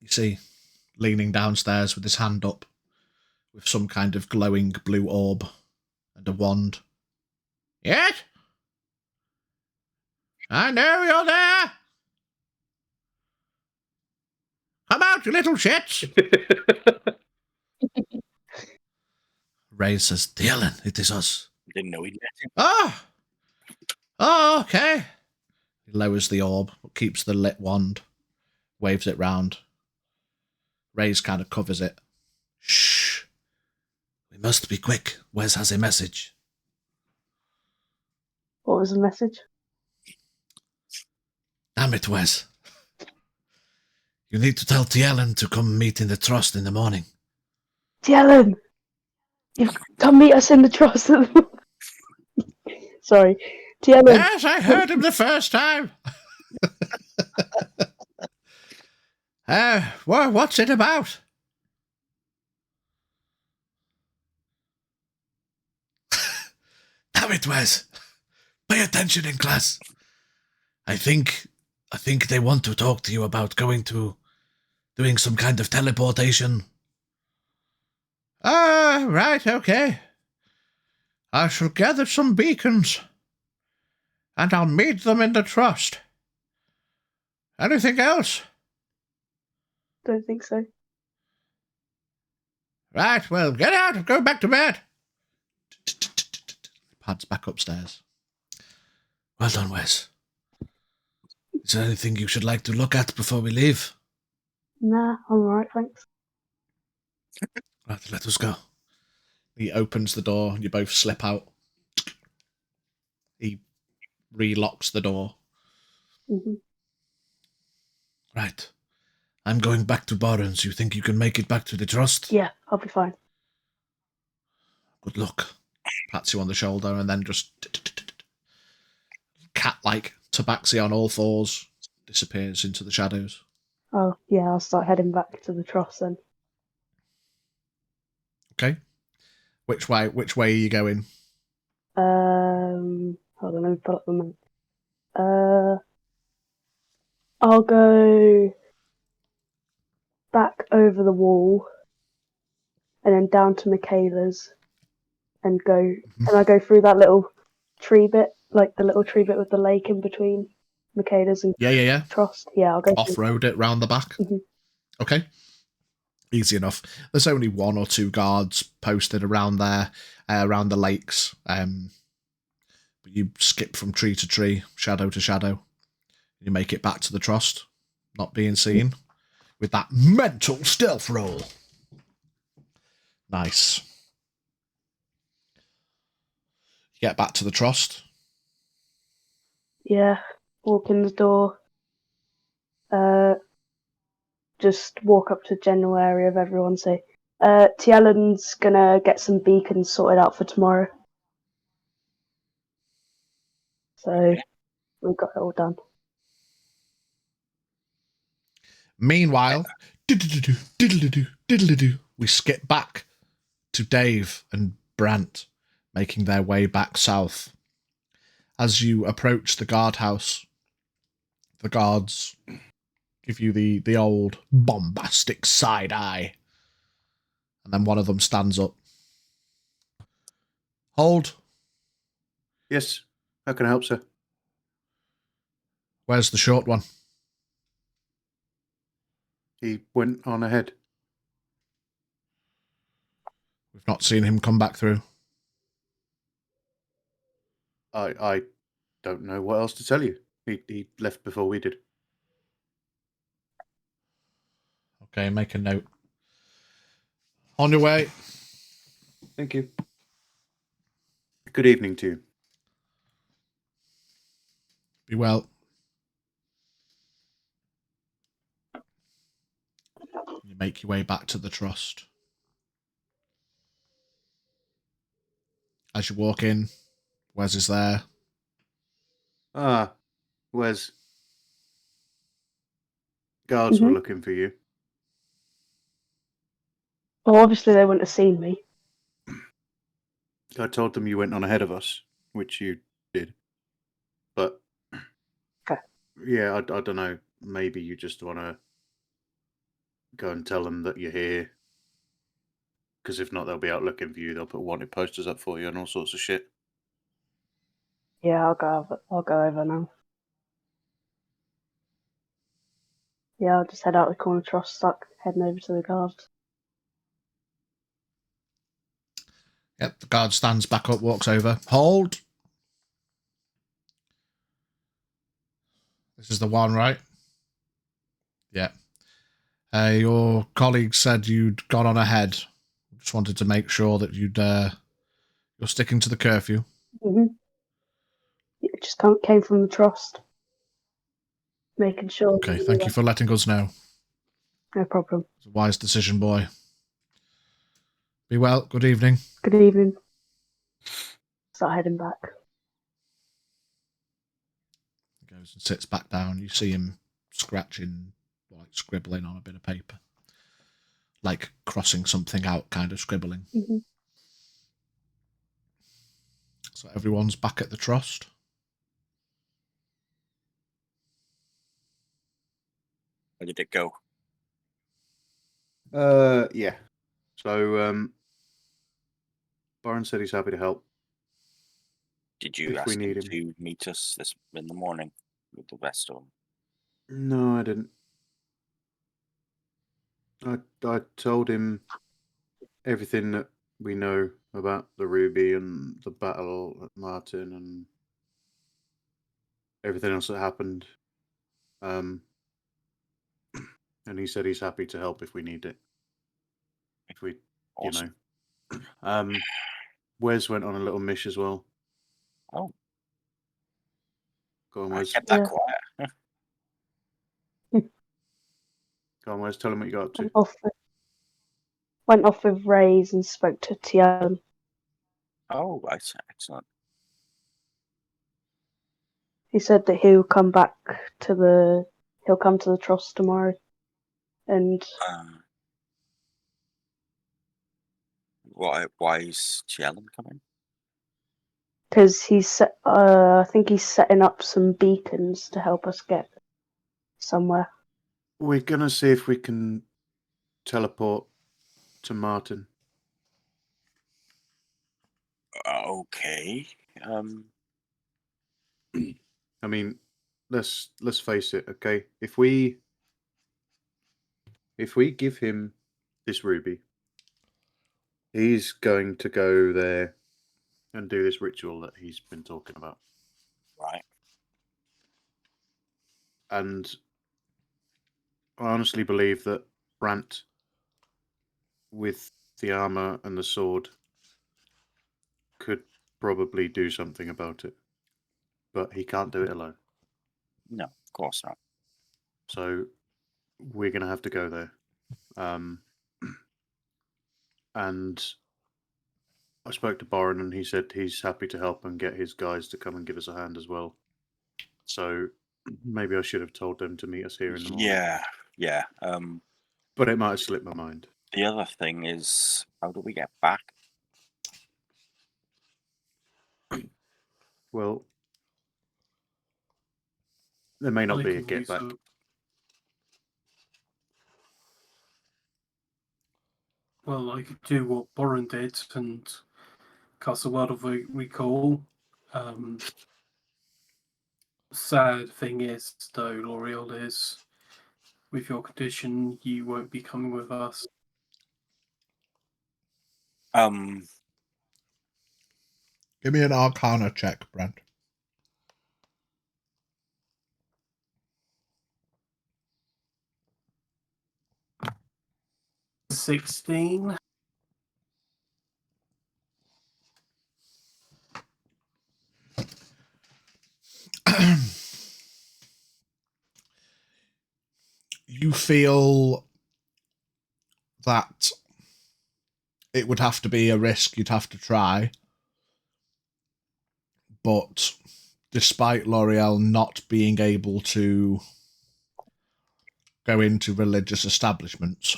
You see, leaning downstairs with his hand up, with some kind of glowing blue orb and a wand. Yes? I know you're there! Come out, you little shits! Ray says, Dylan, it is us. Didn't know he'd let him. Oh, okay. He lowers the orb, but keeps the lit wand, waves it round. Ray's kind of covers it. Shh. We must be quick. Wes has a message. What was the message? Damn it, Wes. You need to tell Tielen to come meet in the trust in the morning. Tielen! You've come meet us in the trust. Sorry. Tielen. Yes, I heard him the first time. What's it about? Damn it, Wes. Pay attention in class. I think they want to talk to you about doing some kind of teleportation. Right, okay. I shall gather some beacons, and I'll meet them in the trust. Anything else? Don't think so. Right, well, get out and go back to bed. Pads back upstairs. Well done, Wes. Is there anything you should like to look at before we leave? Nah, I'm alright, thanks. Right, let us go. He opens the door, and you both slip out. He relocks the door. Mm-hmm. Right. I'm going back to Barnes. You think you can make it back to the trust? Yeah, I'll be fine. Good luck. Pats you on the shoulder and then just cat-like tabaxi on all fours disappears into the shadows. Oh, yeah, I'll start heading back to the trust then. Okay. Which way are you going? Hold on, let me pull up the map. I'll go back over the wall and then down to Michaela's and I go through that little tree bit, like the little tree bit with the lake in between Michaela's and Yeah. Trust. Yeah, I'll go off-road it round the back. Mm-hmm. Okay. Easy enough. There's only 1 or 2 guards posted around there, around the lakes. But you skip from tree to tree, shadow to shadow. You make it back to the trust, not being seen, with that mental stealth roll. Nice. You get back to the trust. Yeah, walk in the door. Just walk up to the general area of everyone, say, Tielen's gonna get some beacons sorted out for tomorrow. So, we've got it all done. Meanwhile, we skip back to Dave and Brant making their way back south. As you approach the guardhouse, the guards give you the old bombastic side eye. And then one of them stands up. Hold. Yes. How can I help, sir? Where's the short one? He went on ahead. We've not seen him come back through. I don't know what else to tell you. He left before we did. Okay, make a note. On your way. Thank you. Good evening to you. Be well. You make your way back to the trust. As you walk in, Wes is there. Ah, Wes. Guards were looking for you. Well, obviously they wouldn't have seen me. I told them you went on ahead of us, which you did. But, okay. Yeah, I don't know. Maybe you just want to go and tell them that you're here. Because if not, they'll be out looking for you. They'll put wanted posters up for you and all sorts of shit. Yeah, I'll go over now. Yeah, I'll just head out the corner trust, start heading over to the guards. Yep, the guard stands back up, walks over. Hold. This is the one, right? Yeah. Your colleague said you'd gone on ahead. Just wanted to make sure that you're sticking to the curfew. Mm-hmm. It just came from the trust. Making sure. Okay, thank you for letting us know. No problem. It's a wise decision, boy. Be well. Good evening. Good evening. Start heading back. He goes and sits back down. You see him scratching, like scribbling on a bit of paper. Like crossing something out, kind of scribbling. Mm-hmm. So everyone's back at the trust. How did it go? Yeah. So, Byron said he's happy to help. Did you if ask we need him him to meet us in the morning with the rest of them? No, I didn't. I told him everything that we know about the Ruby and the battle at Martin and everything else that happened. And he said he's happy to help if we need it. If we, Awesome. Wes went on a little mish as well. Oh. Go on, I Wes. kept that quiet. Go on, Wes. Tell him what you got up to. Went off with Rays and spoke to Tian. Oh, right. Excellent. He said that he'll come to the trust tomorrow, and Why is Chiellum coming? because I think he's setting up some beacons to help us get somewhere. We're gonna see if we can teleport to Martin. Okay. I mean, let's face it, okay? If we give him this ruby, he's going to go there and do this ritual that he's been talking about. Right. And I honestly believe that Brant, with the armor and the sword, could probably do something about it. But he can't do it alone. No, of course not. So we're going to have to go there. And I spoke to Boren and he said he's happy to help and get his guys to come and give us a hand as well. So maybe I should have told them to meet us here in the morning. Yeah. But it might have slipped my mind. The other thing is, how do we get back? Well, there may not be a get back. Well, I could do what Boren did and cast a World of Recall. Sad thing is, though, L'Oreal, is with your condition, you won't be coming with us. Give me an Arcana check, Brent. 16. You feel that it would have to be a risk you'd have to try, but despite L'Oreal not being able to go into religious establishments,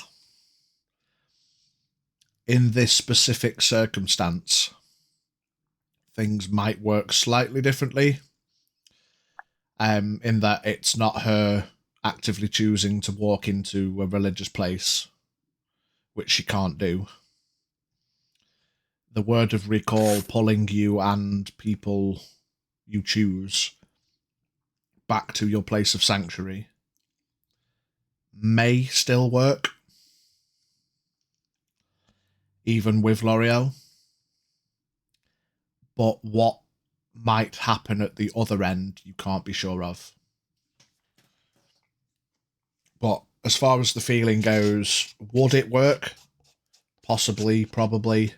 in this specific circumstance, things might work slightly differently, in that it's not her actively choosing to walk into a religious place, which she can't do. The word of recall pulling you and people you choose back to your place of sanctuary may still work, even with L'Oreal. But what might happen at the other end, you can't be sure of. But as far as the feeling goes, would it work? Possibly, probably.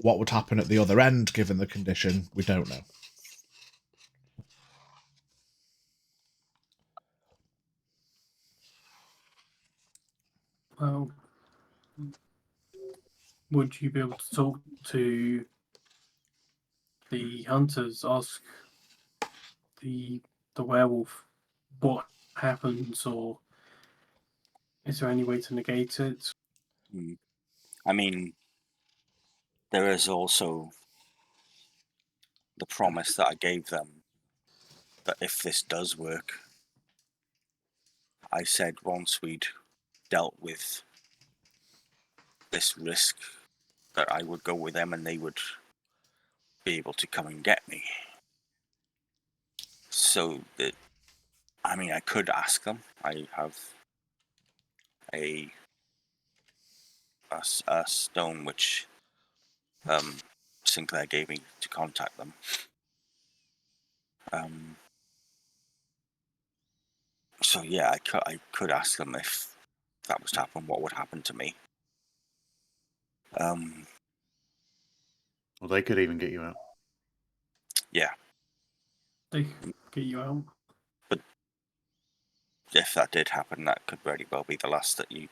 What would happen at the other end, given the condition, we don't know. Well, would you be able to talk to the hunters, ask the werewolf what happens, or is there any way to negate it? I mean, there is also the promise that I gave them that if this does work, I said once we'd dealt with this risk that I would go with them and they would be able to come and get me. So that, I mean, I could ask them. I have a stone which Sinclair gave me to contact them. So yeah, I could ask them if that was to happen, what would happen to me. Well, they could even get you out. Yeah. They could get you out. But if that did happen, that could very well be the last that you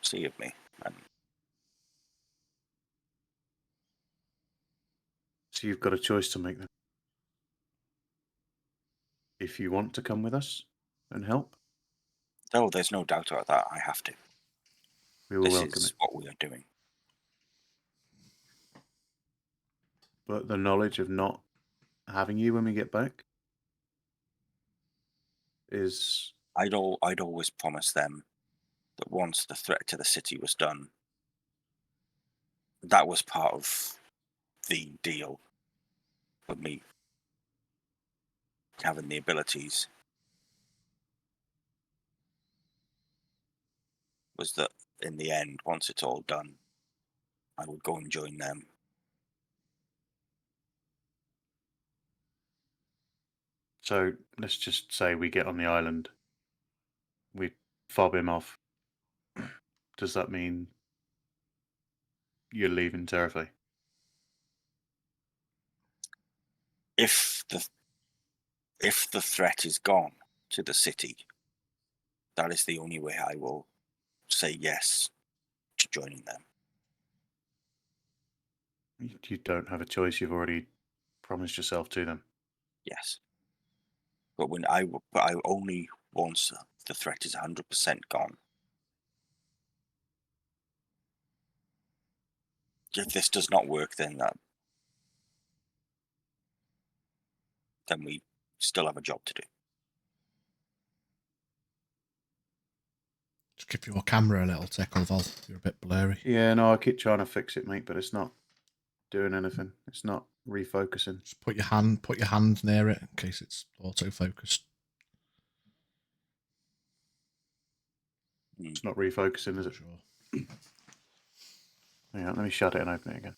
see of me. So you've got a choice to make then. If you want to come with us and help. Oh, there's no doubt about that. I have to. We will welcome it. This is what we are doing. But the knowledge of not having you when we get back is... I'd always promised them that once the threat to the city was done, that was part of the deal with me having the abilities, was that in the end, once it's all done, I would go and join them. So let's just say we get on the island, we fob him off. Does that mean you're leaving Terrafae? If the threat is gone to the city, that is the only way I will say yes to joining them. You don't have a choice. You've already promised yourself to them. Yes. But I only once the threat is 100% gone. If this does not work, then we still have a job to do. Just give your camera a little tickle, Vol. You're a bit blurry. Yeah, no, I keep trying to fix it, mate, but it's not doing anything. It's not refocusing. Just put your hand near it in case it's auto-focused. It's not refocusing, is it? Sure. Yeah, let me shut it and open it again.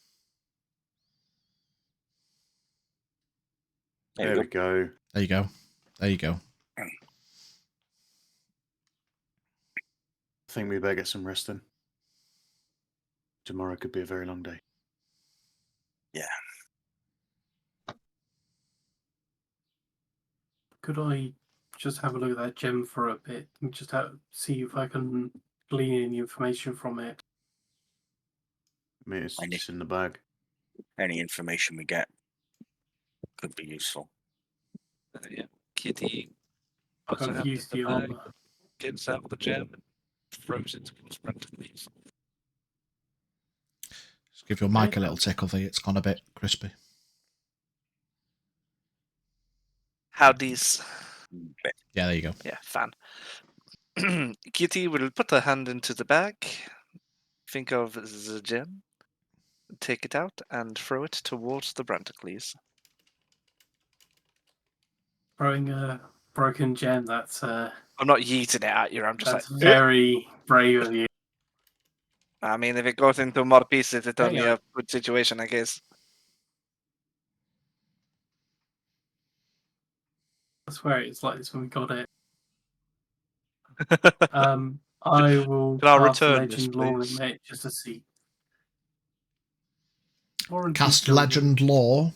There we go. There you go. There you go. I think we better get some rest then. Tomorrow could be a very long day. Yeah. Could I just have a look at that gem for a bit and just see if I can glean any information from it? I mean, it's just in the bag. Any information we get could be useful. Yeah. Kitty I've used the armor. Gets out the gem and throws it towards Brandon's. Just give your mic a little tickle, V. It's gone a bit crispy. Howdy's. Yeah, there you go. Yeah, fan. Kitty will put her hand into the bag, think of the gem, take it out, and throw it towards the Brandocles. Throwing a broken gem, that's I'm not yeeting it at you, I'm just that's like... very brave of you. I mean, if it goes into more pieces, it's Hang only on. a good situation, I guess. I swear it's like this when we got it. I will Can I cast return this, Legend Law please? in it just to see. Cast Legend Law.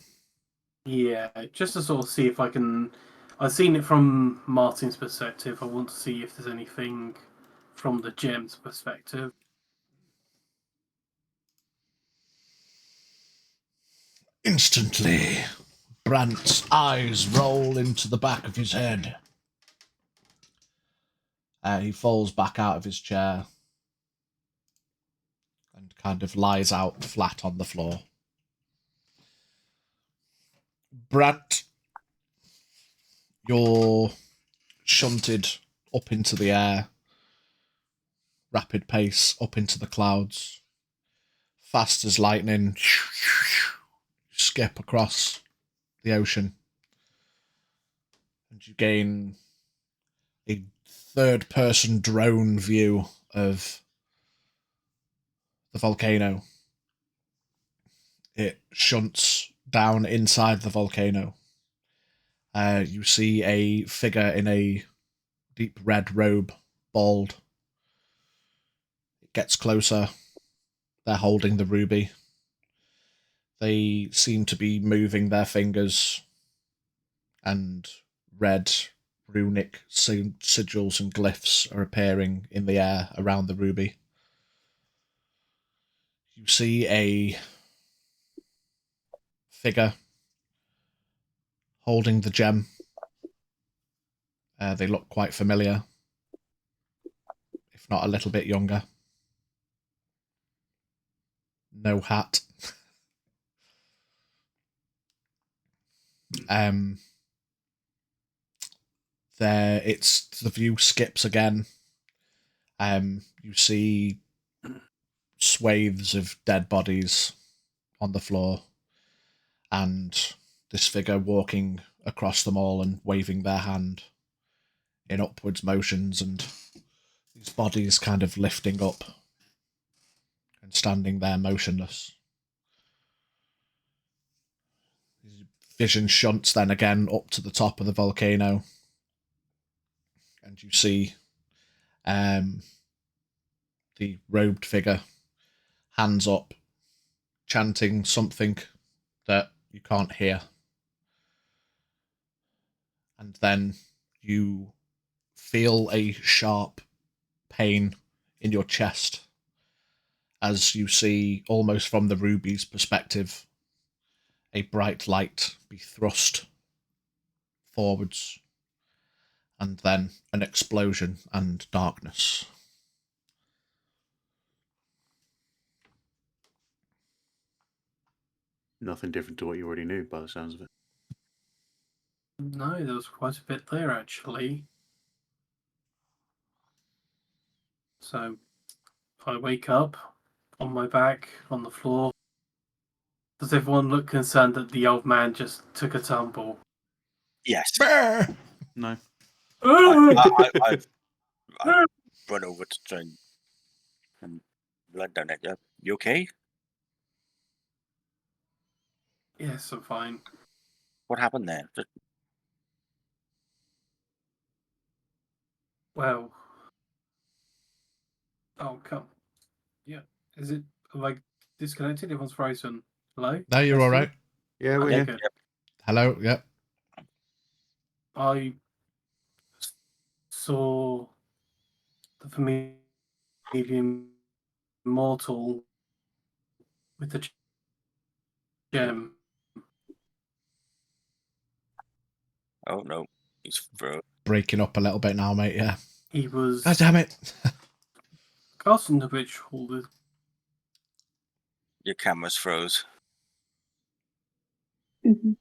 Yeah, just to sort of see if I can. I've seen it from Martin's perspective. I want to see if there's anything from the gem's perspective. Instantly, Brant's eyes roll into the back of his head. He falls back out of his chair and kind of lies out flat on the floor. Brant, you're shunted up into the air, rapid pace, up into the clouds, fast as lightning, skip across the ocean, and you gain a third-person drone view of the volcano. It shunts down inside the volcano. You see a figure in a deep red robe, bald. It gets closer. They're holding the ruby. They seem to be moving their fingers, and red runic sigils and glyphs are appearing in the air around the ruby. You see a figure holding the gem. They look quite familiar, if not a little bit younger. No hat. The view skips again. You see swathes of dead bodies on the floor, and this figure walking across them all and waving their hand in upwards motions, and these bodies kind of lifting up and standing there motionless. Vision shunts then again up to the top of the volcano, and you see the robed figure, hands up, chanting something that you can't hear. And then you feel a sharp pain in your chest as you see, almost from the ruby's perspective, a bright light be thrust forwards, and then an explosion and darkness. Nothing different to what you already knew, by the sounds of it. No, there was quite a bit there, actually. So I wake up on my back on the floor. Does everyone look concerned that the old man just took a tumble? Yes. No. I've run over to try and blood down it. You okay? Yes, I'm fine. What happened there? Well. Oh, come. Yeah. Is it like disconnected? Everyone's frozen. Hello? No, you're all right. Yeah, we're Okay, here. good. Hello, yep. I saw the familiar mortal with the gem. Oh no, he's frozen. Breaking up a little bit now, mate, yeah. He was God damn it. casting the witch holder. Your camera's froze. Mhm.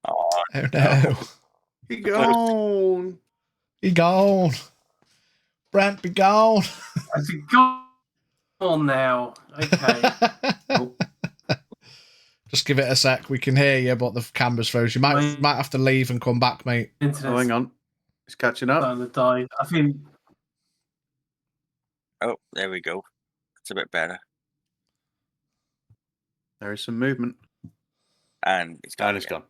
Oh Oh no. He gone. He gone. Brant, be gone. Has it gone now? Okay. Oh, Just give it a sec. We can hear you, but the camera's froze. You might have to leave and come back, mate. oh, hang on. It's catching up. Starting to die. I think. Oh, there we go. It's a bit better. There is some movement. And it's gone. And it's gone.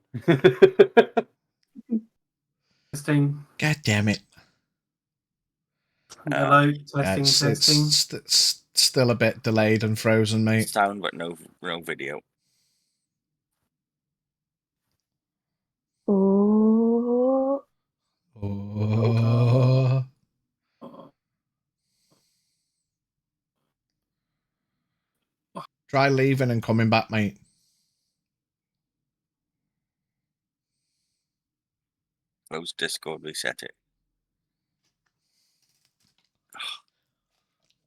Testing. God damn it. Hello. Yeah, Testing. Testing. it's still a bit delayed and frozen, mate. Sound, but no video. Oh. Oh. Try leaving and coming back, mate. Close Discord, reset it.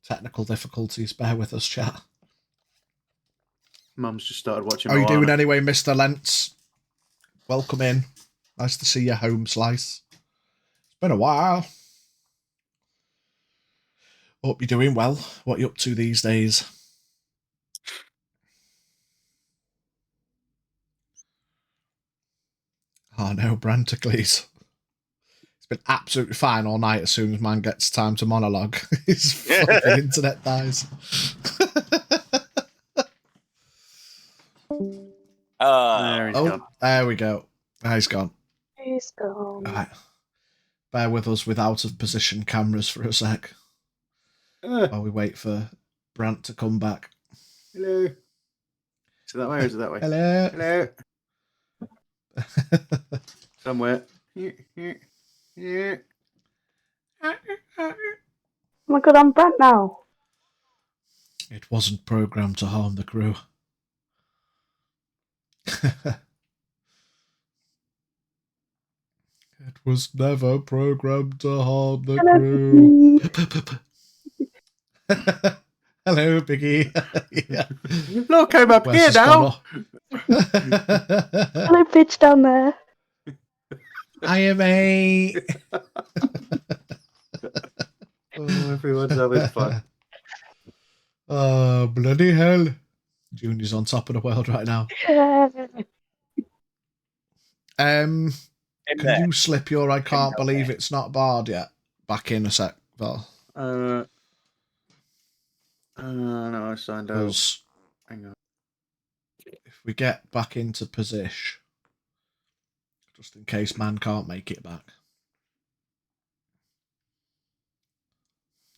Technical difficulties. Bear with us, chat. Mum's just started watching. How are you doing anyway, Mr. Lentz? Welcome in. Nice to see you home, Slice. It's been a while. Hope you're doing well. What are you up to these days? Oh no, Branticles. It's been absolutely fine all night as soon as man gets time to monologue. His fucking internet dies. There we go. He's gone. He's gone. Right. Bear with us with out of position cameras for a sec. While we wait for Brant to come back. Hello. Is it that way or is it that way? Hello. Hello. Somewhere. Oh my god, I'm Brant now. It wasn't programmed to harm the crew. It was never programmed to harm the crew. Hello, Biggie. Yeah. You've not came up here now. Hello, bitch down there. Hiya, mate. Oh, everyone's having fun. Oh, bloody hell. Junior's on top of the world right now. Can you slip your I can't believe it's not barred yet back in a sec, Val? No, I signed out. Hang on. If we get back into position, just in case man can't make it back.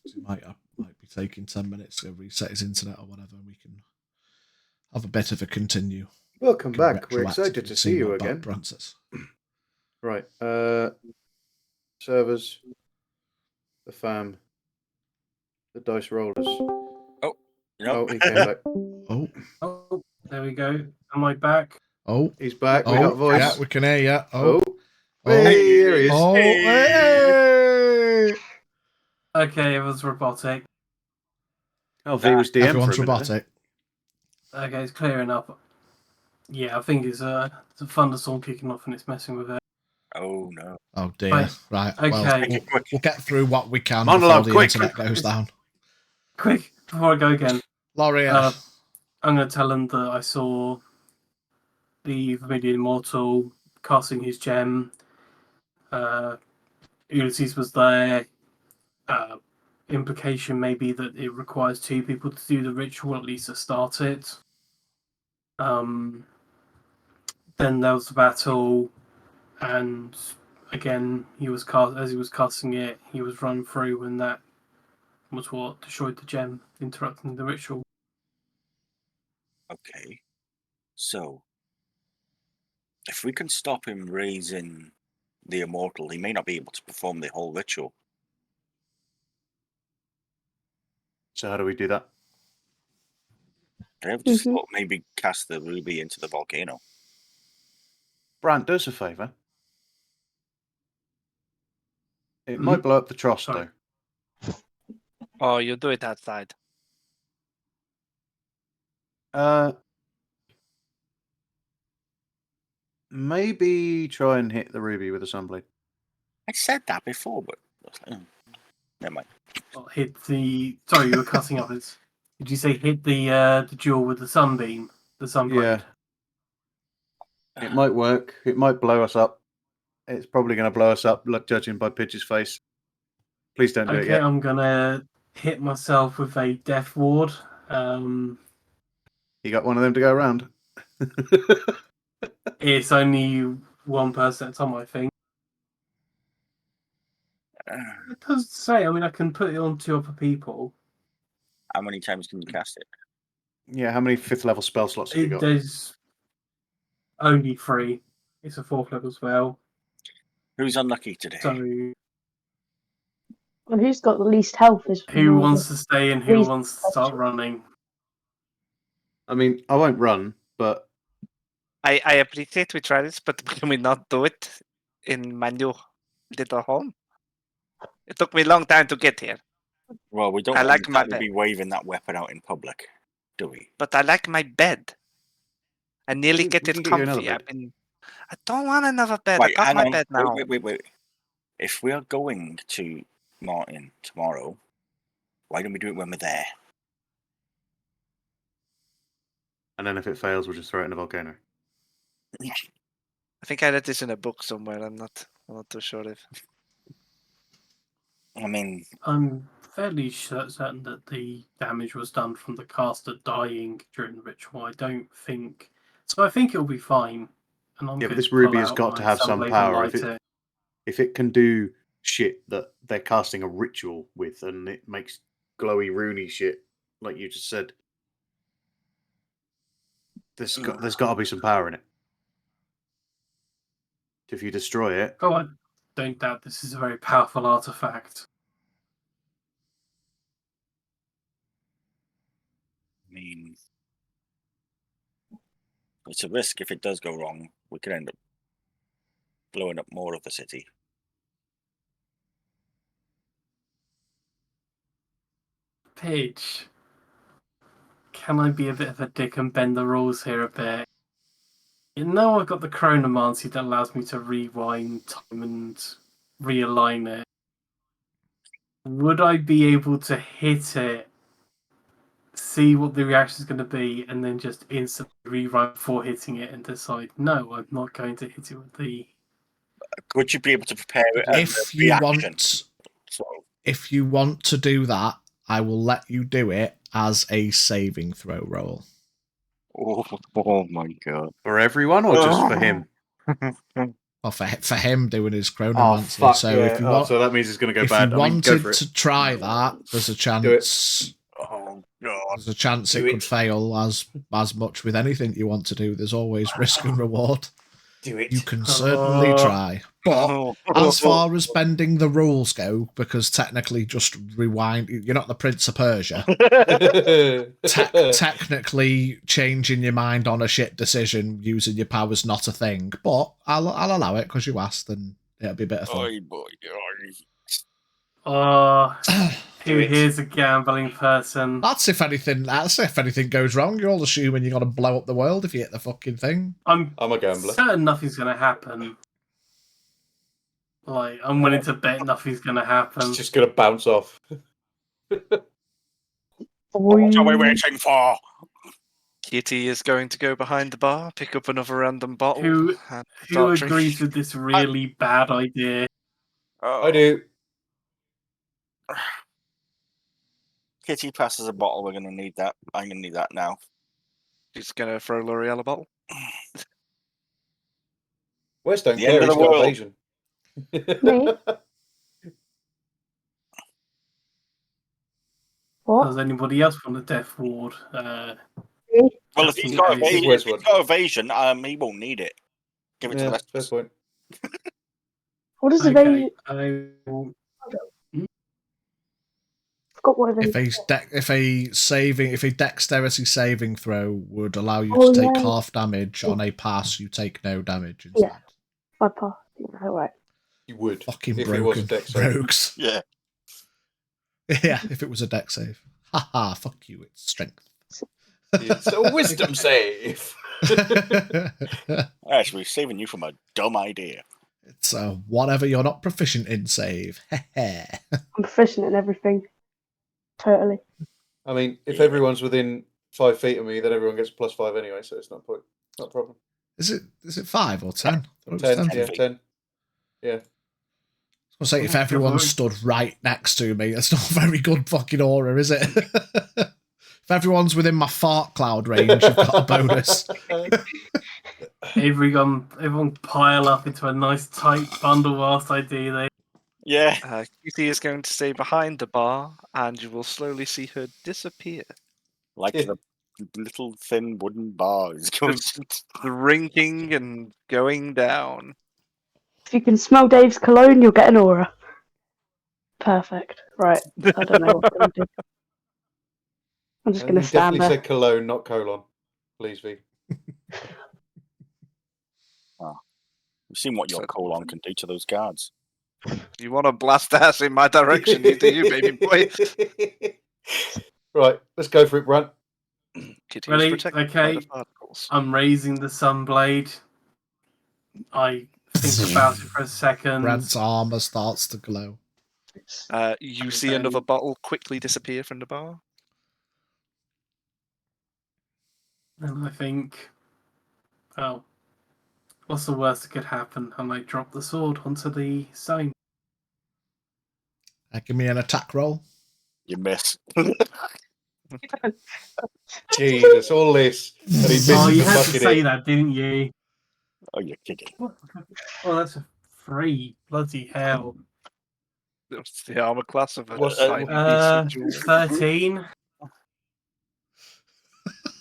He might be taking 10 minutes to reset his internet or whatever, and we can have a bit of a continue. Welcome back. We're excited to see you again. Right. Servers, the fam, the dice rollers. Oh, no. He came back. Oh, there we go. Am I back? Oh, he's back. We got a voice. Yeah, we can hear you. Oh, here he is. Oh, hey. Okay, it was robotic. Oh, V was DM. Everyone's robotic. Okay, it's clearing up. Yeah, I think it's a thunderstorm kicking off and it's messing with it. Oh no. Oh dear. Right. Okay. Well, we'll get through what we can Monologue, before the quick. internet goes down. Quick, before I go again. Laurie. I'm going to tell him that I saw the Vermilion Immortal casting his gem. Ulysses was there. Implication may be that it requires 2 people to do the ritual, at least to start it. Then there was the battle, and again, as he was casting it, he was run through, and that was what destroyed the gem, interrupting the ritual. Okay. So, if we can stop him raising the immortal, he may not be able to perform the whole ritual. So how do we do that? I've just thought maybe cast the ruby into the volcano. Brant, do us a favour. It might blow up the tross, though. Oh, you do it outside. Maybe try and hit the ruby with a sunblade. I said that before, but never mind. Hit the. Sorry, you were cutting up. Did you say hit the jewel with the sunbeam? The sunblade? Yeah. It might work. It might blow us up. It's probably going to blow us up, judging by Pidge's face. Please don't do it yet. Okay, I'm going to hit myself with a death ward. You got one of them to go around? It's only one person at a time, I think. It does say, I mean, I can put it on 2 other people. How many times can you cast it? Yeah, how many 5th level spell slots have you got? There's only 3. It's a 4th level spell. Who's unlucky today? So, well, who's got the least health is who wants to stay and who wants to start running? I mean, I won't run, but I appreciate we try this, but can we not do it in my new little home? It took me a long time to get here. Well, we don't I want like to my be waving that weapon out in public, do we? But I like my bed. I nearly We get can it get you another comfy. bed. I don't want another bed. Right, I got hang my on. bed now. Wait. If we are going to Martin tomorrow, why don't we do it when we're there? And then if it fails, we'll just throw it in a volcano. I think I read this in a book somewhere. I'm not too sure if. I mean, I'm fairly certain that the damage was done from the caster dying during the ritual. I don't think so. I think it'll be fine. And I'm Yeah, but going this to pull ruby has out got my to have some Sunblade and power. light If it can do shit that they're casting a ritual with, and it makes glowy, roony shit, like you just said, there's got to be some power in it. If you destroy it, Oh, I don't doubt this is a very powerful artifact. I mean, it's a risk. If it does go wrong, we could end up blowing up more of the city. Pidge, can I be a bit of a dick and bend the rules here a bit? You know I've got the chronomancy that allows me to rewind time and realign it. Would I be able to hit it, see what the reaction is going to be, and then just instantly rewrite before hitting it and decide, no, I'm not going to hit it with the... Would you be able to prepare it If you want to do that, I will let you do it as a saving throw roll. Oh my god! For everyone or just for him? Well, for him doing his chronomancy. Oh fuck! So yeah. if you want, so that means it's going to go if bad. you I mean, go wanted for it. to try that, there's a chance. Oh god! There's a chance it could fail, as much with anything you want to do. There's always risk and reward. Do it. You can certainly try. But as far as bending the rules go, because technically just rewind, you're not the Prince of Persia. Technically changing your mind on a shit decision using your power's not a thing. But I'll allow it because you asked, and it'll be a bit of fun. Who here's a gambling person? That's if anything goes wrong. You're all assuming you're gonna blow up the world if you hit the fucking thing. I'm a gambler. Certain nothing's gonna happen. Like, I'm willing to bet nothing's gonna happen. It's just gonna bounce off. What are we waiting for? Kitty is going to go behind the bar, pick up another random bottle. Who start agrees drinking. with this really bad idea? I do. Kitty passes a bottle. We're gonna need that. I'm gonna need that now. She's gonna throw L'Oreal a bottle. West don't The care. end of He's the got world. evasion. Me? What? Does anybody else want a death ward? Well, if he's got evasion, he won't need it. Give it to the rest of us. Point. What is Okay, evasion? Forgot what evasion. If a dexterity saving throw would allow you to take half damage on a pass, you take no damage instead. Yeah, I pass. Right. You would. Fucking if broken it was a dex save. rogues. Yeah. Yeah, if it was a dex save. Haha, fuck you, it's strength. It's a wisdom save. Actually, saving you from a dumb idea. It's whatever you're not proficient in save. I'm proficient in everything. Totally. I mean, if everyone's within 5 feet of me, then everyone gets +5 anyway, so it's not a problem. Is it 5 or 10? 10, yeah, 10. Yeah. I was saying, if everyone stood right next to me, it's not a very good fucking aura, is it? If everyone's within my fart cloud range, you've got a bonus. Everyone pile up into a nice tight bundle whilst I do this. Yeah. Kitty is going to stay behind the bar, and you will slowly see her disappear. Like the little thin wooden bar is going drinking and going down. If you can smell Dave's cologne, you'll get an aura. Perfect. Right. I don't know what I'm going to do. I'm just going to stand there. Definitely said cologne, not colon. Please, V. You've seen what your colon can do to those guards. You want to blast ass in my direction? You do, you baby boy. Right, let's go for it, Brant. Kitty Ready? was protected by Okay. the particles. I'm raising the sunblade. I think about it for a second. Brent's armor starts to glow. You see another bottle quickly disappear from the bar. And I think, oh, what's the worst that could happen? I might drop the sword onto the stone. Give me an attack roll. You miss. Jesus, all this. And he misses Oh, you the had to fucking say hit. that, didn't you? Oh, you're kidding. Oh, that's a 3. Bloody hell. It's the armor class of a What's tiny that? decent jewel. 13.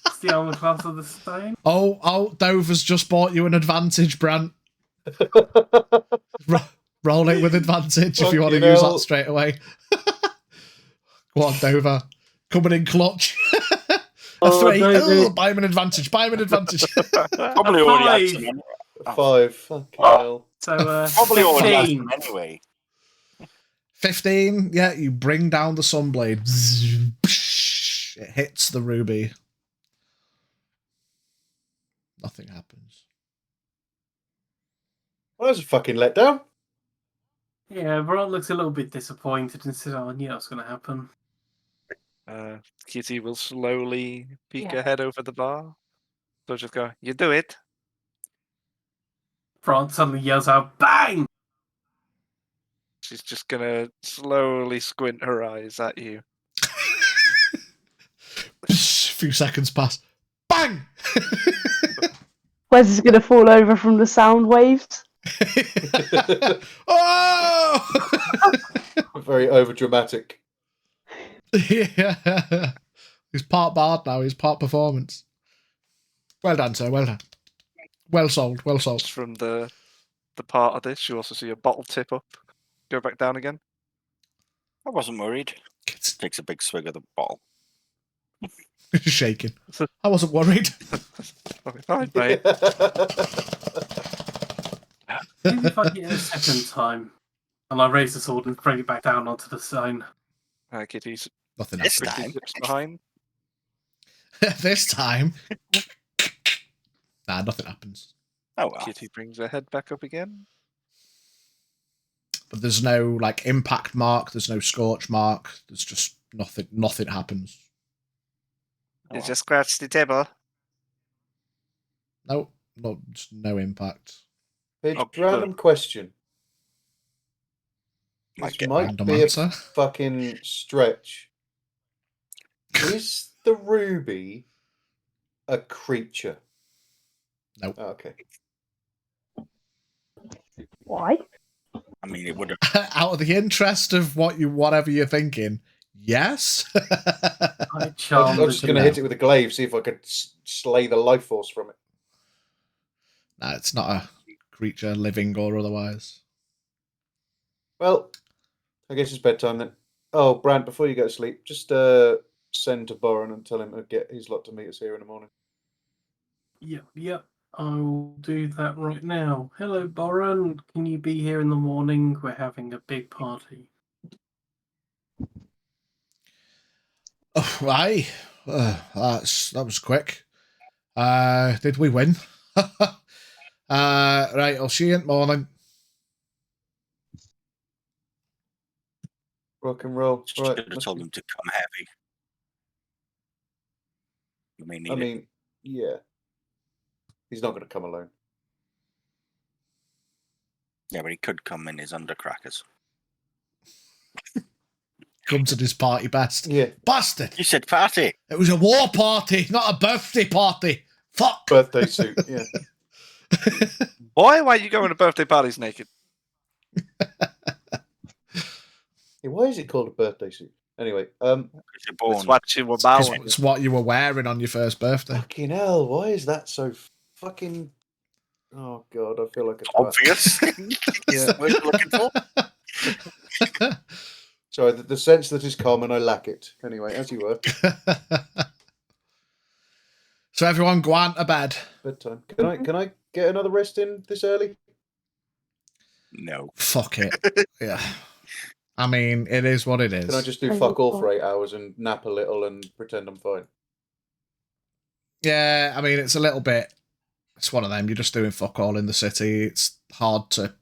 It's the armor class of the stone. Oh, Dover's just bought you an advantage, Brant. Roll it with advantage if you want to use that straight away. Go on, Dover. Coming in clutch. A 3. Oh, buy him an advantage. Buy him an advantage. Probably already had some. 5. Fucking hell. So, Probably already had 15. some anyway. 15. Yeah, you bring down the sunblade. It hits the ruby. Nothing happens. Well, that was a fucking letdown. Yeah, Ron looks a little bit disappointed and said, oh, I knew that was going to happen. Kitty will slowly peek her head over the bar. So just go, you do it. Ron suddenly yells out, bang! She's just gonna slowly squint her eyes at you. A few seconds pass. Bang! Wes is going to fall over from the sound waves. Oh! Very overdramatic. Yeah. He's part bard now. He's part performance. Well done, sir. Well done. Well sold. Well sold. Just from the part of this, you also see a bottle tip up, go back down again. I wasn't worried. Takes a big swig of the bottle. Shaking. I wasn't worried. Fine, mate. Maybe if I get it a second time, and I raise the sword and bring it back down onto the stone. Kitty's Nothing This happens. time. zips behind. This time. Nah, nothing happens. Oh well. Kitty brings her head back up again. But there's no like impact mark. There's no scorch mark. There's just nothing. Nothing happens. You just scratched the table. No, just no impact. Pitch, Oh, random question. Might This get might random be answer. a fucking stretch. Is the ruby a creature? Nope. Oh, okay. Why? I mean, it would have. Out of the interest of whatever you're thinking, yes. I charmed I'm just going to hit it with a glaive, see if I could slay the life force from it. Nah, it's not a creature, living or otherwise. Well, I guess it's bedtime then. Oh, Brant, before you go to sleep, just send to Boren and tell him to get his lot to meet us here in the morning. Yep. I will do that right now. Hello, Boren. Can you be here in the morning? We're having a big party. Oh, aye. That was quick. Did we win? Right, I'll see you in the morning. Rock and roll. Right. Should have told him to come heavy. You may need I it. mean, yeah. He's not going to come alone. Yeah, but he could come in his undercrackers. Comes at his party best. Yeah. Bastard! You said party. It was a war party, not a birthday party. Fuck! Birthday suit, yeah. Boy, why are you going to birthday parties naked? Yeah, why is it called a birthday suit? Anyway, Because you're born. It's what you were bowing. It's what you were wearing on your first birthday. fucking hell, why is that so fucking... Oh, God, I feel like a twat. Obvious. Yeah. What you're looking for. Sorry, the sense that is common, I lack it. Anyway, as you were. So everyone go on to bed. Bedtime. Can I get another rest in this early? No. Fuck it. Yeah. I mean, it is what it is. Can I just do fuck all for 8 hours and nap a little and pretend I'm fine? Yeah, I mean, it's a little bit... It's one of them. You're just doing fuck all in the city. It's hard to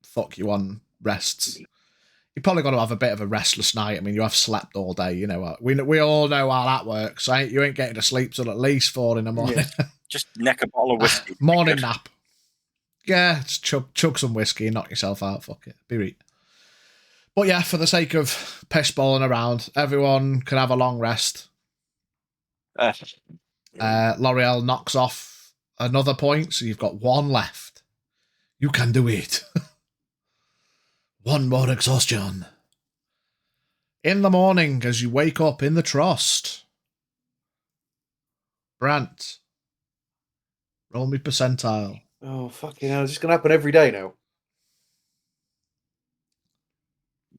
fuck you on rests. You're probably got to have a bit of a restless night. I mean, you have slept all day. You know what? We all know how that works. You ain't getting to sleep till at least 4 in the morning. Yeah. Just neck a bottle of whiskey. Morning nap. Yeah, just chug some whiskey and knock yourself out. Fuck it. Be right. But yeah, for the sake of piss balling around, everyone can have a long rest. L'Oreal knocks off another point, so you've got 1 left. You can do it. 1 more exhaustion. In the morning, as you wake up in the trust, Brant, roll me percentile. Oh, fucking hell. Is this going to happen every day now?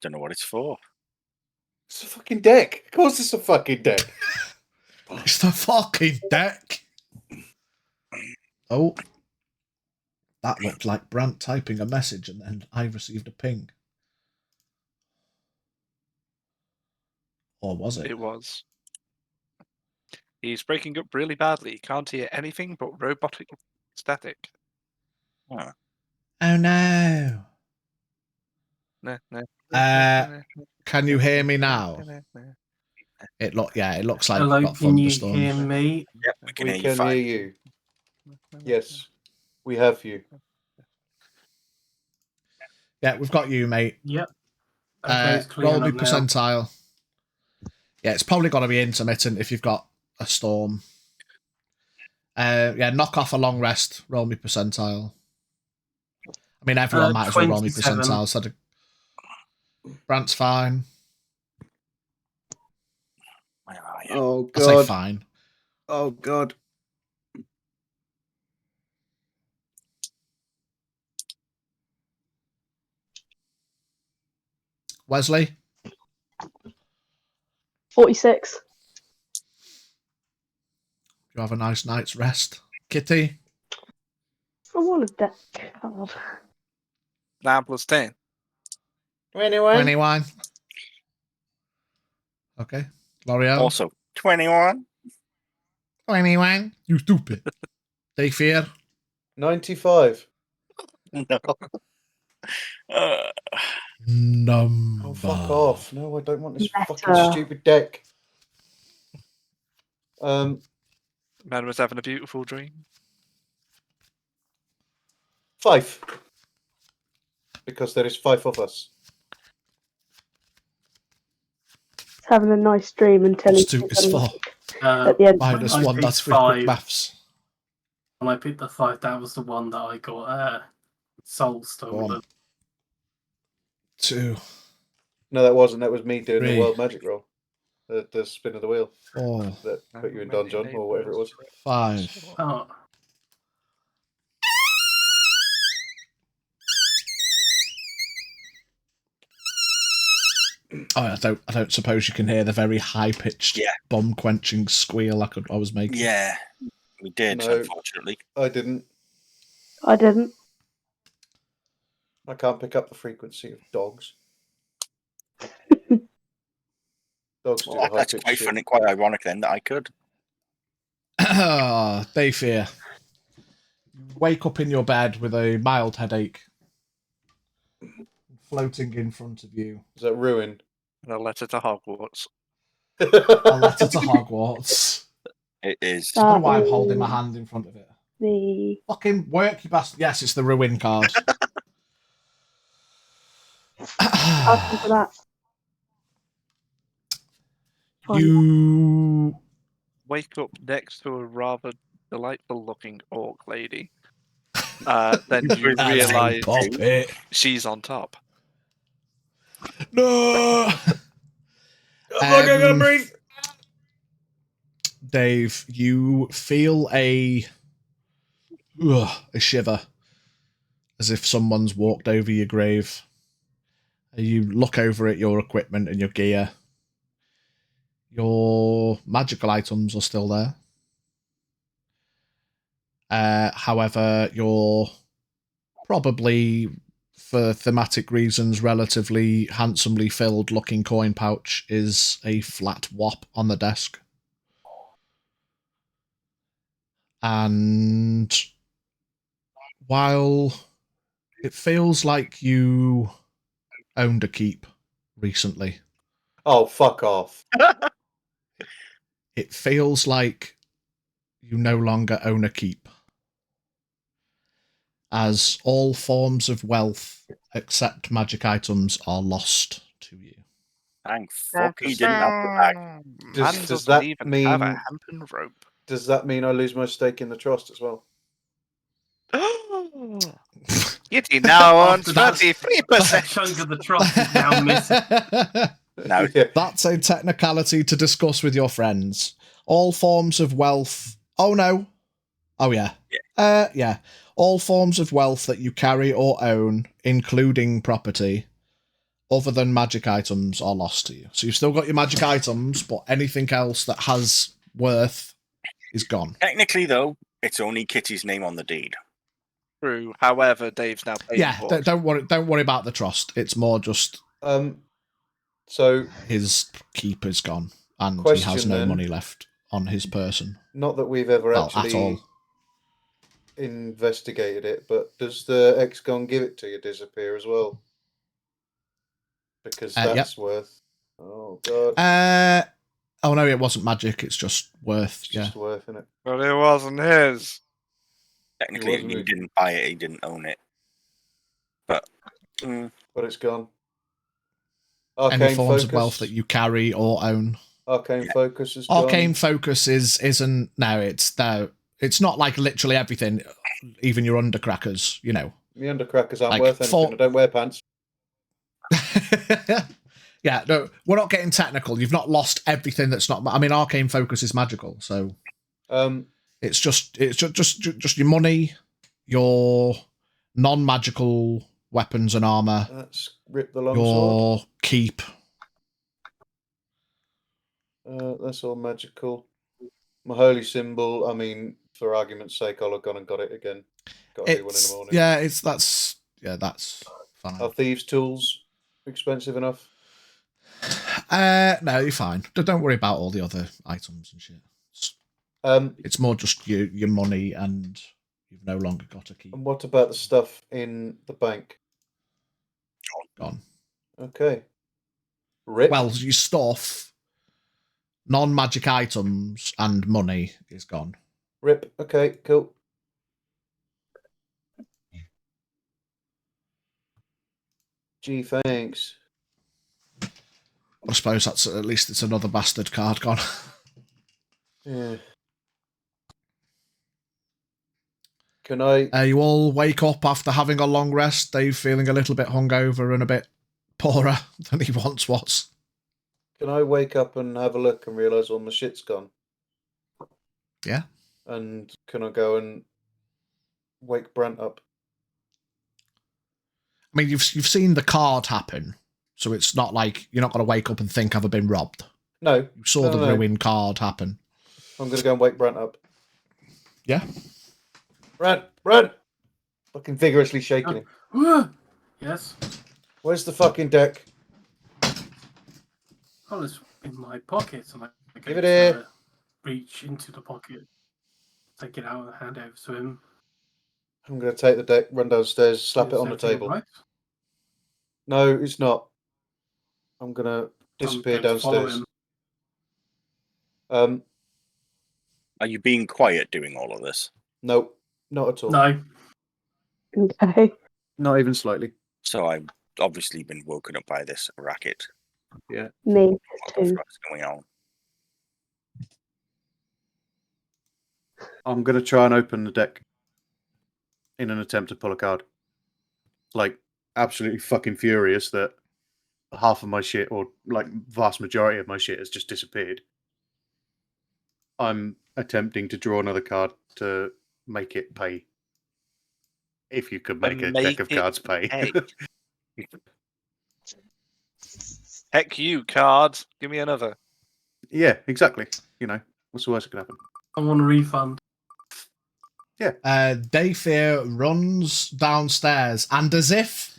Don't know what it's for. It's a fucking deck. Of course it's a fucking deck. It's the fucking deck. Oh. That looked like Brant typing a message and then I received a ping. Or was it? It was. He's breaking up really badly. Can't hear anything but robotic static. Huh. Oh no. No. Can you hear me now? It looks like Hello, we've got can you thunderstorms. hear me? Yep, we can We hear you can fine. hear you. Yes, we have you. Yeah, we've got you, mate. Yep. Okay, it's Roll clearing me up now. percentile. Yeah, it's probably got to be intermittent if you've got a storm. Yeah, knock off a long rest. Roll me percentile. I mean, everyone might as well roll me 27. percentile. So Brant's fine. Where are you? Oh, I say God. fine. Oh, God. Wesley? 46. You have a nice night's rest. Kitty? I want a deck card. 9 plus 10. 21. 21. Okay. L'Oreal? Also, 21. 21. You stupid. Take fear. 95. No. Number. Oh, fuck off. No, I don't want this Letter. fucking stupid deck. Man was having a beautiful dream. 5. Because there is 5 of us. He's having a nice dream until Plus he 2 is 4. at the end. Minus I 1, picked that's 3 quick 5. maths. When I picked the 5, that was the one that I got soul stolen. 1, 2, No, that wasn't. That was me doing 3, the world magic roll. The spin of the wheel 4, that put you in dungeon or whatever it was. 5. Oh, Oh, I don't suppose you can hear the very high pitched, Yeah. bum quenching squeal I was making. Yeah, we did, No. unfortunately. I didn't. I didn't. I can't pick up the frequency of dogs. Dogs do the high That's pitched quite shit. funny, quite ironic then that I could. Day fear. Wake up in your bed with a mild headache floating in front of you. Is that ruin? And a letter to Hogwarts. A letter to Hogwarts. It is. I don't know why I'm holding my hand in front of it. The Fucking work, you bastard. Yes, it's the ruin card. after that. You Wake up next to a rather delightful looking orc lady. Then you realise she's on top. No. I'm not gonna breathe. Dave, you feel a shiver, as if someone's walked over your grave. You look over at your equipment and your gear. Your magical items are still there. However, your probably, for thematic reasons, relatively handsomely filled looking coin pouch is a flat whop on the desk. And while it feels like you owned a keep recently, Oh, fuck off. it feels like you no longer own a keep, as all forms of wealth except magic items are lost to you. Thank fuck he didn't have the bag. Does that even mean have a hempen rope? Does that mean I lose my stake in the trust as well? Kitty now owns That's- 33%. That chunk of the trust is now missing. No. Yeah. That's a technicality to discuss with your friends. All forms of wealth. Oh no. Oh yeah. Yeah. All forms of wealth that you carry or own, including property, other than magic items, are lost to you. So you've still got your magic items, but anything else that has worth is gone. Technically, though, it's only Kitty's name on the deed. True. However, Dave's now paying Yeah, for it. don't worry about the trust. It's more just So his keep is gone, and he Question has no then. money left on his person. not that we've ever Well, actually at all. investigated it, but does the ex-con give it to you disappear as well? Because that's worth. Oh god. Oh no, it wasn't magic. It's just worth. It's just worth, isn't it? But it wasn't his. Technically, wasn't he me. didn't buy it, he didn't own it. But But it's gone. Any Arcane forms focus. of wealth that you carry or own. Arcane focus is Arcane gone. focus isn't. No, it's not like literally everything. Even your undercrackers, you know. The undercrackers aren't Like, worth anything. I don't wear pants. Yeah, no, we're not getting technical. You've not lost everything that's not. I mean, arcane focus is magical, so it's just your money, your non-magical weapons and armor. Let's rip the your longsword. keep. That's all magical. My holy symbol. I mean, for argument's sake, I'll have gone and got it again. Got to do one in the morning. Yeah, that's fine. Are thieves' tools expensive enough? No, you're fine. Don't worry about all the other items and shit. It's more just your money, and you've no longer got a key. And what about the stuff in the bank? Gone. Okay. Rip. Well, your stuff, non-magic items, and money is gone. Rip. Okay, cool. Gee, thanks. I suppose that's at least it's another bastard card gone. Yeah. Can I? You all wake up after having a long rest. Dave feeling a little bit hungover and a bit poorer than he once was. Can I wake up and have a look and realise all my shit's gone? Yeah. And can I go and wake Brent up? I mean, you've seen the card happen, so it's not like you're not going to wake up and think I've been robbed. No. You saw the ruin card happen. I'm going to go and wake Brent up. Yeah. Brent! Fucking vigorously shaking him. Yes. Where's the fucking deck? Oh, it's in my pocket. And I Give it here. Reach into the pocket, take it out, and hand it over to him. I'm going to take the deck, run downstairs, slap it on the table. Right? No, it's not. I'm going to disappear downstairs. Are you being quiet doing all of this? Nope. Not at all. No. Okay. Not even slightly. So I've obviously been woken up by this racket. Yeah. Me What the too. fuck's going on? I'm going to try and open the deck in an attempt to pull a card. Like, absolutely fucking furious that half of my shit, or like vast majority of my shit, has just disappeared. I'm attempting to draw another card to make it pay. If you could make a deck of cards pay. Heck you, cards. Give me another. Yeah, exactly. You know, what's the worst that could happen? I want a refund. Yeah. Dayfear runs downstairs, and as if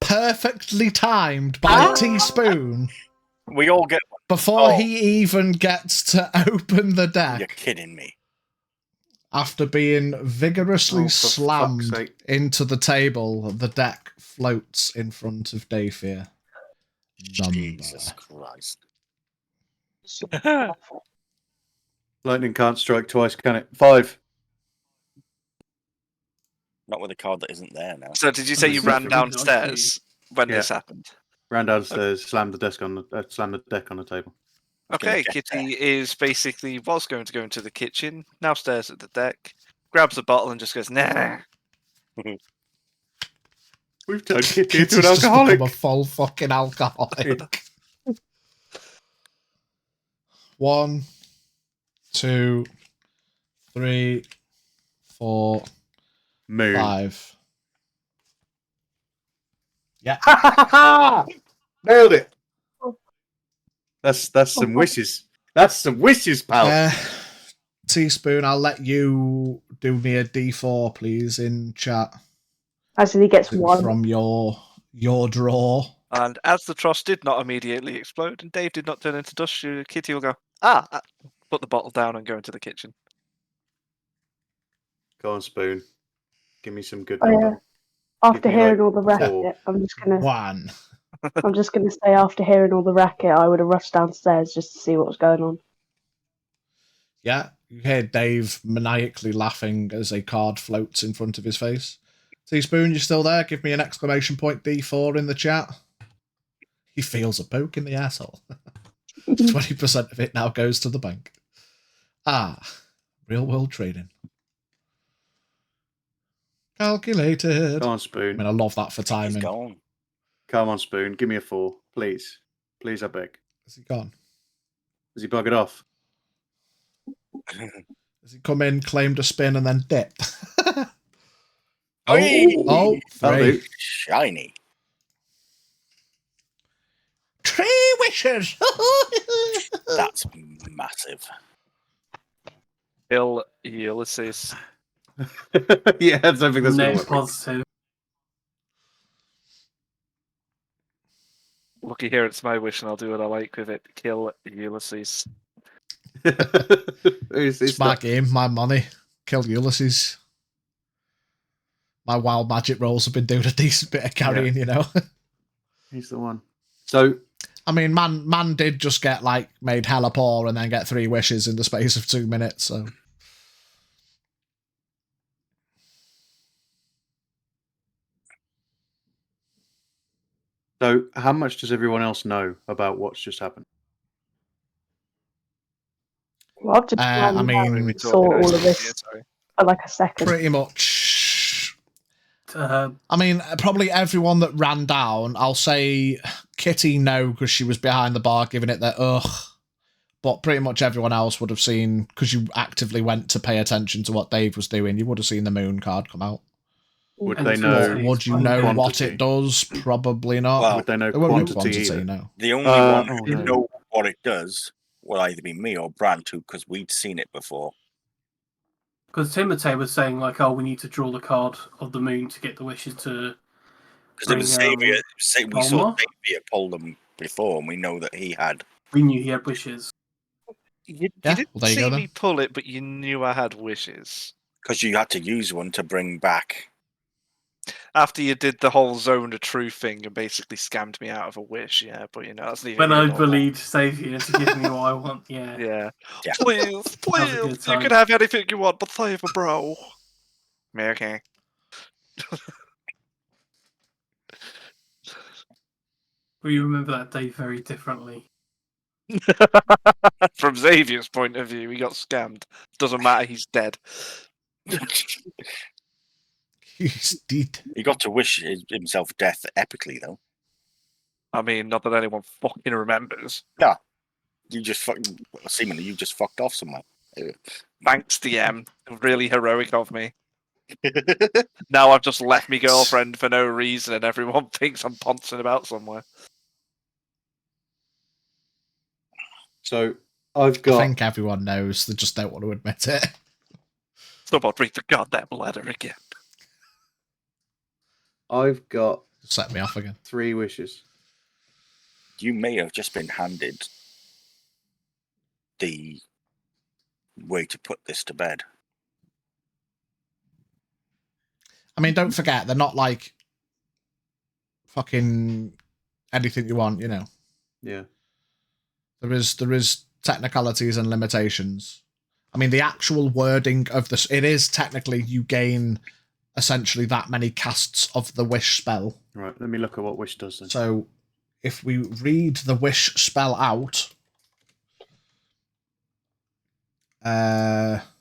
perfectly timed by Teaspoon, We all get one. before he even gets to open the deck. You're kidding me. After being vigorously Oh, for fuck's slammed sake. into the table, the deck floats in front of Dayfear. Jesus Christ. Lightning can't strike twice, can it? 5. Not with a card that isn't there now. So did you say you ran downstairs when this happened? Ran downstairs, slammed the deck on the table. Okay, Kitty is basically was going to go into the kitchen, now stares at the deck, grabs a bottle and just goes, nah. We've turned Kitty Kitty's into an just alcoholic. become a full fucking alcoholic. 1, 2, 3, 4, Moon. 5. Yeah. Nailed it. That's some wishes. That's some wishes, pal. Teaspoon, I'll let you do me a D4, please, in chat. As in he gets one. From your draw. And as the tross did not immediately explode and Dave did not turn into dust, Kitty will go, put the bottle down and go into the kitchen. Go on, Spoon. Give me some good Oh, number. yeah. After Give me, hearing like, all the racket, 4. I'm just gonna 1. I'm just gonna say after hearing all the racket, I would have rushed downstairs just to see what was going on. Yeah, you hear Dave maniacally laughing as a card floats in front of his face. Teaspoon, you still there? Give me an exclamation point D4 in the chat. He feels a poke in the asshole. 20% of it now goes to the bank. Real world trading. Calculated. Go on, Spoon. I mean, I love that for timing. He's gone. Come on, Spoon. Give me a 4, please. Please, I beg. Is he gone? Has he buggered off? Has he come in, claimed a spin, and then dipped? Oh, 3. Shiny. 3 wishes! That's massive. Kill Ulysses. Yeah, I don't think that's No going to work. positive. Looky here, it's my wish and I'll do what I like with it. Kill Ulysses. It's my game, my money. Kill Ulysses. My wild magic rolls have been doing a decent bit of carrying, you know. He's the one. So, I mean, man did just get made hella poor and then get 3 wishes in the space of 2 minutes. So, how much does everyone else know about what's just happened? Well, I've just saw all of this for like a second. Pretty much. I mean, probably everyone that ran down. I'll say Kitty no, because she was behind the bar giving it that ugh. But pretty much everyone else would have seen, because you actively went to pay attention to what Dave was doing, you would have seen the moon card come out. Would they know? Would you know what it does? Probably not. Well, would they know quantity? No. The only one who would know what it does will either be me or Brand, because we'd seen it before. Because Timotei was saying, we need to draw the card of the moon to get the wishes to. Because it was Xavier. We saw Xavier pull them before, and we know that he had. We knew he had wishes. You didn't see me pull it, but you knew I had wishes. Because you had to use one to bring back. After you did the whole zone of truth thing and basically scammed me out of a wish, yeah, but that's the when I believed Xavier to give me what I want, yeah. Please, you can have anything you want, but save a bro. Okay. We remember that day very differently. From Xavier's point of view, he got scammed. Doesn't matter, he's dead. He's dead. He got to wish himself death epically, though. I mean, not that anyone fucking remembers. No. You just seemingly you just fucked off somewhere. Thanks, DM. Really heroic of me. Now I've just left me girlfriend for no reason and everyone thinks I'm pouncing about somewhere. So, I think everyone knows, they just don't want to admit it. Someone read the goddamn letter again. I've got Set me off again. 3 wishes. You may have just been handed the way to put this to bed. I mean, don't forget, they're not like fucking anything you want, you know. Yeah. There is technicalities and limitations. I mean, the actual wording of this, it is technically you gain essentially that many casts of the wish spell. Right, let me look at what wish does then. So if we read the wish spell out,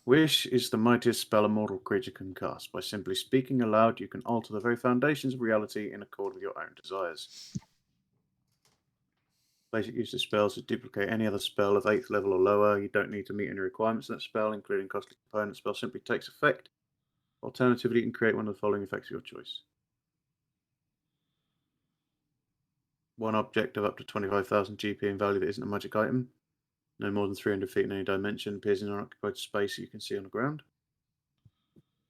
wish is the mightiest spell a mortal creature can cast. By simply speaking aloud, you can alter the very foundations of reality in accord with your own desires. Basic use of spells to duplicate any other spell of 8th level or lower. You don't need to meet any requirements in that spell, including costly components. Spell simply takes effect. Alternatively, you can create one of the following effects of your choice. One object of up to 25,000 GP in value that isn't a magic item. No more than 300 feet in any dimension. Appears in an unoccupied space you can see on the ground.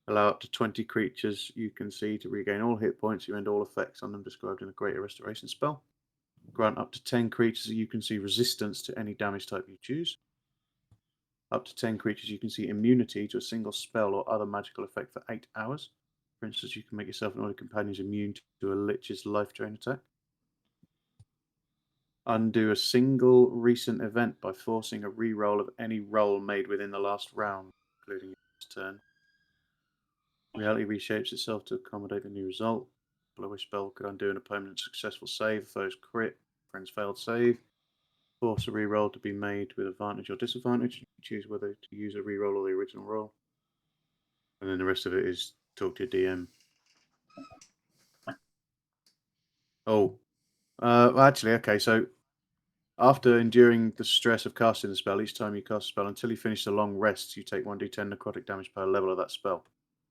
Allow up to 20 creatures you can see to regain all hit points. You end all effects on them described in a Greater Restoration spell. Grant up to 10 creatures that you can see resistance to any damage type you choose. Up to 10 creatures you can see immunity to a single spell or other magical effect for 8 hours. For instance, you can make yourself and all your companions immune to a Lich's life drain attack. Undo a single recent event by forcing a reroll of any roll made within the last round, including your turn. Reality reshapes itself to accommodate the new result. A wish spell could undo an opponent's successful save, foe's crit, friend's failed save. Force a reroll to be made with advantage or disadvantage. You can choose whether to use a reroll or the original roll. And then the rest of it is talk to your DM. Actually, okay, so after enduring the stress of casting the spell, each time you cast a spell until you finish the long rest, you take 1d10 necrotic damage per level of that spell.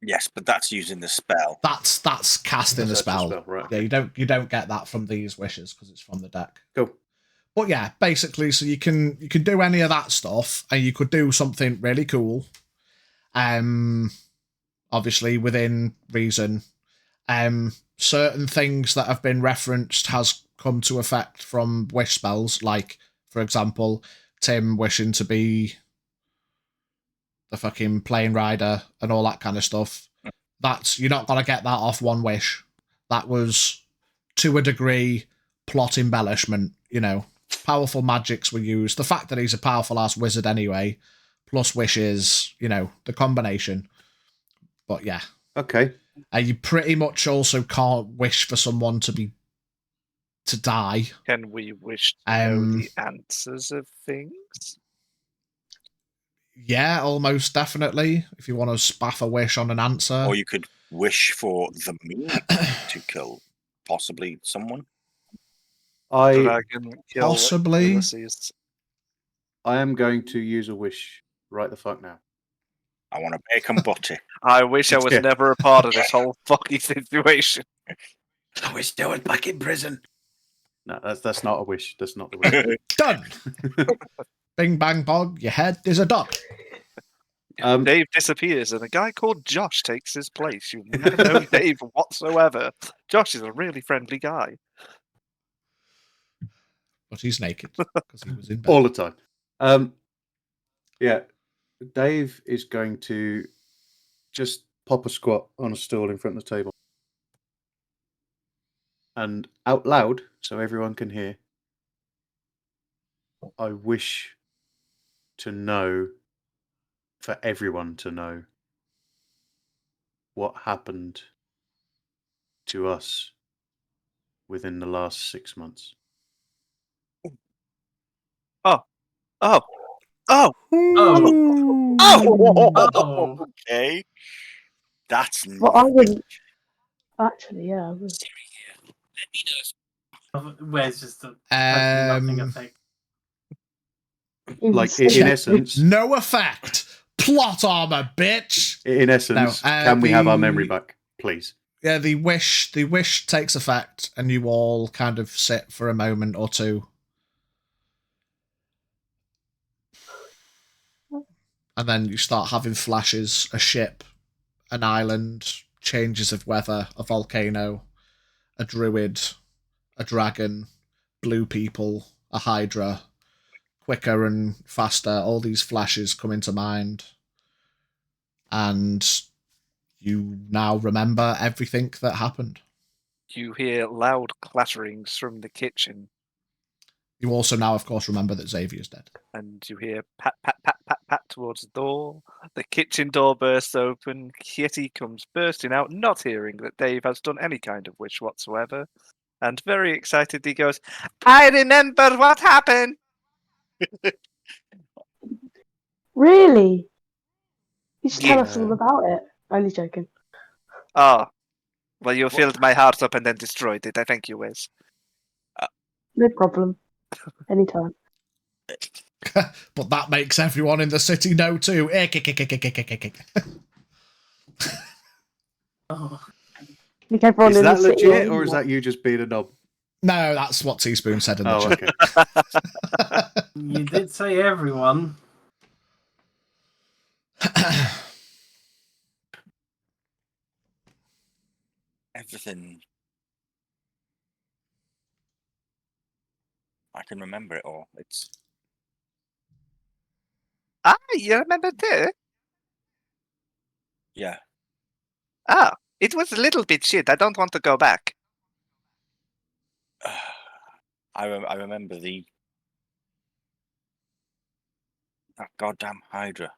Yes, but that's using the spell. That's casting the spell. Right, yeah, okay. you don't get that from these wishes because it's from the deck. Cool. But yeah, basically, so you can do any of that stuff, and you could do something really cool. Obviously within reason. Certain things that have been referenced has come to effect from wish spells, like, for example, Tim wishing to be the fucking plane rider and all that kind of stuff. You're not gonna get that off one wish. That was, to a degree, plot embellishment, you know. Powerful magics were used. The fact that he's a powerful ass wizard anyway, plus wishes, you know, the combination. But yeah. Okay. You pretty much also can't wish for someone to die. Can we wish to know the answers of things? Yeah, almost definitely. If you want to spaff a wish on an answer. Or you could wish for the moon to kill possibly someone. Dragon kill possibly. Ulysses. I am going to use a wish right the fuck now. I want a bacon butty. I wish I was never a part of this whole fucking situation. I wish I was back in prison. No, that's not a wish. That's not the wish. Done. Bing bang bog, your head is a duck. Dave disappears and a guy called Josh takes his place. You never know Dave whatsoever. Josh is a really friendly guy. But he's naked because he was in bed. All the time. Yeah, Dave is going to just pop a squat on a stool in front of the table. And out loud, so everyone can hear, I wish to know, for everyone to know, what happened to us within the last 6 months. Okay. That's Well, I wouldn't. Actually, yeah, I would. Where's just the nothing effect? Like, in essence... No effect! Plot armor, bitch! In essence, can we have our memory back, please? Yeah, the wish takes effect, and you all kind of sit for a moment or two. And then you start having flashes, a ship, an island, changes of weather, a volcano, a druid, a dragon, blue people, a hydra, quicker and faster. All these flashes come into mind. And you now remember everything that happened. You hear loud clatterings from the kitchen. You also now, of course, remember that Xavier's dead. And you hear pat, pat, pat, pat, pat towards the door. The kitchen door bursts open. Kitty comes bursting out, not hearing that Dave has done any kind of wish whatsoever. And very excited, he goes, I remember what happened! Really? You should tell us all about it. Only joking. Oh, well, you filled my heart up and then destroyed it. I thank you, Wes. No problem. Anytime. But that makes everyone in the city know too. Oh. I think everyone Is in that the city legit, will or is know. that you just being a knob? No, that's what Teaspoon said in the Oh, chat. okay. You did say everyone. Everything. I can remember it all. It's Ah, you remember too? yeah. Ah, it was a little bit shit. I don't want to go back. I remember that goddamn Hydra.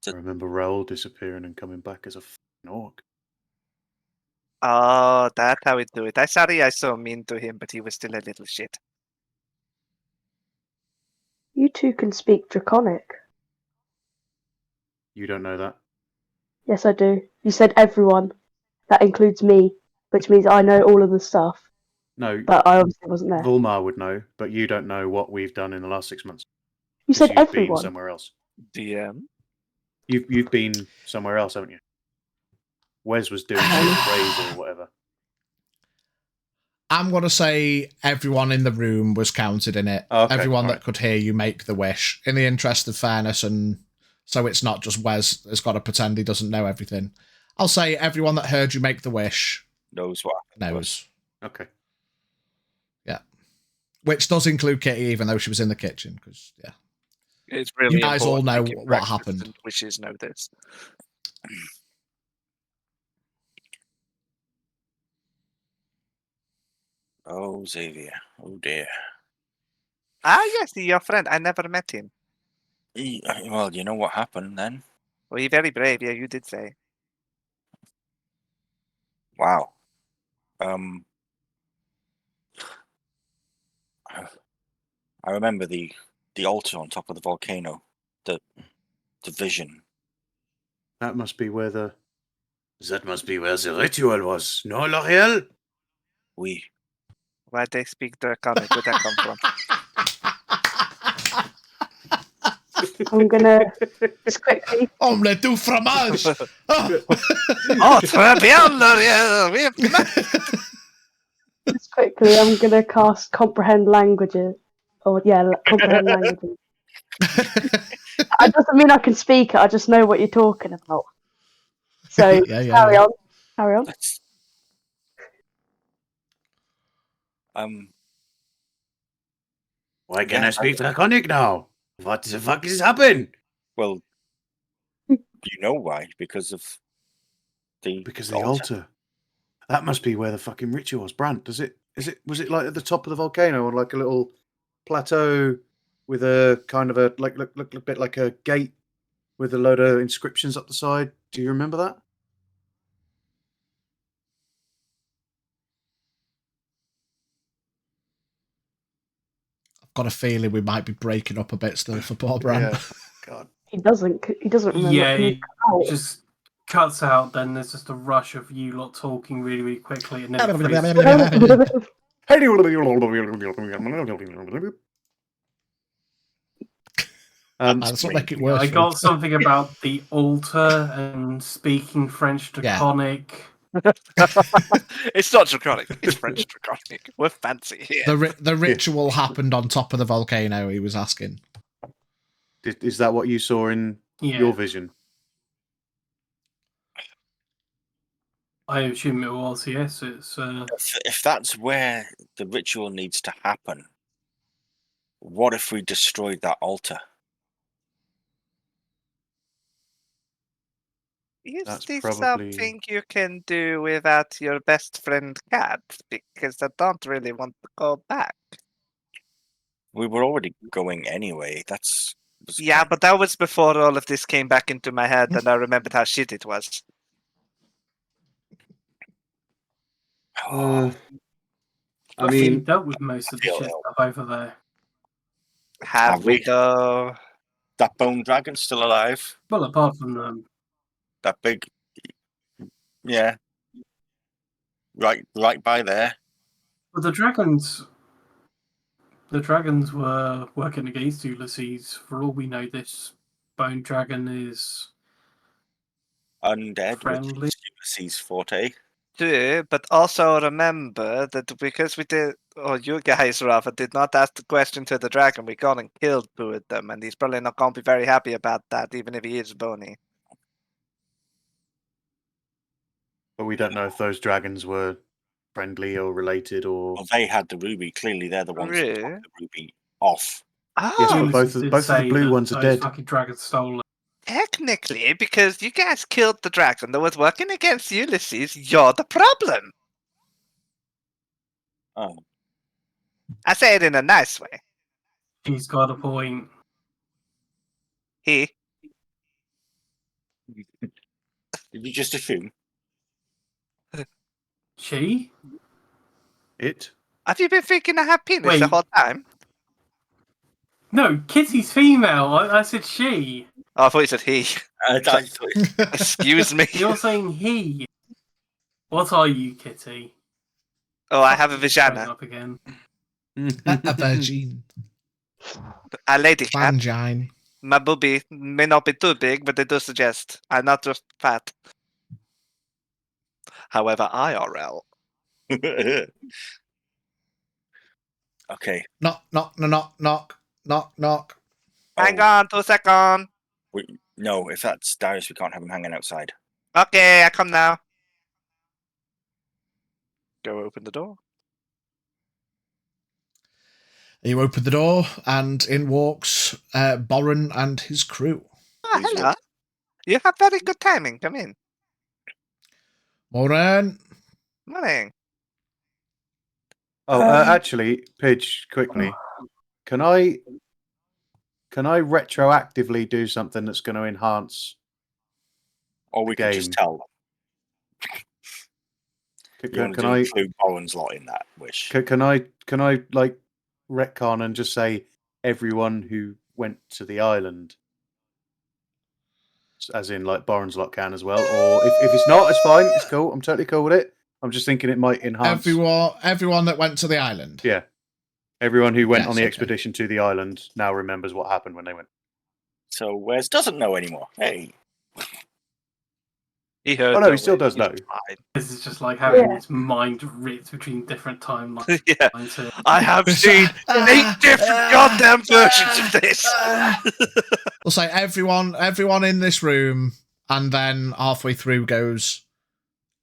I remember Raoul disappearing and coming back as a f***ing orc. Oh, that's how we do it. I'm sorry I so mean to him, but he was still a little shit. You two can speak Draconic. You don't know that? Yes, I do. You said everyone. That includes me, which means I know all of the stuff. No, But I obviously wasn't there. Volmar would know, but you don't know what we've done in the last 6 months. You 'Cause said you've been everyone. somewhere else. DM? You've been somewhere else, haven't you? Wes was doing some raise or whatever. I'm going to say everyone in the room was counted in it. Okay, everyone that right. could hear you make the wish. In the interest of fairness, and so it's not just Wes has got to pretend he doesn't know everything. I'll say everyone that heard you make the wish Knows what happened. knows. Okay. Yeah. Which does include Kitty, even though she was in the kitchen. Because, yeah. It's really You guys all important know making what breakfast happened. and wishes know this. Oh, Xavier. Oh, dear. Ah, yes, your friend. I never met him. Well, you know what happened then? Well, you're very brave. Yeah, you did say. Wow. I remember the altar on top of the volcano. The vision. That must be where the ritual was. No, L'Oreal? We. Why they speak Draconic? Where'd that come from? I'm gonna just quickly. Omelette du fromage! Oh, Oh, très bien, L'Oreal! We have Just quickly, I'm gonna cast comprehend languages. Or yeah, comprehend languages. That doesn't mean I can speak it. I just know what you're talking about. So carry on. Carry on. That's, Why can't I speak Draconic now? What the fuck has happened? well, you know why? Because of the altar. That must be where the fucking ritual was. Brant, was it like at the top of the volcano or like a little plateau with a kind of a look a bit like a gate with a load of inscriptions up the side? Do you remember that? I've got a feeling we might be breaking up a bit still for poor Bran. Yeah. God. He doesn't remember. Yeah, Can you it cut out? just cuts out. Then there's just a rush of you lot talking really, really quickly, and then it freezes. That's what make it worse. I got something about the altar and speaking French Draconic. It's not Draconic. It's French Draconic. We're fancy here. The ritual happened on top of the volcano, he was asking. Is that what you saw in your vision? I assume it was, yes. It's If that's where the ritual needs to happen, what if we destroyed that altar? Is this something you can do without your best friend Cat? Because I don't really want to go back. We were already going anyway. Yeah, but that was before all of this came back into my head, and I remembered how shit it was. I we mean, dealt with most of the shit stuff over there. Have we though? That bone dragon's still alive. Well, apart from them. That big, yeah, right by there. But the dragons were working against Ulysses. For all we know, this bone dragon is undead, friendly. which is Ulysses' forte. True, but also remember that because we did, or you guys rather, did not ask the question to the dragon, we gone and killed two of them, and he's probably not going to be very happy about that, even if he is bony. But we don't know if those dragons were friendly or related or. Well, they had the ruby. Clearly, they're the ones who took the ruby off. Oh, yes, but both of the blue ones are dead. Fucking dragons stole it. Technically, because you guys killed the dragon that was working against Ulysses, you're the problem. Oh. I say it in a nice way. He's got a point. He. Did you just assume? She? It? Have you been thinking I have penis the whole time? No, Kitty's female. I said she. Oh, I thought you said he. Excuse me. You're saying he. What are you, Kitty? Oh, I have a vagina. Up again. A virgin. A lady cat. Vagine. My boobie may not be too big, but they do suggest I'm not just fat. However, IRL. Okay. Knock. Hang on 2 seconds. No, if that's Darius, we can't have him hanging outside. Okay, I come now. Go open the door. You open the door, and in walks Boren and his crew. Ah, hello. You have very good timing. Come in. Boren. Morning. Oh, actually, Pidge, quickly, can I retroactively do something that's going to enhance? Or we can just tell. Can I include Bowen's lot in that wish? Can I like retcon and just say everyone who went to the island, as in like Boren's lot can as well, or if it's not, it's fine. It's cool. I'm totally cool with it. I'm just thinking it might enhance everyone that went to the island. Yeah, everyone who went on the expedition to the island now remembers what happened when they went. So Wes doesn't know anymore. Hey. He heard. Oh no, he still does know. This is just like having his mind ripped between different timelines. Yeah, I have seen 8 different goddamn versions of this. We'll say everyone in this room, and then halfway through goes,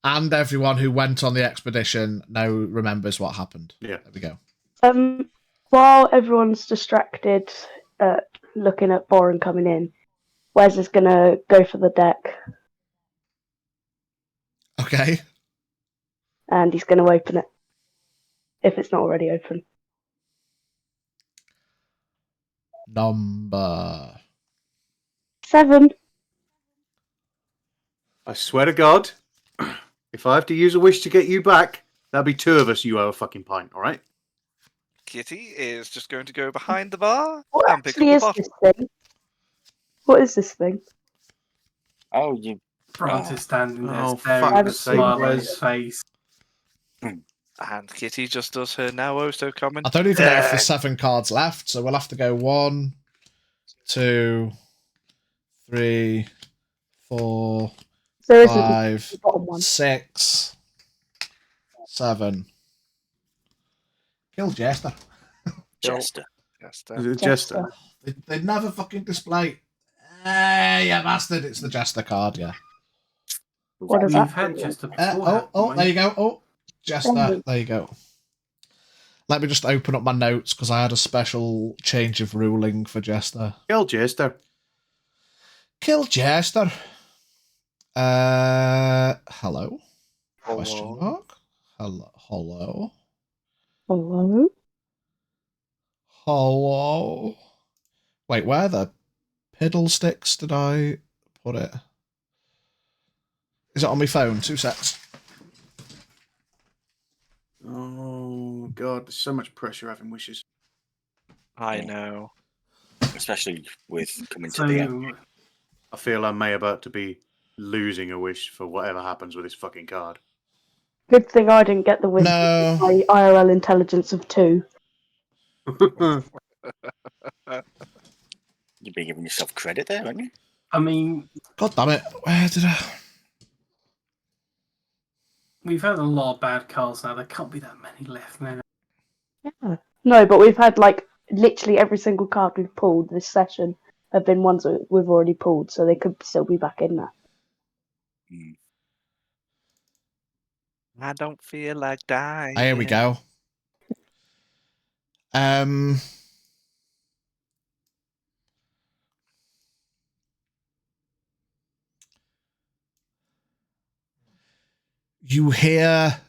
and everyone who went on the expedition now remembers what happened. Yeah, there we go. While everyone's distracted, looking at Boren coming in, Wes is gonna go for the deck. Okay. And he's going to open it. If it's not already open. Number 7. I swear to God, if I have to use a wish to get you back, that'll be 2 of us you owe a fucking pint, alright? Kitty is just going to go behind the bar What and pick actually up is the bottle. this thing? What is this thing? Oh, you... Francis standing there Oh, staring with a fuck's sake, smile on Wes. his face. And Kitty just does her now also comment. I don't even know if there's 7 cards left, so we'll have to go 1, 2, 3, 4, 5, 6, 7. Kill Jester. Is it Jester? They never fucking display. Hey, you bastard! It's the Jester card, yeah. What does We've that had do? Jester before. There you go. Oh, Jester. There you go. Let me just open up my notes because I had a special change of ruling for Jester. Kill Jester. Kill Jester. Hello? Question mark? Hello? Hello? Hello? Wait, where the piddlesticks did I put it? Is it on my phone? 2 secs. Oh, God, there's so much pressure having wishes. I know. Especially with coming to the end. I feel I may about to be losing a wish for whatever happens with this fucking card. Good thing I didn't get the win. No. My IRL intelligence of 2. You've been giving yourself credit there, haven't you? I mean, God damn it. Where did I... we've had a lot of bad cards now. There can't be that many left now. Yeah. No, but we've had like literally every single card we've pulled this session have been ones that we've already pulled, so they could still be back in there. I don't feel like dying. Here we go. You hear...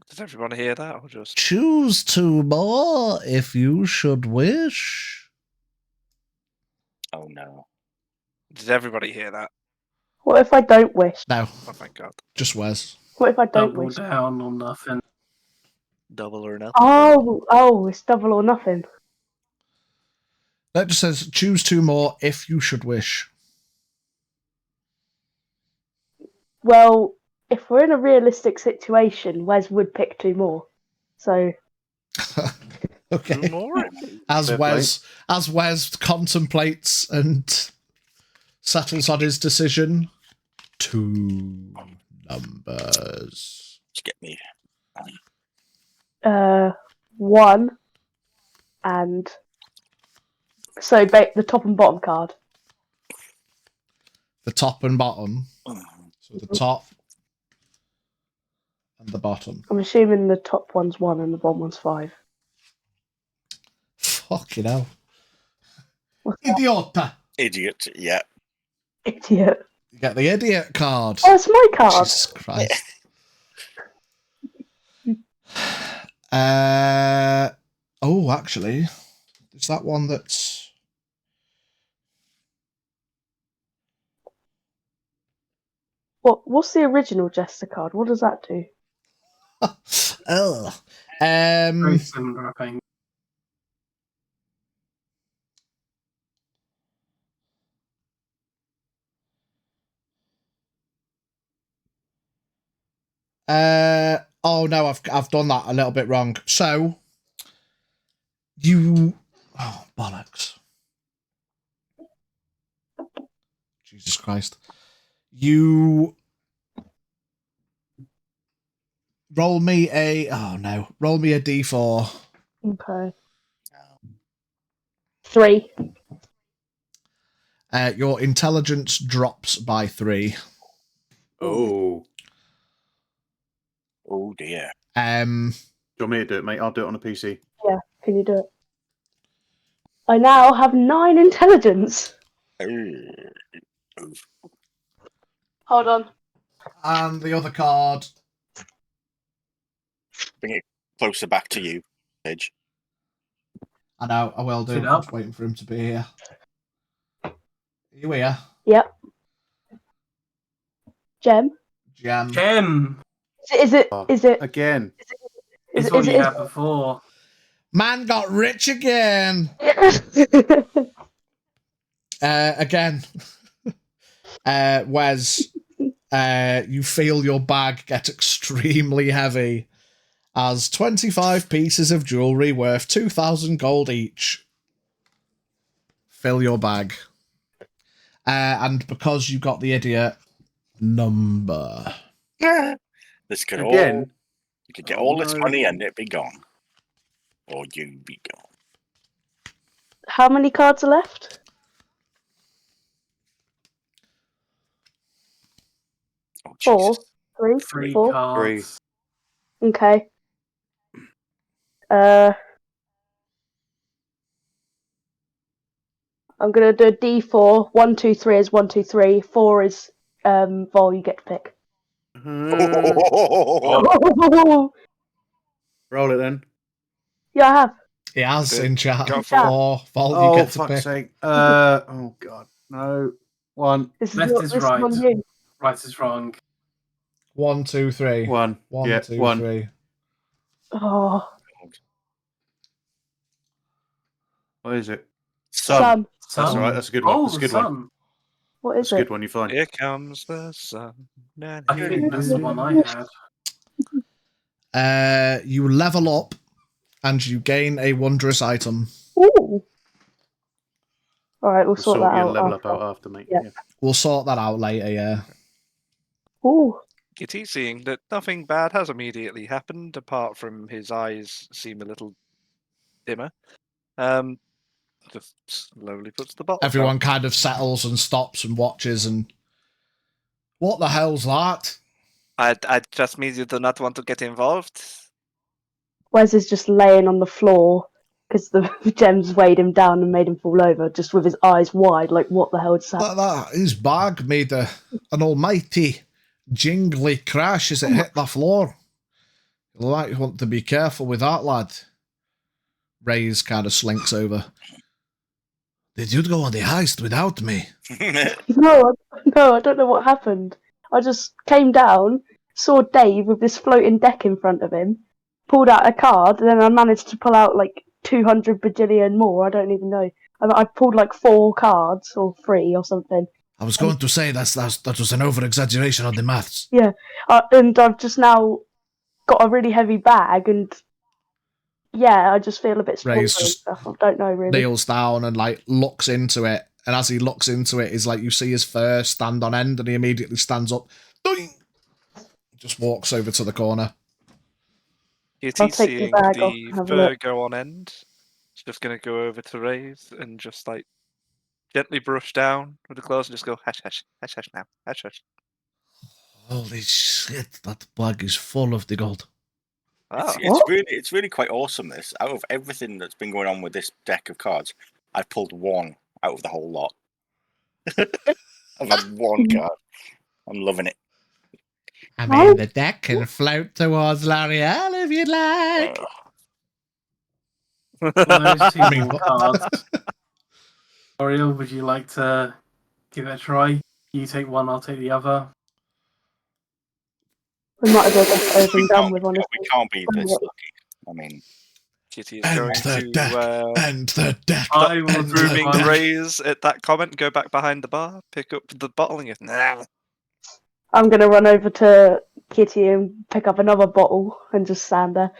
Does everyone hear that, or just choose 2 more if you should wish? Oh no. did everybody hear that? What if I don't wish? No, Oh my god. just Wes. What if I don't Double wish? down or nothing. Double or nothing. Oh, it's double or nothing. That just says choose 2 more if you should wish. Well, if we're in a realistic situation, Wes would pick 2 more. So Okay. 2 more? As Fair Wes contemplates and settles on his decision. 2 numbers. Just get me. 1 and so the top and bottom card. The top and bottom. So the top and the bottom. I'm assuming the top one's 1 and the bottom one's 5. Fucking hell. What's Idiot, yeah. Idiot. You get the idiot card. Oh, it's my card. Jesus Christ. Oh, actually, is that one that's... What's the original Jester card? What does that do? Oh. Very similar, I think. Oh no, I've done that a little bit wrong. So you... Oh, bollocks. Jesus Christ. You roll me a... Oh no. Roll me a d4. Okay. 3. Your intelligence drops by 3. Oh. Oh dear. Do you want me to do it, mate? I'll do it on a PC. Yeah, can you do it? I now have 9 intelligence. Hold on. And the other card... Bring it closer back to you, Edge. I know, I will do. Sit I'm up. just waiting for him to be here. Are you here? Yep. Gem. Gem! Is it? Again. It's what you had before. Man got rich again. Again. Wes, you feel your bag get extremely heavy as 25 pieces of jewellery worth 2,000 gold each fill your bag. And because you got the idiot number. This could Again. all... You could get all this money and it'd be gone. or you be gone. How many cards are left? Oh, 4, Jesus. 3, 3 4. cards. Okay. I'm gonna do a D4. 1, 2, 3 is 1, 2, 3. 4 is Vol. You get to pick. Roll it then. Yeah, I have. He has in chat. Go Vol, you Oh, get to fuck's pick. sake. Oh, God. No. 1. This Left is is right. on you. Right is wrong. 1, 2, 3. 1. 1, Yeah, 2, 1. 3. Oh, What is it? sun. That's Sun. all right. That's a good one. Oh, That's a good sun. one. What That's is a it? good one. You're fine. Here comes the sun. I think that's the one I had. You level up and you gain a wondrous item. Ooh. All right, we'll sort that your out. level after. up out after, mate. Yeah. Yeah. We'll sort that out later, yeah. Ooh. Kitty, seeing that nothing bad has immediately happened, apart from his eyes seem a little dimmer, just slowly puts the bottle Everyone down. kind of settles and stops and watches and... What the hell's that? I just mean you do not want to get involved. Wes is just laying on the floor because the gems weighed him down and made him fall over, just with his eyes wide, like, what the hell just happened? His bag made an almighty jingly crash as it hit the floor. You might want to be careful with that, lad. Ray's kind of slinks over. Did you go on the heist without me? No, I don't know what happened. I just came down, saw Dave with this floating deck in front of him, pulled out a card, and then I managed to pull out like 200 bajillion more. I don't even know. I pulled like 4 cards or 3 or something. I was going to say that was an over-exaggeration on the maths. Yeah, and I've just now got a really heavy bag, and yeah, I just feel a bit stronger and stuff. I don't know really. Kneels down and like looks into it, and as he looks into it, is like you see his fur stand on end, and he immediately stands up. Doing! Just walks over to the corner. Kitty, seeing the fur look. go on end, she's just going to go over to Ray's and just like gently brush down with the clothes and just go, hush, hush, hush, hush now, hush, hush. Holy shit, that bag is full of the gold. Oh. It's really quite awesome. This, out of everything that's been going on with this deck of cards, I've pulled 1 out of the whole lot. I've had 1 card. I'm loving it. I mean, the deck can float towards L'Oreal if you'd like. Those 2 more cards. Oriel, would you like to give it a try? You take one, I'll take the other. We might as well get over and done with, honestly. We can't be this lucky. I mean, Kitty is going to and the deck. I will moving Rays at that comment, go back behind the bar, pick up the bottle, and go, nah. I'm going to run over to Kitty and pick up another bottle and just stand there.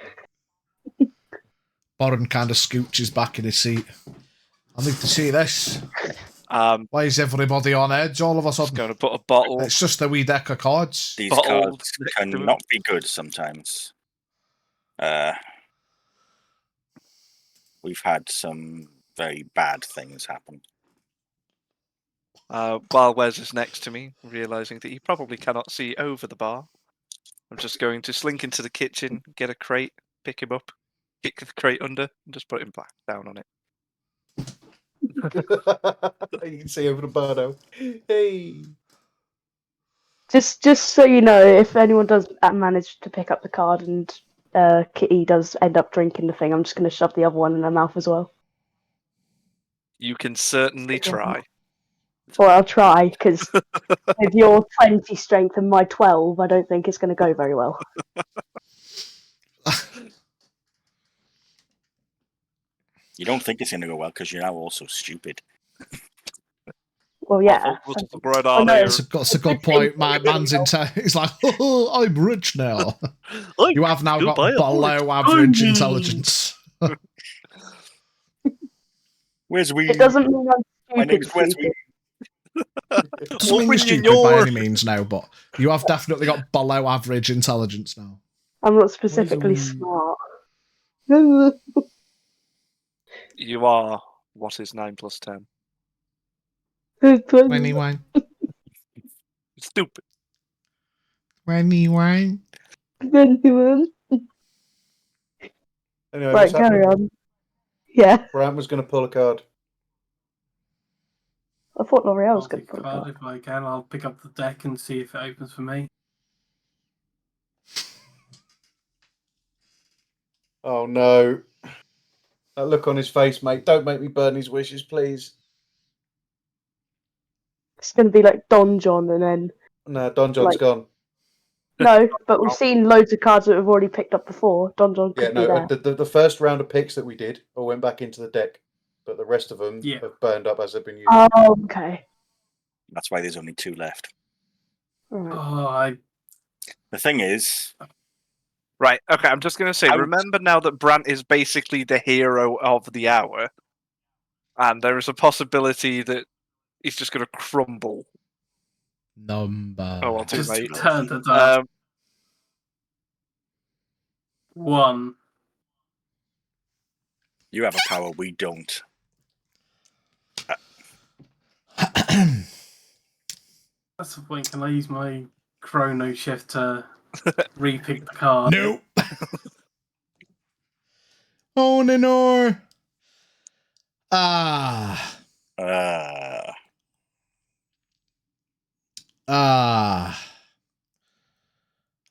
Boren kind of scooches back in his seat. I need to see this. Why is everybody on edge all of a sudden? Just going to put a bottle. It's just a wee deck of cards. These cards can not be good sometimes. We've had some very bad things happen. While Wes is next to me, realizing that he probably cannot see over the bar, I'm just going to slink into the kitchen, get a crate, pick him up, kick the crate under, and just put him back down on it. You can see over the bar now. Hey. Just so you know, if anyone does manage to pick up the card and Kitty does end up drinking the thing, I'm just going to shove the other one in her mouth as well. You can certainly try. Or I'll try, because with your 20 strength and my 12, I don't think it's going to go very well. You don't think it's going to go well because you're now also stupid. Well, yeah. That's a good point. My man's in town. He's like, oh, I'm rich now. You have now got below average intelligence. Where's we? It doesn't mean I'm My name's stupid. Where's It doesn't mean you're stupid by any means now, but you have definitely got below average intelligence now. I'm not specifically smart. You are what is 9 plus 10? 21. Stupid. 21. Anyway, Right, what's carry happening? on. Yeah, Brant was going to pull a card. I thought L'Oreal I'll was going pick to a pull card it. if I can. I'll pick up the deck and see if it opens for me. Oh no. That look on his face, mate. Don't make me burn his wishes, please. It's going to be like Don John and then... No, Don John's Like- gone. No, but we've seen loads of cards that we've already picked up before. Don John could Yeah, be no, there. the first round of picks that we did all went back into the deck, but the rest of them have burned up as they've been used. Oh, okay. That's why there's only 2 left. Right. The thing is, Right, okay, I'm just going to say, remember now that Brant is basically the hero of the hour, and there is a possibility that he's just going to crumble. Number. Oh, well, too Just late. turn the dial. 1. you have a power we don't. That's the point. Can I use my chrono shift to repick the card? Nope. Oh, no.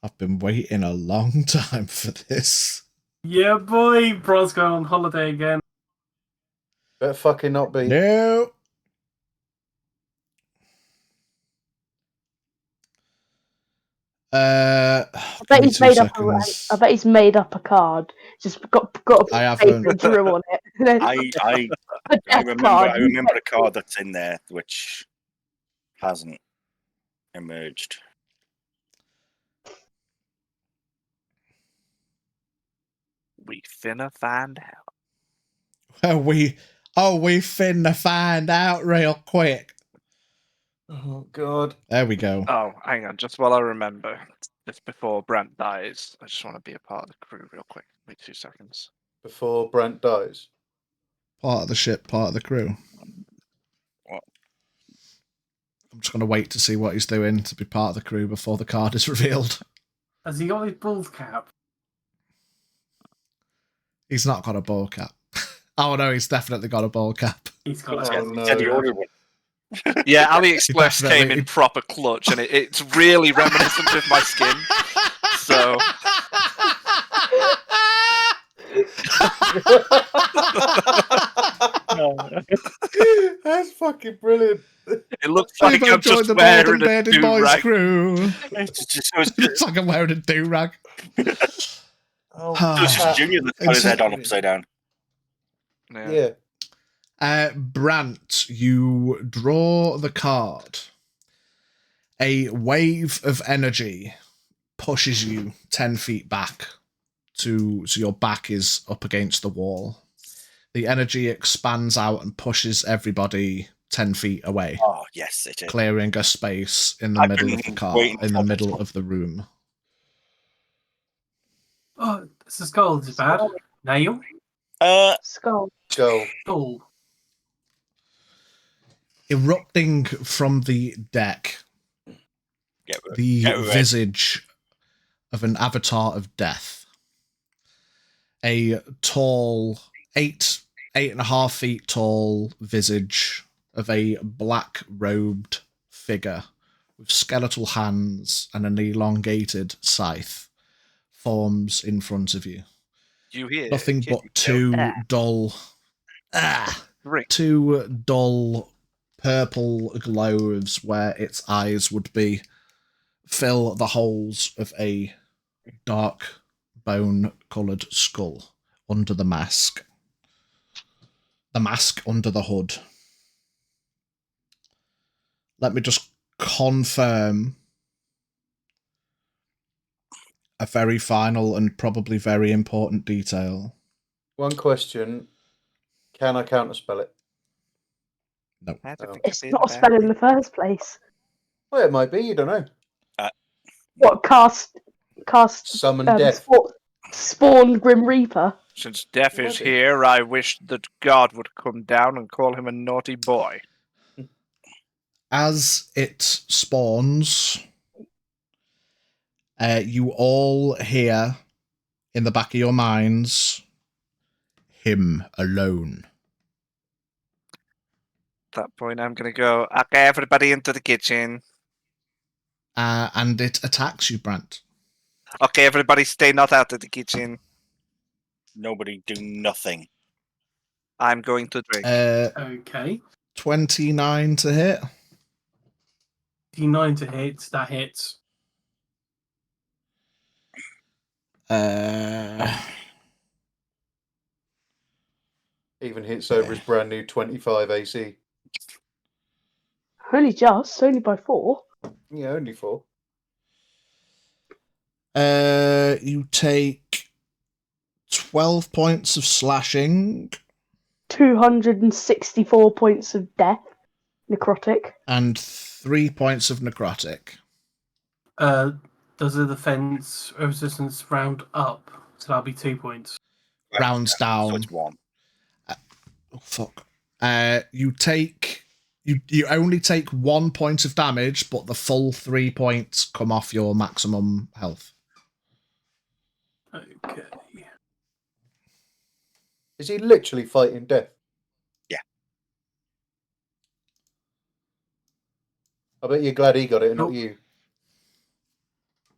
I've been waiting a long time for this. Yeah, boy. Bron's going on holiday again. Better fucking not be. No. I bet he's made up. I bet he's made up a card. Just got a I paper haven't. and drew on it. I remember a card that's in there which hasn't emerged. We finna find out. We finna find out real quick. Oh God. There we go. Oh, hang on, just while I remember, just before Brant dies, I just want to be a part of the crew real quick. Wait 2 seconds. Before Brant dies. Part of the ship, part of the crew. What? I'm just going to wait to see what he's doing to be part of the crew before the card is revealed. Has he got his bald cap? He's not got a ball cap. Oh no, he's definitely got a ball cap. He's got Oh, a no. Said he ordered one. Yeah, AliExpress Definitely. came in proper clutch, and it's really reminiscent of my skin. So That's fucking brilliant. it looks like I've I'm joined just the wearing a Bearded Boys do-rag. crew. It's It's like I'm wearing a do-rag. Oh, it's just Junior that's got his head on upside down. yeah. Brant, you draw the card. A wave of energy pushes you 10 feet back so your back is up against the wall. The energy expands out and pushes everybody 10 feet away, Oh, yes, it is. clearing a space in the I've middle been of the car, waiting in the for middle this. of the room. Oh, this is gold. Is bad. Nail. Skull. Go. Bull. Erupting from the deck, the visage of an avatar of death. A tall, 8.5 feet tall visage of a black-robed figure with skeletal hands and an elongated scythe forms in front of you. You hear? Nothing but two dull purple globes where its eyes would be fill the holes of a dark bone-coloured skull under the mask. The mask under the hood. Let me just confirm a very final and probably very important detail. One question. Can I counterspell it? No. It's not a spell in the first place. Well, it might be. You don't know. What, cast Summon death. Spawn Grim Reaper? Since Death is here, I wish that God would come down and call him a naughty boy. As it spawns, you all hear in the back of your minds, him alone. At that point, I'm going to go, okay, everybody into the kitchen. And it attacks you, Brent. Okay, everybody stay not out of the kitchen. Nobody do nothing. I'm going to drink. Okay. 29 to hit. 9 to hit. That hits. Even hits over his brand new 25 AC. Only by 4. Yeah, only 4. You take 12 points of slashing. 264 points of death. Necrotic. And 3 points of necrotic. Does the defense resistance round up? So that'll be 2 points. Rounds down. So it's 1. Oh, fuck. You only take 1 point of damage, but the full 3 points come off your maximum health. Okay. Is he literally fighting death? Yeah. I bet you're glad he got it and not you.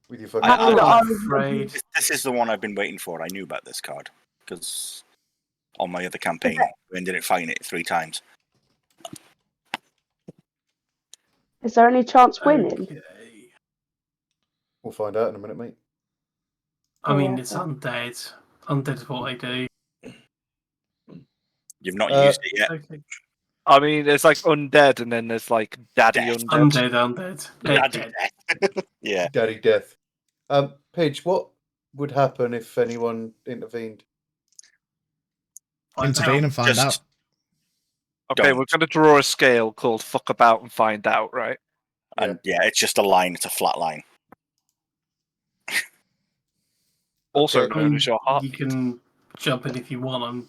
With your fucking... I'm afraid. This is the one I've been waiting for. I knew about this card. Because on my other campaign, we ended up fighting it 3 times. Is there any chance winning? Okay. We'll find out in a minute, mate. I mean, it's undead. Undead is what they do. You've not used it yet. Okay. I mean, there's like undead, and then there's like daddy undead. Undead. Daddy death. Yeah. Daddy death. Paige, what would happen if anyone intervened? Intervene and find out. Okay, we're going to draw a scale called Fuck About and Find Out, right? And yeah, it's just a line. It's a flat line. Also Okay. known as your heart. You can jump in if you want.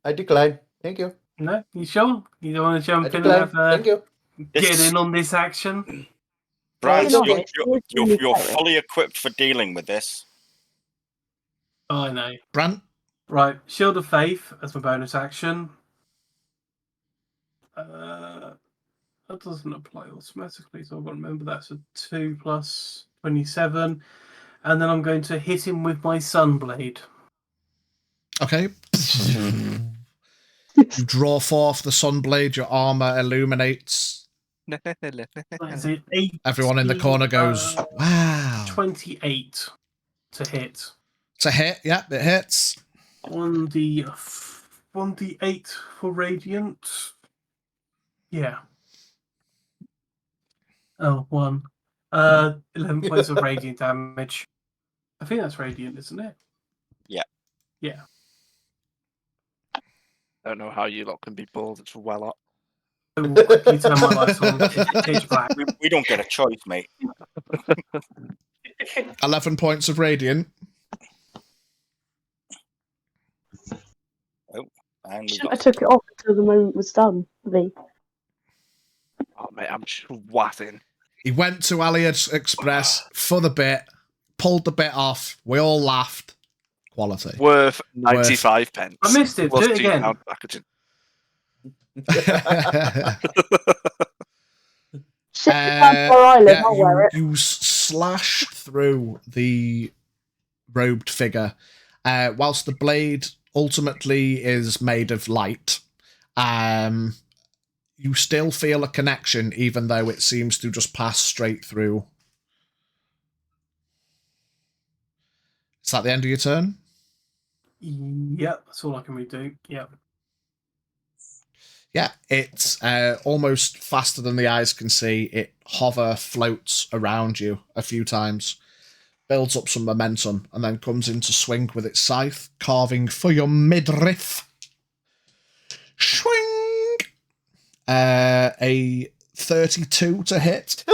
I decline. Thank you. No, you sure? You don't want to jump I in and decline. have Thank you. get in on this action? Right, You're you're fully equipped for dealing with this. Oh, I know. Brent? Right, Shield of Faith as my bonus action. That doesn't apply automatically, so I've got to remember that's a 2 plus 27. And then I'm going to hit him with my Sunblade. Okay. You draw forth the Sunblade, your armor illuminates. Is it 8? Everyone in the corner goes, wow. 28 to hit. It's a hit, yeah, it hits. 1d8 for Radiant. Yeah. Oh, 1. 11 points of Radiant damage. I think that's Radiant, isn't it? Yeah. Yeah. I don't know how you lot can be bored. It's well up. I will quickly turn my lights on. Pitch black. We don't get a choice, mate. 11 points of radiant. And I took it off until the moment was done. V. Oh, mate, I'm swatting. He went to AliExpress for the bit, pulled the bit off. We all laughed. Quality. Worth 95 pence. I missed it. Do it again. Packaging. You slash through the robed figure. Whilst the blade ultimately is made of light, you still feel a connection, even though it seems to just pass straight through. Is that the end of your turn? Yep, that's all I can really do. Yep. Yeah, it's almost faster than the eyes can see. It floats around you a few times, builds up some momentum, and then comes into swing with its scythe, carving for your midriff. Swing! A 32 to hit.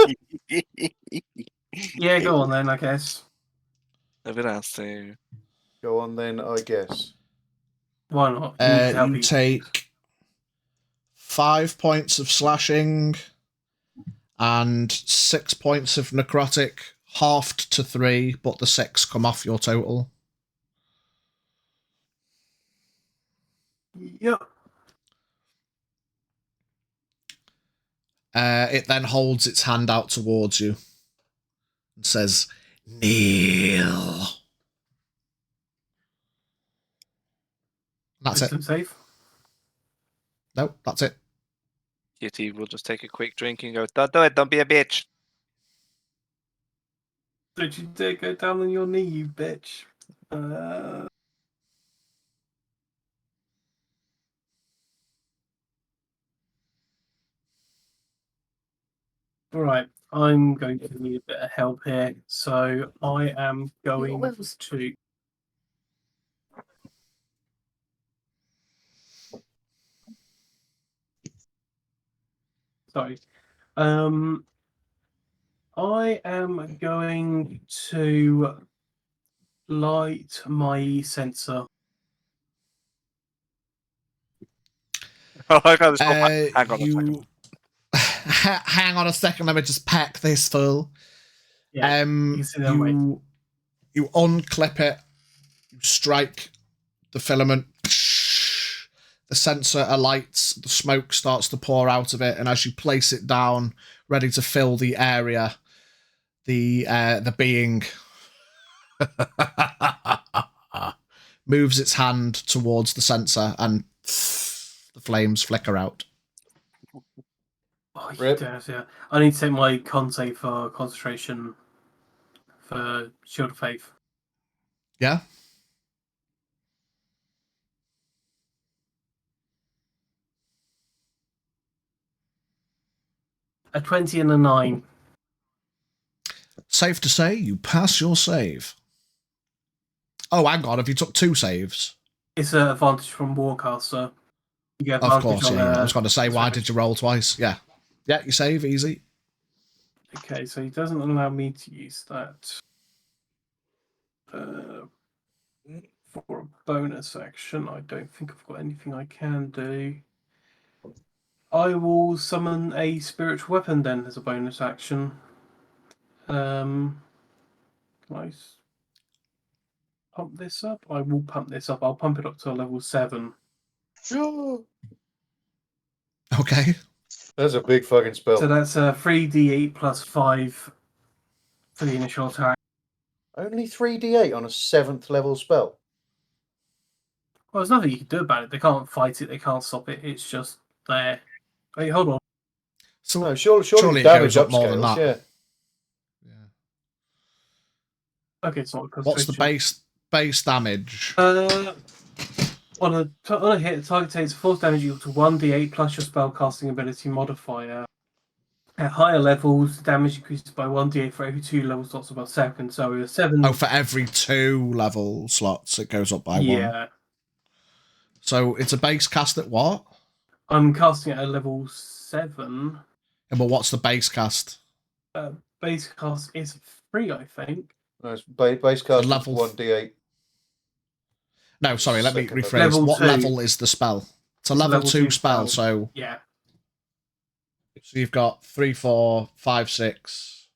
Yeah, go on then, I guess. If it has to. Go on then, I guess. Why not? You take 5 points of slashing and 6 points of necrotic, halved to 3, but the 6 come off your total. Yep. It then holds its hand out towards you and says, "Kneel." That's Wisdom it. save. Nope, that's it. Kitty will just take a quick drink and go, "Don't do it, don't be a bitch." Don't you dare go down on your knee, you bitch. Alright, I'm going to need a bit of help here. So I am going to... Sorry. I am going to light my sensor. Oh, I got this. Hang on a You hang on a second. Let me just pack this full. Yeah, you unclip it. You strike the filament. The sensor alights. The smoke starts to pour out of it, and as you place it down, ready to fill the area, the being moves its hand towards the sensor, and the flames flicker out. Oh, yeah. I need to take my con save for concentration for Shield of Faith. Yeah. A 20 and a 9. Safe to say, you pass your save. Oh, hang on. Have you took 2 saves? It's an advantage from Warcaster. You get of course, yeah. I was going to say, why did you roll twice? Yeah. Yeah, you save, easy. Okay, so he doesn't allow me to use that for a bonus action. I don't think I've got anything I can do. I will summon a spiritual weapon then as a bonus action. Can I pump this up? I will pump this up. I'll pump it up to a level 7. Okay. That's a big fucking spell. So that's a 3d8 plus 5 for the initial attack. Only 3d8 on a 7th level spell? Well, there's nothing you can do about it. They can't fight it. They can't stop it. It's just there. Wait, hold on. So no, surely it goes up more than that. Yeah. Okay, it's not. What's the base damage? On a hit, the target takes force damage equal to 1d8 plus your spellcasting ability modifier. At higher levels, damage increases by 1d8 for every 2 level slots above second. So a 7. Oh, for every 2 level slots, it goes up by 1. Yeah. So it's a base cast at what? I'm casting it at level 7. Yeah, but what's the base cast? Base cast is 3, I think. No, it's base cast level 1d8. No, sorry, let me rephrase. Level what 2. level is the spell? It's a level 2 spell, so... Yeah. So you've got 3, 4, 5, 6,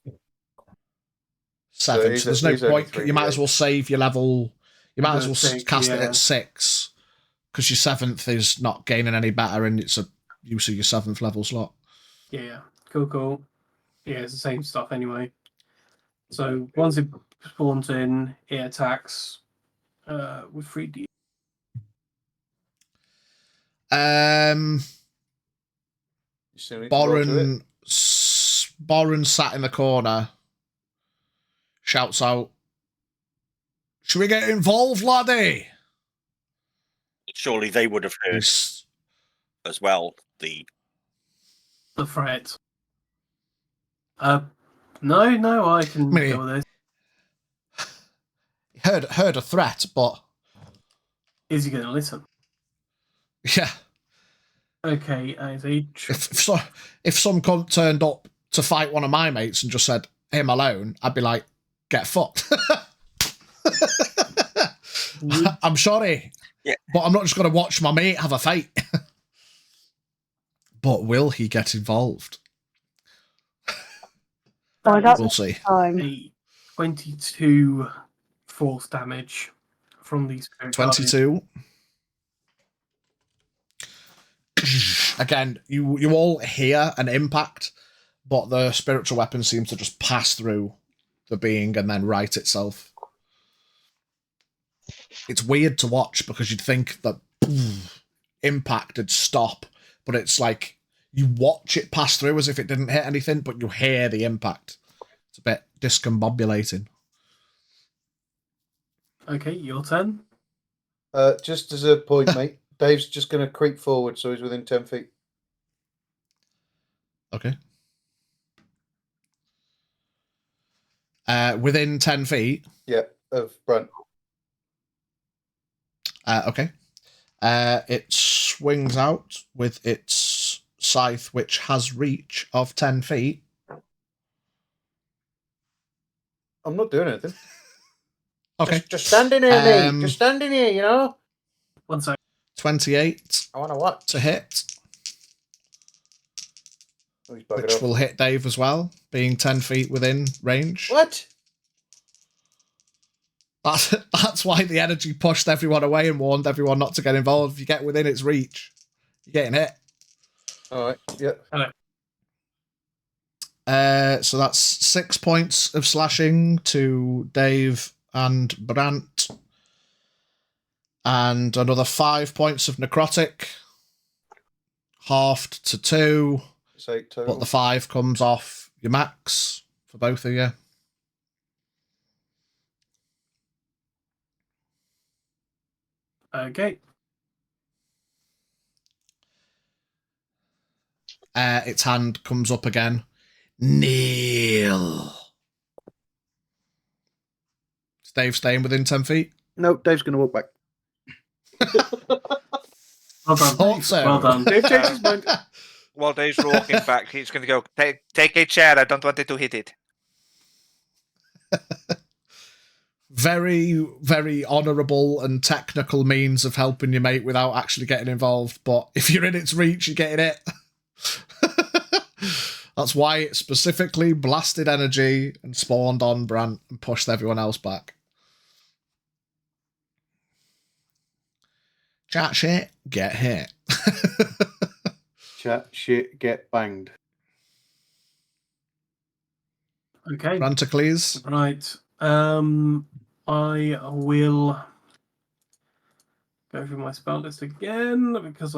7. So there's no point. You might as well save your level. You might as well cast it at 6, because your 7th is not gaining any better, and it's a use of your 7th level slot. Yeah. Cool. Yeah, it's the same stuff anyway. So once it spawns in, it attacks with 3D. Boren sat in the corner, shouts out, "Should we get involved, laddie?" Surely they would have heard as well the threat. No, I can deal with this. Heard a threat, but is he going to listen? Yeah. Okay, if some cunt turned up to fight one of my mates and just said him alone, I'd be like, get fucked. I'm sorry. Yeah. But I'm not just going to watch my mate have a fight. But will he get involved? We'll see. A 22 force damage from these 22. Again, you all hear an impact, but the spiritual weapon seems to just pass through the being and then right itself. It's weird to watch because you'd think that impact would stop, but it's like you watch it pass through as if it didn't hit anything, but you hear the impact. It's a bit discombobulating. Okay, your turn. Just as a point, mate, Dave's just going to creep forward so he's within 10 feet. Okay. Within 10 feet? Yeah, of Brunt. Okay. It swings out with its scythe, which has reach of 10 feet. I'm not doing anything. Okay. Just standing here, mate. Just standing here, you know? 1 second. 28. I want to watch. To hit. Oh, he's which will hit Dave as well, being 10 feet within range. What? That's why the energy pushed everyone away and warned everyone not to get involved. If you get within its reach, you're getting hit. All right, yeah. Hello. So that's 6 points of slashing to Dave and Brant. And another 5 points of necrotic. Halved to 2. It's 8 total. But the 5 comes off your max for both of you. Okay. Its hand comes up again. Kneel. Is Dave staying within 10 feet? No, Dave's going to walk back. Well done. Thought so. Well done. Dave takes his mind. While Dave's walking back, he's going to go, take a chair. I don't want it to hit it. Very, very honourable and technical means of helping your mate without actually getting involved. But if you're in its reach, you're getting it. That's why it specifically blasted energy and spawned on Brant and pushed everyone else back. Chat shit, get hit. Chat shit, get banged. Okay. Brantacles. Right. I will go through my spell list again because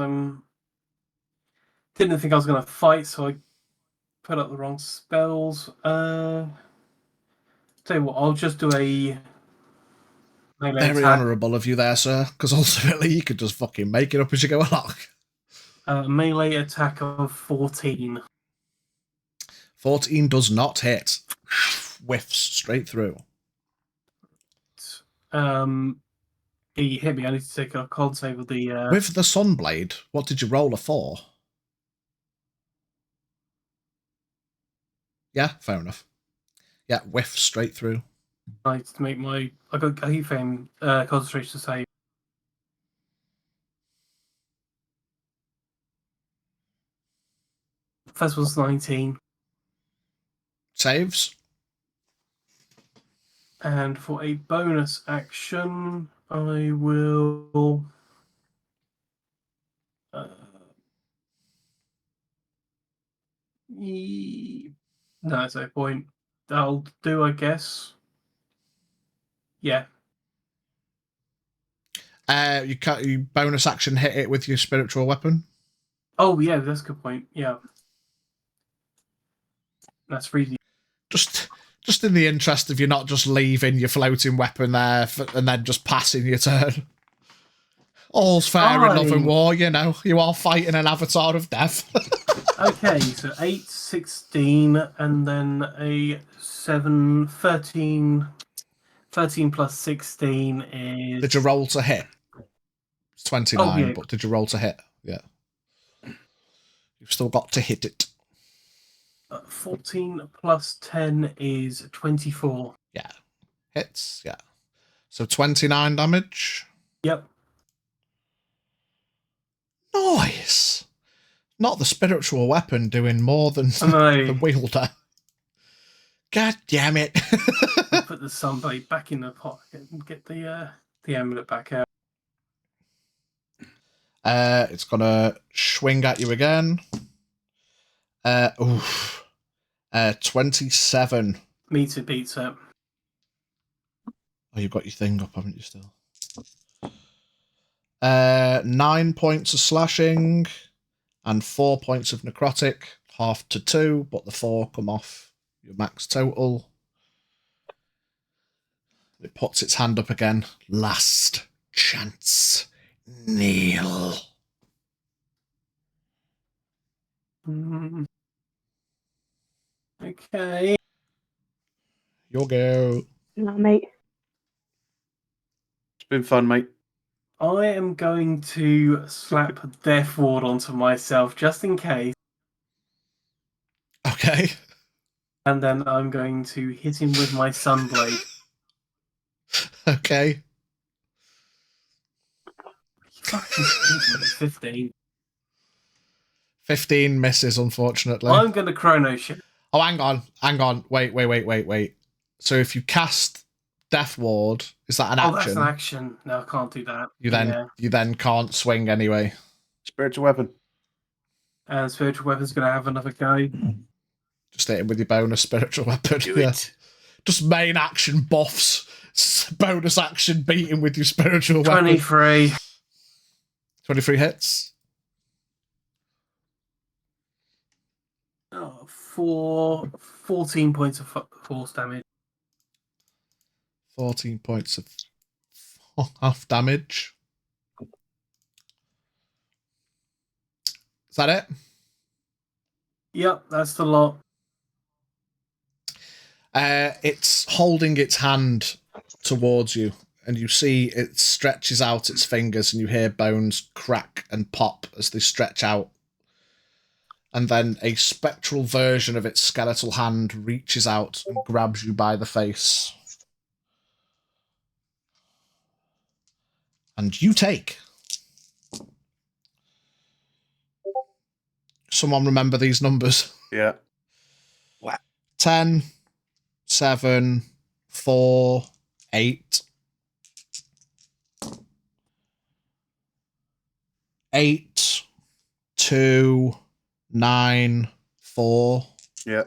didn't think I was going to fight, so I put up the wrong spells. Tell you what, I'll just do a melee Very attack. honourable of you there, sir, because ultimately you could just fucking make it up as you go along. Melee attack of 14. 14 does not hit. Whiffs straight through. He hit me. I need to take a con save with the... With the Sunblade, what did you roll a 4? Yeah, fair enough. Yeah, whiff straight through. I need to make my... I got a fame concentration save. First one's 19. Saves. And for a bonus action, I will... No, that's no point. That'll do, I guess. Yeah. You bonus action hit it with your spiritual weapon. Oh, yeah, that's a good point. Yeah. That's really... Just in the interest of you not just leaving your floating weapon there and then just passing your turn. All's fair in love and war, you know. You are fighting an avatar of death. Okay, so 8, 16, and then a 7, 13. 13 plus 16 is... Did you roll to hit? It's 29, oh, yeah. But did you roll to hit? Yeah. You've still got to hit it. 14 plus 10 is 24. Yeah. Hits, yeah. So 29 damage. Yep. Nice. Not the spiritual weapon doing more than the wielder. God damn it. I'll put the sunblade back in the pocket and get the amulet back out. It's gonna swing at you again. 27. Meets it, beats it. Oh, you've got your thing up, haven't you, still? 9 points of slashing and 4 points of necrotic, half to 2, but the 4 come off your max total. It puts its hand up again. Last chance. Kneel. Okay. You'll go. No, mate. It's been fun, mate. I am going to slap Death Ward onto myself just in case. Okay. And then I'm going to hit him with my Sunblade. Okay. 15. 15 misses, unfortunately. I'm going to chrono shift. Oh, hang on. Wait. So if you cast Death Ward, is that an action? Oh, that's an action. No, I can't do that. You then can't swing anyway. Spiritual weapon. And spiritual weapon's going to have another go. Just hit him with your bonus spiritual weapon. Do it. Just main action buffs. Bonus action beating with your spiritual weapon. 23. 23 hits. 14 points of force damage. 14 points of half damage. Is that it? Yep, that's the lot. It's holding its hand towards you, and you see it stretches out its fingers, and you hear bones crack and pop as they stretch out. And then a spectral version of its skeletal hand reaches out and grabs you by the face. And you take. Someone remember these numbers? Yeah. What? 10, 7, 4, 8. 8, 2, 9, 4. Yeah.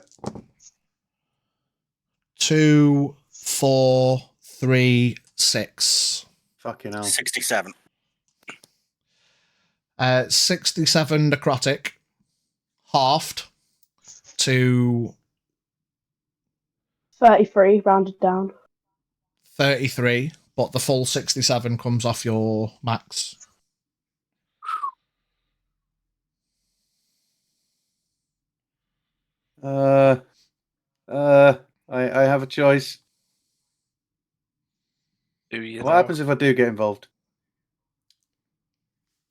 2, 4, 3, 6. Fucking hell. 67. 67 necrotic. Halved to 33, rounded down. 33, but the full 67 comes off your max. I have a choice. What happens if I do get involved?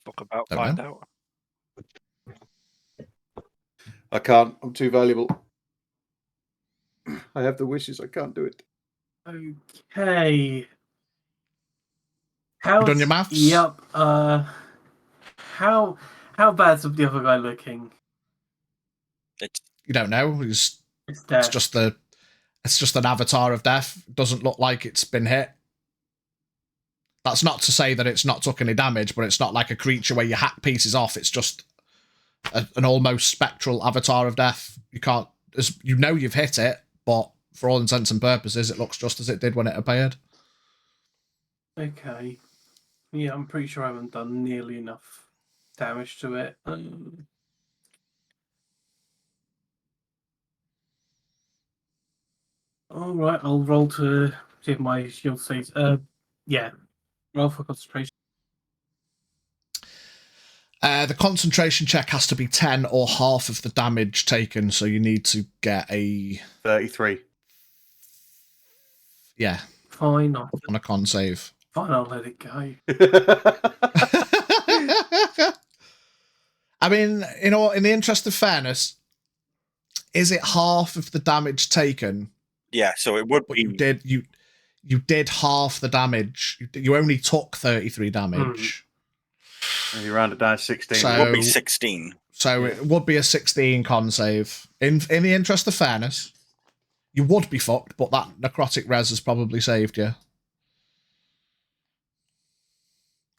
Talk about, Don't find know. out. I can't. I'm too valuable. I have the wishes. I can't do it. Okay. You done your maths? Yep. How bad's the other guy looking? You don't know. It's death. just an avatar of death. It doesn't look like it's been hit. That's not to say that it's not took any damage, but it's not like a creature where you hack pieces off. It's just an almost spectral avatar of death. You can't, you know you've hit it, but for all intents and purposes, it looks just as it did when it appeared. Okay. Yeah, I'm pretty sure I haven't done nearly enough damage to it. All right, I'll roll to see if my shield stays. Yeah, roll for concentration. The concentration check has to be 10 or half of the damage taken, so you need to get a 33. Yeah. Fine. On a con save. Fine, I'll let it go. I mean, in the interest of fairness, is it half of the damage taken? Yeah, so it would but be. You did half the damage. You only took 33 damage. And you round it down to 16. So, It would be 16. So it would be a 16 con save. In the interest of fairness, you would be fucked, but that necrotic res has probably saved you.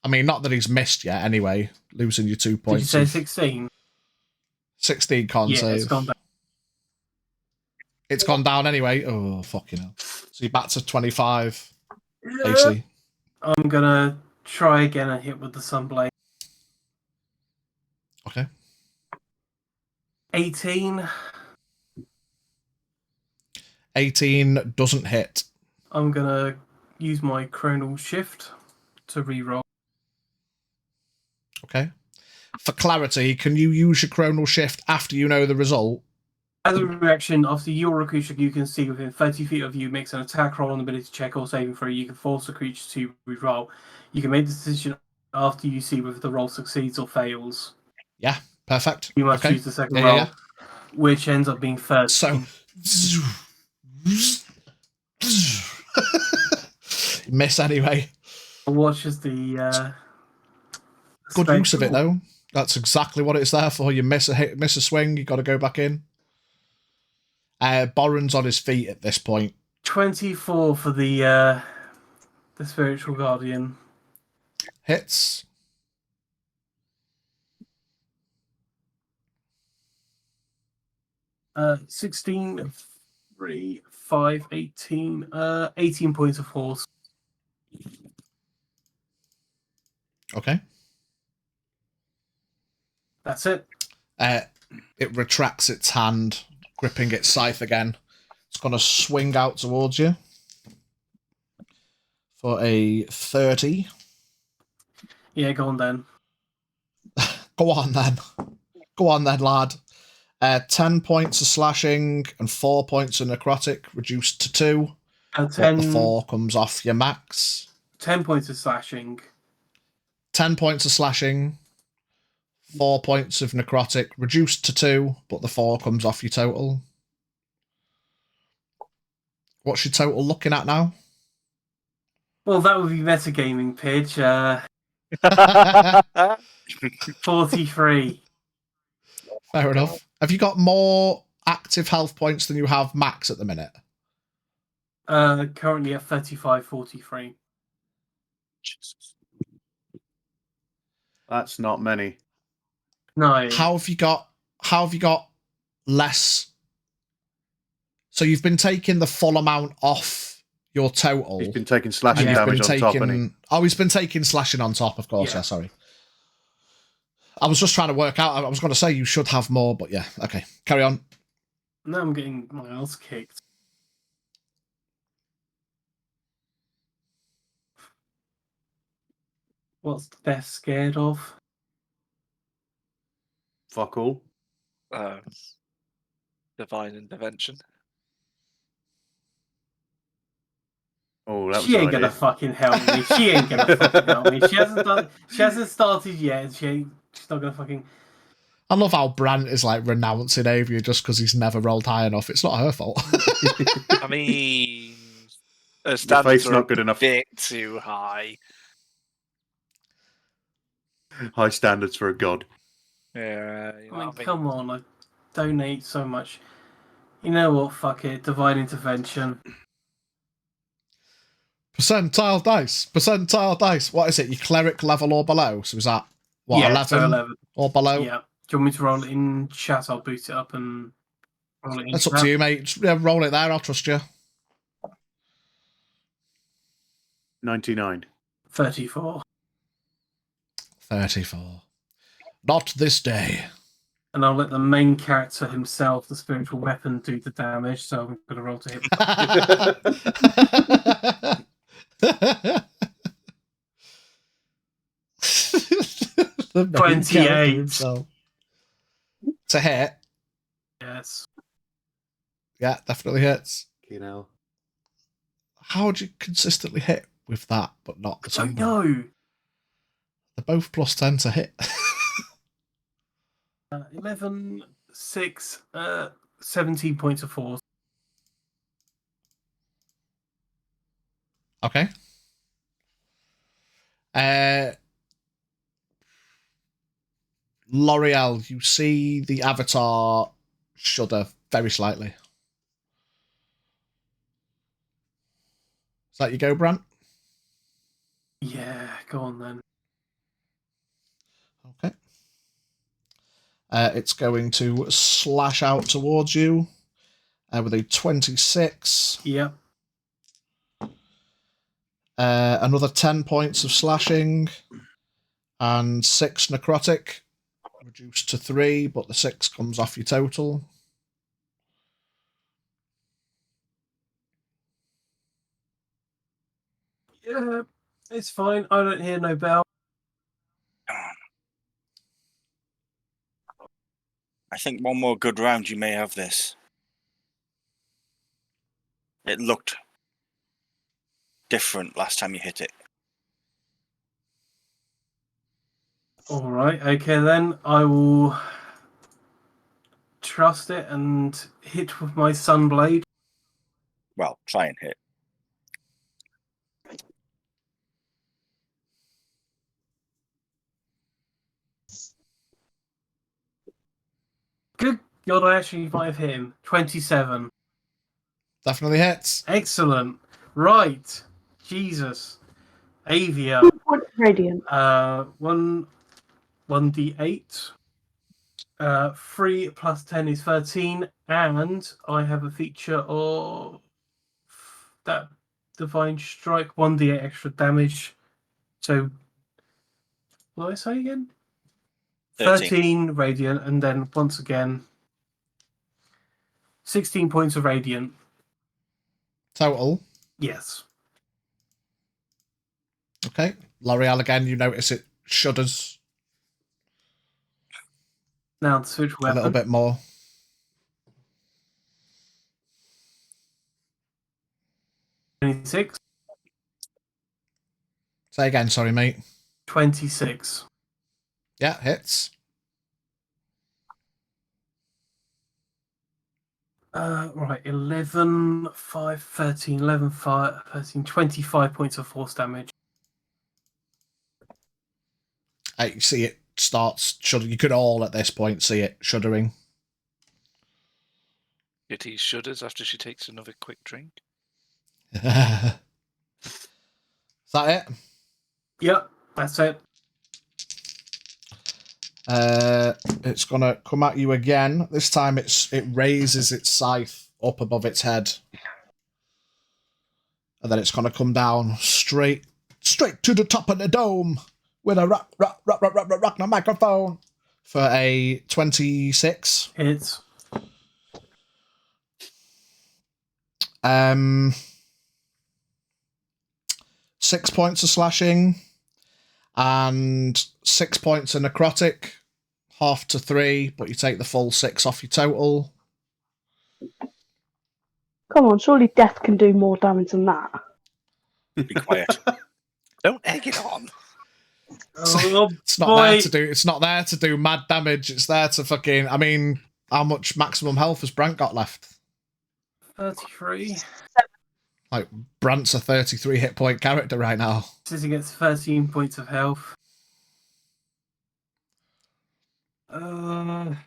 I mean, not that he's missed yet anyway, losing you 2 points. Did you say 16? 16 con Yeah, save. it's gone down. It's gone down anyway. Oh, fucking hell. So you're back to 25 AC. I'm going to try again and hit with the Sunblade. Okay. 18. 18 doesn't hit. I'm going to use my Chronal Shift to reroll. Okay. For clarity, can you use your Chronal Shift after you know the result? As a reaction, after your creature you can see within 30 feet of you makes an attack roll, an ability check, or saving throw, you can force the creature to reroll. You can make the decision after you see whether the roll succeeds or fails. Yeah, perfect. You must choose the second roll, which ends up being 13. So, miss anyway. Watch as the good use of it though. That's exactly what it's there for. You miss a hit, miss a swing, you got to go back in. Boren's on his feet at this point. 24 for the spiritual guardian. Hits. Uh, 16, 3, 5, 18. 18 points of force. Okay. That's it. It retracts its hand, gripping its scythe again. It's going to swing out towards you for a 30. Yeah, go on then. Go on then. Go on then, lad. 10 points of slashing and 4 points of necrotic, reduced to 2. And 10, the 4 comes off your max. 10 points of slashing. 10 points of slashing, 4 points of necrotic, reduced to 2, but the 4 comes off your total. What's your total looking at now? Well, that would be metagaming, Pidge. 43. Fair enough. Have you got more active health points than you have max at the minute? Currently at 35, 43. Jesus. That's not many. No. How have you got less? So you've been taking the full amount off your total. He's been taking slashing damage on top, hasn't he? Oh, he's been taking slashing on top, of course. Yeah, sorry. I was just trying to work out. I was going to say you should have more, but yeah. Okay, carry on. Now I'm getting my ass kicked. What's the best scared of? Fuck all. Divine intervention. Oh, that was she ain't gonna fucking help me. She ain't gonna fucking help me. She hasn't started yet. And she's not gonna fucking. I love how Brant is like renouncing Avia just because he's never rolled high enough. It's not her fault. I mean, her The fate's standards are not good enough. A bit too high. High standards for a god. Yeah, I mean, come on! I donate so much. You know what? Fuck it. Divine intervention. Percentile dice. What is it? Your cleric level or below? So is that what? Yeah, 11? so 11 or below? Yeah. Do you want me to roll it in chat? I'll boot it up and roll it in. That's up to you, mate. Just, yeah, roll it there. I'll trust you. 99. 34. 34. Not this day. And I'll let the main character himself, the spiritual weapon, do the damage. So I'm going to roll to hit. 28. To hit. Yes. Yeah, definitely hits. You know. How would you consistently hit with that, but not the I don't know. They're both plus 10 to hit. 11, 6, 17 points of force. Okay. L'Oreal, you see the avatar shudder very slightly. Is that you go, Brant? Yeah, go on then. Okay. It's going to slash out towards you with a 26. Yep. Another 10 points of slashing and 6 necrotic. Reduced to 3, but the 6 comes off your total. Yeah, it's fine. I don't hear no bell. I think one more good round, you may have this. It looked different last time you hit it. All right. Okay, then I will trust it and hit with my sunblade. Well, try and hit. Good God, I actually might have hit him. 27. Definitely hits. Excellent. Right. Jesus. Avia. Radiant. 1d8. 3 plus 10 is 13, and I have a feature of that divine strike, 1d8 extra damage. So, what did I say again? 13 radiant, and then once again 16 points of radiant. Total. Yes. Okay. L'Oreal again, you notice it shudders. Now to switch weapon. A little bit more. $26. Say again, sorry, mate. 26. Yeah, hits. Right, 11, 5, 13, 11, 5, 13, 25 points of force damage. You see it starts shuddering. You could all at this point see it shuddering. Kitty shudders after she takes another quick drink. Is that it? Yep, that's it. It's gonna come at you again. This time it raises its scythe up above its head. And then it's gonna come down straight to the top of the dome with a rock the microphone for a 26. Hits. 6 points of slashing and 6 points of necrotic, half to 3, but you take the full 6 off your total. Come on, surely death can do more damage than that. Be quiet. Don't egg it on. It's not there to do mad damage. It's there to fucking. I mean, how much maximum health has Brant got left? 33. Like, Brant's a 33 hit point character right now. Says he gets 13 points of health. The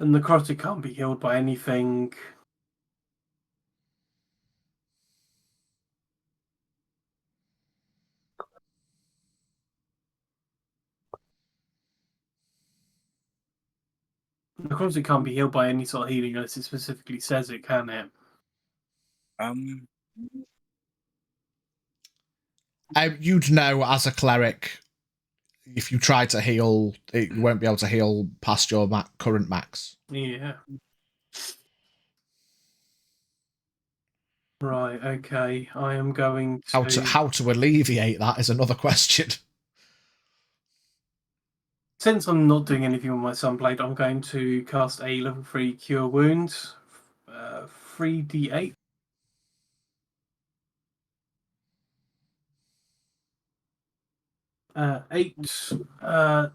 necrotic can't be healed by anything. Necrotic can't be healed by any sort of healing unless it specifically says it, can it? You'd know as a cleric, if you try to heal, you won't be able to heal past your current max. Yeah. Right, okay. I am going to... How to alleviate that is another question. Since I'm not doing anything on my sunblade, I'm going to cast a level 3 Cure Wounds. 3d8. Uh, 8,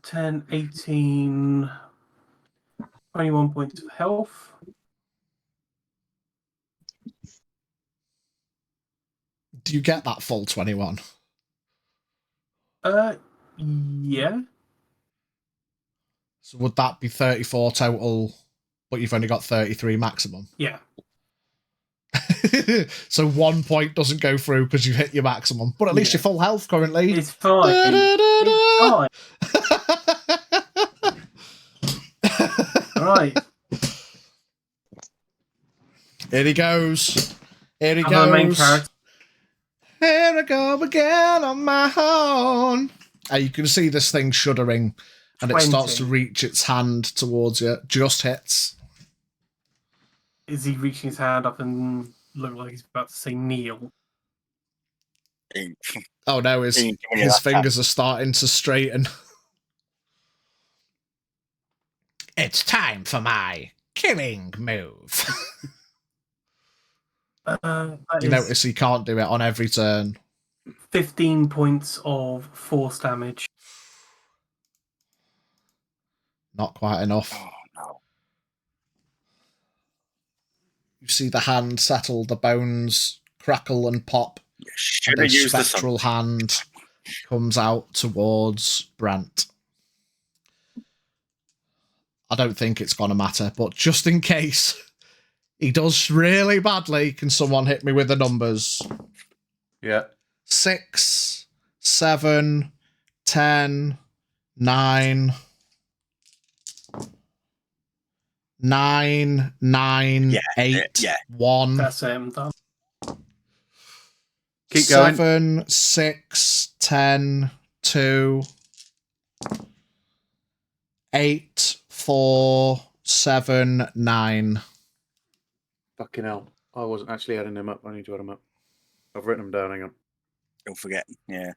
10, 18, 21 points of health. Do you get that full 21? Yeah. So would that be 34 total, but you've only got 33 maximum? Yeah. So 1 point doesn't go through because you've hit your maximum, but at least you're full health currently. It's fine. It's fine. Right. Here he goes. Here he Other main goes. character. Here I go again on my own. You can see this thing shuddering, and 20. it starts to reach its hand towards you. Just hits. Is he reaching his hand up and look like he's about to say kneel? Oh no, his fingers are starting to straighten. It's time for my killing move. You notice he can't do it on every turn. 15 points of force damage. Not quite enough. Oh, no. You see the hand settle, the bones crackle and pop. And a spectral hand comes out towards Brant. I don't think it's going to matter, but just in case he does really badly, can someone hit me with the numbers? Yeah. 6, 7, 10, 9, 9, 9, 8, 1. That's it, I'm done. Keep going. 7, 6, 10, 2, 8, 4, 7, 9. Fucking hell. I wasn't actually adding them up. I need to add them up. I've written them down. Hang on. Don't forget. Yeah.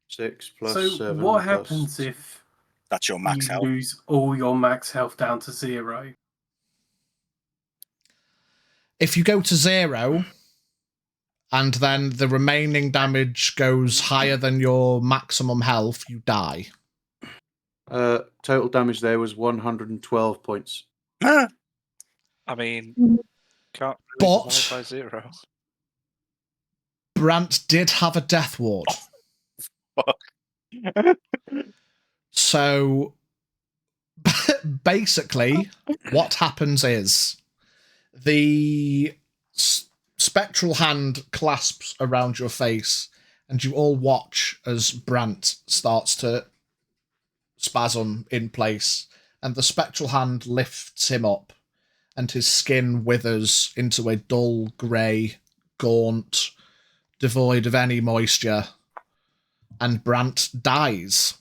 6 plus so 7. What happens if that's your max you health? lose all your max health down to 0? If you go to 0, and then the remaining damage goes higher than your maximum health, you die. Total damage there was 112 points. I mean, can't really divide by 0. Brant did have a death ward. So basically, what happens is the spectral hand clasps around your face, and you all watch as Brant starts to spasm in place, and the spectral hand lifts him up, and his skin withers into a dull grey, gaunt, devoid of any moisture, and Brant dies.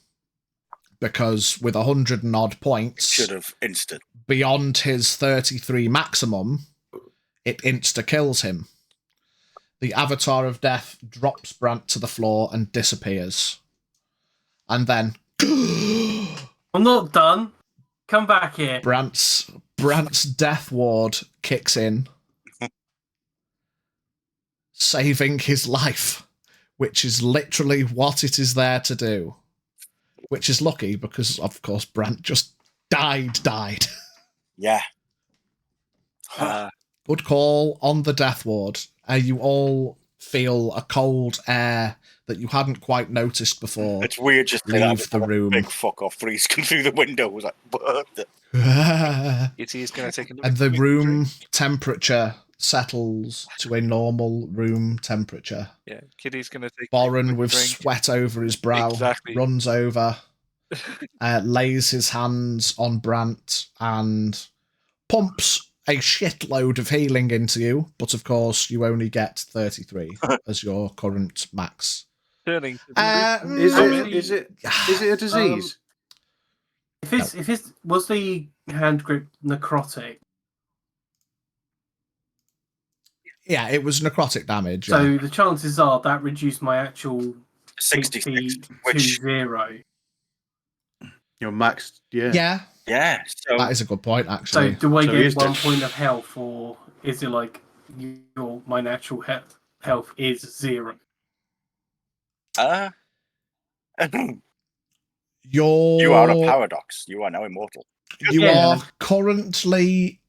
Because with 100 and odd points, should have instant beyond his 33 maximum, it insta kills him. The Avatar of Death drops Brant to the floor and disappears. And then I'm not done. Come back here. Brant's death ward kicks in, saving his life, which is literally what it is there to do. Which is lucky because, of course, Brant just died. Yeah. Good call on the death ward. You all feel a cold air that you hadn't quite noticed before. It's weird just leave the room. Big fuck off freeze come through the window. Was like, what the? He's going to take and the room temperature settles to a normal room temperature. Yeah, Kitty's going to take Boren, with sweat over his brow, runs over, lays his hands on Brant, and pumps a shitload of healing into you. But of course, you only get 33 as your current max. Turning. Is it a disease? If it's was the hand grip necrotic? Yeah, it was necrotic damage. So yeah. the chances are that reduced my actual 66 HP to 0. Your max, Yeah. Yeah. So that is a good point, actually. So do I get 1 point of health, or is it like my natural health is 0? You are a paradox. You are now immortal. You are currently,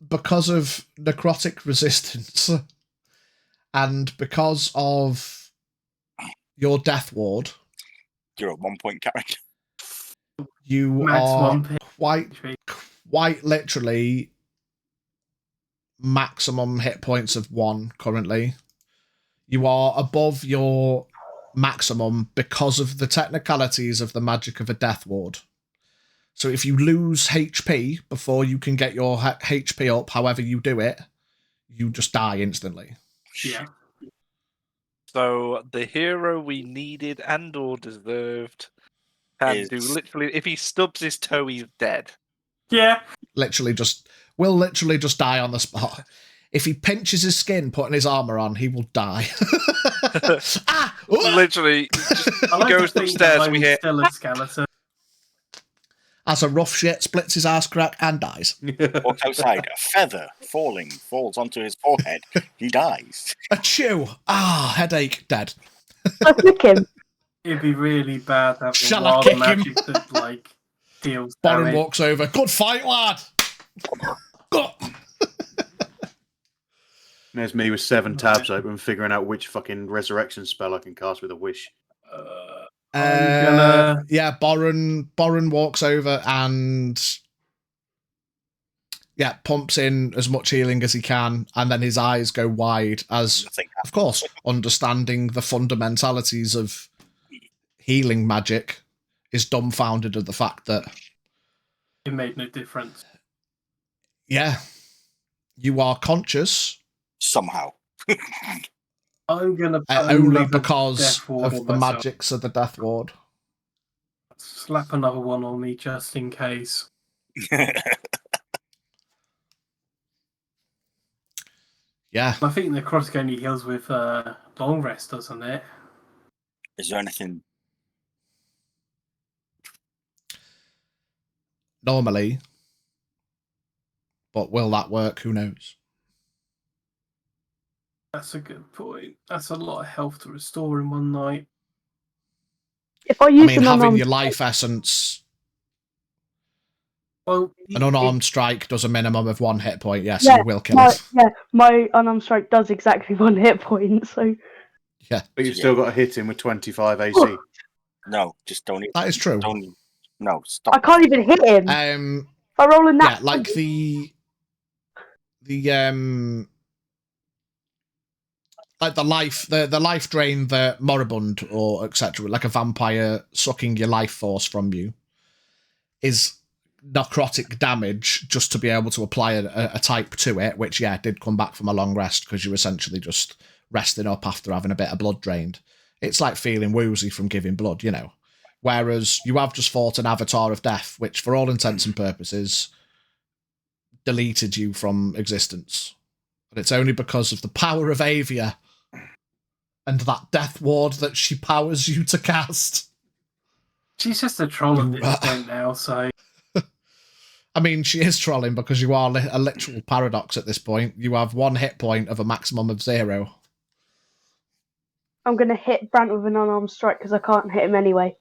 because of necrotic resistance and because of your death ward, you're a 1 point character. You are quite literally maximum hit points of 1 currently. You are above your maximum because of the technicalities of the magic of a death ward. So if you lose HP before you can get your HP up, however you do it, you just die instantly. Yeah. So the hero we needed and or deserved can do literally, if he stubs his toe, he's dead. Yeah. Will literally just die on the spot. If he pinches his skin putting his armor on, he will die. Literally, just goes upstairs and we hear still a skeleton. As a rough shit, splits his ass crack and dies. Walks outside, a feather falls onto his forehead. He dies. A chew. Headache, dead. I kick him. It'd be really bad to have Shall a I wild kick magic that deals Boren damage. walks over. Good fight, lad. There's me with 7 tabs open, figuring out which fucking resurrection spell I can cast with a wish. Yeah, Boren walks over and pumps in as much healing as he can, and then his eyes go wide as, of course, understanding the fundamentalities of healing magic is dumbfounded at the fact that it made no difference. Yeah, you are conscious somehow. I'm gonna only because of the magics of the death ward. Slap another one on me just in case. Yeah. I think the necrotic only heals with long rest, doesn't it? Is there anything? Normally. But will that work? Who knows? That's a good point. That's a lot of health to restore in one night. If I use having your life essence, an unarmed strike does a minimum of 1 hit point. Yes, you will kill it. Yeah, my unarmed strike does exactly 1 hit point. So yeah, but you've still got to hit him with 25 AC. No, just don't. That is true. No, stop. I can't even hit him. If I roll a nat, like the life drain, the moribund or etc., like a vampire sucking your life force from you, is necrotic damage just to be able to apply a type to it, which did come back from a long rest because you're essentially just resting up after having a bit of blood drained. It's like feeling woozy from giving blood, whereas you have just fought an avatar of death, which for all intents and purposes deleted you from existence. But it's only because of the power of Avia and that death ward that she powers you to cast. She's just a troll at this point now, so... I mean, she is trolling because you are a literal paradox at this point. You have 1 hit point of a maximum of 0. I'm going to hit Brant with an unarmed strike because I can't hit him anyway.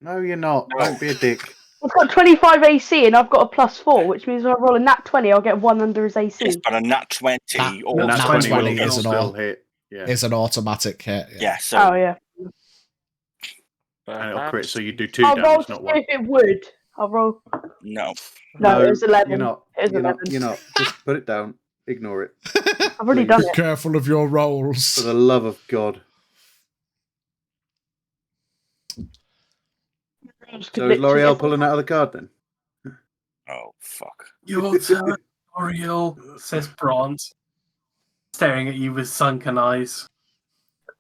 No, you're not. Don't be a dick. I've got 25 AC and I've got a +4, which means when I roll a nat 20, I'll get 1 under his AC. Yes, but a nat 20 or nat 20 is an automatic hit. Yeah. So. Oh yeah. And it'll crit, so you do 2 I'll damage, roll not to 1. see if it would. I'll roll. No. No, it was 11. You're not. It was you're 11. not. You're not. Just put it down. Ignore it. I've already done Be it. careful of your rolls. For the love of God. So is L'Oreal pulling out of the card then? Oh, fuck. Your turn, L'Oreal, says Brant, staring at you with sunken eyes.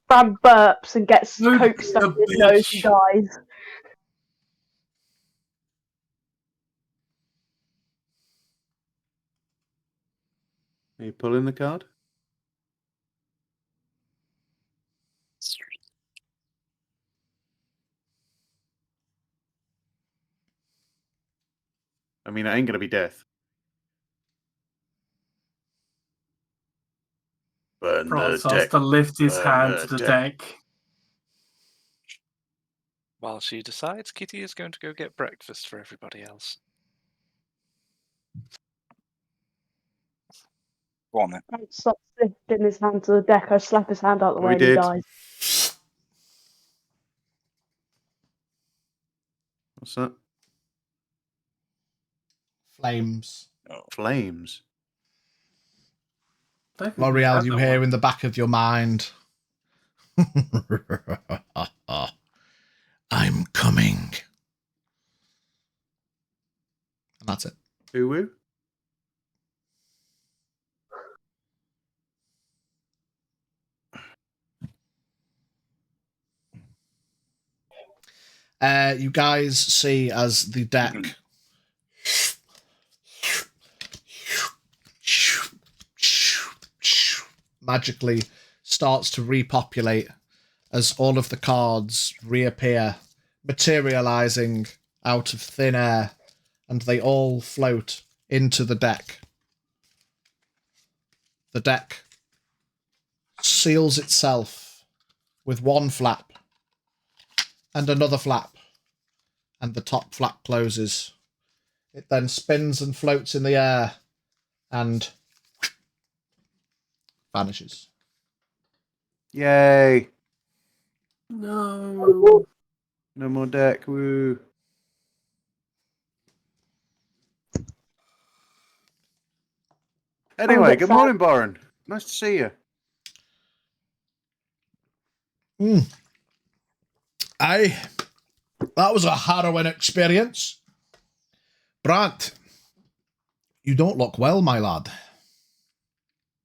Bram burps and gets coke stuck in his nose and dies. Are you pulling the card? I mean, it ain't going to be death. Burn Brant the starts deck. to lift his Burn hand the to the deck. deck. While she decides Kitty is going to go get breakfast for everybody else. Go on then. Brant stops lifting his hand to the deck. I slap his hand out the way and he did. dies. What's that? Flames. Flames. L'Oreal, you hear in the back of your mind. I'm coming. And that's it. Woo-woo. You guys see as the deck magically starts to repopulate as all of the cards reappear, materializing out of thin air, and they all float into the deck. The deck seals itself with one flap and another flap, and the top flap closes. It then spins and floats in the air and vanishes. Yay. No. No more deck. Woo. Anyway, good morning, Byron. Nice to see you. That was a harrowing experience. Brant, you don't look well, my lad.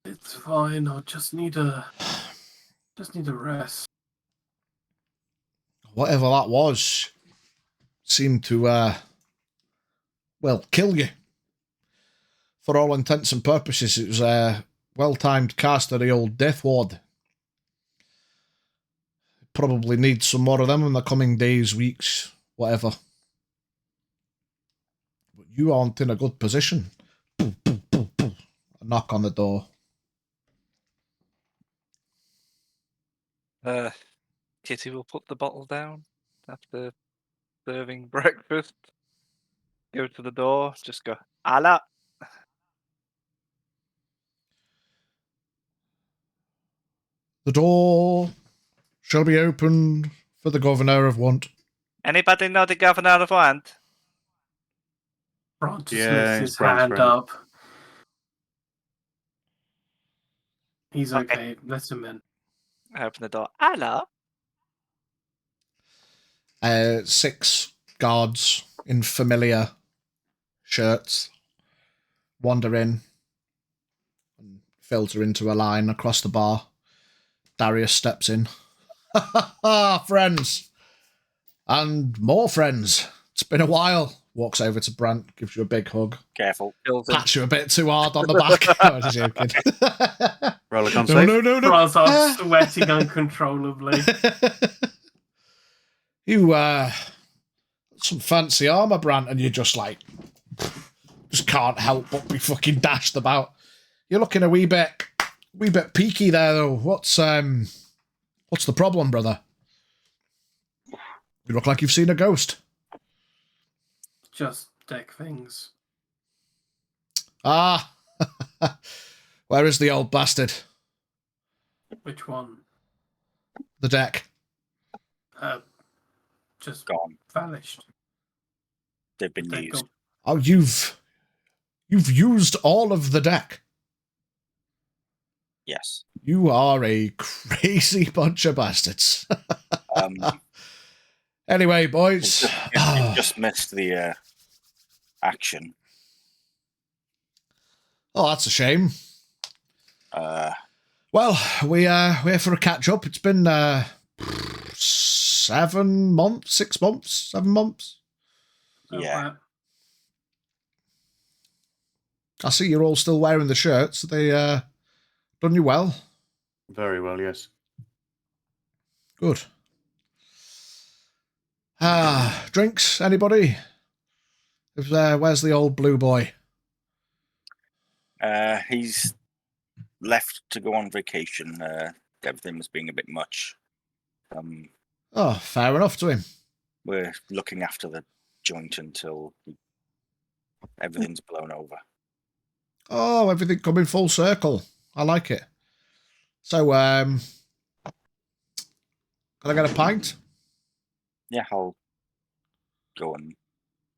It's fine. I just need a rest. Whatever that was seemed to, kill you. For all intents and purposes, it was a well-timed cast of the old Death Ward. Probably need some more of them in the coming days, weeks, whatever. But you aren't in a good position. A knock on the door. Kitty will put the bottle down after serving breakfast. Go to the door, just go, Allah. The door shall be opened for the governor of Want. Anybody know the governor of Want? Brant just lifts his hand friend. up. He's okay. Let him in. I open the door. Allah. 6 guards in familiar shirts wander in and filter into a line across the bar. Darius steps in. Ha ha, friends! And more friends. It's been a while. Walks over to Brant, gives you a big hug. Careful. Pats you a bit too hard on the back. I was joking. Roller con No. Brant starts sweating uncontrollably. You, some fancy armour, Brant, and you're just like, just can't help but be fucking dashed about. You're looking a wee bit peaky there, though. What's the problem, brother? You look like you've seen a ghost. Just deck things. Ah, where is the old bastard? Which one? The deck. Just Gone. vanished. They've been used. Oh, you've used all of the deck. Yes. You are a crazy bunch of bastards. Anyway, boys. You've just missed the action. Oh, that's a shame. Well, we're here for a catch up. It's been 7 months, 6 months, 7 months. Yeah. I see you're all still wearing the shirts. They done you well. Very well, yes. Good. Drinks, anybody? Where's the old blue boy? He's left to go on vacation. Everything was being a bit much. Fair enough to him. We're looking after the joint until he everything's blown over. Oh, everything coming full circle. I like it. So, can I get a pint? Yeah, I'll go on.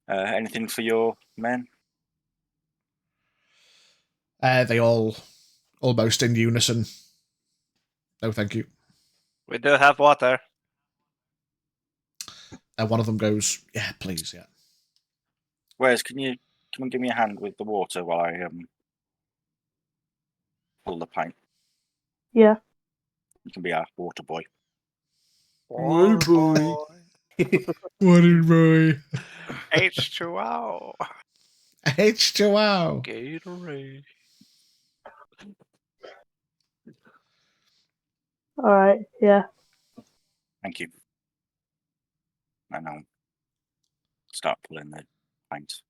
Anything for your men? They all almost in unison. No, thank you. We do have water. And one of them goes, yeah, please, yeah. Wes, can you give me a hand with the water while I pull the pint? Yeah. You can be our water boy. Water boy. Water boy. H2O. H2O. Gatorade. All right. Yeah. Thank you. And I'll start pulling the pints.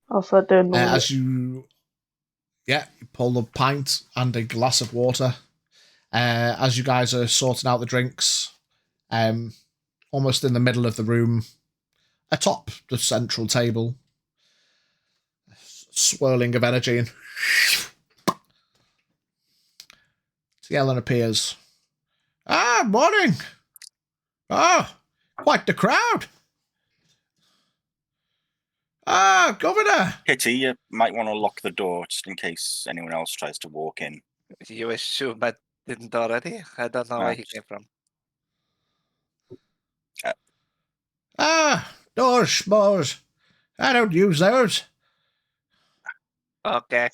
I'll start doing the As you pull the pint and a glass of water. As you guys are sorting out the drinks, almost in the middle of the room, atop the central table, swirling of energy, and Ellen appears. Ah, morning! Oh, quite the crowd! Ah, Governor! Kitty, you might want to lock the door just in case anyone else tries to walk in. You assume I didn't already? I don't know where he came from. Doors, schmoes. I don't use those. Okay.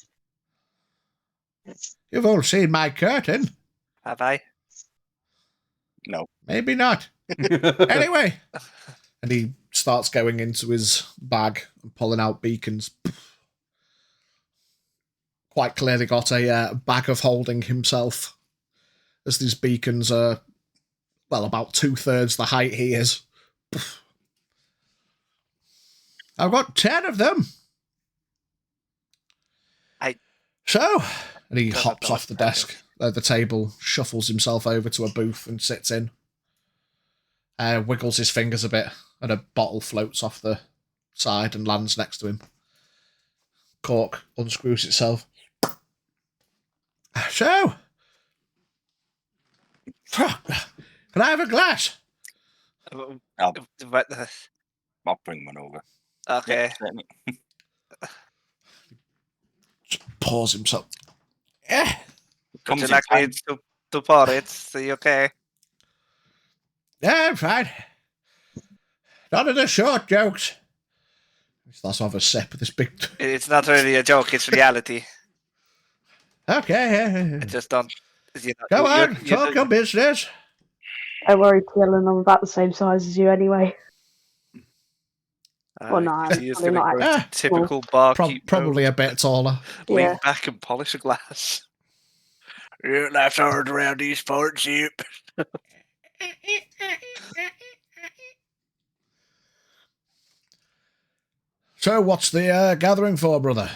You've all seen my curtain. Have I? No. Maybe not. Anyway. And he starts going into his bag and pulling out beacons. Quite clearly got a bag of holding himself, as these beacons are, well, about 2/3 the height he is. I've got 10 of them. So, and he hops off the desk at the table, shuffles himself over to a booth and sits in. Wiggles his fingers a bit, and a bottle floats off the side and lands next to him. Cork unscrews itself. So, can I have a glass? I'll bring one over. Okay. Yeah, Pours himself. Yeah. Would you like me to pour it? Are you okay? Yeah, I'm fine. None of the short jokes. He starts to have a sip of this big... It's not really a joke, it's reality. Okay. I just don't... You know, Go on, talk your business. Don't worry, Dylan, I'm about the same size as you anyway. Well, no, I'm He is probably going to not go actually. typical barkeep. Probably a bit taller. Lean back and polish a glass. Yeah, that's hard around these parts, yep. So, what's the gathering for, brother?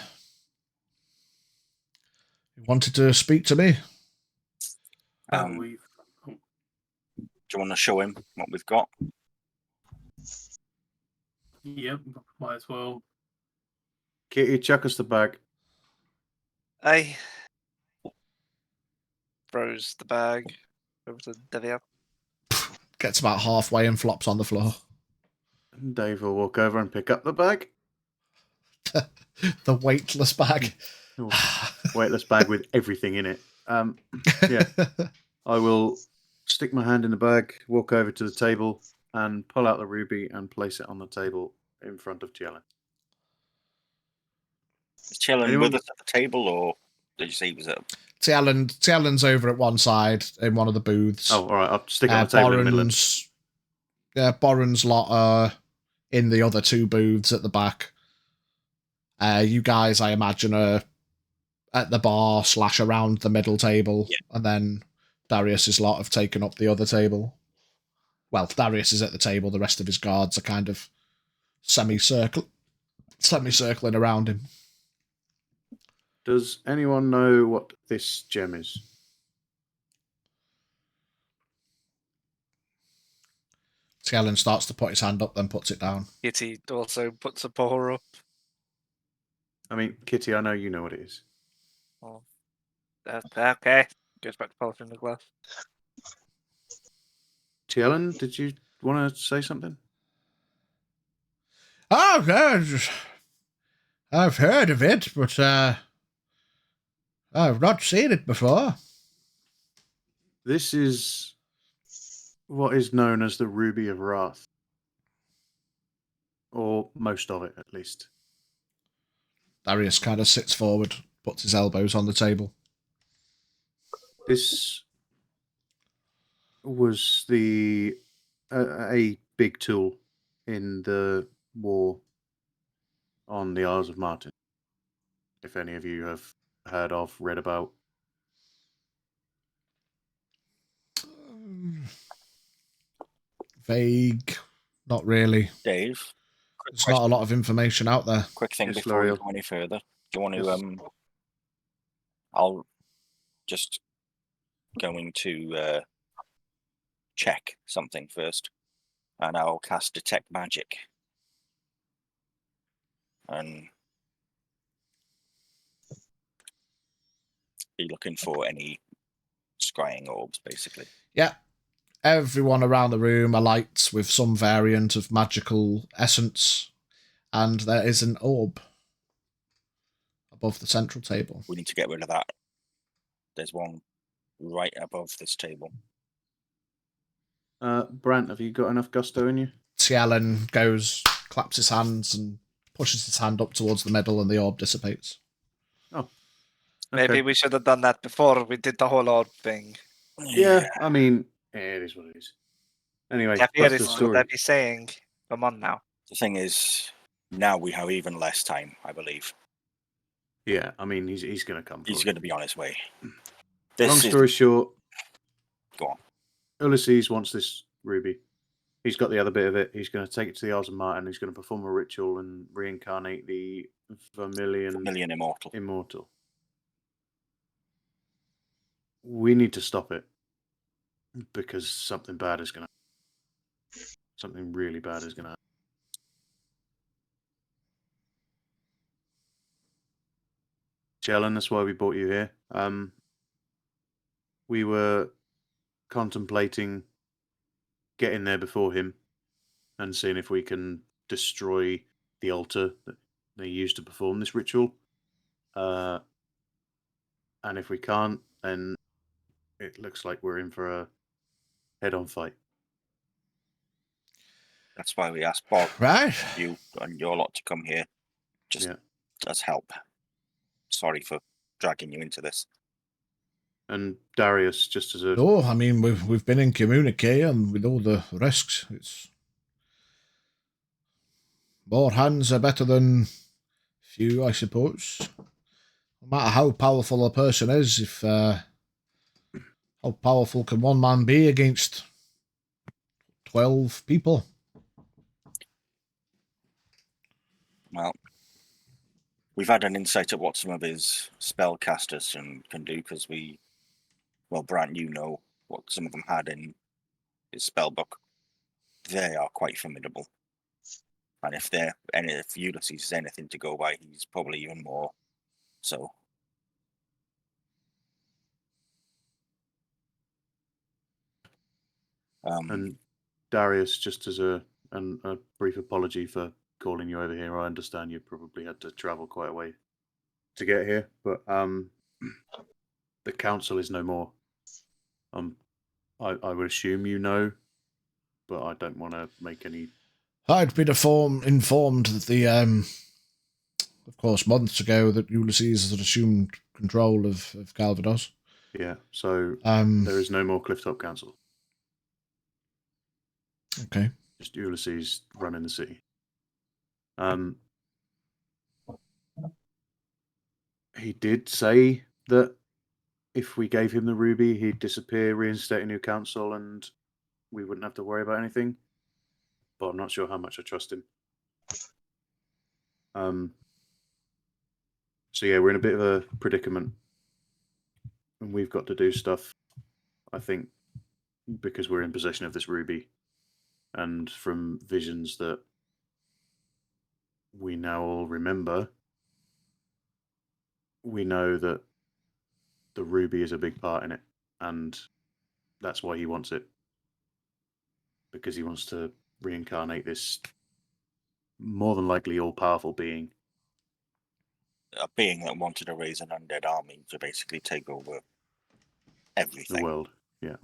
You wanted to speak to me? Do you want to show him what we've got? Yep, might as well. Kitty, chuck us the bag. I throws the bag over to Devia. Gets about halfway and flops on the floor. Dave will walk over and pick up the bag. The weightless bag. Weightless bag with everything in it. Yeah. I will stick my hand in the bag, walk over to the table, and pull out the ruby and place it on the table in front of Tielen. Is Tielen with us at the table, or did you say he was at... Tielen's over at one side in one of the booths. Oh, all right. I'll stick it on the table in the middle. Yeah, Boren's lot are in the other two booths at the back. You guys, I imagine, are at the bar / around the middle table, and then Darius's lot have taken up the other table. Well, Darius is at the table. The rest of his guards are kind of semicircling around him. Does anyone know what this gem is? Tielen starts to put his hand up, then puts it down. Kitty also puts a paw up. I mean, Kitty, I know you know what it is. Oh, okay. Goes back to polishing the glass. Tielen, did you want to say something? Oh, yes. I've heard of it, but I've not seen it before. This is what is known as the Ruby of Wrath. Or most of it, at least. Darius kind of sits forward, puts his elbows on the table. This was a big tool in the war on the Isles of Martin. If any of you have heard of, read about. Vague. Not really. Dave, There's not a lot of information out there. quick thing Yes, before we L'Oreal. go any further. Do you want to? Yes. I'll just going to check something first, and I'll cast Detect Magic. And be looking for any scrying orbs, basically. Yeah. Everyone around the room are lights with some variant of magical essence, and there is an orb above the central table. We need to get rid of that. There's one right above this table. Brant, have you got enough gusto in you? Tielen goes, claps his hands, and pushes his hand up towards the middle, and the orb dissipates. Oh. Maybe we should have done that before we did the whole orb thing. Yeah, I mean, it is what it is. Anyway, back to the story. What be saying. Come on now. The thing is, now we have even less time, I believe. Yeah, I mean, he's going to come. He's going to be on his way. Long story short, go on. Ulysses wants this ruby. He's got the other bit of it. He's going to take it to the Isles of Martin. He's going to perform a ritual and reincarnate the Vermilion Immortal. We need to stop it because something bad is going to happen. Something really bad is going to happen. Jelen, that's why we brought you here. We were contemplating getting there before him and seeing if we can destroy the altar that they used to perform this ritual. And if we can't, then it looks like we're in for a head-on fight. That's why we asked Bob, right, you and your lot to come here, just as help. Sorry for dragging you into this. And Darius, just as a... No, I mean, we've been in communication with all the risks. It's more hands are better than few, I suppose. No matter how powerful a person is, if how powerful can one man be against 12 people? Well, we've had an insight at what some of his spellcasters can do, because Brant, you know what some of them had in his spell book. They are quite formidable. And if Ulysses is anything to go by, he's probably even more so. And Darius, just as a brief apology for calling you over here. I understand you probably had to travel quite a way to get here, but the council is no more. I would assume you know, but I don't want to make any... I'd been informed that of course, months ago that Ulysses had assumed control of Calvados. Yeah, so there is no more Clifftop Council. Okay. Just Ulysses running the city. He did say that if we gave him the ruby, he'd disappear, reinstate a new council, and we wouldn't have to worry about anything. But I'm not sure how much I trust him. So yeah, we're in a bit of a predicament. And we've got to do stuff, I think, because we're in possession of this ruby. And from visions that we now all remember, we know that the ruby is a big part in it, and that's why he wants it. Because he wants to reincarnate this more than likely all-powerful being. A being that wanted to raise an undead army to basically take over everything. The world, yeah.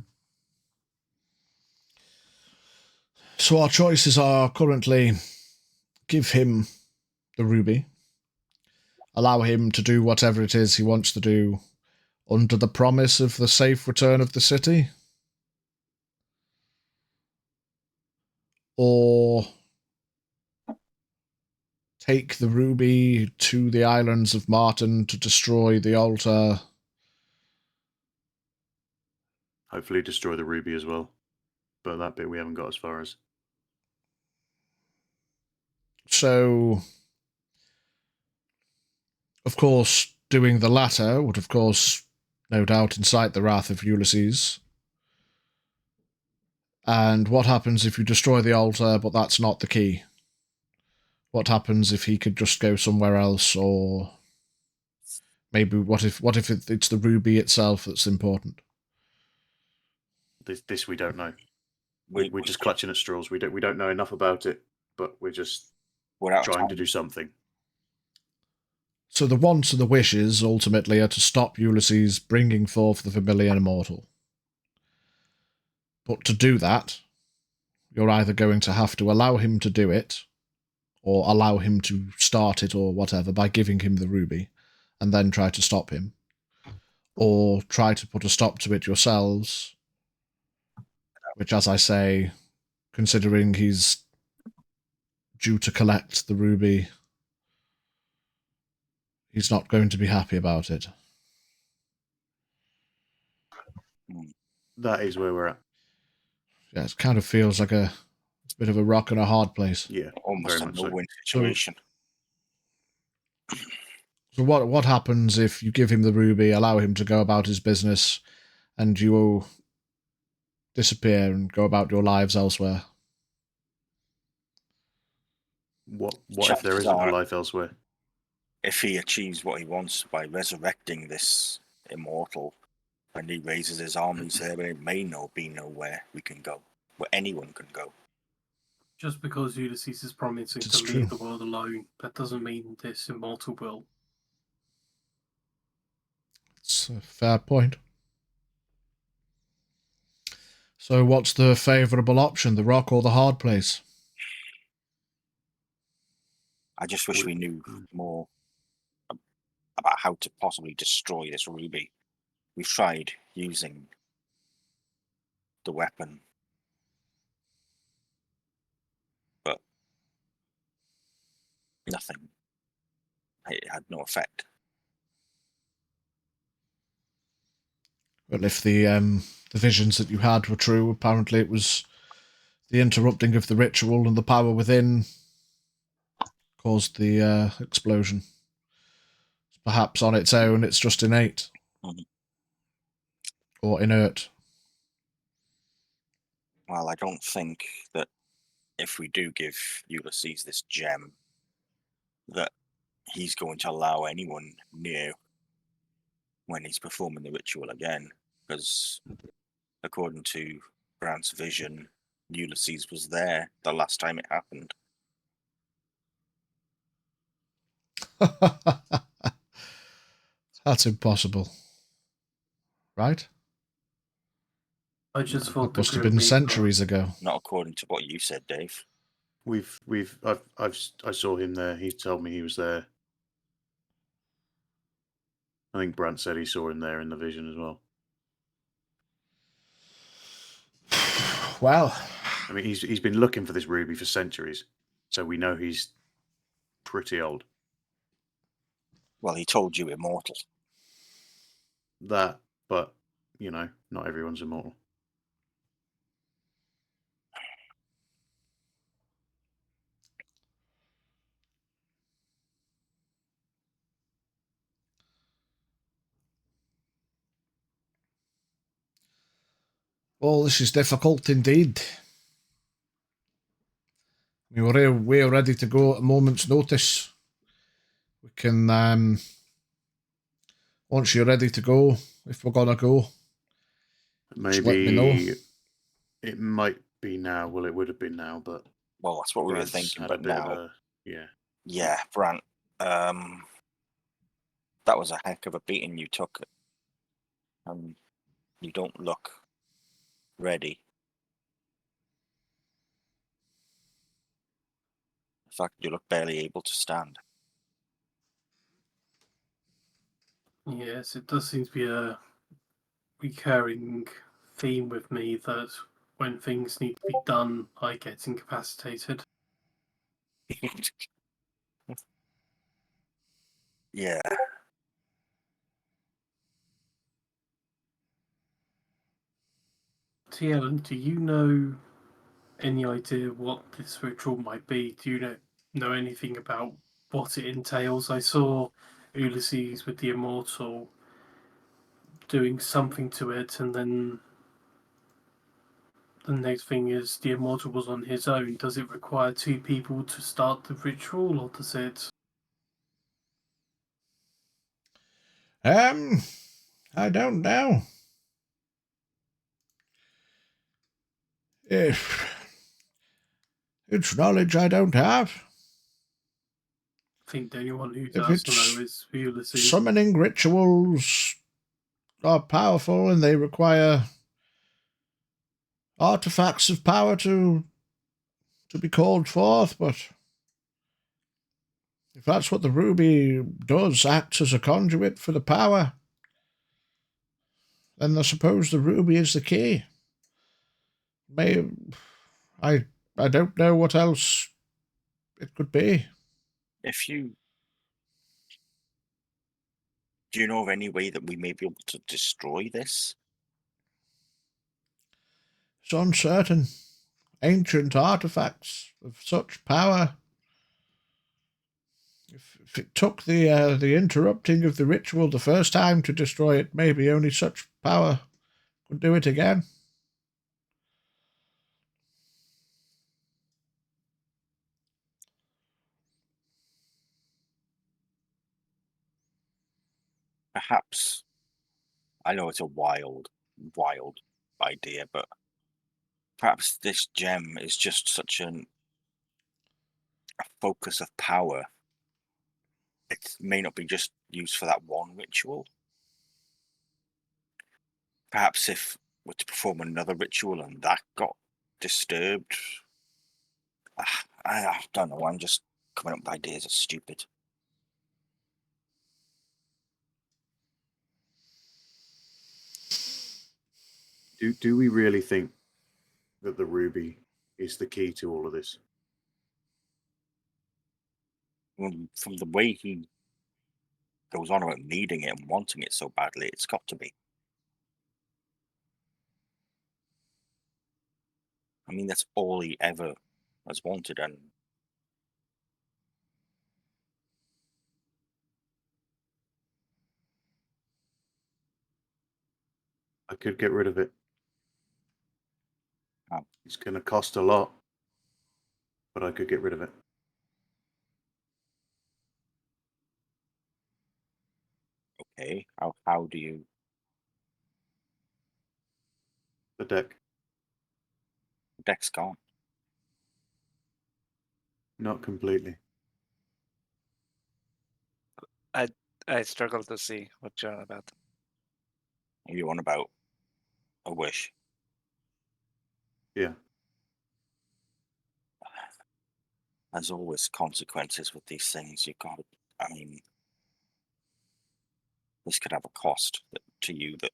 So our choices are currently give him the ruby, allow him to do whatever it is he wants to do under the promise of the safe return of the city, or take the ruby to the islands of Martin to destroy the altar. Hopefully destroy the ruby as well. But that bit we haven't got as far as. So, of course, doing the latter would, of course, no doubt incite the wrath of Ulysses. And what happens if you destroy the altar, but that's not the key? What happens if he could just go somewhere else, or maybe what if it's the ruby itself that's important? This we don't know. We're just clutching at straws. We don't know enough about it, but we're trying to do something. So the wants and the wishes ultimately are to stop Ulysses bringing forth the Vermilion Immortal. But to do that, you're either going to have to allow him to do it, or allow him to start it or whatever by giving him the ruby, and then try to stop him. Or try to put a stop to it yourselves, which, as I say, considering he's due to collect the ruby, he's not going to be happy about it. That is where we're at. Yeah, it kind of feels like a bit of a rock and a hard place. Yeah, almost a no-win situation. So what happens if you give him the ruby, allow him to go about his business, and you will disappear and go about your lives elsewhere? What if there isn't a life elsewhere? If he achieves what he wants by resurrecting this immortal, and he raises his armies there, it may be nowhere we can go, where anyone can go. Just because Ulysses is promising to leave the world alone, that doesn't mean this immortal will. It's a fair point. So what's the favourable option, the rock or the hard place? I just wish we knew more about how to possibly destroy this ruby. We've tried using the weapon, but nothing. It had no effect. Well, if the visions that you had were true, apparently it was the interrupting of the ritual and the power within caused the explosion. Perhaps on its own it's just innate. Mm-hmm. Or inert. Well, I don't think that if we do give Ulysses this gem, that he's going to allow anyone near when he's performing the ritual again, because according to Grant's vision, Ulysses was there the last time it happened. That's impossible. Right? I just thought that must have been centuries ago. Not according to what you said, Dave. I saw him there. He told me he was there. I think Brant said he saw him there in the vision as well. Well, I mean, he's been looking for this ruby for centuries, so we know he's pretty old. Well, he told you immortal. That, but not everyone's immortal. Well, this is difficult indeed. We're ready to go at a moment's notice. We can, once you're ready to go, if we're gonna go, maybe let me know. It might be now. Well, it would have been now, but well, that's what we were thinking. But now, yeah, Brant, that was a heck of a beating you took. You don't look ready. In fact, you look barely able to stand. Yes, it does seem to be a recurring theme with me that when things need to be done, I get incapacitated. Yeah. T. Ellen, do you know any idea what this ritual might be? Do you know anything about what it entails? I saw Ulysses with the Immortal doing something to it, and then the next thing is the Immortal was on his own. Does it require two people to start the ritual, or does it? I don't know. It's knowledge I don't have. I think the only one who does know is Ulysses. Summoning rituals are powerful and they require artifacts of power to be called forth, but if that's what the ruby does, acts as a conduit for the power, then I suppose the ruby is the key. I don't know what else it could be. Do you know of any way that we may be able to destroy this? It's uncertain. Ancient artifacts of such power. If it took the interrupting of the ritual the first time to destroy it, maybe only such power could do it again. Perhaps, I know it's a wild idea, but perhaps this gem is just such a focus of power. It may not be just used for that one ritual. Perhaps if we're to perform another ritual and that got disturbed, I don't know. I'm just coming up with ideas are stupid. Do we really think that the ruby is the key to all of this? From the way he goes on about needing it and wanting it so badly, it's got to be. I mean, that's all he ever has wanted, and I could get rid of it. How? It's going to cost a lot, but I could get rid of it. Okay, how do you? The deck. The deck's gone. Not completely. I struggle to see what you're on about. Are you on about a wish? Yeah. There's always consequences with these things. I mean, this could have a cost to you that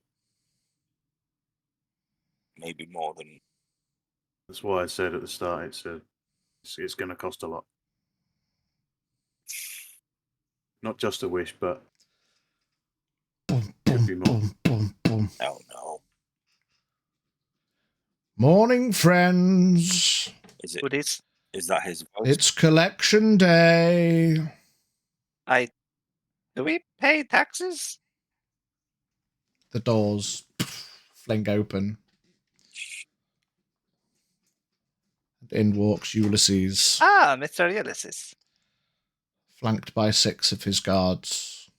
may be more than. That's why I said at the start it's going to cost a lot. Not just a wish, but could be more. Oh no. Morning, friends. Is it? Is that his voice? It's collection day. Do we pay taxes? The doors fling open. In walks Ulysses, Ah, Mr. Ulysses. flanked by 6 of his guards.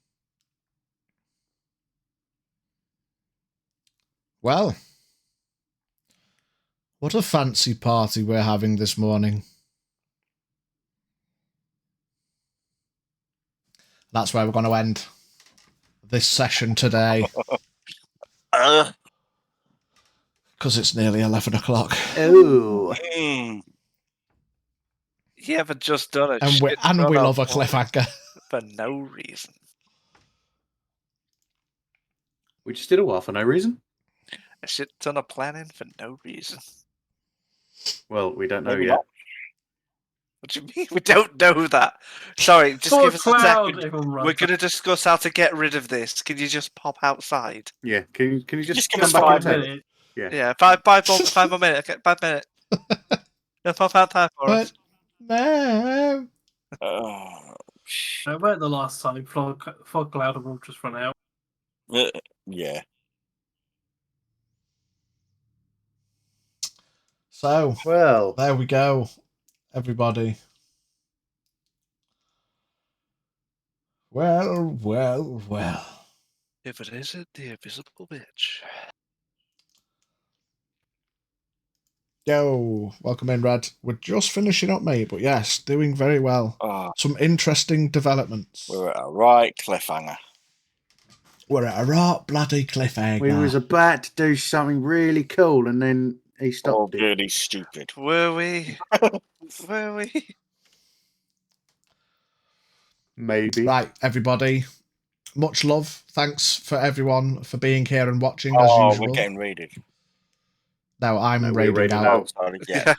Well, what a fancy party we're having this morning. That's where we're going to end this session today. Because it's nearly 11 o'clock. Oh. You haven't just done it. And we love a cliffhanger. For no reason. We just did a while for no reason. A shit ton of planning for no reason. Well, we don't know Maybe yet. not. What do you mean? We don't know that. Sorry, just Saw give a us cloud, a second. everyone We're runs going to discuss how to get rid of this. Can you just pop outside? Yeah, can you just Just give come us back 5 in a minute? minutes. Yeah. Yeah, five more minutes. Okay, 5 minutes. Just pop outside for us. No. It weren't the last time. Fog cloud will just run out. Yeah. So, Well, there we go, everybody. Well. If it isn't the invisible bitch. Yo, welcome in, Red. We're just finishing up, mate, but yes, doing very well. Some interesting developments. We're at a right cliffhanger. We're at a right bloody cliffhanger. we was about to do something really cool, and then he stopped it. Really stupid. Were we? Were we? Maybe. Right, everybody. Much love. Thanks for everyone for being here and watching as usual. We're getting raided. No, I'm we're raiding out. out. Sorry, yeah.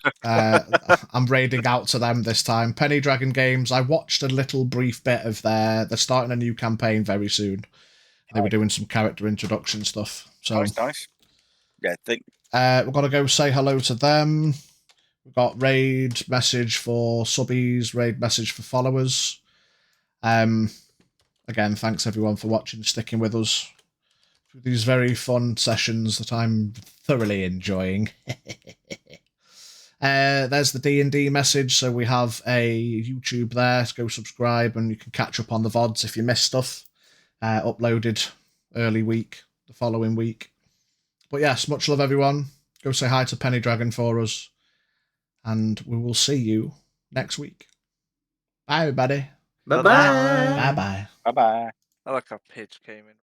I'm raiding out to them this time. Penny Dragon Games. I watched a little brief bit of they're starting a new campaign very soon. They were doing some character introduction stuff. So Nice. Yeah, we're gonna go say hello to them. We've got raid message for subbies, raid message for followers. Again, thanks everyone for watching, sticking with us through these very fun sessions that I'm thoroughly enjoying. There's the D&D message, so we have a YouTube there, so go subscribe and you can catch up on the VODs if you missed stuff. Uploaded early week, the following week. But yes, much love everyone. Go say hi to Penny Dragon for us. And we will see you next week. Bye everybody. Bye-bye. Bye bye. Bye-bye. I like how Pidge came in.